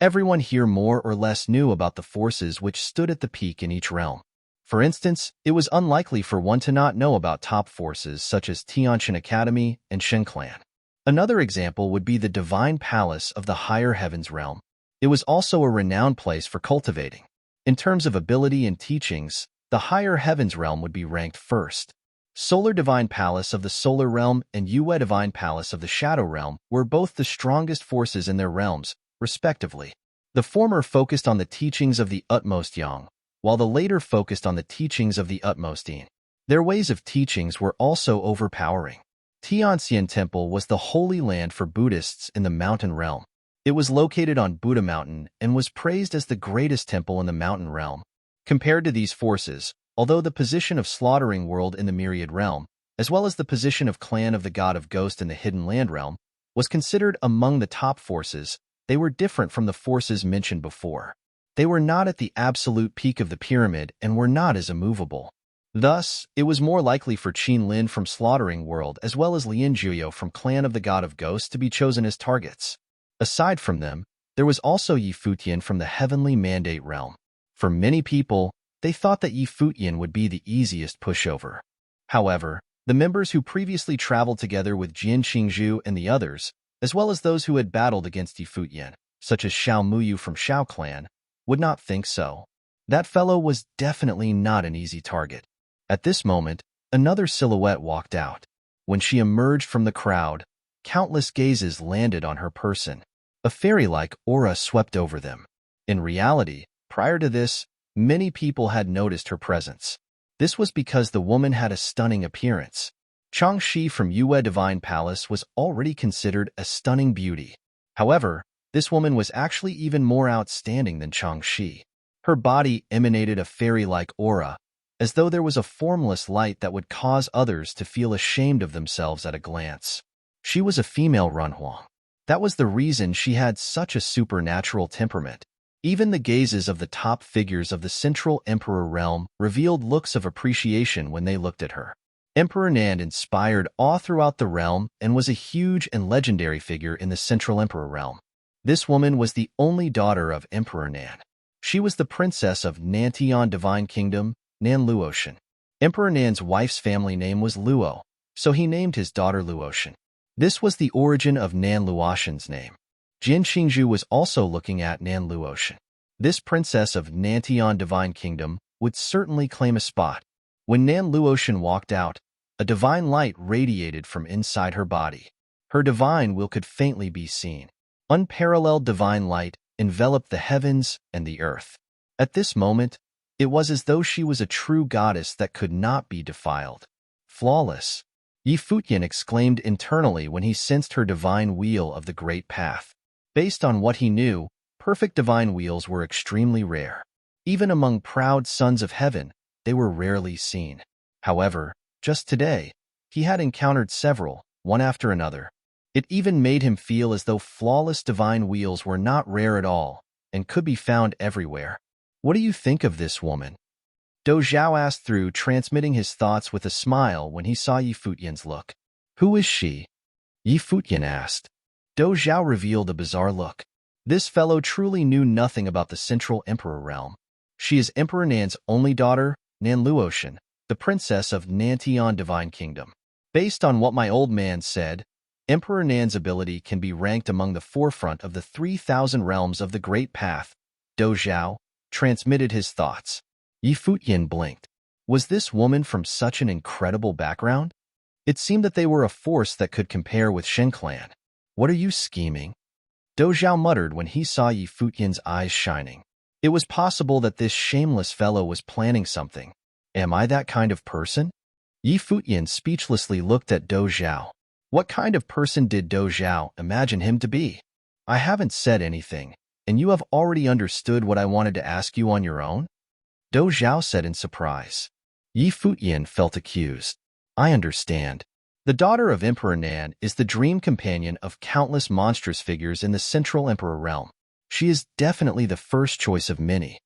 Everyone here more or less knew about the forces which stood at the peak in each realm. For instance, it was unlikely for one to not know about top forces such as Tianshan Academy and Shen Clan. Another example would be the Divine Palace of the Higher Heavens realm. It was also a renowned place for cultivating. In terms of ability and teachings, the Higher Heavens realm would be ranked first. Solar Divine Palace of the Solar Realm and Yue Divine Palace of the Shadow Realm were both the strongest forces in their realms, respectively. The former focused on the teachings of the utmost Yang, while the later focused on the teachings of the utmost Yin. Their ways of teachings were also overpowering. Tianxian Temple was the holy land for Buddhists in the mountain realm. It was located on Buddha Mountain and was praised as the greatest temple in the mountain realm. Compared to these forces, although the position of Slaughtering World in the Myriad realm, as well as the position of Clan of the God of Ghost in the Hidden Land realm, was considered among the top forces, they were different from the forces mentioned before. They were not at the absolute peak of the pyramid and were not as immovable. Thus, it was more likely for Qin Lin from Slaughtering World as well as Lin Juyo from Clan of the God of Ghosts to be chosen as targets. Aside from them, there was also Yi Futian from the Heavenly Mandate realm. For many people, they thought that Yi Futian would be the easiest pushover. However, the members who previously traveled together with Jin Qingzhu and the others, as well as those who had battled against Yi Futian, such as Xiao Muyu from Xiao Clan, would not think so. That fellow was definitely not an easy target. At this moment, another silhouette walked out. When she emerged from the crowd, countless gazes landed on her person. A fairy-like aura swept over them. In reality, prior to this, many people had noticed her presence. This was because the woman had a stunning appearance. Changxi from Yue Divine Palace was already considered a stunning beauty. However, this woman was actually even more outstanding than Changxi. Her body emanated a fairy-like aura, as though there was a formless light that would cause others to feel ashamed of themselves at a glance. She was a female Runhuang. That was the reason she had such a supernatural temperament. Even the gazes of the top figures of the Central Emperor realm revealed looks of appreciation when they looked at her. Emperor Nan inspired awe throughout the realm and was a huge and legendary figure in the Central Emperor realm. This woman was the only daughter of Emperor Nan. She was the princess of Nantian Divine Kingdom, Nan Luotian. Emperor Nan's wife's family name was Luo, so he named his daughter Luotian. This was the origin of Nan Luotian's name. Jin Qingzhu was also looking at Nan Luotian. This princess of Nantian Divine Kingdom would certainly claim a spot. When Nan Luotian walked out, a divine light radiated from inside her body. Her divine will could faintly be seen. Unparalleled divine light enveloped the heavens and the earth. At this moment, it was as though she was a true goddess that could not be defiled. Flawless. Futian exclaimed internally when he sensed her divine wheel of the great path. Based on what he knew, perfect divine wheels were extremely rare. Even among proud sons of heaven, they were rarely seen. However, just today, he had encountered several, one after another. It even made him feel as though flawless divine wheels were not rare at all and could be found everywhere. What do you think of this woman? Do Zhao asked through, transmitting his thoughts with a smile when he saw Futian's look. Who is she? Futian asked. Do Zhao revealed a bizarre look. This fellow truly knew nothing about the Central Emperor realm. She is Emperor Nan's only daughter, Nan Luotian, the princess of Nantian Divine Kingdom. Based on what my old man said, Emperor Nan's ability can be ranked among the forefront of the 3,000 realms of the Great Path. Do Zhao transmitted his thoughts. Futian blinked. Was this woman from such an incredible background? It seemed that they were a force that could compare with Shen Clan. What are you scheming? Do Zhao muttered when he saw Futian's eyes shining. It was possible that this shameless fellow was planning something. Am I that kind of person? Futian speechlessly looked at Do Zhao. What kind of person did Do Zhao imagine him to be? I haven't said anything, and you have already understood what I wanted to ask you on your own? Do Zhao said in surprise. Futian felt accused. I understand. The daughter of Emperor Nan is the dream companion of countless monstrous figures in the Central Emperor realm. She is definitely the first choice of many.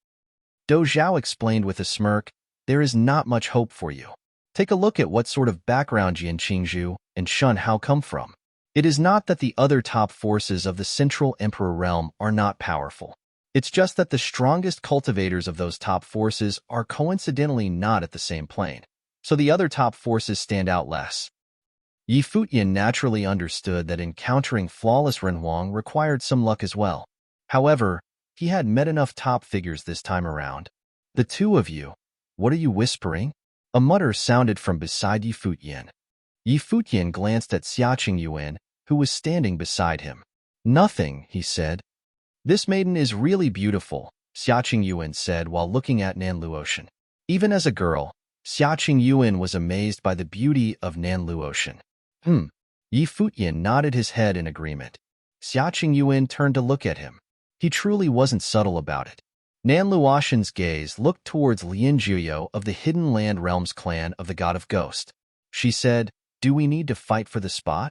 Do Zhao explained with a smirk, there is not much hope for you. Take a look at what sort of background Jin Qingzhu and Shun Hao come from. It is not that the other top forces of the Central Emperor realm are not powerful. It's just that the strongest cultivators of those top forces are coincidentally not at the same plane, so the other top forces stand out less. Futian naturally understood that encountering flawless Renhuang required some luck as well. However, he had met enough top figures this time around. The two of you, what are you whispering? A mutter sounded from beside Futian. Futian glanced at Xiaqing Yuan, who was standing beside him. Nothing, he said. This maiden is really beautiful, Xiaqing Yuan said while looking at Nan Luotian. Even as a girl, Xiaqing Yuan was amazed by the beauty of Nan Luotian. Futian nodded his head in agreement. Xiaqing Yuan turned to look at him. He truly wasn't subtle about it. Nan Luotian's gaze looked towards Lian Jiuyo of the Hidden Land Realms clan of the God of Ghost. She said, do we need to fight for the spot?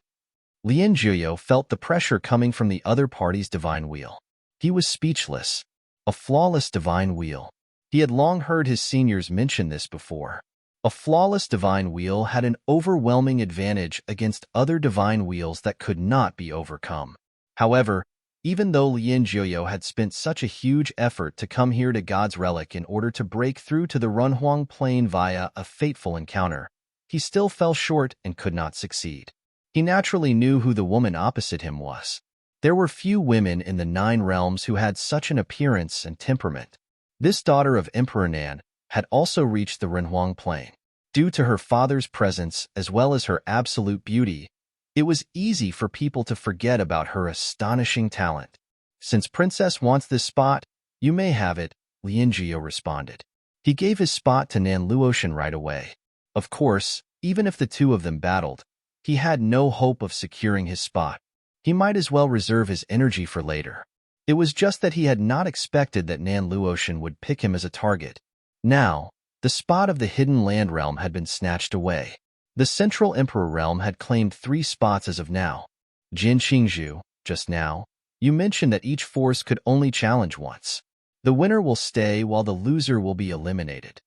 Lian Jiuyo felt the pressure coming from the other party's divine wheel. He was speechless. A flawless divine wheel. He had long heard his seniors mention this before. A flawless divine wheel had an overwhelming advantage against other divine wheels that could not be overcome. However, even though Lian Jiuyo had spent such a huge effort to come here to God's Relic in order to break through to the Runhuang Plain via a fateful encounter, he still fell short and could not succeed. He naturally knew who the woman opposite him was. There were few women in the 9 realms who had such an appearance and temperament. This daughter of Emperor Nan had also reached the Renhuang Plain. Due to her father's presence as well as her absolute beauty, It was easy for people to forget about her astonishing talent. Since Princess wants this spot, you may have it, Lianjio responded. He gave his spot to Nan Luotian right away. Of course, even if the two of them battled, he had no hope of securing his spot. He might as well reserve his energy for later. It was just that he had not expected that Nan Luotian would pick him as a target. Now, the spot of the hidden land realm had been snatched away. The Central Emperor realm had claimed 3 spots as of now. Jin Qingzhu, just now, you mentioned that each force could only challenge once. The winner will stay while the loser will be eliminated.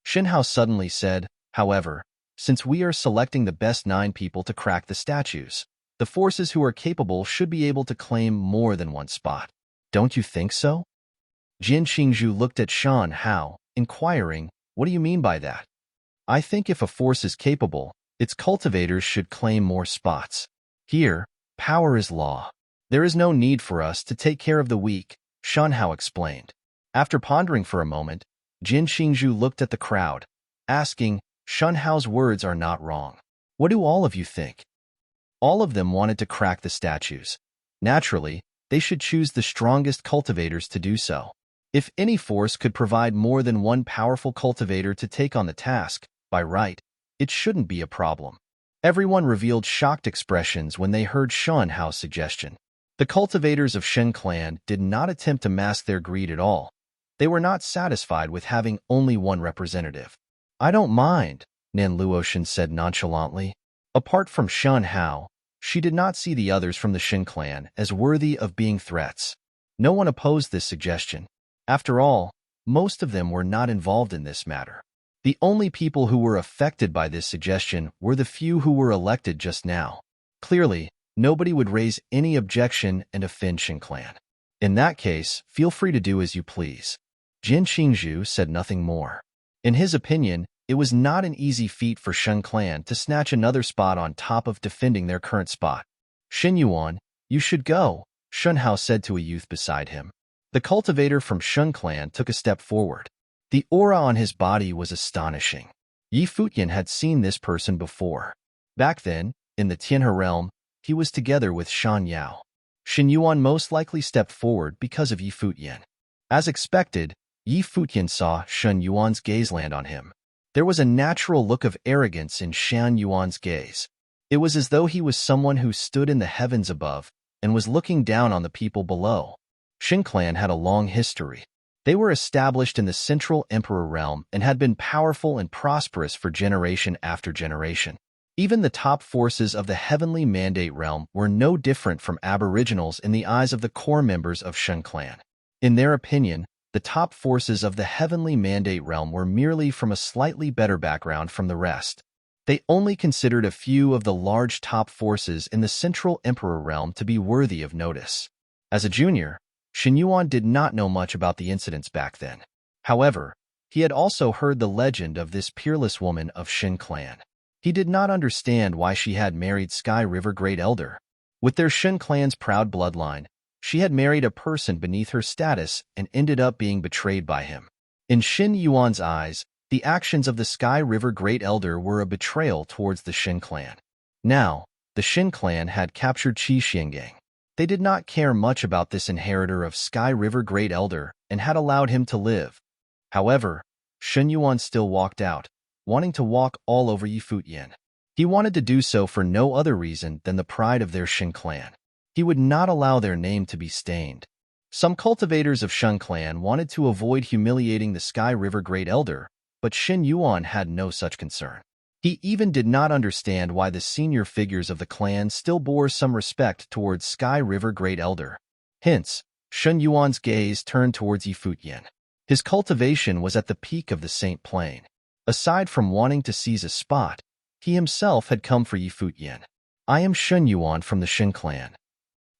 Shinhao suddenly said, however, since we are selecting the best 9 people to crack the statues, the forces who are capable should be able to claim more than one spot. Don't you think so? Jin Qingzhu looked at Shan Hao, inquiring, what do you mean by that? I think if a force is capable, its cultivators should claim more spots. Here, power is law. There is no need for us to take care of the weak, Shan Hao explained. After pondering for a moment, Jin Qingzhu looked at the crowd, asking, Shan Hao's words are not wrong. What do all of you think? All of them wanted to crack the statues. Naturally, they should choose the strongest cultivators to do so. If any force could provide more than one powerful cultivator to take on the task, by right, it shouldn't be a problem. Everyone revealed shocked expressions when they heard Shan Hao's suggestion. The cultivators of Shen clan did not attempt to mask their greed at all. They were not satisfied with having only one representative. I don't mind, Nan Luotian said nonchalantly. Apart from Shan Hao, she did not see the others from the Shen clan as worthy of being threats. No one opposed this suggestion. After all, most of them were not involved in this matter. The only people who were affected by this suggestion were the few who were elected just now. Clearly, nobody would raise any objection and offend Shen clan. In that case, feel free to do as you please. Jin Qingzhu said nothing more. In his opinion, it was not an easy feat for Shen clan to snatch another spot on top of defending their current spot. Shen Yuan, you should go, Shen Hao said to a youth beside him. The cultivator from Shen clan took a step forward. The aura on his body was astonishing. Yi Futian had seen this person before. Back then, in the Tianhe realm, he was together with Shan Yao. Shen Yuan most likely stepped forward because of Yi Futian. As expected, Yi Futian saw Shen Yuan's gaze land on him. There was a natural look of arrogance in Shan Yuan's gaze. It was as though he was someone who stood in the heavens above and was looking down on the people below. Shen clan had a long history. They were established in the Central Emperor realm and had been powerful and prosperous for generation after generation. Even the top forces of the Heavenly Mandate realm were no different from aboriginals in the eyes of the core members of Shen clan. In their opinion, the top forces of the Heavenly Mandate realm were merely from a slightly better background from the rest. They only considered a few of the large top forces in the Central Emperor realm to be worthy of notice. As a junior, Shen Yuan did not know much about the incidents back then. However, he had also heard the legend of this peerless woman of Shen clan. He did not understand why she had married Sky River Great Elder. With their Shen clan's proud bloodline, she had married a person beneath her status and ended up being betrayed by him. In Shen Yuan's eyes, the actions of the Sky River Great Elder were a betrayal towards the Shen clan. Now, the Shen clan had captured Qi Xiangang. They did not care much about this inheritor of Sky River Great Elder and had allowed him to live. However, Shen Yuan still walked out, wanting to walk all over Yi Futian. He wanted to do so for no other reason than the pride of their Shen clan. He would not allow their name to be stained. Some cultivators of Shen clan wanted to avoid humiliating the Sky River Great Elder, but Shen Yuan had no such concern. He even did not understand why the senior figures of the clan still bore some respect towards Sky River Great Elder. Hence, Shen Yuan's gaze turned towards Yi Futian. His cultivation was at the peak of the Saint Plain. Aside from wanting to seize a spot, he himself had come for Yi Futian. I am Shen Yuan from the Shen clan.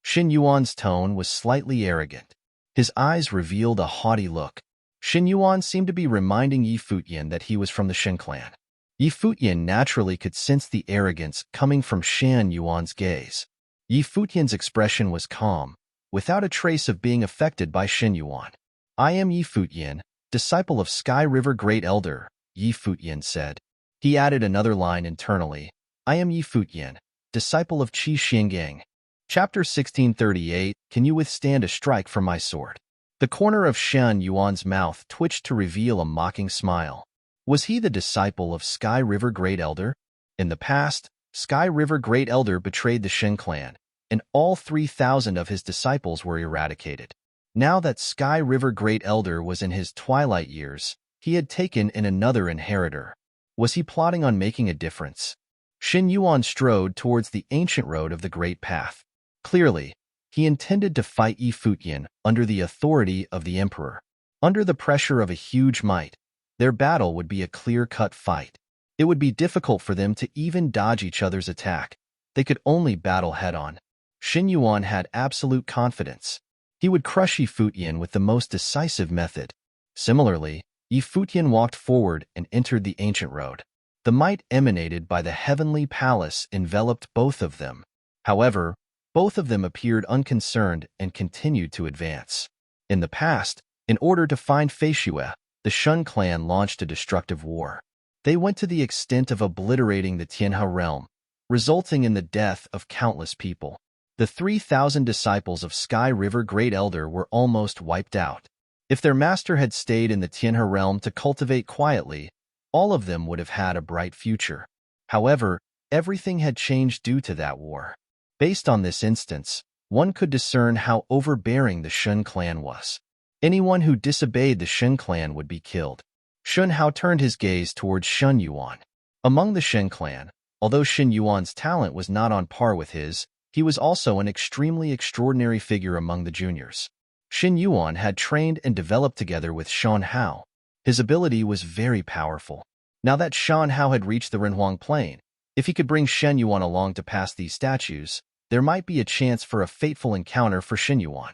Shen Yuan's tone was slightly arrogant. His eyes revealed a haughty look. Shen Yuan seemed to be reminding Yi Futian that he was from the Shen clan. Yi Futian naturally could sense the arrogance coming from Shen Yuan's gaze. Yi Futian's expression was calm, without a trace of being affected by Shen Yuan. I am Yi Futian, disciple of Sky River Great Elder, Yi Futian said. He added another line internally. I am Yi Futian, disciple of Qi Xinggang. Chapter 1638, Can you withstand a strike from my sword? The corner of Shen Yuan's mouth twitched to reveal a mocking smile. Was he the disciple of Sky River Great Elder? In the past, Sky River Great Elder betrayed the Shen clan, and all 3,000 of his disciples were eradicated. Now that Sky River Great Elder was in his twilight years, he had taken in another inheritor. Was he plotting on making a difference? Shen Yuan strode towards the ancient road of the Great Path. Clearly, he intended to fight Yi Futian under the authority of the emperor. Under the pressure of a huge might, their battle would be a clear-cut fight. It would be difficult for them to even dodge each other's attack. They could only battle head-on. Shen Yuan had absolute confidence. He would crush Yi Futian with the most decisive method. Similarly, Yi Futian walked forward and entered the ancient road. The might emanated by the heavenly palace enveloped both of them. However, both of them appeared unconcerned and continued to advance. In the past, in order to find Feishue, the Shen clan launched a destructive war. They went to the extent of obliterating the Tianhe realm, resulting in the death of countless people. The 3,000 disciples of Sky River Great Elder were almost wiped out. If their master had stayed in the Tianhe realm to cultivate quietly, all of them would have had a bright future. However, everything had changed due to that war. Based on this instance, one could discern how overbearing the Shen clan was. Anyone who disobeyed the Shen clan would be killed. Shen Hao turned his gaze towards Shen Yuan. Among the Shen clan, although Shen Yuan's talent was not on par with his, he was also an extremely extraordinary figure among the juniors. Shen Yuan had trained and developed together with Shen Hao. His ability was very powerful. Now that Shen Hao had reached the Renhuang Plain, if he could bring Shen Yuan along to pass these statues, there might be a chance for a fateful encounter for Shen Yuan.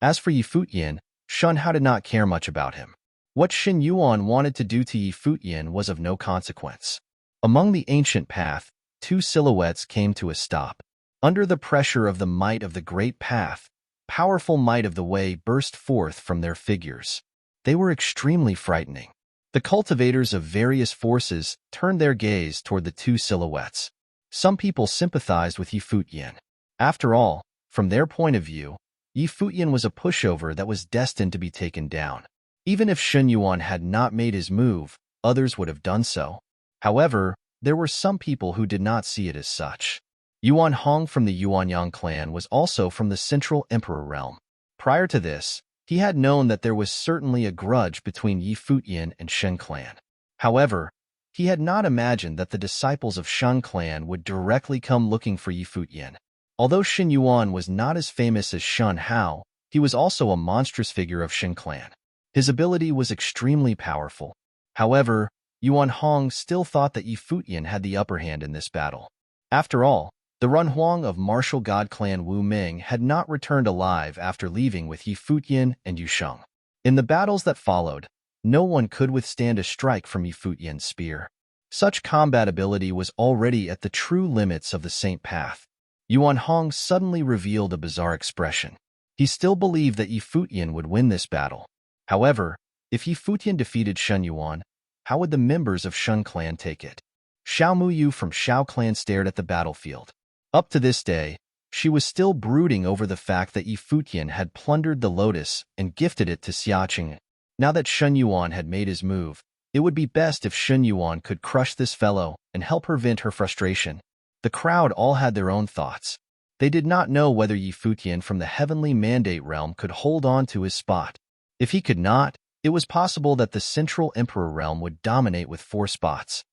As for Yi Futian, Shen Hao did not care much about him. What Shen Yuan wanted to do to Yi Futian was of no consequence. Among the ancient path, two silhouettes came to a stop. Under the pressure of the might of the great path, powerful might of the way burst forth from their figures. They were extremely frightening. The cultivators of various forces turned their gaze toward the two silhouettes. Some people sympathized with Yi Futian. After all, from their point of view, Yi Futian was a pushover that was destined to be taken down. Even if Shen Yuan had not made his move, others would have done so. However, there were some people who did not see it as such. Yuan Hong from the Yuanyang clan was also from the Central Emperor realm. Prior to this, he had known that there was certainly a grudge between Yi Futian and Shen clan. However, he had not imagined that the disciples of Shen clan would directly come looking for Yi Futian. Although Shen Yuan was not as famous as Shen Hao, he was also a monstrous figure of Shen clan. His ability was extremely powerful. However, Yuan Hong still thought that Yi Futian had the upper hand in this battle. After all, the Renhuang of martial god clan Wu Ming had not returned alive after leaving with Yi Futian and Yu Sheng. In the battles that followed, no one could withstand a strike from Yi Futian's spear. Such combat ability was already at the true limits of the Saint Path. Yuan Hong suddenly revealed a bizarre expression. He still believed that Yi Futian would win this battle. However, if Yi Futian defeated Shen Yuan, how would the members of Shen clan take it? Xiao Muyu from Xiao clan stared at the battlefield. Up to this day, she was still brooding over the fact that Yi Futian had plundered the lotus and gifted it to Xiaqing. Now that Shen Yuan had made his move, it would be best if Shen Yuan could crush this fellow and help her vent her frustration. The crowd all had their own thoughts. They did not know whether Yi Futian from the heavenly mandate realm could hold on to his spot. If he could not, it was possible that the Central Emperor realm would dominate with 4 spots.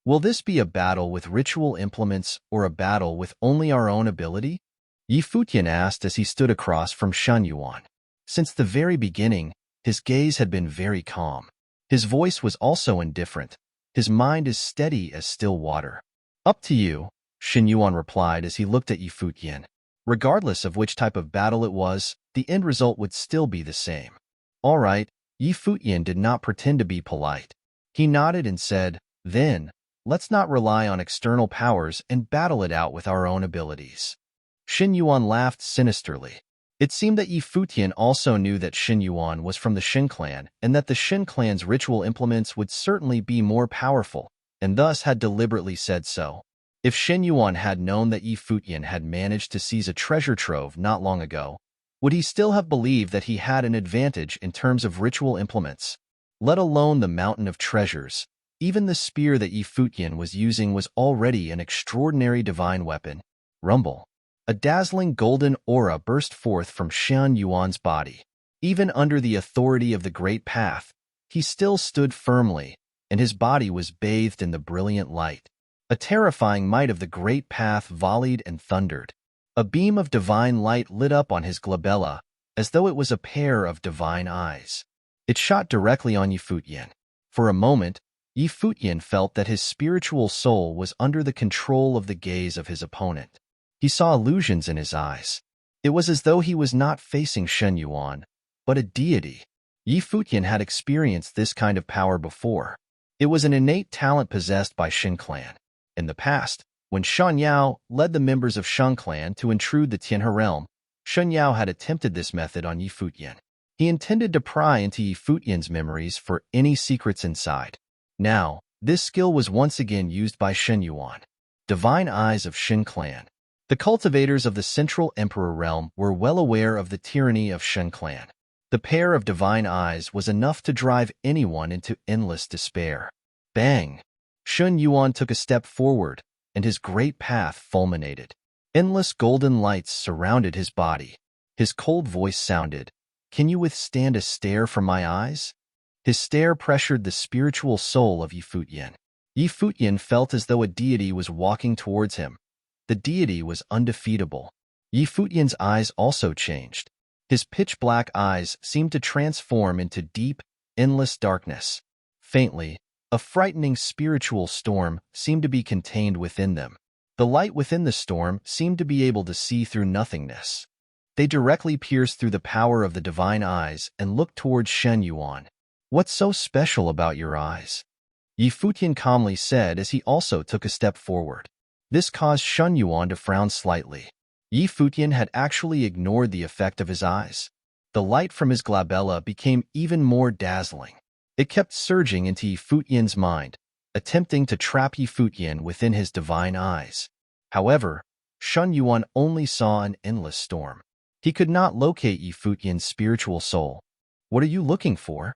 Will this be a battle with ritual implements or a battle with only our own ability? Yi Futian asked as he stood across from Shen Yuan. Since the very beginning, his gaze had been very calm. His voice was also indifferent. His mind is steady as still water. Up to you, Shen Yuan replied as he looked at Yi Futian. Regardless of which type of battle it was, the end result would still be the same. All right, Yi Futian did not pretend to be polite. He nodded and said, then, let's not rely on external powers and battle it out with our own abilities. Shen Yuan laughed sinisterly. It seemed that Yi Futian also knew that Shen Yuan was from the Shen clan and that the Shen clan's ritual implements would certainly be more powerful, and thus had deliberately said so. If Shen Yuan had known that Yi Futian had managed to seize a treasure trove not long ago, would he still have believed that he had an advantage in terms of ritual implements? Let alone the mountain of treasures. Even the spear that Yi Futian was using was already an extraordinary divine weapon. Rumble. A dazzling golden aura burst forth from Shen Yuan's body. Even under the authority of the Great Path, he still stood firmly, and his body was bathed in the brilliant light. A terrifying might of the Great Path volleyed and thundered. A beam of divine light lit up on his glabella, as though it was a pair of divine eyes. It shot directly on Yi Futian. For a moment, Yi Futian felt that his spiritual soul was under the control of the gaze of his opponent. He saw illusions in his eyes. It was as though he was not facing Shen Yuan, but a deity. Yi Futian had experienced this kind of power before. It was an innate talent possessed by Shen clan. In the past, when Shen Yao led the members of Shen clan to intrude the Tianhe realm, Shen Yao had attempted this method on Yi Futian. He intended to pry into Yi Futian's memories for any secrets inside. Now, this skill was once again used by Shen Yuan. Divine Eyes of Shen clan. The cultivators of the Central Emperor realm were well aware of the tyranny of Shen clan. The pair of divine eyes was enough to drive anyone into endless despair. Bang! Shen Yuan took a step forward, and his great path fulminated. Endless golden lights surrounded his body. His cold voice sounded, "Can you withstand a stare from my eyes?" His stare pressured the spiritual soul of Yi Futian. Yi Futian felt as though a deity was walking towards him. The deity was undefeatable. Yi Futian's eyes also changed. His pitch-black eyes seemed to transform into deep, endless darkness. Faintly, a frightening spiritual storm seemed to be contained within them. The light within the storm seemed to be able to see through nothingness. They directly pierced through the power of the divine eyes and looked towards Shen Yuan. "What's so special about your eyes?" Yi Futian calmly said as he also took a step forward. This caused Shen Yuan to frown slightly. Yi Futian had actually ignored the effect of his eyes. The light from his glabella became even more dazzling. It kept surging into Yi Futian's mind, attempting to trap Yi Futian within his divine eyes. However, Shen Yuan only saw an endless storm. He could not locate Yi Futian's spiritual soul. "What are you looking for?"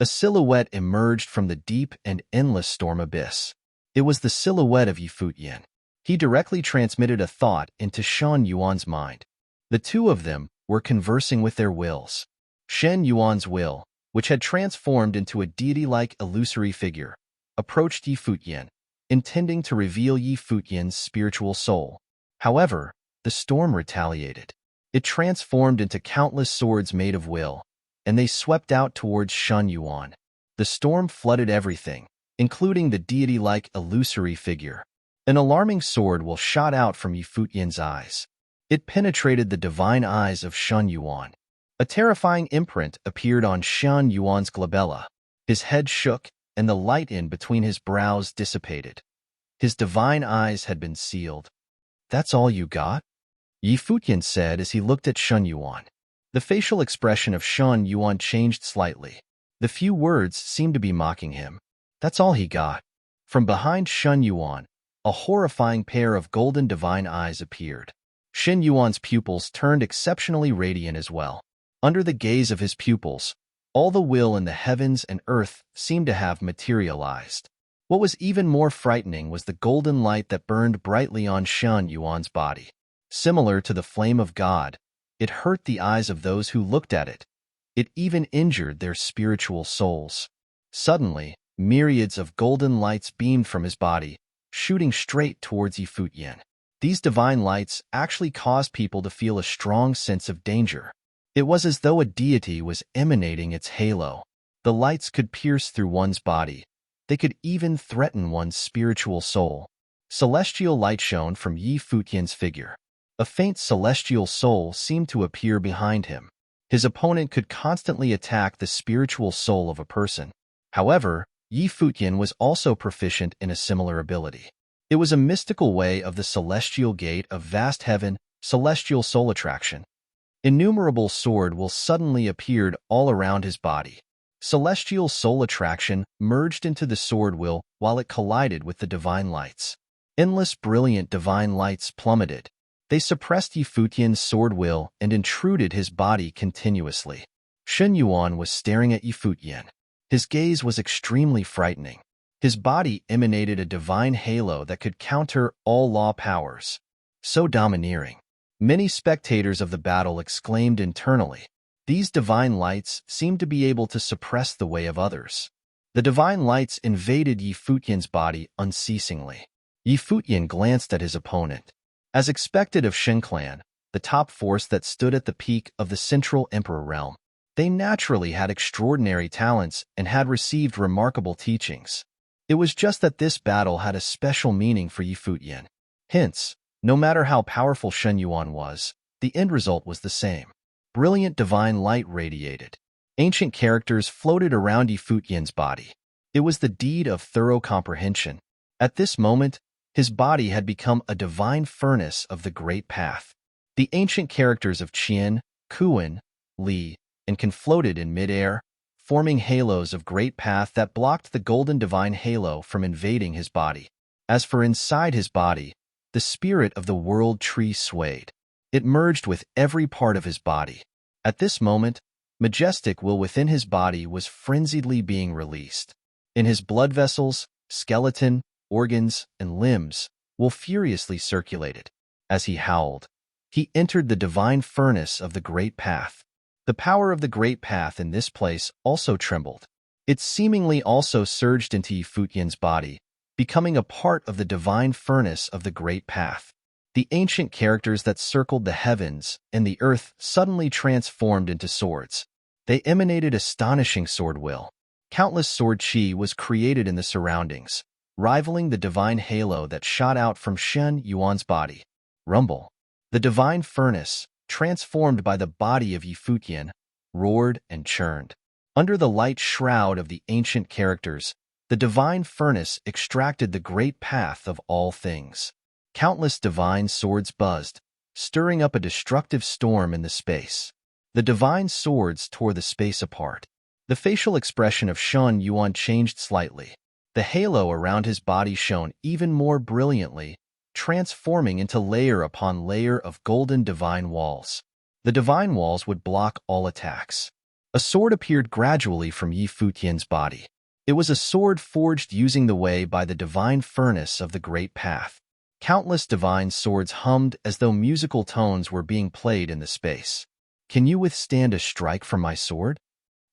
A silhouette emerged from the deep and endless storm abyss. It was the silhouette of Yi Futian. He directly transmitted a thought into Shen Yuan's mind. The two of them were conversing with their wills. Shen Yuan's will, which had transformed into a deity-like illusory figure, approached Yi Futian, intending to reveal Yi Futian's spiritual soul. However, the storm retaliated. It transformed into countless swords made of will, and they swept out towards Shen Yuan. The storm flooded everything, including the deity-like illusory figure. An alarming sword will shot out from Yi Futian's eyes. It penetrated the divine eyes of Shen Yuan. A terrifying imprint appeared on Shen Yuan's glabella. His head shook, and the light in between his brows dissipated. His divine eyes had been sealed. "That's all you got?" Yi Futian said as he looked at Shen Yuan. The facial expression of Shen Yuan changed slightly. The few words seemed to be mocking him. "That's all he got." From behind Shen Yuan, a horrifying pair of golden divine eyes appeared. Shen Yuan's pupils turned exceptionally radiant as well. Under the gaze of his pupils, all the will in the heavens and earth seemed to have materialized. What was even more frightening was the golden light that burned brightly on Shen Yuan's body. Similar to the flame of God, it hurt the eyes of those who looked at it. It even injured their spiritual souls. Suddenly, myriads of golden lights beamed from his body, shooting straight towards Yi Futian. These divine lights actually caused people to feel a strong sense of danger. It was as though a deity was emanating its halo. The lights could pierce through one's body. They could even threaten one's spiritual soul. Celestial light shone from Yi Futian's figure. A faint celestial soul seemed to appear behind him. His opponent could constantly attack the spiritual soul of a person. However, Yi Futian was also proficient in a similar ability. It was a mystical way of the celestial gate of vast heaven, celestial soul attraction. Innumerable sword will suddenly appeared all around his body. Celestial soul attraction merged into the sword will while it collided with the divine lights. Endless brilliant divine lights plummeted. They suppressed Yi Futian's sword will and intruded his body continuously. Shen Yuan was staring at Yi Futian. His gaze was extremely frightening. His body emanated a divine halo that could counter all law powers. So domineering. Many spectators of the battle exclaimed internally. These divine lights seemed to be able to suppress the way of others. The divine lights invaded Yi Futian's body unceasingly. Yi Futian glanced at his opponent. As expected of Shen Clan, the top force that stood at the peak of the Central Emperor realm, they naturally had extraordinary talents and had received remarkable teachings. It was just that this battle had a special meaning for Yi Futian. Hence, no matter how powerful Shen Yuan was, the end result was the same. Brilliant divine light radiated. Ancient characters floated around Yi Futian's body. It was the deed of thorough comprehension. At this moment, his body had become a divine furnace of the great path. The ancient characters of Qian, Kuan, Li, and Kan floated in midair, forming halos of great path that blocked the golden divine halo from invading his body. As for inside his body, the spirit of the world tree swayed. It merged with every part of his body. At this moment, majestic will within his body was frenziedly being released. In his blood vessels, skeleton, organs, and limbs, will furiously circulated. As he howled, he entered the divine furnace of the great path. The power of the great path in this place also trembled. It seemingly also surged into Yi Futian's body, becoming a part of the divine furnace of the great path. The ancient characters that circled the heavens and the earth suddenly transformed into swords. They emanated astonishing sword will. Countless sword chi was created in the surroundings, rivaling the divine halo that shot out from Shen Yuan's body. Rumble. The divine furnace, transformed by the body of Yi Futian, roared and churned. Under the light shroud of the ancient characters, the divine furnace extracted the great path of all things. Countless divine swords buzzed, stirring up a destructive storm in the space. The divine swords tore the space apart. The facial expression of Shen Yuan changed slightly. The halo around his body shone even more brilliantly, transforming into layer upon layer of golden divine walls. The divine walls would block all attacks. A sword appeared gradually from Yi Futian's body. It was a sword forged using the way by the divine furnace of the great path. Countless divine swords hummed as though musical tones were being played in the space. Can you withstand a strike from my sword?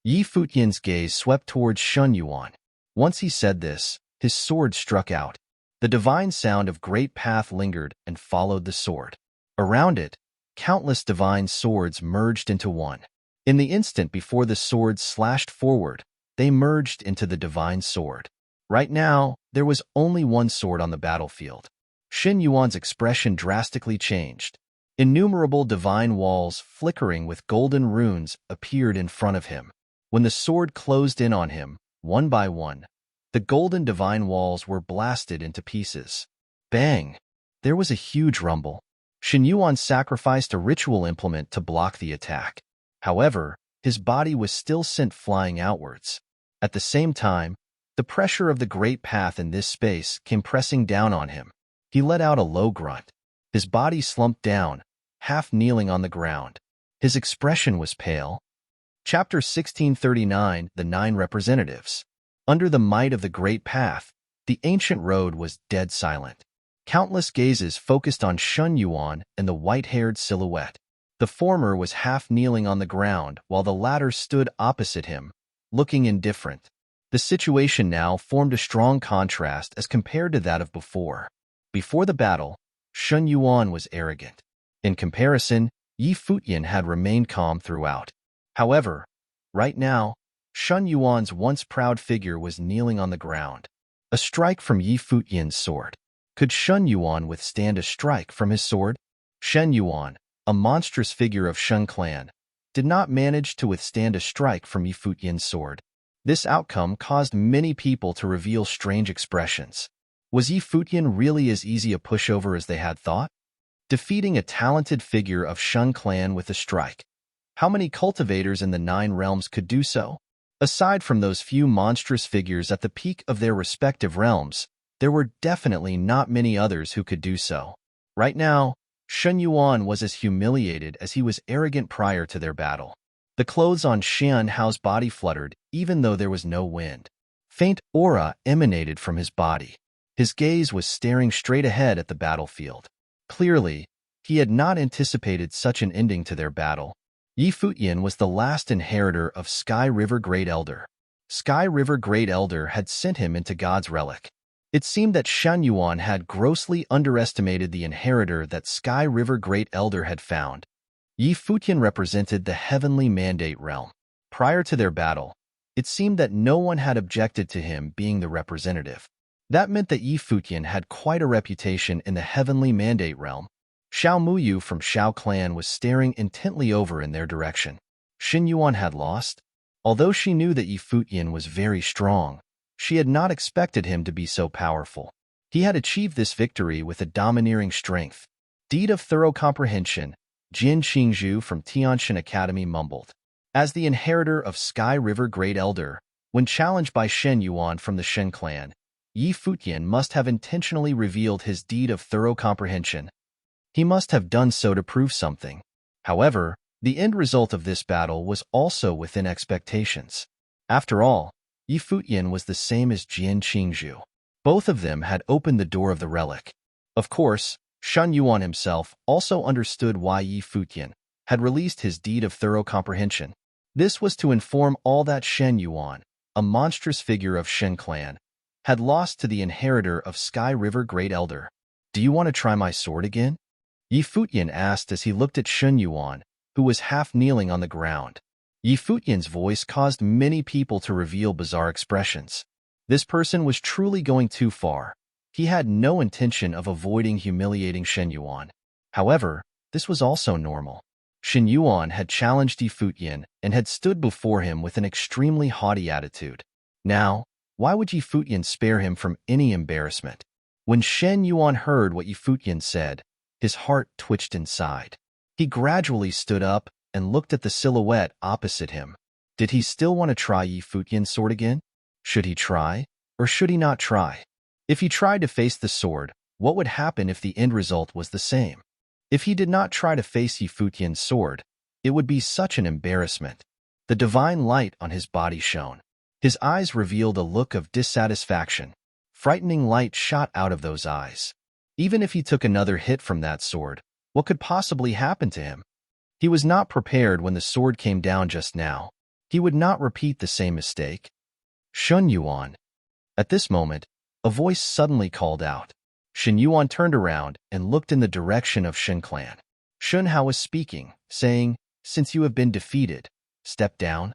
Yi Futian's gaze swept towards Shen Yuan. Once he said this, his sword struck out. The divine sound of great path lingered and followed the sword. Around it, countless divine swords merged into one. In the instant before the swords slashed forward, they merged into the divine sword. Right now, there was only one sword on the battlefield. Shen Yuan's expression drastically changed. Innumerable divine walls flickering with golden runes appeared in front of him. When the sword closed in on him, one by one, the golden divine walls were blasted into pieces. Bang! There was a huge rumble. Shen Yuan sacrificed a ritual implement to block the attack. However, his body was still sent flying outwards. At the same time, the pressure of the great path in this space came pressing down on him. He let out a low grunt. His body slumped down, half kneeling on the ground. His expression was pale. Chapter 1639, The Nine Representatives. Under the might of the great path, the ancient road was dead silent. Countless gazes focused on Shen Yuan and the white-haired silhouette. The former was half kneeling on the ground while the latter stood opposite him, looking indifferent. The situation now formed a strong contrast as compared to that of before. Before the battle, Shen Yuan was arrogant. In comparison, Yi Futian had remained calm throughout. However, right now, Shen Yuan's once proud figure was kneeling on the ground. A strike from Yi Futian's sword. Could Shen Yuan withstand a strike from his sword? Shen Yuan, a monstrous figure of Shen clan, did not manage to withstand a strike from Yi Futian's sword. This outcome caused many people to reveal strange expressions. Was Yi Futian really as easy a pushover as they had thought? Defeating a talented figure of Shen clan with a strike. How many cultivators in the Nine Realms could do so? Aside from those few monstrous figures at the peak of their respective realms, there were definitely not many others who could do so. Right now, Shen Yuan was as humiliated as he was arrogant prior to their battle. The clothes on Shen Hao's body fluttered even though there was no wind. Faint aura emanated from his body. His gaze was staring straight ahead at the battlefield. Clearly, he had not anticipated such an ending to their battle. Yi Futian was the last inheritor of Sky River Great Elder. Sky River Great Elder had sent him into God's relic. It seemed that Shen Yuan had grossly underestimated the inheritor that Sky River Great Elder had found. Yi Futian represented the heavenly mandate realm. Prior to their battle, it seemed that no one had objected to him being the representative. That meant that Yi Futian had quite a reputation in the heavenly mandate realm. Xiao Muyu from Xiao clan was staring intently over in their direction. Shen Yuan had lost? Although she knew that Yi Futian was very strong, she had not expected him to be so powerful. He had achieved this victory with a domineering strength. Deed of thorough comprehension, Jin Qingzhu from Tianshan Academy mumbled. As the inheritor of Sky River Great Elder, when challenged by Shen Yuan from the Shen clan, Yi Futian must have intentionally revealed his deed of thorough comprehension. He must have done so to prove something. However, the end result of this battle was also within expectations. After all, Yi Futian was the same as Jin Qingzhu. Both of them had opened the door of the relic. Of course, Shen Yuan himself also understood why Yi Futian had released his deed of thorough comprehension. This was to inform all that Shen Yuan, a monstrous figure of Shen clan, had lost to the inheritor of Sky River Great Elder. Do you want to try my sword again? Yi Futian asked as he looked at Shen Yuan, who was half kneeling on the ground. Yi Futian's voice caused many people to reveal bizarre expressions. This person was truly going too far. He had no intention of avoiding humiliating Shen Yuan. However, this was also normal. Shen Yuan had challenged Yi Futian and had stood before him with an extremely haughty attitude. Now, why would Yi Futian spare him from any embarrassment? When Shen Yuan heard what Yi Futian said, his heart twitched inside. He gradually stood up and looked at the silhouette opposite him. Did he still want to try Yi Futian's sword again? Should he try, or should he not try? If he tried to face the sword, what would happen if the end result was the same? If he did not try to face Yi Futian's sword, it would be such an embarrassment. The divine light on his body shone. His eyes revealed a look of dissatisfaction. Frightening light shot out of those eyes. Even if he took another hit from that sword, what could possibly happen to him? He was not prepared when the sword came down just now. He would not repeat the same mistake. Shen Yuan. At this moment, a voice suddenly called out. Shen Yuan turned around and looked in the direction of Shen clan. Shen Hao was speaking, saying, "Since you have been defeated, step down."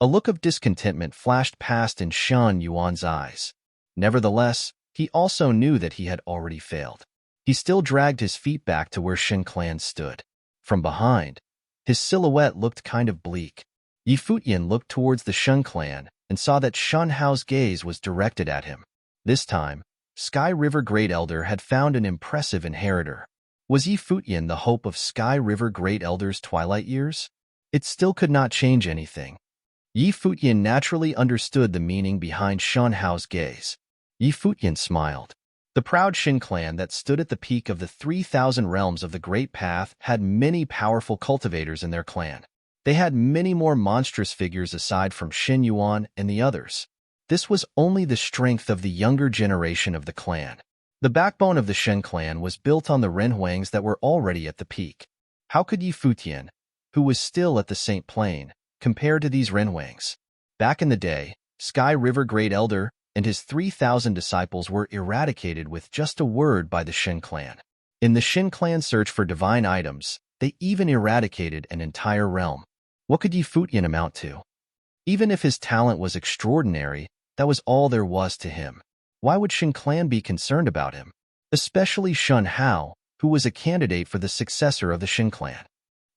A look of discontentment flashed past in Shen Yuan's eyes. Nevertheless, he also knew that he had already failed. He still dragged his feet back to where Shen clan stood. From behind, his silhouette looked kind of bleak. Yi Futian looked towards the Shen clan and saw that Shen Hao's gaze was directed at him. This time, Sky River Great Elder had found an impressive inheritor. Was Yi Futian the hope of Sky River Great Elder's twilight years? It still could not change anything. Yi Futian naturally understood the meaning behind Shen Hao's gaze. Yi Futian smiled. The proud Shen clan that stood at the peak of the 3,000 realms of the Great Path had many powerful cultivators in their clan. They had many more monstrous figures aside from Shen Yuan and the others. This was only the strength of the younger generation of the clan. The backbone of the Shen clan was built on the Renhuangs that were already at the peak. How could Yi Futian, who was still at the Saint Plain, compare to these Renhuangs? Back in the day, Sky River Great Elder and his 3,000 disciples were eradicated with just a word by the Shen clan. In the Shen clan search for divine items, they even eradicated an entire realm. What could Yi Futian amount to? Even if his talent was extraordinary, that was all there was to him. Why would Shen clan be concerned about him? Especially Shen Hao, who was a candidate for the successor of the Shen clan.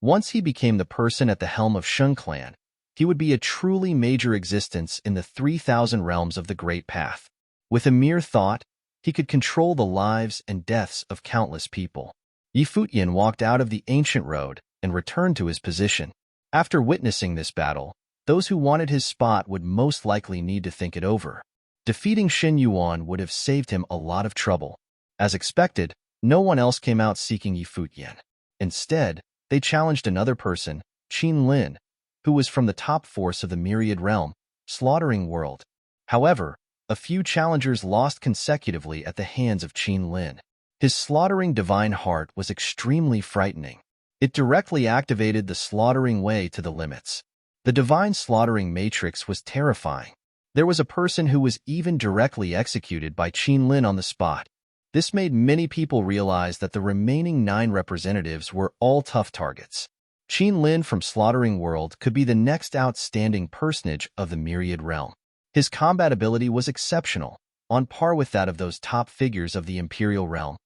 Once he became the person at the helm of Shen clan, he would be a truly major existence in the 3,000 realms of the Great Path. With a mere thought, he could control the lives and deaths of countless people. Yi Futian walked out of the ancient road and returned to his position. After witnessing this battle, those who wanted his spot would most likely need to think it over. Defeating Shen Yuan would have saved him a lot of trouble. As expected, no one else came out seeking Yi Futian. Instead, they challenged another person, Qin Lin, who was from the top force of the Myriad Realm, Slaughtering World. However, a few challengers lost consecutively at the hands of Qin Lin. His slaughtering divine heart was extremely frightening. It directly activated the slaughtering way to the limits. The divine slaughtering matrix was terrifying. There was a person who was even directly executed by Qin Lin on the spot. This made many people realize that the remaining 9 representatives were all tough targets. Qin Lin from Slaughtering World could be the next outstanding personage of the Myriad Realm. His combat ability was exceptional, on par with that of those top figures of the Imperial Realm.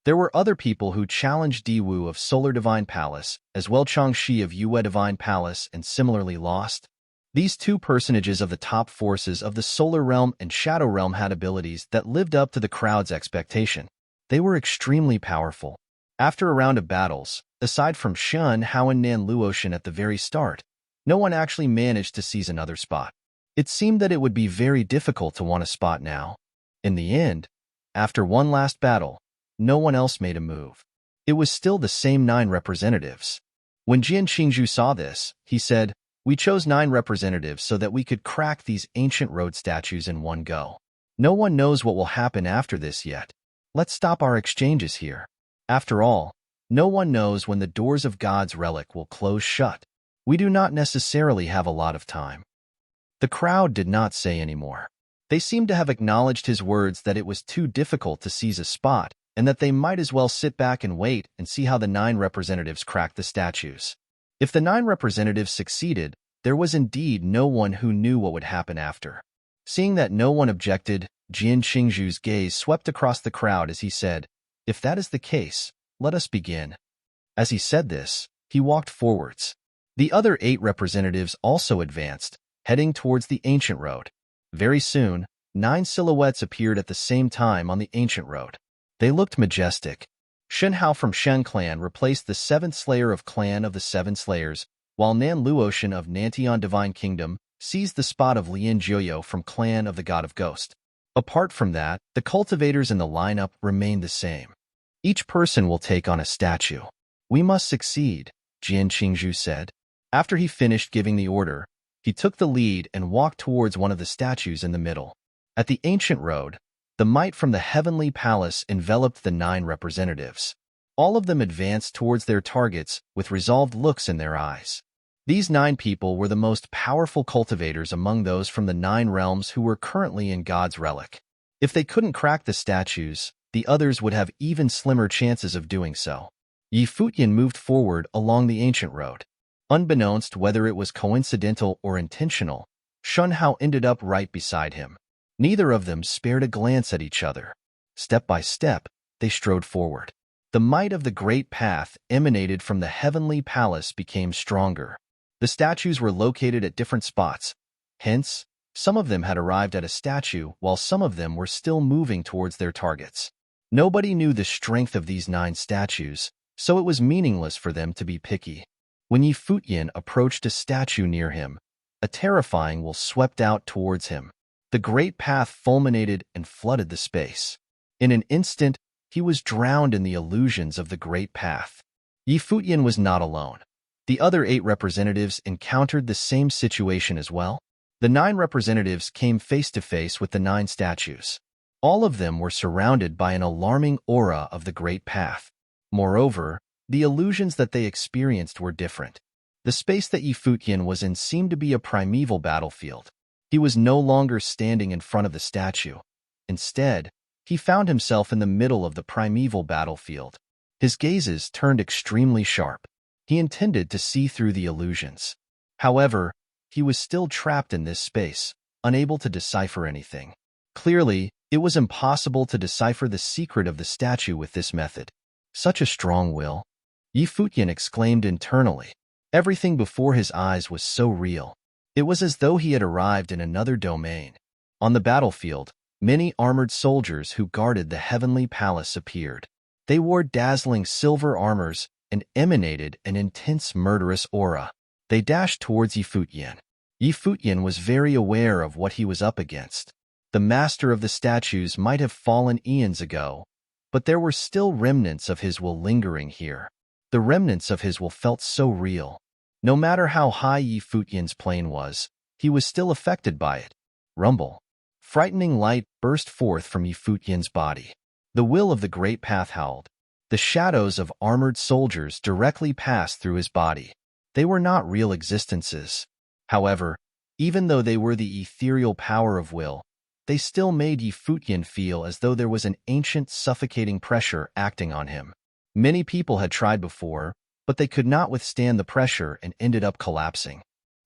There were other people who challenged Di Wu of Solar Divine Palace, as well Chang Shi of Yue Divine Palace, and similarly lost. These 2 personages of the top forces of the Solar Realm and Shadow Realm had abilities that lived up to the crowd's expectation. They were extremely powerful. After a round of battles, aside from Shen Hao and Nan Luotian at the very start, no one actually managed to seize another spot. It seemed that it would be very difficult to want a spot now. In the end, after one last battle, no one else made a move. It was still the same 9 representatives. When Jian Qingzhu saw this, he said, "We chose 9 representatives so that we could crack these ancient road statues in one go. No one knows what will happen after this yet. Let's stop our exchanges here. After all, no one knows when the doors of God's relic will close shut. We do not necessarily have a lot of time." The crowd did not say any more. They seemed to have acknowledged his words that it was too difficult to seize a spot, and that they might as well sit back and wait and see how the 9 representatives cracked the statues. If the 9 representatives succeeded, there was indeed no one who knew what would happen after. Seeing that no one objected, Jian Qingzhu's gaze swept across the crowd as he said, "If that is the case, let us begin." As he said this, he walked forwards. The other 8 representatives also advanced, heading towards the ancient road. Very soon, 9 silhouettes appeared at the same time on the ancient road. They looked majestic. Shen Hao from Shen Clan replaced the 7th Slayer of Clan of the 7 Slayers, while Nan Luotian of Nantian Divine Kingdom seized the spot of Lian Jiuyo from Clan of the God of Ghost. Apart from that, the cultivators in the lineup remained the same. Each person will take on a statue. "We must succeed," Jian Qingzhu said. After he finished giving the order, he took the lead and walked towards one of the statues in the middle. At the ancient road, the might from the heavenly palace enveloped the 9 representatives. All of them advanced towards their targets with resolved looks in their eyes. These 9 people were the most powerful cultivators among those from the 9 realms who were currently in God's relic. If they couldn't crack the statues, the others would have even slimmer chances of doing so. Yi Futian moved forward along the ancient road. Unbeknownst whether it was coincidental or intentional, Shen Hao ended up right beside him. Neither of them spared a glance at each other. Step by step, they strode forward. The might of the great path emanated from the heavenly palace became stronger. The statues were located at different spots. Hence, some of them had arrived at a statue while some of them were still moving towards their targets. Nobody knew the strength of these 9 statues, so it was meaningless for them to be picky. When Yi Futian approached a statue near him, a terrifying will swept out towards him. The great path fulminated and flooded the space. In an instant, he was drowned in the illusions of the great path. Yi Futian was not alone. The other 8 representatives encountered the same situation as well. The 9 representatives came face to face with the 9 statues. All of them were surrounded by an alarming aura of the great path. Moreover, the illusions that they experienced were different. The space that Yi Futian was in seemed to be a primeval battlefield. He was no longer standing in front of the statue. Instead, he found himself in the middle of the primeval battlefield. His gazes turned extremely sharp. He intended to see through the illusions. However, he was still trapped in this space, unable to decipher anything. Clearly, it was impossible to decipher the secret of the statue with this method. Such a strong will. Yi Futian exclaimed internally. Everything before his eyes was so real. It was as though he had arrived in another domain. On the battlefield, many armored soldiers who guarded the heavenly palace appeared. They wore dazzling silver armors and emanated an intense murderous aura. They dashed towards Yi Futian. Yi Futian was very aware of what he was up against. The master of the statues might have fallen eons ago, but there were still remnants of his will lingering here. The remnants of his will felt so real. No matter how high Yi Futian's plane was, he was still affected by it. Rumble. Frightening light burst forth from Yi Futian's body. The will of the great path howled. The shadows of armored soldiers directly passed through his body. They were not real existences. However, even though they were the ethereal power of will, they still made Yi Futian feel as though there was an ancient, suffocating pressure acting on him. Many people had tried before, but they could not withstand the pressure and ended up collapsing.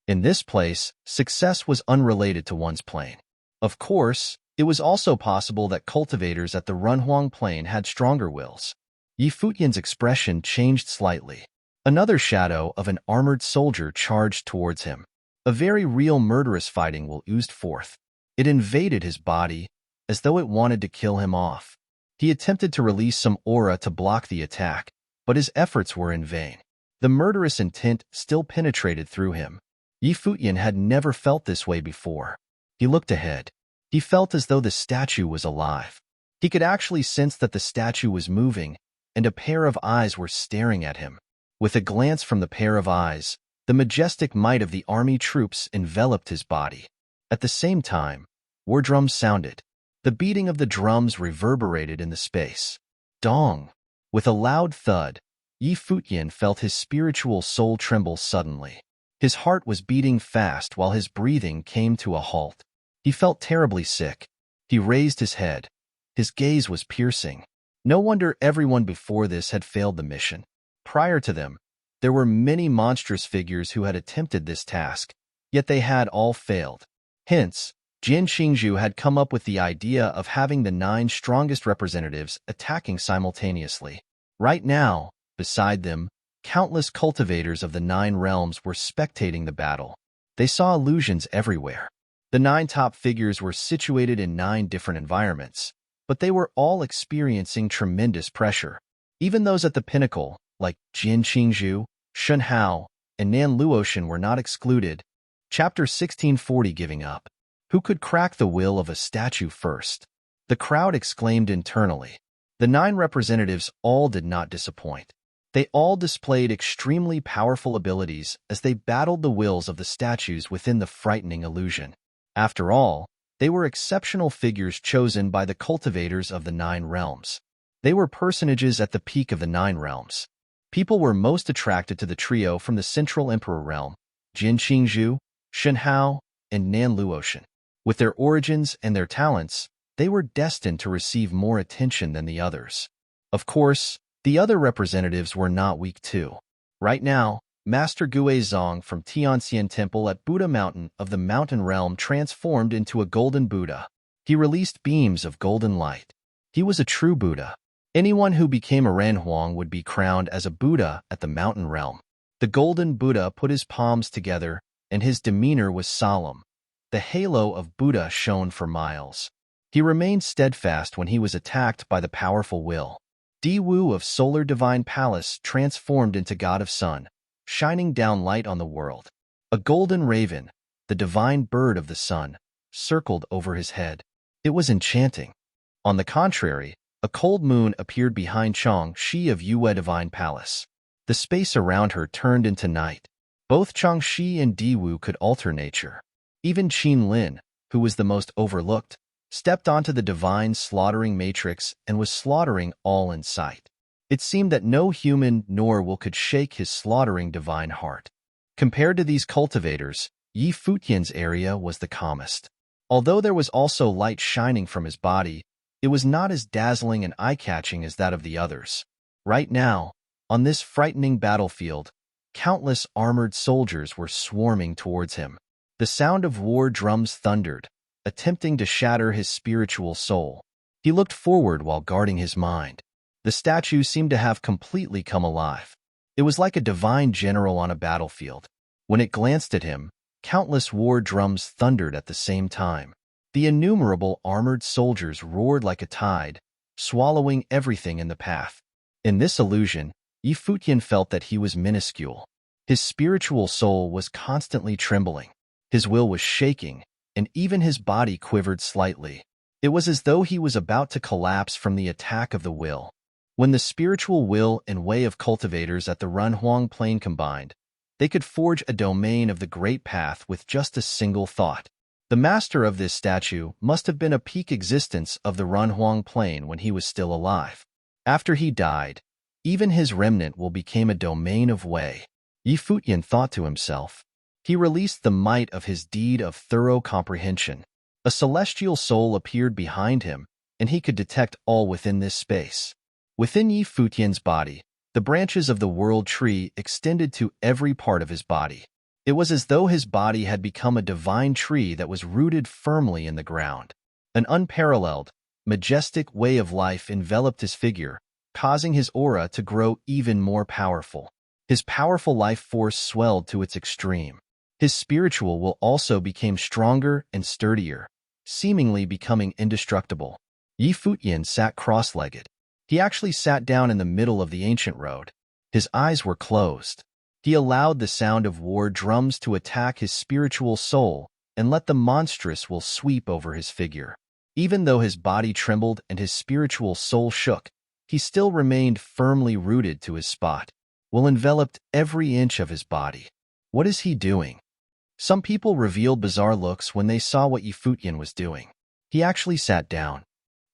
In this place, success was unrelated to one's plane. Of course, it was also possible that cultivators at the Runhuang plane had stronger wills. Yi Futian's expression changed slightly. Another shadow of an armored soldier charged towards him. A very real murderous fighting will oozed forth. It invaded his body, as though it wanted to kill him off. He attempted to release some aura to block the attack, but his efforts were in vain. The murderous intent still penetrated through him. Yi Futian had never felt this way before. He looked ahead. He felt as though the statue was alive. He could actually sense that the statue was moving, and a pair of eyes were staring at him. With a glance from the pair of eyes, the majestic might of the army troops enveloped his body. At the same time, war drums sounded. The beating of the drums reverberated in the space. Dong! With a loud thud, Yi Futian felt his spiritual soul tremble suddenly. His heart was beating fast while his breathing came to a halt. He felt terribly sick. He raised his head. His gaze was piercing. No wonder everyone before this had failed the mission. Prior to them, there were many monstrous figures who had attempted this task, yet they had all failed. Hence, Jin Qingzhu had come up with the idea of having the 9 strongest representatives attacking simultaneously. Right now, beside them, countless cultivators of the 9 realms were spectating the battle. They saw illusions everywhere. The 9 top figures were situated in 9 different environments, but they were all experiencing tremendous pressure. Even those at the pinnacle, like Jin Qingzhu, Shen Hao, and Nan Luoshan were not excluded. Chapter 1640 Giving Up. Who could crack the will of a statue first? The crowd exclaimed internally. The 9 representatives all did not disappoint. They all displayed extremely powerful abilities as they battled the wills of the statues within the frightening illusion. After all, they were exceptional figures chosen by the cultivators of the 9 realms. They were personages at the peak of the 9 realms. People were most attracted to the trio from the Central Emperor realm, Jin Qingzhu, Shen Hao, and Nan Luoshan. With their origins and their talents, they were destined to receive more attention than the others. Of course, the other representatives were not weak too. Right now, Master Guizong from Tianxian Temple at Buddha Mountain of the Mountain Realm transformed into a golden Buddha. He released beams of golden light. He was a true Buddha. Anyone who became a Renhuang would be crowned as a Buddha at the Mountain Realm. The golden Buddha put his palms together, and his demeanor was solemn. The halo of Buddha shone for miles. He remained steadfast when he was attacked by the powerful will. Di Wu of Solar Divine Palace transformed into God of Sun, shining down light on the world. A golden raven, the divine bird of the sun, circled over his head. It was enchanting. On the contrary, a cold moon appeared behind Chang Shi of Yue Divine Palace. The space around her turned into night. Both Chang Shi and Di Wu could alter nature. Even Qin Lin, who was the most overlooked, stepped onto the divine slaughtering matrix and was slaughtering all in sight. It seemed that no human nor will could shake his slaughtering divine heart. Compared to these cultivators, Yi Futian's area was the calmest. Although there was also light shining from his body, it was not as dazzling and eye-catching as that of the others. Right now, on this frightening battlefield, countless armored soldiers were swarming towards him. The sound of war drums thundered, attempting to shatter his spiritual soul. He looked forward while guarding his mind. The statue seemed to have completely come alive. It was like a divine general on a battlefield. When it glanced at him, countless war drums thundered at the same time. The innumerable armored soldiers roared like a tide, swallowing everything in the path. In this illusion, Yi Futian felt that he was minuscule. His spiritual soul was constantly trembling. His will was shaking, and even his body quivered slightly. It was as though he was about to collapse from the attack of the will. When the spiritual will and way of cultivators at the Runhuang Plain combined, they could forge a domain of the Great Path with just a single thought. The master of this statue must have been a peak existence of the Runhuang Plain when he was still alive. After he died, even his remnant will become a domain of Wei. Yi Futian thought to himself. He released the might of his deed of thorough comprehension. A celestial soul appeared behind him, and he could detect all within this space. Within Yi Futian's body, the branches of the world tree extended to every part of his body. It was as though his body had become a divine tree that was rooted firmly in the ground. An unparalleled, majestic way of life enveloped his figure, causing his aura to grow even more powerful. His powerful life force swelled to its extreme. His spiritual will also became stronger and sturdier, seemingly becoming indestructible. Yi Futian sat cross-legged. He actually sat down in the middle of the ancient road. His eyes were closed. He allowed the sound of war drums to attack his spiritual soul and let the monstrous will sweep over his figure. Even though his body trembled and his spiritual soul shook, he still remained firmly rooted to his spot. Will enveloped every inch of his body. What is he doing? Some people revealed bizarre looks when they saw what Yi Futian was doing. He actually sat down.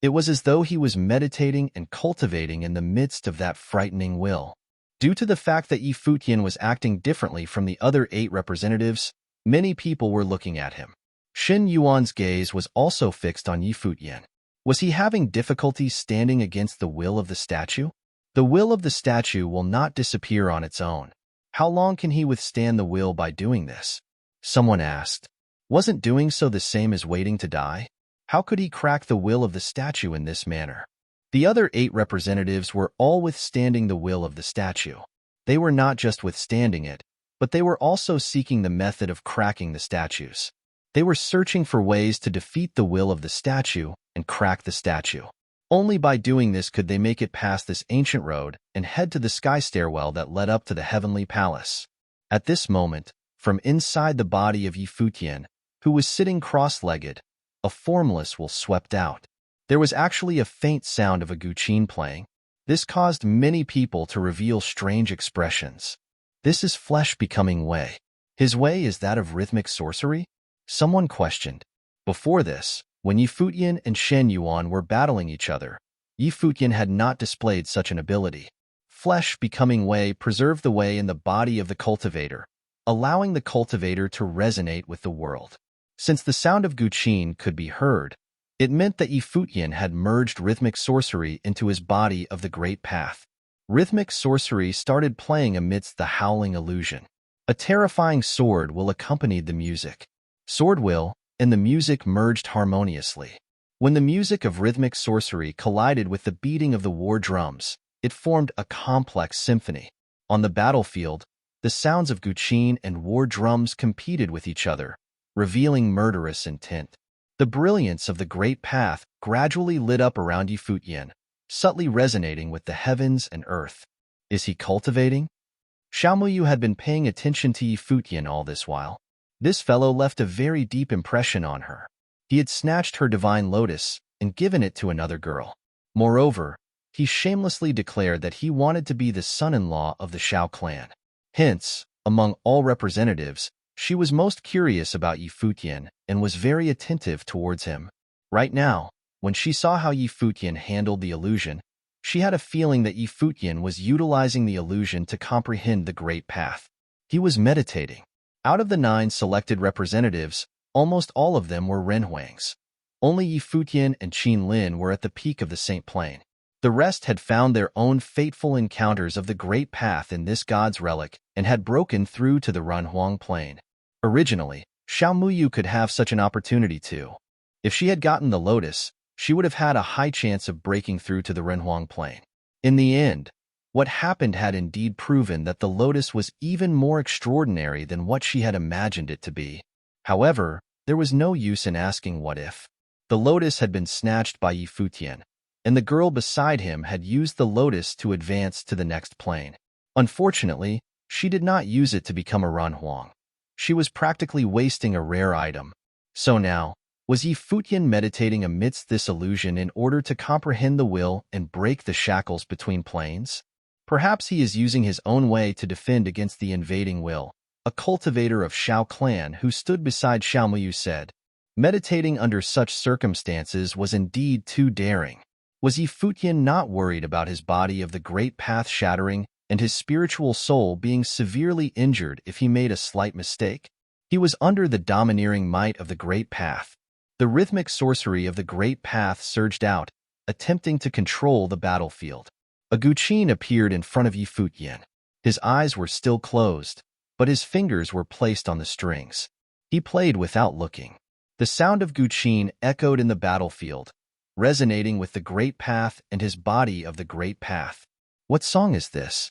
It was as though he was meditating and cultivating in the midst of that frightening will. Due to the fact that Yi Futian was acting differently from the other 8 representatives, many people were looking at him. Shen Yuan's gaze was also fixed on Yi Futian. Was he having difficulty standing against the will of the statue? The will of the statue will not disappear on its own. How long can he withstand the will by doing this? Someone asked. Wasn't doing so the same as waiting to die? How could he crack the will of the statue in this manner? The other 8 representatives were all withstanding the will of the statue. They were not just withstanding it, but they were also seeking the method of cracking the statues. They were searching for ways to defeat the will of the statue and crack the statue. Only by doing this could they make it past this ancient road and head to the sky stairwell that led up to the heavenly palace. At this moment, from inside the body of Yi Futian, who was sitting cross-legged, a formless will swept out. There was actually a faint sound of a guqin playing. This caused many people to reveal strange expressions. This is flesh becoming Wei. His Wei is that of rhythmic sorcery? Someone questioned. Before this, when Yi Futian and Shen Yuan were battling each other, Yi Futian had not displayed such an ability. Flesh becoming Wei preserved the Wei in the body of the cultivator, allowing the cultivator to resonate with the world. Since the sound of guqin could be heard, it meant that Yi Futian had merged rhythmic sorcery into his body of the Great Path. Rhythmic sorcery started playing amidst the howling illusion. A terrifying sword will accompanied the music. Sword will and the music merged harmoniously. When the music of rhythmic sorcery collided with the beating of the war drums, it formed a complex symphony. On the battlefield, the sounds of guqin and war drums competed with each other, revealing murderous intent. The brilliance of the Great Path gradually lit up around Yi Futian, subtly resonating with the heavens and earth. Is he cultivating? Xiaomuyu had been paying attention to Yi Futian all this while. This fellow left a very deep impression on her. He had snatched her divine lotus and given it to another girl. Moreover, he shamelessly declared that he wanted to be the son-in-law of the Shao clan. Hence, among all representatives, she was most curious about Yi Futian and was very attentive towards him. Right now, when she saw how Yi Futian handled the illusion, she had a feeling that Yi Futian was utilizing the illusion to comprehend the Great Path. He was meditating. Out of the 9 selected representatives, almost all of them were Renhuangs. Only Yi Futian and Qin Lin were at the peak of the Saint Plain. The rest had found their own fateful encounters of the Great Path in this god's relic and had broken through to the Runhuang Plain. Originally, Xiaomuyu could have such an opportunity too. If she had gotten the lotus, she would have had a high chance of breaking through to the Runhuang Plain. In the end, what happened had indeed proven that the lotus was even more extraordinary than what she had imagined it to be. However, there was no use in asking what if. The lotus had been snatched by Yi Futian, and the girl beside him had used the lotus to advance to the next plane. Unfortunately, she did not use it to become a Runhuang. She was practically wasting a rare item. So now, was Yi Futian meditating amidst this illusion in order to comprehend the will and break the shackles between planes? Perhaps he is using his own way to defend against the invading will. A cultivator of Shao clan who stood beside Xiaomuyu said, meditating under such circumstances was indeed too daring. Was Yi Futian not worried about his body of the great path shattering and his spiritual soul being severely injured if he made a slight mistake? He was under the domineering might of the great path. The rhythmic sorcery of the great path surged out, attempting to control the battlefield. A Guqin appeared in front of Yi Futian. His eyes were still closed, but his fingers were placed on the strings. He played without looking. The sound of Guqin echoed in the battlefield, resonating with the great path and his body of the great path. What song is this?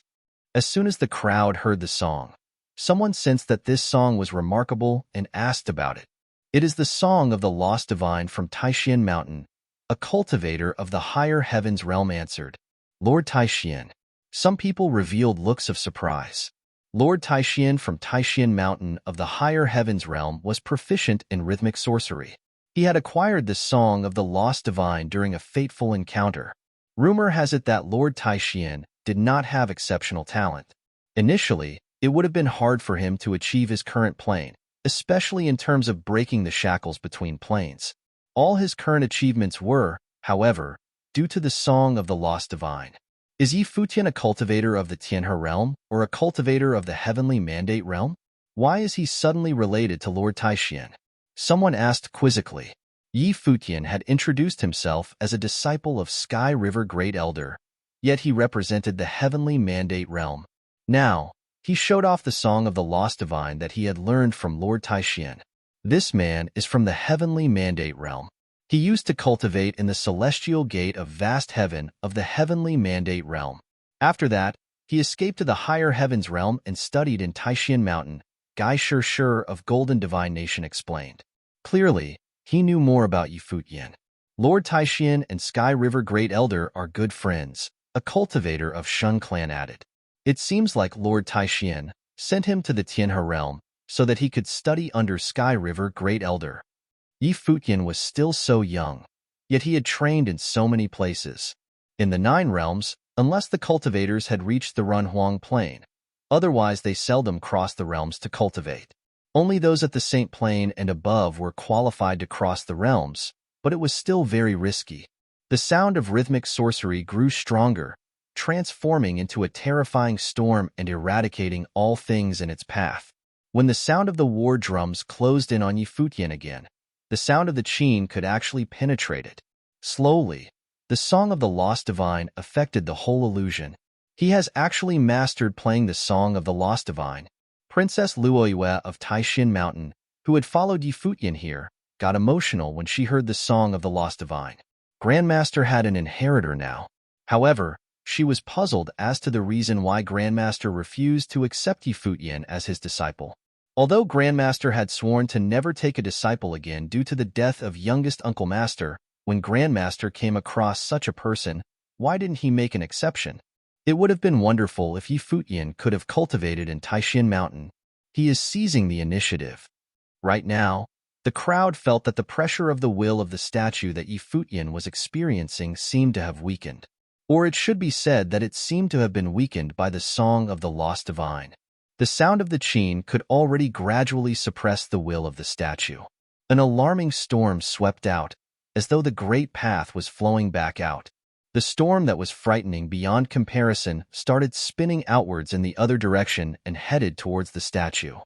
As soon as the crowd heard the song, someone sensed that this song was remarkable and asked about it. It is the song of the lost divine from Taishan Mountain. A cultivator of the higher heavens realm answered, Lord Taishan. Some people revealed looks of surprise. Lord Taishan from Taishan Mountain of the higher heavens realm was proficient in rhythmic sorcery. He had acquired the song of the lost divine during a fateful encounter. Rumor has it that Lord Taishan did not have exceptional talent. Initially, it would have been hard for him to achieve his current plane, especially in terms of breaking the shackles between planes. All his current achievements were, however, due to the song of the lost divine. Is Yi Futian a cultivator of the Tianhe realm or a cultivator of the heavenly mandate realm? Why is he suddenly related to Lord Taishan? Someone asked quizzically. Yi Futian had introduced himself as a disciple of Sky River Great Elder, yet he represented the heavenly mandate realm. Now, he showed off the song of the lost divine that he had learned from Lord Taishan. This man is from the heavenly mandate realm. He used to cultivate in the celestial gate of vast heaven of the heavenly mandate realm. After that, he escaped to the higher heavens realm and studied in Taishan Mountain, Gai Shi of Golden Divine Nation explained. Clearly, he knew more about Yi Futian. Lord Taishan and Sky River Great Elder are good friends, a cultivator of Shun clan added. It seems like Lord Taishan sent him to the Tianhe realm so that he could study under Sky River Great Elder. Yi Futian was still so young, yet he had trained in so many places. In the 9 realms, unless the cultivators had reached the Runhuang Plain, otherwise they seldom crossed the realms to cultivate. Only those at the Saint Plain and above were qualified to cross the realms, but it was still very risky. The sound of rhythmic sorcery grew stronger, transforming into a terrifying storm and eradicating all things in its path. When the sound of the war drums closed in on Yi Futian again, the sound of the qin could actually penetrate it. Slowly, the song of the lost divine affected the whole illusion. He has actually mastered playing the song of the lost divine. Princess Luoyue of Taishan Mountain, who had followed Yi Futian here, got emotional when she heard the song of the lost divine. Grandmaster had an inheritor now. However, she was puzzled as to the reason why Grandmaster refused to accept Yi Futian as his disciple. Although Grandmaster had sworn to never take a disciple again due to the death of youngest Uncle Master, when Grandmaster came across such a person, why didn't he make an exception? It would have been wonderful if Yi Futian could have cultivated in Taishan Mountain. He is seizing the initiative. Right now, the crowd felt that the pressure of the will of the statue that Yi Futian was experiencing seemed to have weakened. Or it should be said that it seemed to have been weakened by the song of the lost divine. The sound of the qin could already gradually suppress the will of the statue. An alarming storm swept out, as though the great path was flowing back out. The storm that was frightening beyond comparison started spinning outwards in the other direction and headed towards the statue.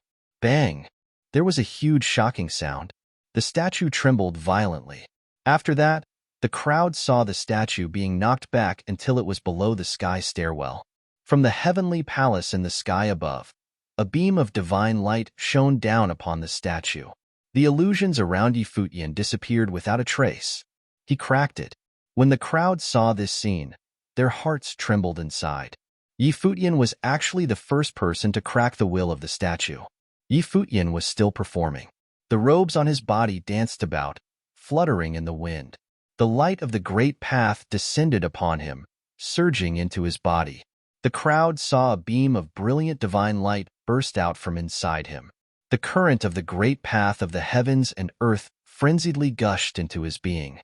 Bang! There was a huge shocking sound. The statue trembled violently. After that, the crowd saw the statue being knocked back until it was below the sky stairwell. From the heavenly palace in the sky above, a beam of divine light shone down upon the statue. The illusions around Yi Futian disappeared without a trace. He cracked it. When the crowd saw this scene, their hearts trembled inside. Yi Futian was actually the first person to crack the will of the statue. Yi Futian was still performing. The robes on his body danced about, fluttering in the wind. The light of the great path descended upon him, surging into his body. The crowd saw a beam of brilliant divine light burst out from inside him. The current of the great path of the heavens and earth frenziedly gushed into his being.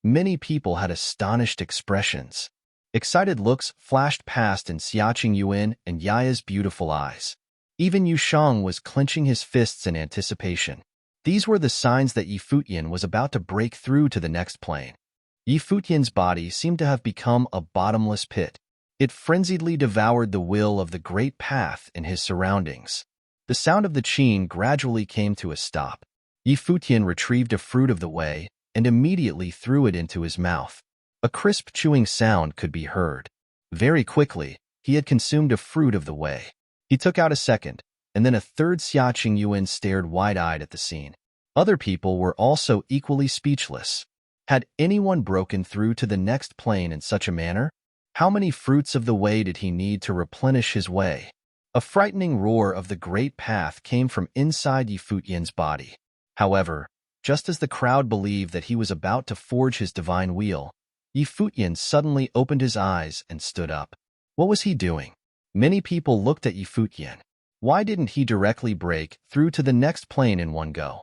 Many people had astonished expressions. Excited looks flashed past in Xiaqing Yuan and Yaya's beautiful eyes. Even Yushang was clenching his fists in anticipation. These were the signs that Yi Futian was about to break through to the next plane. Yi Futian's body seemed to have become a bottomless pit. It frenziedly devoured the will of the great path in his surroundings. The sound of the qin gradually came to a stop. Yi Futian retrieved a fruit of the way and immediately threw it into his mouth. A crisp chewing sound could be heard. Very quickly, he had consumed a fruit of the way. He took out a second, and then a third. Xiaqing Yuan stared wide-eyed at the scene. Other people were also equally speechless. Had anyone broken through to the next plane in such a manner? How many fruits of the way did he need to replenish his way? A frightening roar of the great path came from inside Yi Futian's body. However, just as the crowd believed that he was about to forge his divine wheel, Yi Futian suddenly opened his eyes and stood up. What was he doing? Many people looked at Yi Futian. Why didn't he directly break through to the next plane in one go?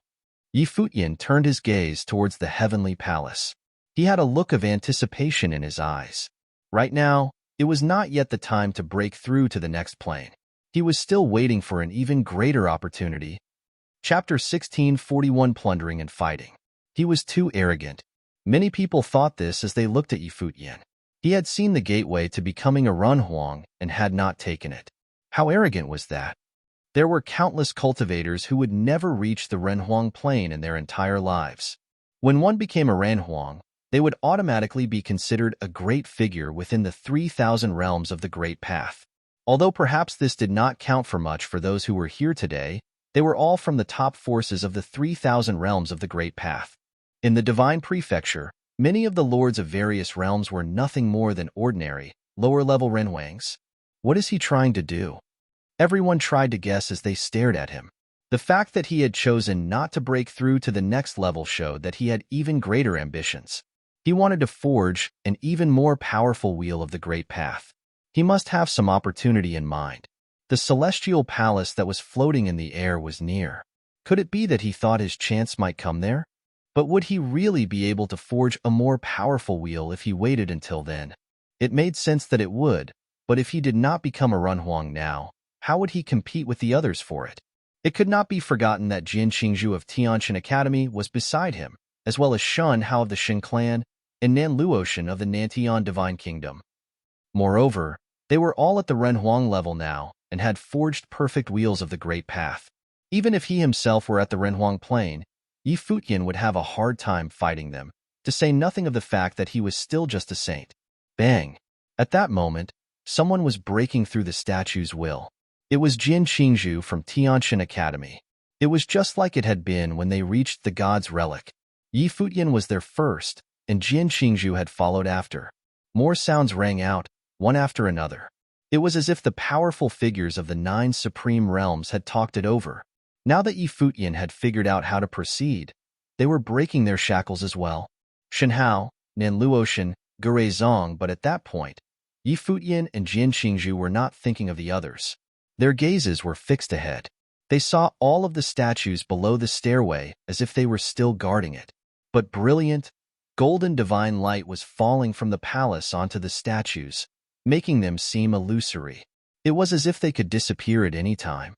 Yi Futian turned his gaze towards the heavenly palace. He had a look of anticipation in his eyes. Right now, it was not yet the time to break through to the next plane. He was still waiting for an even greater opportunity. Chapter 1641, Plundering and Fighting. He was too arrogant. Many people thought this as they looked at Yi Futian. He had seen the gateway to becoming a Renhuang and had not taken it. How arrogant was that? There were countless cultivators who would never reach the Renhuang plane in their entire lives. When one became a Renhuang, they would automatically be considered a great figure within the 3,000 realms of the Great Path. Although perhaps this did not count for much for those who were here today, they were all from the top forces of the 3,000 realms of the Great Path. In the Divine Prefecture, many of the lords of various realms were nothing more than ordinary, lower-level Renhuangs. What is he trying to do? Everyone tried to guess as they stared at him. The fact that he had chosen not to break through to the next level showed that he had even greater ambitions. He wanted to forge an even more powerful wheel of the Great Path. He must have some opportunity in mind. The celestial palace that was floating in the air was near. Could it be that he thought his chance might come there? But would he really be able to forge a more powerful wheel if he waited until then? It made sense that it would, but if he did not become a Renhuang now, how would he compete with the others for it? It could not be forgotten that Jian Qingzhu of Tianshan Academy was beside him, as well as Shun Hao of the Shin clan and Nan Luoshan of the Nantian Divine Kingdom. Moreover, they were all at the Renhuang level now and had forged perfect wheels of the Great Path. Even if he himself were at the Renhuang plane, Yi Futian would have a hard time fighting them, to say nothing of the fact that he was still just a saint. Bang! At that moment, someone was breaking through the statue's will. It was Jian Qingzhu from Tianshan Academy. It was just like it had been when they reached the God's Relic. Yi Futian was there first, and Jian Qingzhu had followed after. More sounds rang out, one after another. It was as if the powerful figures of the 9 supreme realms had talked it over. Now that Yi Futian had figured out how to proceed, they were breaking their shackles as well. Shen Hao, Nan Luoshan, Gurei Zong, but at that point, Yi Futian and Jian Qingzhu were not thinking of the others. Their gazes were fixed ahead. They saw all of the statues below the stairway as if they were still guarding it. But brilliant, golden divine light was falling from the palace onto the statues, making them seem illusory. It was as if they could disappear at any time.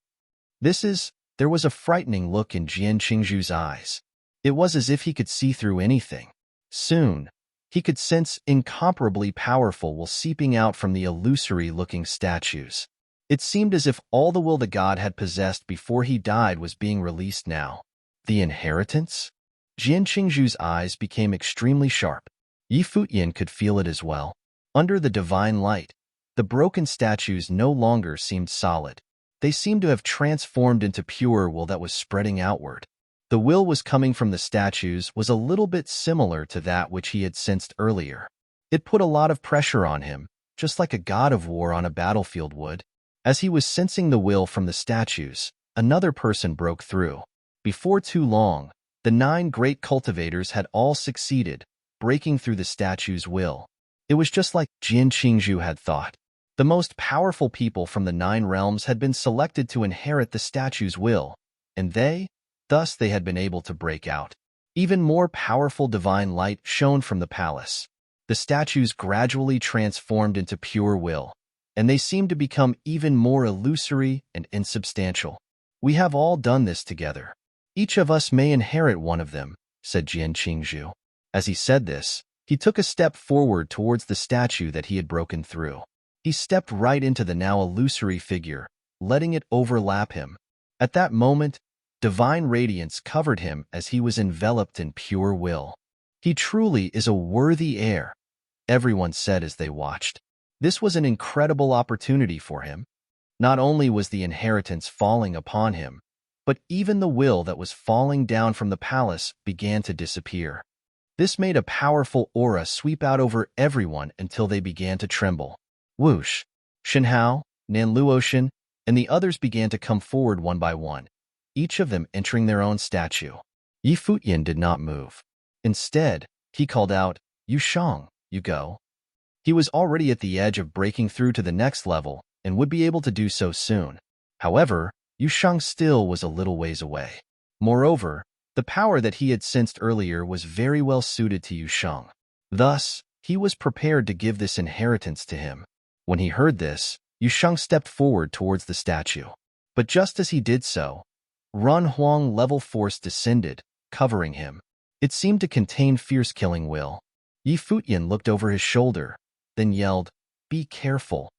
There was a frightening look in Jian Qingzhu's eyes. It was as if he could see through anything. Soon, he could sense incomparably powerful will seeping out from the illusory-looking statues. It seemed as if all the will the god had possessed before he died was being released now. The inheritance? Jian Qingzhu's eyes became extremely sharp. Yi Futian could feel it as well. Under the divine light, the broken statues no longer seemed solid. They seemed to have transformed into pure will that was spreading outward. The will was coming from the statues was a little bit similar to that which he had sensed earlier. It put a lot of pressure on him, just like a god of war on a battlefield would. As he was sensing the will from the statues, another person broke through. Before too long, the 9 great cultivators had all succeeded, breaking through the statue's will. It was just like Jian Qingzhu had thought. The most powerful people from the 9 realms had been selected to inherit the statue's will, and thus they had been able to break out. Even more powerful divine light shone from the palace. The statues gradually transformed into pure will, and they seemed to become even more illusory and insubstantial. "We have all done this together. Each of us may inherit one of them," said Jian Qingzhu. As he said this, he took a step forward towards the statue that he had broken through. He stepped right into the now illusory figure, letting it overlap him. At that moment, divine radiance covered him as he was enveloped in pure will. "He truly is a worthy heir," everyone said as they watched. This was an incredible opportunity for him. Not only was the inheritance falling upon him, but even the will that was falling down from the palace began to disappear. This made a powerful aura sweep out over everyone until they began to tremble. Whoosh! Shenhao, Nanluotian, and the others began to come forward one by one, each of them entering their own statue. Yi Futian did not move. Instead, he called out, "Yushang, you go." He was already at the edge of breaking through to the next level and would be able to do so soon. However, Yushang still was a little ways away. Moreover, the power that he had sensed earlier was very well suited to Yushang. Thus, he was prepared to give this inheritance to him. When he heard this, Yushang stepped forward towards the statue. But just as he did so, Ren Huang level force descended, covering him. It seemed to contain fierce killing will. Yi Futian looked over his shoulder, then yelled, "Be careful."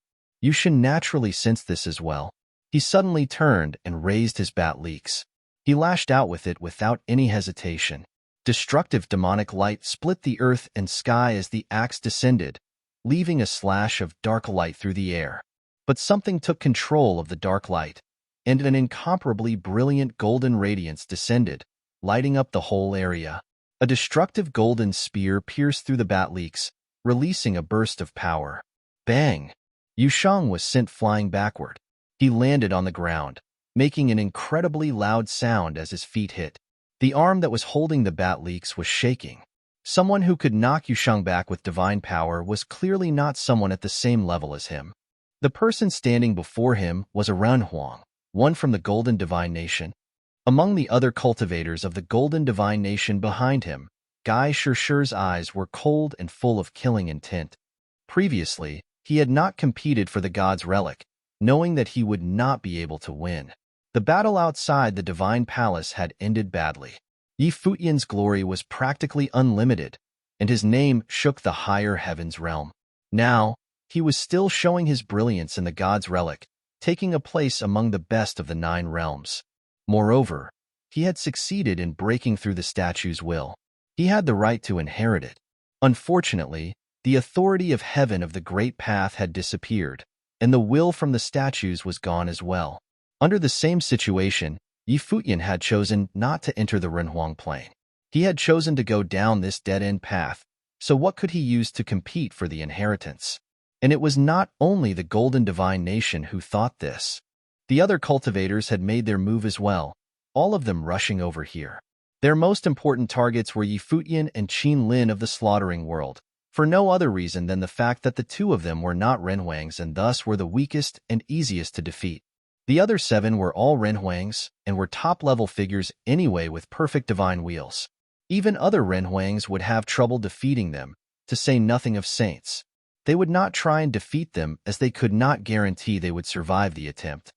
Yushin naturally sensed this as well. He suddenly turned and raised his bat leaks. He lashed out with it without any hesitation. Destructive demonic light split the earth and sky as the axe descended, leaving a slash of dark light through the air. But something took control of the dark light, and an incomparably brilliant golden radiance descended, lighting up the whole area. A destructive golden spear pierced through the bat leaks, releasing a burst of power. Bang! Yushang was sent flying backward. He landed on the ground, making an incredibly loud sound as his feet hit. The arm that was holding the bat leaks was shaking. Someone who could knock Yushang back with divine power was clearly not someone at the same level as him. The person standing before him was a Ren Huang, one from the Golden Divine Nation. Among the other cultivators of the Golden Divine Nation behind him, Guy Shishir's eyes were cold and full of killing intent. Previously, he had not competed for the God's Relic, knowing that he would not be able to win. The battle outside the Divine Palace had ended badly. Yi Futian's glory was practically unlimited, and his name shook the higher heavens realm. Now, he was still showing his brilliance in the God's Relic, taking a place among the best of the 9 realms. Moreover, he had succeeded in breaking through the statue's will. He had the right to inherit it. Unfortunately, the authority of heaven of the Great Path had disappeared, and the will from the statues was gone as well. Under the same situation, Yi Futian had chosen not to enter the Renhuang Plain. He had chosen to go down this dead-end path, so what could he use to compete for the inheritance? And it was not only the Golden Divine Nation who thought this. The other cultivators had made their move as well, all of them rushing over here. Their most important targets were Yi Futian and Qin Lin of the Slaughtering World, for no other reason than the fact that the two of them were not Renhuangs and thus were the weakest and easiest to defeat. The other 7 were all Renhuangs and were top-level figures anyway with perfect divine wheels. Even other Renhuangs would have trouble defeating them, to say nothing of saints. They would not try and defeat them as they could not guarantee they would survive the attempt.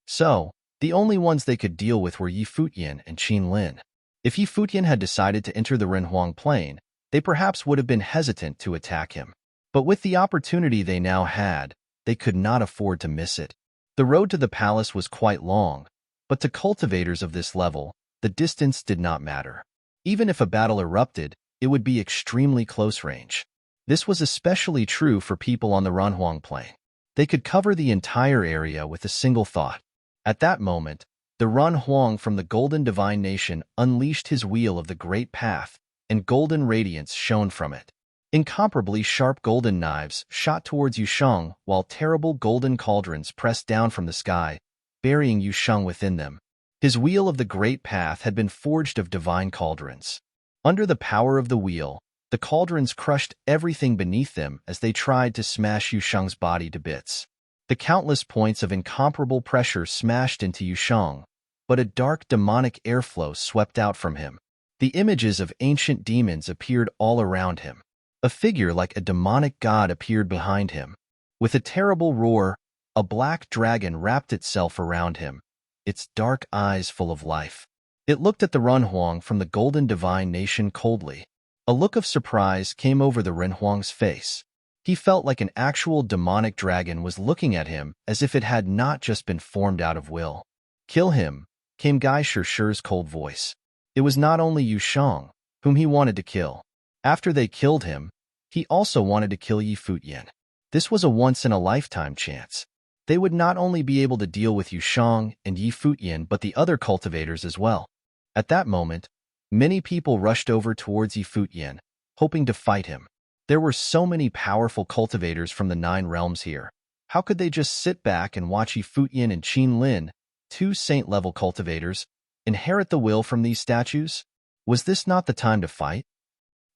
So, the only ones they could deal with were Yi Futian and Qin Lin. If Yi Futian had decided to enter the Renhuang Plain, they perhaps would have been hesitant to attack him. But with the opportunity they now had, they could not afford to miss it. The road to the palace was quite long, but to cultivators of this level, the distance did not matter. Even if a battle erupted, it would be extremely close range. This was especially true for people on the Renhuang Plain. They could cover the entire area with a single thought. At that moment, the Ren Huang from the Golden Divine Nation unleashed his wheel of the Great Path, and golden radiance shone from it. Incomparably sharp golden knives shot towards Yushang, while terrible golden cauldrons pressed down from the sky, burying Yushang within them. His wheel of the Great Path had been forged of divine cauldrons. Under the power of the wheel, the cauldrons crushed everything beneath them as they tried to smash Yushang's body to bits. The countless points of incomparable pressure smashed into Yushang, but a dark demonic airflow swept out from him. The images of ancient demons appeared all around him. A figure like a demonic god appeared behind him. With a terrible roar, a black dragon wrapped itself around him, its dark eyes full of life. It looked at the Renhuang from the Golden Divine Nation coldly. A look of surprise came over the Renhuang's face. He felt like an actual demonic dragon was looking at him as if it had not just been formed out of will. "Kill him," came Gai Shirshi's cold voice. It was not only Yushang, whom he wanted to kill. After they killed him, he also wanted to kill Yi Futian. This was a once-in-a-lifetime chance. They would not only be able to deal with Yushang and Yi Futian but the other cultivators as well. At that moment, many people rushed over towards Yi Futian, hoping to fight him. There were so many powerful cultivators from the 9 realms here. How could they just sit back and watch Yi Futian and Qin Lin, 2 saint-level cultivators, inherit the will from these statues? Was this not the time to fight?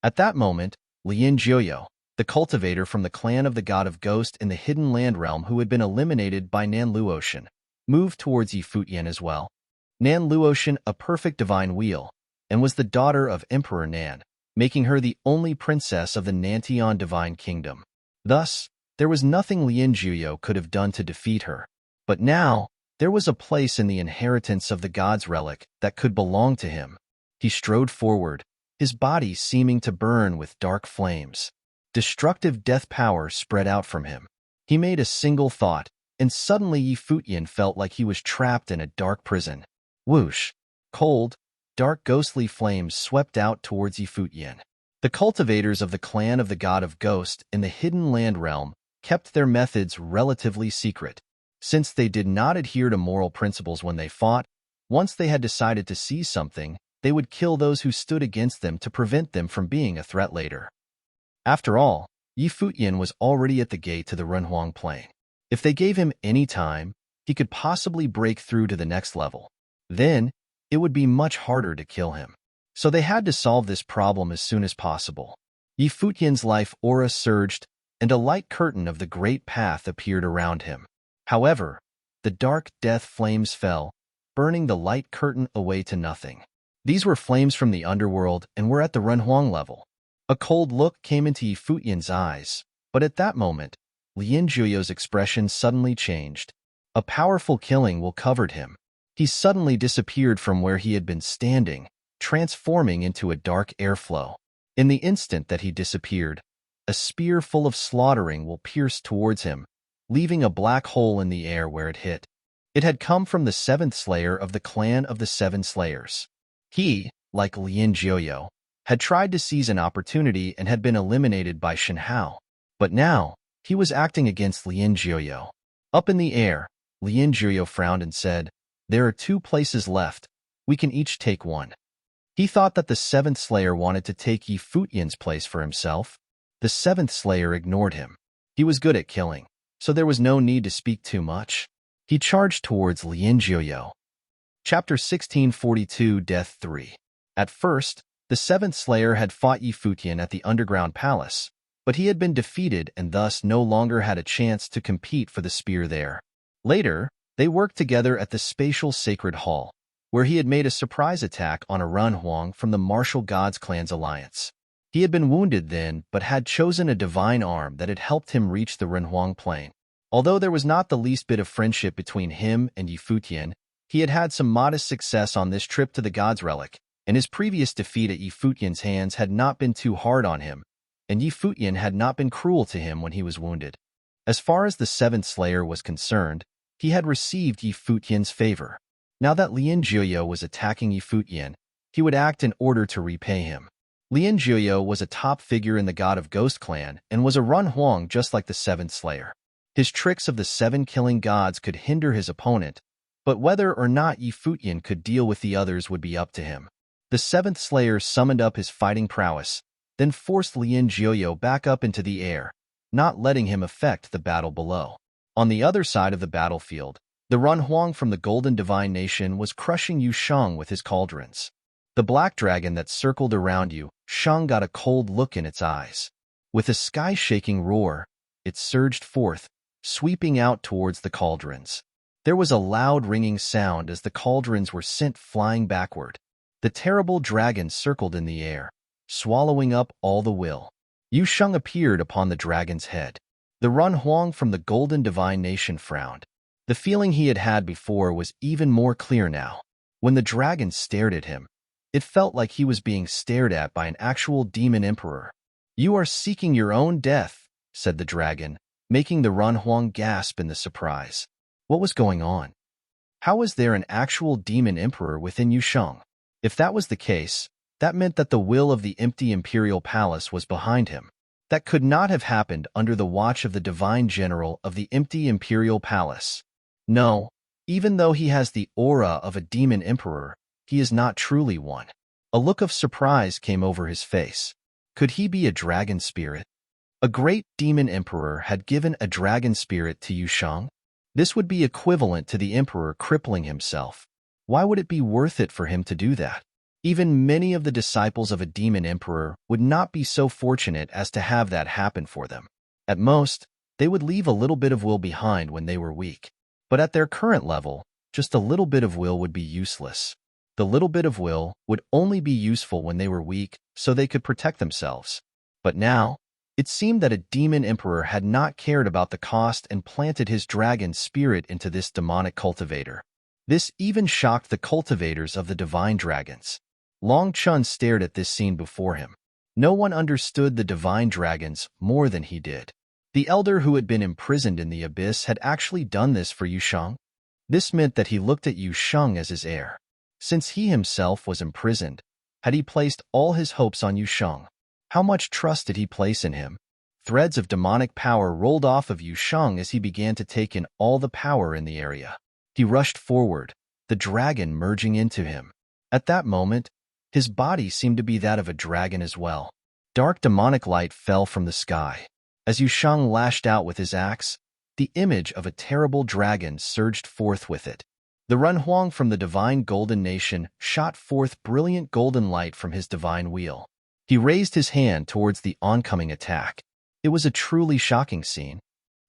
At that moment, Lin Jiuyo, the cultivator from the clan of the God of Ghost in the Hidden Land realm who had been eliminated by Nan Luotian, moved towards Yi Futian as well. Nan Luotian, a perfect divine wheel, and was the daughter of Emperor Nan, making her the only princess of the Nantian divine kingdom. Thus, there was nothing Lin Jiuyo could have done to defeat her. But now, there was a place in the inheritance of the god's relic that could belong to him. He strode forward, his body seeming to burn with dark flames. Destructive death power spread out from him. He made a single thought, and suddenly Yi Futian felt like he was trapped in a dark prison. Whoosh! Cold, dark ghostly flames swept out towards Yi Futian. The cultivators of the clan of the God of Ghost in the Hidden Land realm kept their methods relatively secret. Since they did not adhere to moral principles when they fought, once they had decided to seize something, they would kill those who stood against them to prevent them from being a threat later. After all, Yi Futian was already at the gate to the Renhuang Plain. If they gave him any time, he could possibly break through to the next level. Then, it would be much harder to kill him. So they had to solve this problem as soon as possible. Yi Futian's life aura surged, and a light curtain of the great path appeared around him. However, the dark death flames fell, burning the light curtain away to nothing. These were flames from the underworld and were at the Renhuang level. A cold look came into Yi Futian's eyes, but at that moment, Lin Jiuyo's expression suddenly changed. A powerful killing will covered him. He suddenly disappeared from where he had been standing, transforming into a dark airflow. In the instant that he disappeared, a spear full of slaughtering will pierce towards him, leaving a black hole in the air where it hit. It had come from the 7th Slayer of the clan of the 7 Slayers. He, like Lin Jiuyo, had tried to seize an opportunity and had been eliminated by Shen Hao. But now, he was acting against Lin Jiuyo. Up in the air, Lin Jiuyo frowned and said, "There are 2 places left. We can each take one." He thought that the 7th Slayer wanted to take Yi Futian's place for himself. The 7th Slayer ignored him. He was good at killing, so there was no need to speak too much. He charged towards Lin Jiuyo. Chapter 1642 Death 3. At first, the 7th Slayer had fought Yi Futian at the underground palace, but he had been defeated and thus no longer had a chance to compete for the spear there. Later, they worked together at the spatial sacred hall, where he had made a surprise attack on a Renhuang from the Martial Gods Clan's alliance. He had been wounded then, but had chosen a divine arm that had helped him reach the Renhuang Plain. Although there was not the least bit of friendship between him and Yi Futian, he had had some modest success on this trip to the God's Relic, and his previous defeat at Yi Futian's hands had not been too hard on him, and Yi Futian had not been cruel to him when he was wounded. As far as the 7th Slayer was concerned, he had received Yi Futian's favor. Now that Lin Jiuyo was attacking Yi Futian, he would act in order to repay him. Lin Jiuyo was a top figure in the God of Ghost clan and was a Renhuang just like the 7th Slayer. His tricks of the 7 killing gods could hinder his opponent, but whether or not Yi Futian could deal with the others would be up to him. The 7th Slayer summoned up his fighting prowess, then forced Lin Jiuyo back up into the air, not letting him affect the battle below. On the other side of the battlefield, the Renhuang from the Golden Divine Nation was crushing Yushang with his cauldrons. The black dragon that circled around Yushang got a cold look in its eyes. With a sky-shaking roar, it surged forth, sweeping out towards the cauldrons. There was a loud ringing sound as the cauldrons were sent flying backward. The terrible dragon circled in the air, swallowing up all the will. Yu Sheng appeared upon the dragon's head. The Run Huang from the Golden Divine Nation frowned. The feeling he had had before was even more clear now. When the dragon stared at him, it felt like he was being stared at by an actual demon emperor. "You are seeking your own death," said the dragon, making the Run Huang gasp in the surprise. What was going on? How was there an actual demon emperor within Yu Sheng? If that was the case, that meant that the will of the empty imperial palace was behind him. That could not have happened under the watch of the divine general of the empty imperial palace. No, even though he has the aura of a demon emperor, he is not truly one. A look of surprise came over his face. Could he be a dragon spirit? A great demon emperor had given a dragon spirit to Yu Sheng? This would be equivalent to the emperor crippling himself. Why would it be worth it for him to do that? Even many of the disciples of a demon emperor would not be so fortunate as to have that happen for them. At most, they would leave a little bit of will behind when they were weak. But at their current level, just a little bit of will would be useless. The little bit of will would only be useful when they were weak so they could protect themselves. But now, it seemed that a demon emperor had not cared about the cost and planted his dragon spirit into this demonic cultivator. This even shocked the cultivators of the divine dragons. Long Chun stared at this scene before him. No one understood the divine dragons more than he did. The elder who had been imprisoned in the abyss had actually done this for Yu Sheng. This meant that he looked at Yu Sheng as his heir. Since he himself was imprisoned, had he placed all his hopes on Yu Sheng? How much trust did he place in him? Threads of demonic power rolled off of Yu Sheng as he began to take in all the power in the area. He rushed forward, the dragon merging into him. At that moment, his body seemed to be that of a dragon as well. Dark demonic light fell from the sky. As Yu Sheng lashed out with his axe, the image of a terrible dragon surged forth with it. The Run Huang from the divine golden nation shot forth brilliant golden light from his divine wheel. He raised his hand towards the oncoming attack. It was a truly shocking scene.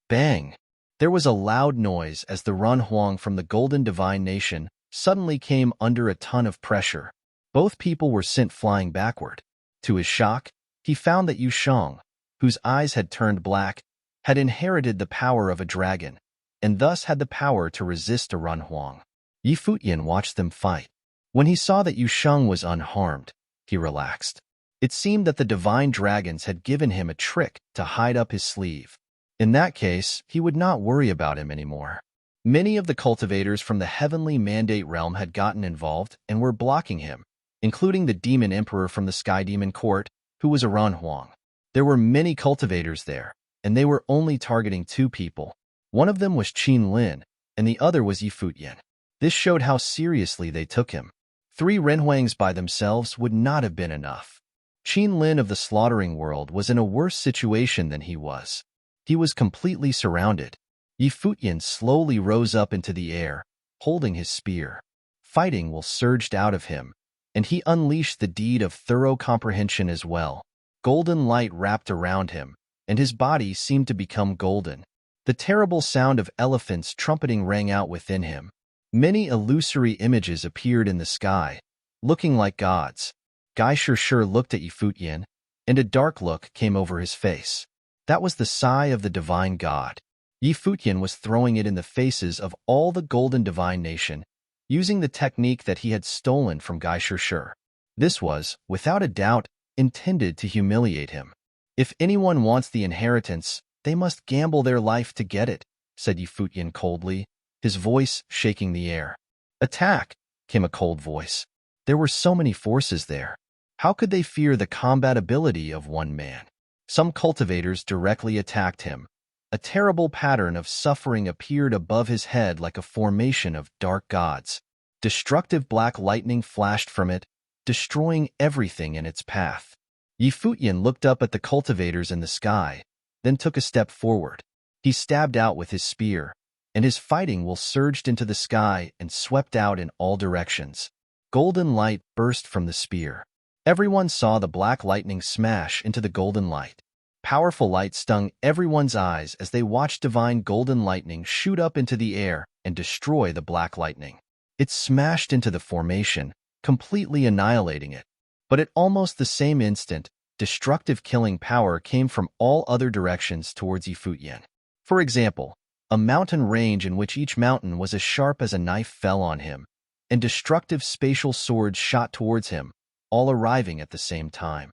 Bang! There was a loud noise as the Run Huang from the Golden Divine Nation suddenly came under a ton of pressure. Both people were sent flying backward. To his shock, he found that Yu Sheng, whose eyes had turned black, had inherited the power of a dragon, and thus had the power to resist a Run Huang. Futian watched them fight. When he saw that Yu Sheng was unharmed, he relaxed. It seemed that the divine dragons had given him a trick to hide up his sleeve. In that case, he would not worry about him anymore. Many of the cultivators from the heavenly mandate realm had gotten involved and were blocking him, including the demon emperor from the Sky Demon Court, who was a Run Huang. There were many cultivators there, and they were only targeting two people. One of them was Qin Lin, and the other was Futian. This showed how seriously they took him. 3 Renhuangs by themselves would not have been enough. Qin Lin of the slaughtering world was in a worse situation than he was. He was completely surrounded. Futian slowly rose up into the air, holding his spear. Fighting will surged out of him, and he unleashed the deed of thorough comprehension as well. Golden light wrapped around him, and his body seemed to become golden. The terrible sound of elephants trumpeting rang out within him. Many illusory images appeared in the sky, looking like gods. Gai Shir looked at Futian, and a dark look came over his face. That was the sigh of the divine god. Futian was throwing it in the faces of all the golden divine nation, using the technique that he had stolen from Gai Shir. This was, without a doubt, intended to humiliate him. If anyone wants the inheritance, they must gamble their life to get it, said Futian coldly, his voice shaking the air. Attack, came a cold voice. There were so many forces there. How could they fear the combatability of one man? Some cultivators directly attacked him. A terrible pattern of suffering appeared above his head like a formation of dark gods. Destructive black lightning flashed from it, destroying everything in its path. Futian looked up at the cultivators in the sky, then took a step forward. He stabbed out with his spear, and his fighting will surged into the sky and swept out in all directions. Golden light burst from the spear. Everyone saw the black lightning smash into the golden light. Powerful light stung everyone's eyes as they watched divine golden lightning shoot up into the air and destroy the black lightning. It smashed into the formation, completely annihilating it. But at almost the same instant, destructive killing power came from all other directions towards Futian. For example, a mountain range in which each mountain was as sharp as a knife fell on him, and destructive spatial swords shot towards him, all arriving at the same time.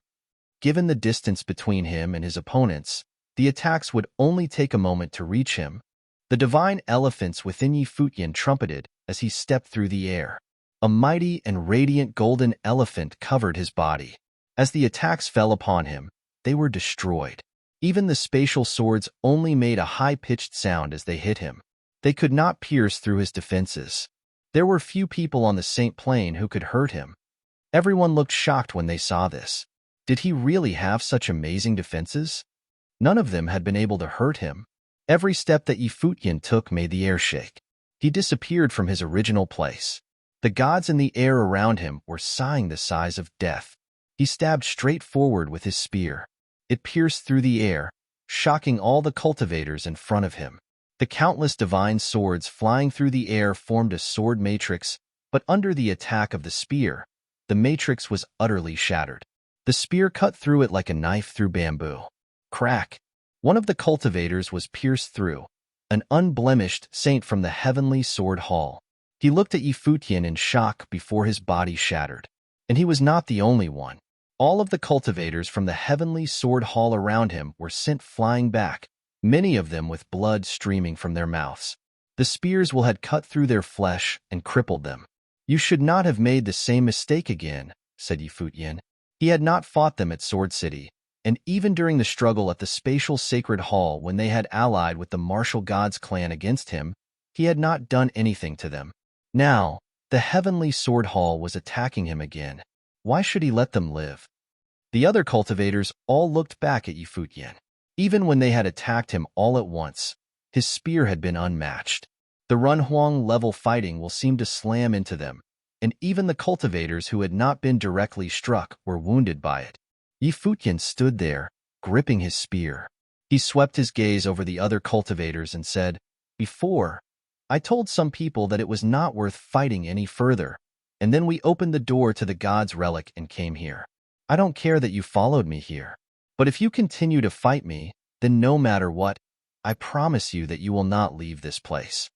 Given the distance between him and his opponents, the attacks would only take a moment to reach him. The divine elephants within Futian trumpeted as he stepped through the air. A mighty and radiant golden elephant covered his body. As the attacks fell upon him, they were destroyed. Even the spatial swords only made a high-pitched sound as they hit him. They could not pierce through his defenses. There were few people on the Saint Plain who could hurt him. Everyone looked shocked when they saw this. Did he really have such amazing defenses? None of them had been able to hurt him. Every step that Futian took made the air shake. He disappeared from his original place. The gods in the air around him were sighing the sighs of death. He stabbed straight forward with his spear. It pierced through the air, shocking all the cultivators in front of him. The countless divine swords flying through the air formed a sword matrix, but under the attack of the spear, the matrix was utterly shattered. The spear cut through it like a knife through bamboo. Crack! One of the cultivators was pierced through, an unblemished saint from the heavenly sword hall. He looked at Futian in shock before his body shattered. And he was not the only one. All of the cultivators from the heavenly sword hall around him were sent flying back, many of them with blood streaming from their mouths. The spears had cut through their flesh and crippled them. "You should not have made the same mistake again," said Futian. He had not fought them at Sword City, and even during the struggle at the spatial sacred hall when they had allied with the martial gods clan against him, he had not done anything to them. Now, the heavenly sword hall was attacking him again. Why should he let them live? The other cultivators all looked back at Futian. Even when they had attacked him all at once, his spear had been unmatched. The Runhuang level fighting will seem to slam into them, and even the cultivators who had not been directly struck were wounded by it. Futian stood there, gripping his spear. He swept his gaze over the other cultivators and said, "Before, I told some people that it was not worth fighting any further, and then we opened the door to the God's relic and came here. I don't care that you followed me here, but if you continue to fight me, then no matter what, I promise you that you will not leave this place."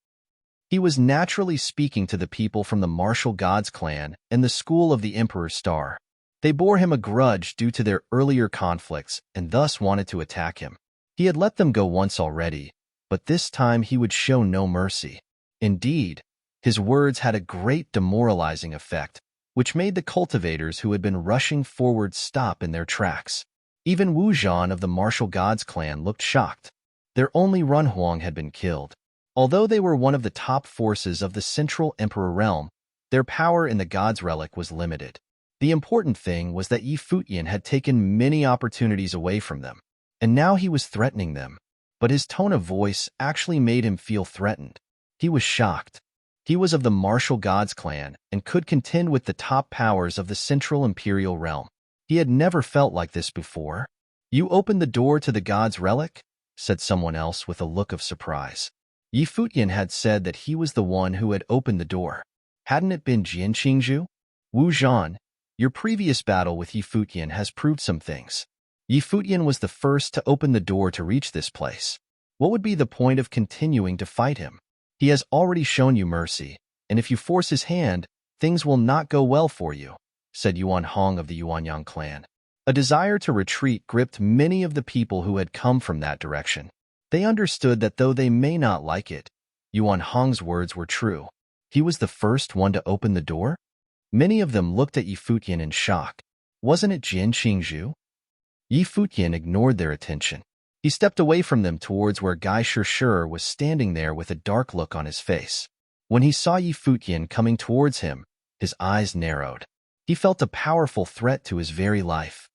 He was naturally speaking to the people from the martial gods clan and the school of the Emperor's Star. They bore him a grudge due to their earlier conflicts and thus wanted to attack him. He had let them go once already, but this time he would show no mercy. Indeed, his words had a great demoralizing effect, which made the cultivators who had been rushing forward stop in their tracks. Even Wu Zhan of the martial gods clan looked shocked. Their only Runhuang had been killed. Although they were one of the top forces of the Central Emperor realm, their power in the God's Relic was limited. The important thing was that Futian had taken many opportunities away from them, and now he was threatening them. But his tone of voice actually made him feel threatened. He was shocked. He was of the martial gods clan and could contend with the top powers of the Central Imperial realm. He had never felt like this before. "You opened the door to the God's Relic?" said someone else with a look of surprise. Futian had said that he was the one who had opened the door. Hadn't it been Jian Qingzhu? "Wu Zhan, your previous battle with Futian has proved some things. Futian was the first to open the door to reach this place. What would be the point of continuing to fight him? He has already shown you mercy, and if you force his hand, things will not go well for you," said Yuan Hong of the Yuanyang clan. A desire to retreat gripped many of the people who had come from that direction. They understood that though they may not like it, Yuan Hong's words were true. He was the first one to open the door? Many of them looked at Futian in shock. Wasn't it Jian Qingzhu? Futian ignored their attention. He stepped away from them towards where Gai Shishir was standing there with a dark look on his face. When he saw Futian coming towards him, his eyes narrowed. He felt a powerful threat to his very life.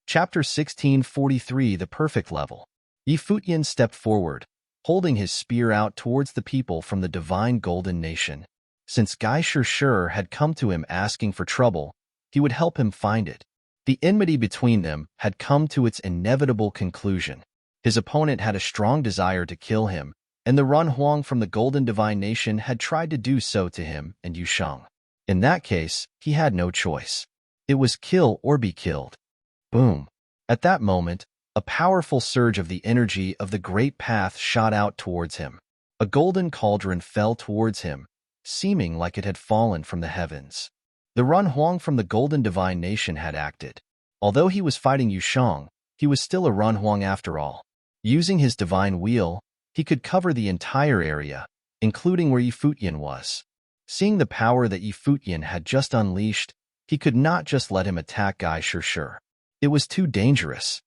Chapter 1643, The Perfect Level. Futian stepped forward, holding his spear out towards the people from the divine golden nation. Since Gai Shishir had come to him asking for trouble, he would help him find it. The enmity between them had come to its inevitable conclusion. His opponent had a strong desire to kill him, and the Run Huang from the Golden Divine Nation had tried to do so to him and Yu Sheng. In that case, he had no choice. It was kill or be killed. Boom. At that moment, a powerful surge of the energy of the great path shot out towards him. A golden cauldron fell towards him, seeming like it had fallen from the heavens. The Run Huang from the Golden Divine Nation had acted. Although he was fighting Yu Sheng, he was still a Run Huang after all. Using his divine wheel, he could cover the entire area, including where Futian was. Seeing the power that Futian had just unleashed, he could not just let him attack Gai Shi. It was too dangerous.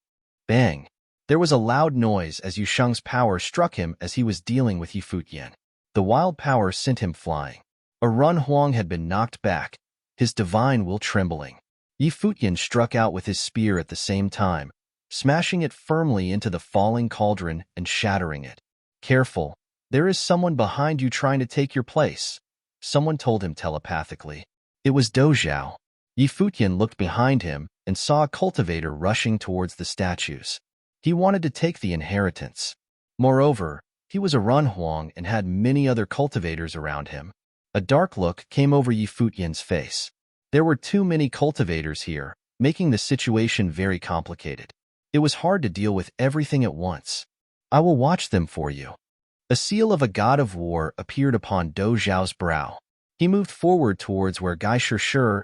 Bang! There was a loud noise as Yu Sheng's power struck him as he was dealing with Futian. The wild power sent him flying. A Run Huang had been knocked back, his divine will trembling. Futian struck out with his spear at the same time, smashing it firmly into the falling cauldron and shattering it. Careful, there is someone behind you trying to take your place, someone told him telepathically. It was Dozhao. Futian looked behind him and saw a cultivator rushing towards the statues. He wanted to take the inheritance. Moreover, he was a Run Huang and had many other cultivators around him. A dark look came over Futian's face. There were too many cultivators here, making the situation very complicated. It was hard to deal with everything at once. I will watch them for you. A seal of a god of war appeared upon Dozhao's brow. He moved forward towards where Gai Shi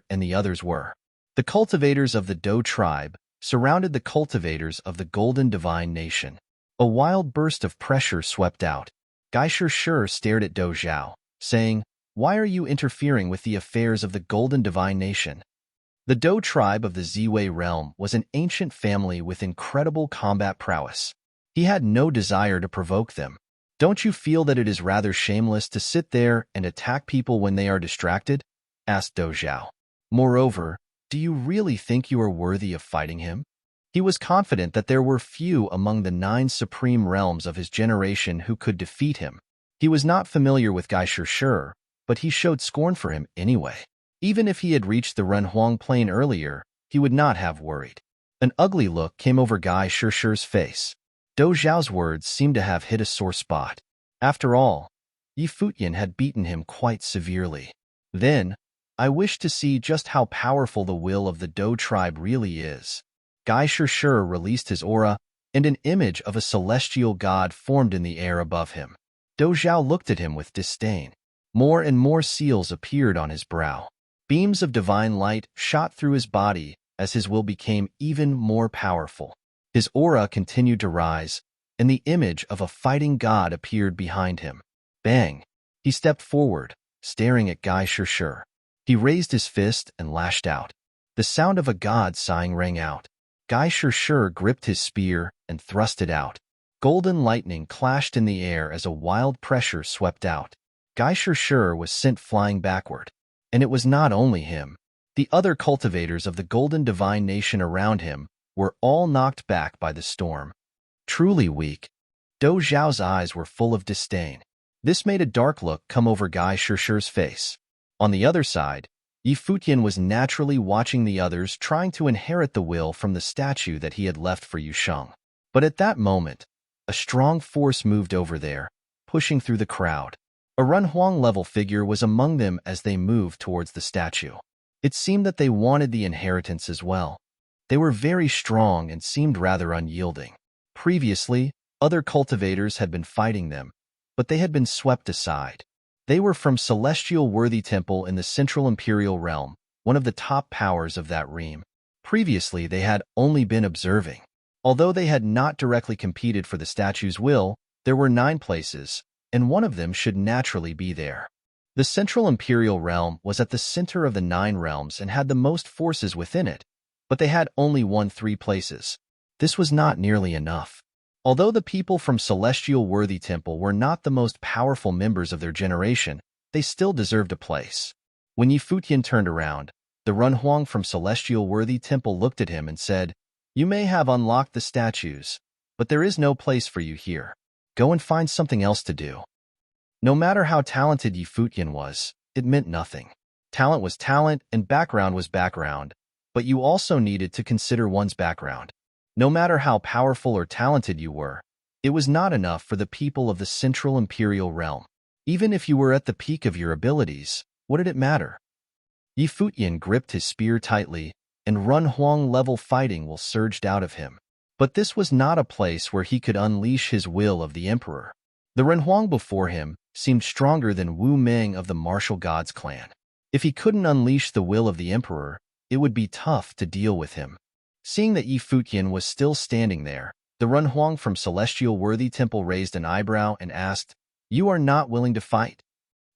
and the others were. The cultivators of the Dou tribe surrounded the cultivators of the Golden Divine Nation. A wild burst of pressure swept out. Gai Shi stared at Dozhao, saying, "Why are you interfering with the affairs of the Golden Divine Nation?" The Dou tribe of the Ziwei realm was an ancient family with incredible combat prowess. He had no desire to provoke them. "Don't you feel that it is rather shameless to sit there and attack people when they are distracted?" asked Dozhao. "Moreover, do you really think you are worthy of fighting him?" He was confident that there were few among the 9 supreme realms of his generation who could defeat him. He was not familiar with Gai Shi, but he showed scorn for him anyway. Even if he had reached the Run Huang plain earlier, he would not have worried. An ugly look came over Gai Shi's face. Dozhao's words seemed to have hit a sore spot. After all, Futian had beaten him quite severely. Then, I wish to see just how powerful the will of the Dou tribe really is. Gai Shi released his aura, and an image of a celestial god formed in the air above him. Dozhao looked at him with disdain. More and more seals appeared on his brow. Beams of divine light shot through his body as his will became even more powerful. His aura continued to rise, and the image of a fighting god appeared behind him. Bang! He stepped forward, staring at Gai Shi. He raised his fist and lashed out. The sound of a god sighing rang out. Gai Shi gripped his spear and thrust it out. Golden lightning clashed in the air as a wild pressure swept out. Gai Shi was sent flying backward. And it was not only him. The other cultivators of the Golden Divine Nation around him were all knocked back by the storm. Truly weak. Dozhao's eyes were full of disdain. This made a dark look come over Gai Shi's face. On the other side, Futian was naturally watching the others trying to inherit the will from the statue that he had left for Yu Sheng. But at that moment, a strong force moved over there, pushing through the crowd. A Run Huang-level figure was among them as they moved towards the statue. It seemed that they wanted the inheritance as well. They were very strong and seemed rather unyielding. Previously, other cultivators had been fighting them, but they had been swept aside. They were from Celestial Worthy Temple in the Central Imperial Realm, one of the top powers of that realm. Previously, they had only been observing. Although they had not directly competed for the statue's will, there were 9 places, and one of them should naturally be there. The Central Imperial Realm was at the center of the 9 realms and had the most forces within it, but they had only won 3 places. This was not nearly enough. Although the people from Celestial Worthy Temple were not the most powerful members of their generation, they still deserved a place. When Futian turned around, the Run Huang from Celestial Worthy Temple looked at him and said, "You may have unlocked the statues, but there is no place for you here. Go and find something else to do." No matter how talented Futian was, it meant nothing. Talent was talent and background was background. but you also needed to consider one's background. No matter how powerful or talented you were, it was not enough for the people of the Central Imperial Realm. Even if you were at the peak of your abilities, what did it matter? Yi Futian gripped his spear tightly, and Run Huang-level fighting will surged out of him. But this was not a place where he could unleash his will of the Emperor. The Ren Huang before him seemed stronger than Wu Meng of the Martial Gods clan. If he couldn't unleash the will of the Emperor, it would be tough to deal with him. Seeing that Yi Futian was still standing there, the Ren Huang from Celestial Worthy Temple raised an eyebrow and asked, "You are not willing to fight?"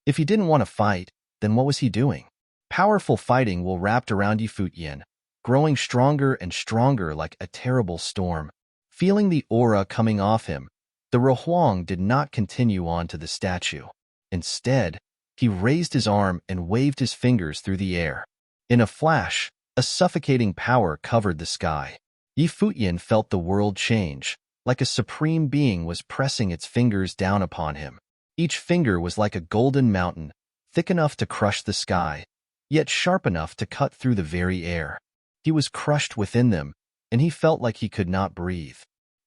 If he didn't want to fight, then what was he doing? Powerful fighting will wrapped around Yi Futian, growing stronger and stronger like a terrible storm. Feeling the aura coming off him, the Rohuang did not continue on to the statue. Instead, he raised his arm and waved his fingers through the air. In a flash, a suffocating power covered the sky. Yi Futian felt the world change, like a supreme being was pressing its fingers down upon him. Each finger was like a golden mountain, thick enough to crush the sky, yet sharp enough to cut through the very air. He was crushed within them, and he felt like he could not breathe.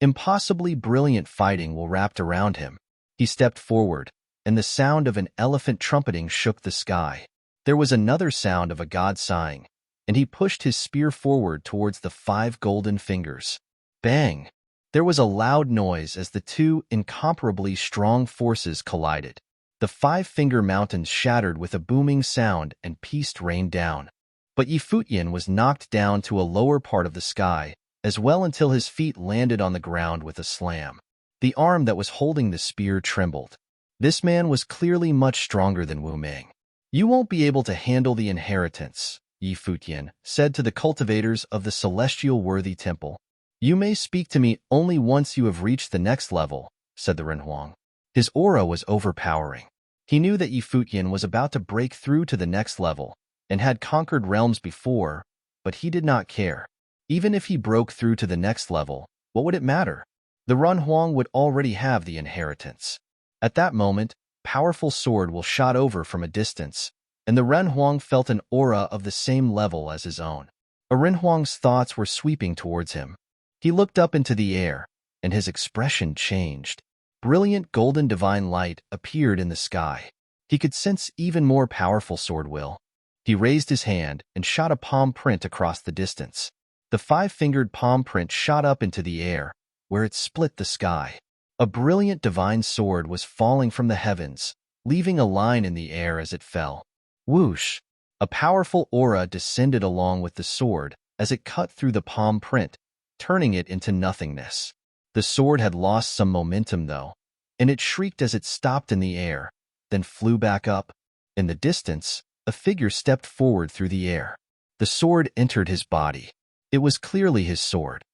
Impossibly brilliant fighting will wrapped around him. He stepped forward, and the sound of an elephant trumpeting shook the sky. There was another sound of a god sighing, and he pushed his spear forward towards the 5 golden fingers. Bang! There was a loud noise as the two incomparably strong forces collided. The 5-finger mountains shattered with a booming sound and peace rained down. But Yi Futian was knocked down to a lower part of the sky, as well until his feet landed on the ground with a slam. The arm that was holding the spear trembled. This man was clearly much stronger than Wu Meng. "You won't be able to handle the inheritance," Yi Futian said to the cultivators of the Celestial Worthy Temple. "You may speak to me only once you have reached the next level," said the Ren Huang. His aura was overpowering. He knew that Yi Futian was about to break through to the next level, and had conquered realms before, but he did not care. Even if he broke through to the next level, what would it matter? The Ren Huang would already have the inheritance. At that moment, powerful sword will shot over from a distance, and the Ren Huang felt an aura of the same level as his own. A Ren Huang's thoughts were sweeping towards him. He looked up into the air, and his expression changed. Brilliant golden divine light appeared in the sky. He could sense even more powerful sword will. He raised his hand and shot a palm print across the distance. The 5-fingered palm print shot up into the air, where it split the sky. A brilliant divine sword was falling from the heavens, leaving a line in the air as it fell. Whoosh! A powerful aura descended along with the sword as it cut through the palm print, turning it into nothingness. The sword had lost some momentum, though, and it shrieked as it stopped in the air, then flew back up. In the distance, a figure stepped forward through the air. The sword entered his body. It was clearly his sword.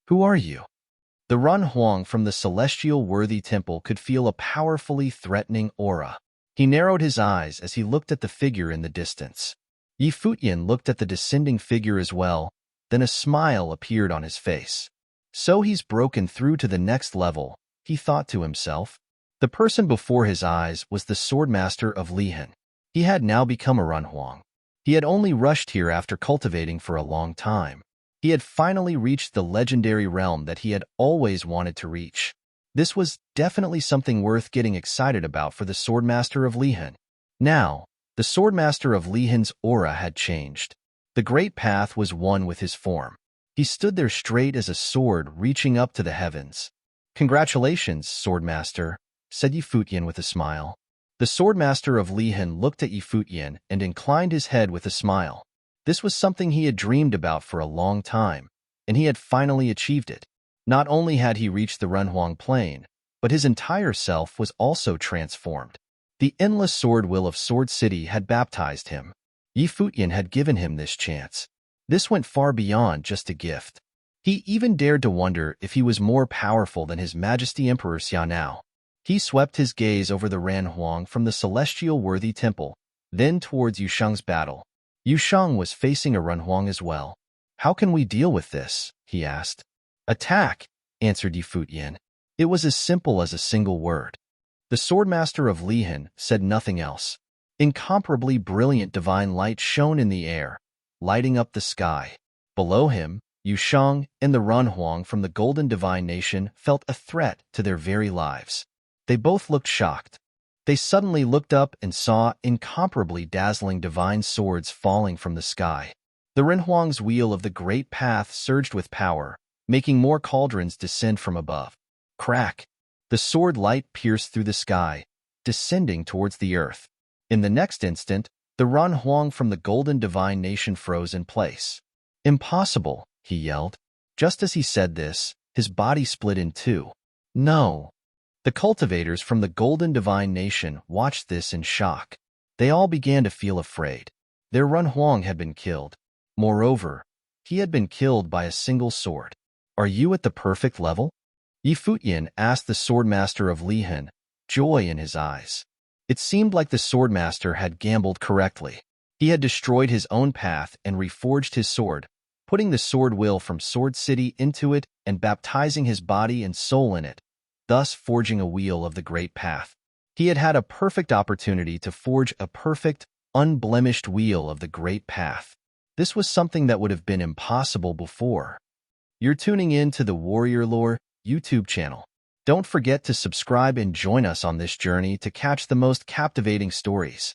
"Who are you?" The Ren Huang from the Celestial Worthy Temple could feel a powerfully threatening aura. He narrowed his eyes as he looked at the figure in the distance. Yi Futian looked at the descending figure as well, then a smile appeared on his face. "So he's broken through to the next level," he thought to himself. The person before his eyes was the Swordmaster of Lihan. He had now become a Ren Huang. He had only rushed here after cultivating for a long time. He had finally reached the legendary realm that he had always wanted to reach. This was definitely something worth getting excited about for the Swordmaster of Lihan. Now, the Swordmaster of Lihan's aura had changed. The Great Path was one with his form. He stood there straight as a sword reaching up to the heavens. "Congratulations, Swordmaster," said Yi Futian with a smile. The Swordmaster of Lihan looked at Yi Futian and inclined his head with a smile. This was something he had dreamed about for a long time, and he had finally achieved it. Not only had he reached the Ren Huang plane, but his entire self was also transformed. The endless sword will of Sword City had baptized him. Yi Futian had given him this chance. This went far beyond just a gift. He even dared to wonder if he was more powerful than His Majesty Emperor Xianao. He swept his gaze over the Ren Huang from the Celestial Worthy Temple, then towards Yushang's battle. Yushang was facing a Ren Huang as well. "How can we deal with this?" he asked. "Attack," answered Yi Futian. It was as simple as a single word. The Swordmaster of Lihan said nothing else. Incomparably brilliant divine light shone in the air, lighting up the sky. Below him, Yu Shang and the Runhuang from the Golden Divine Nation felt a threat to their very lives. They both looked shocked. They suddenly looked up and saw incomparably dazzling divine swords falling from the sky. The Renhuang's wheel of the Great Path surged with power, making more cauldrons descend from above. Crack! The sword light pierced through the sky, descending towards the earth. In the next instant, the Runhuang from the Golden Divine Nation froze in place. "Impossible," he yelled. Just as he said this, his body split in two. "No!" The cultivators from the Golden Divine Nation watched this in shock. They all began to feel afraid. Their Runhuang had been killed. Moreover, he had been killed by a single sword. "Are you at the perfect level?" Yi Futian asked the swordmaster of Lihan, joy in his eyes. It seemed like the swordmaster had gambled correctly. He had destroyed his own path and reforged his sword, putting the sword will from Sword City into it and baptizing his body and soul in it, thus forging a wheel of the Great Path. He had had a perfect opportunity to forge a perfect, unblemished wheel of the Great Path. This was something that would have been impossible before. You're tuning in to the Warrior Lore YouTube channel. Don't forget to subscribe and join us on this journey to catch the most captivating stories.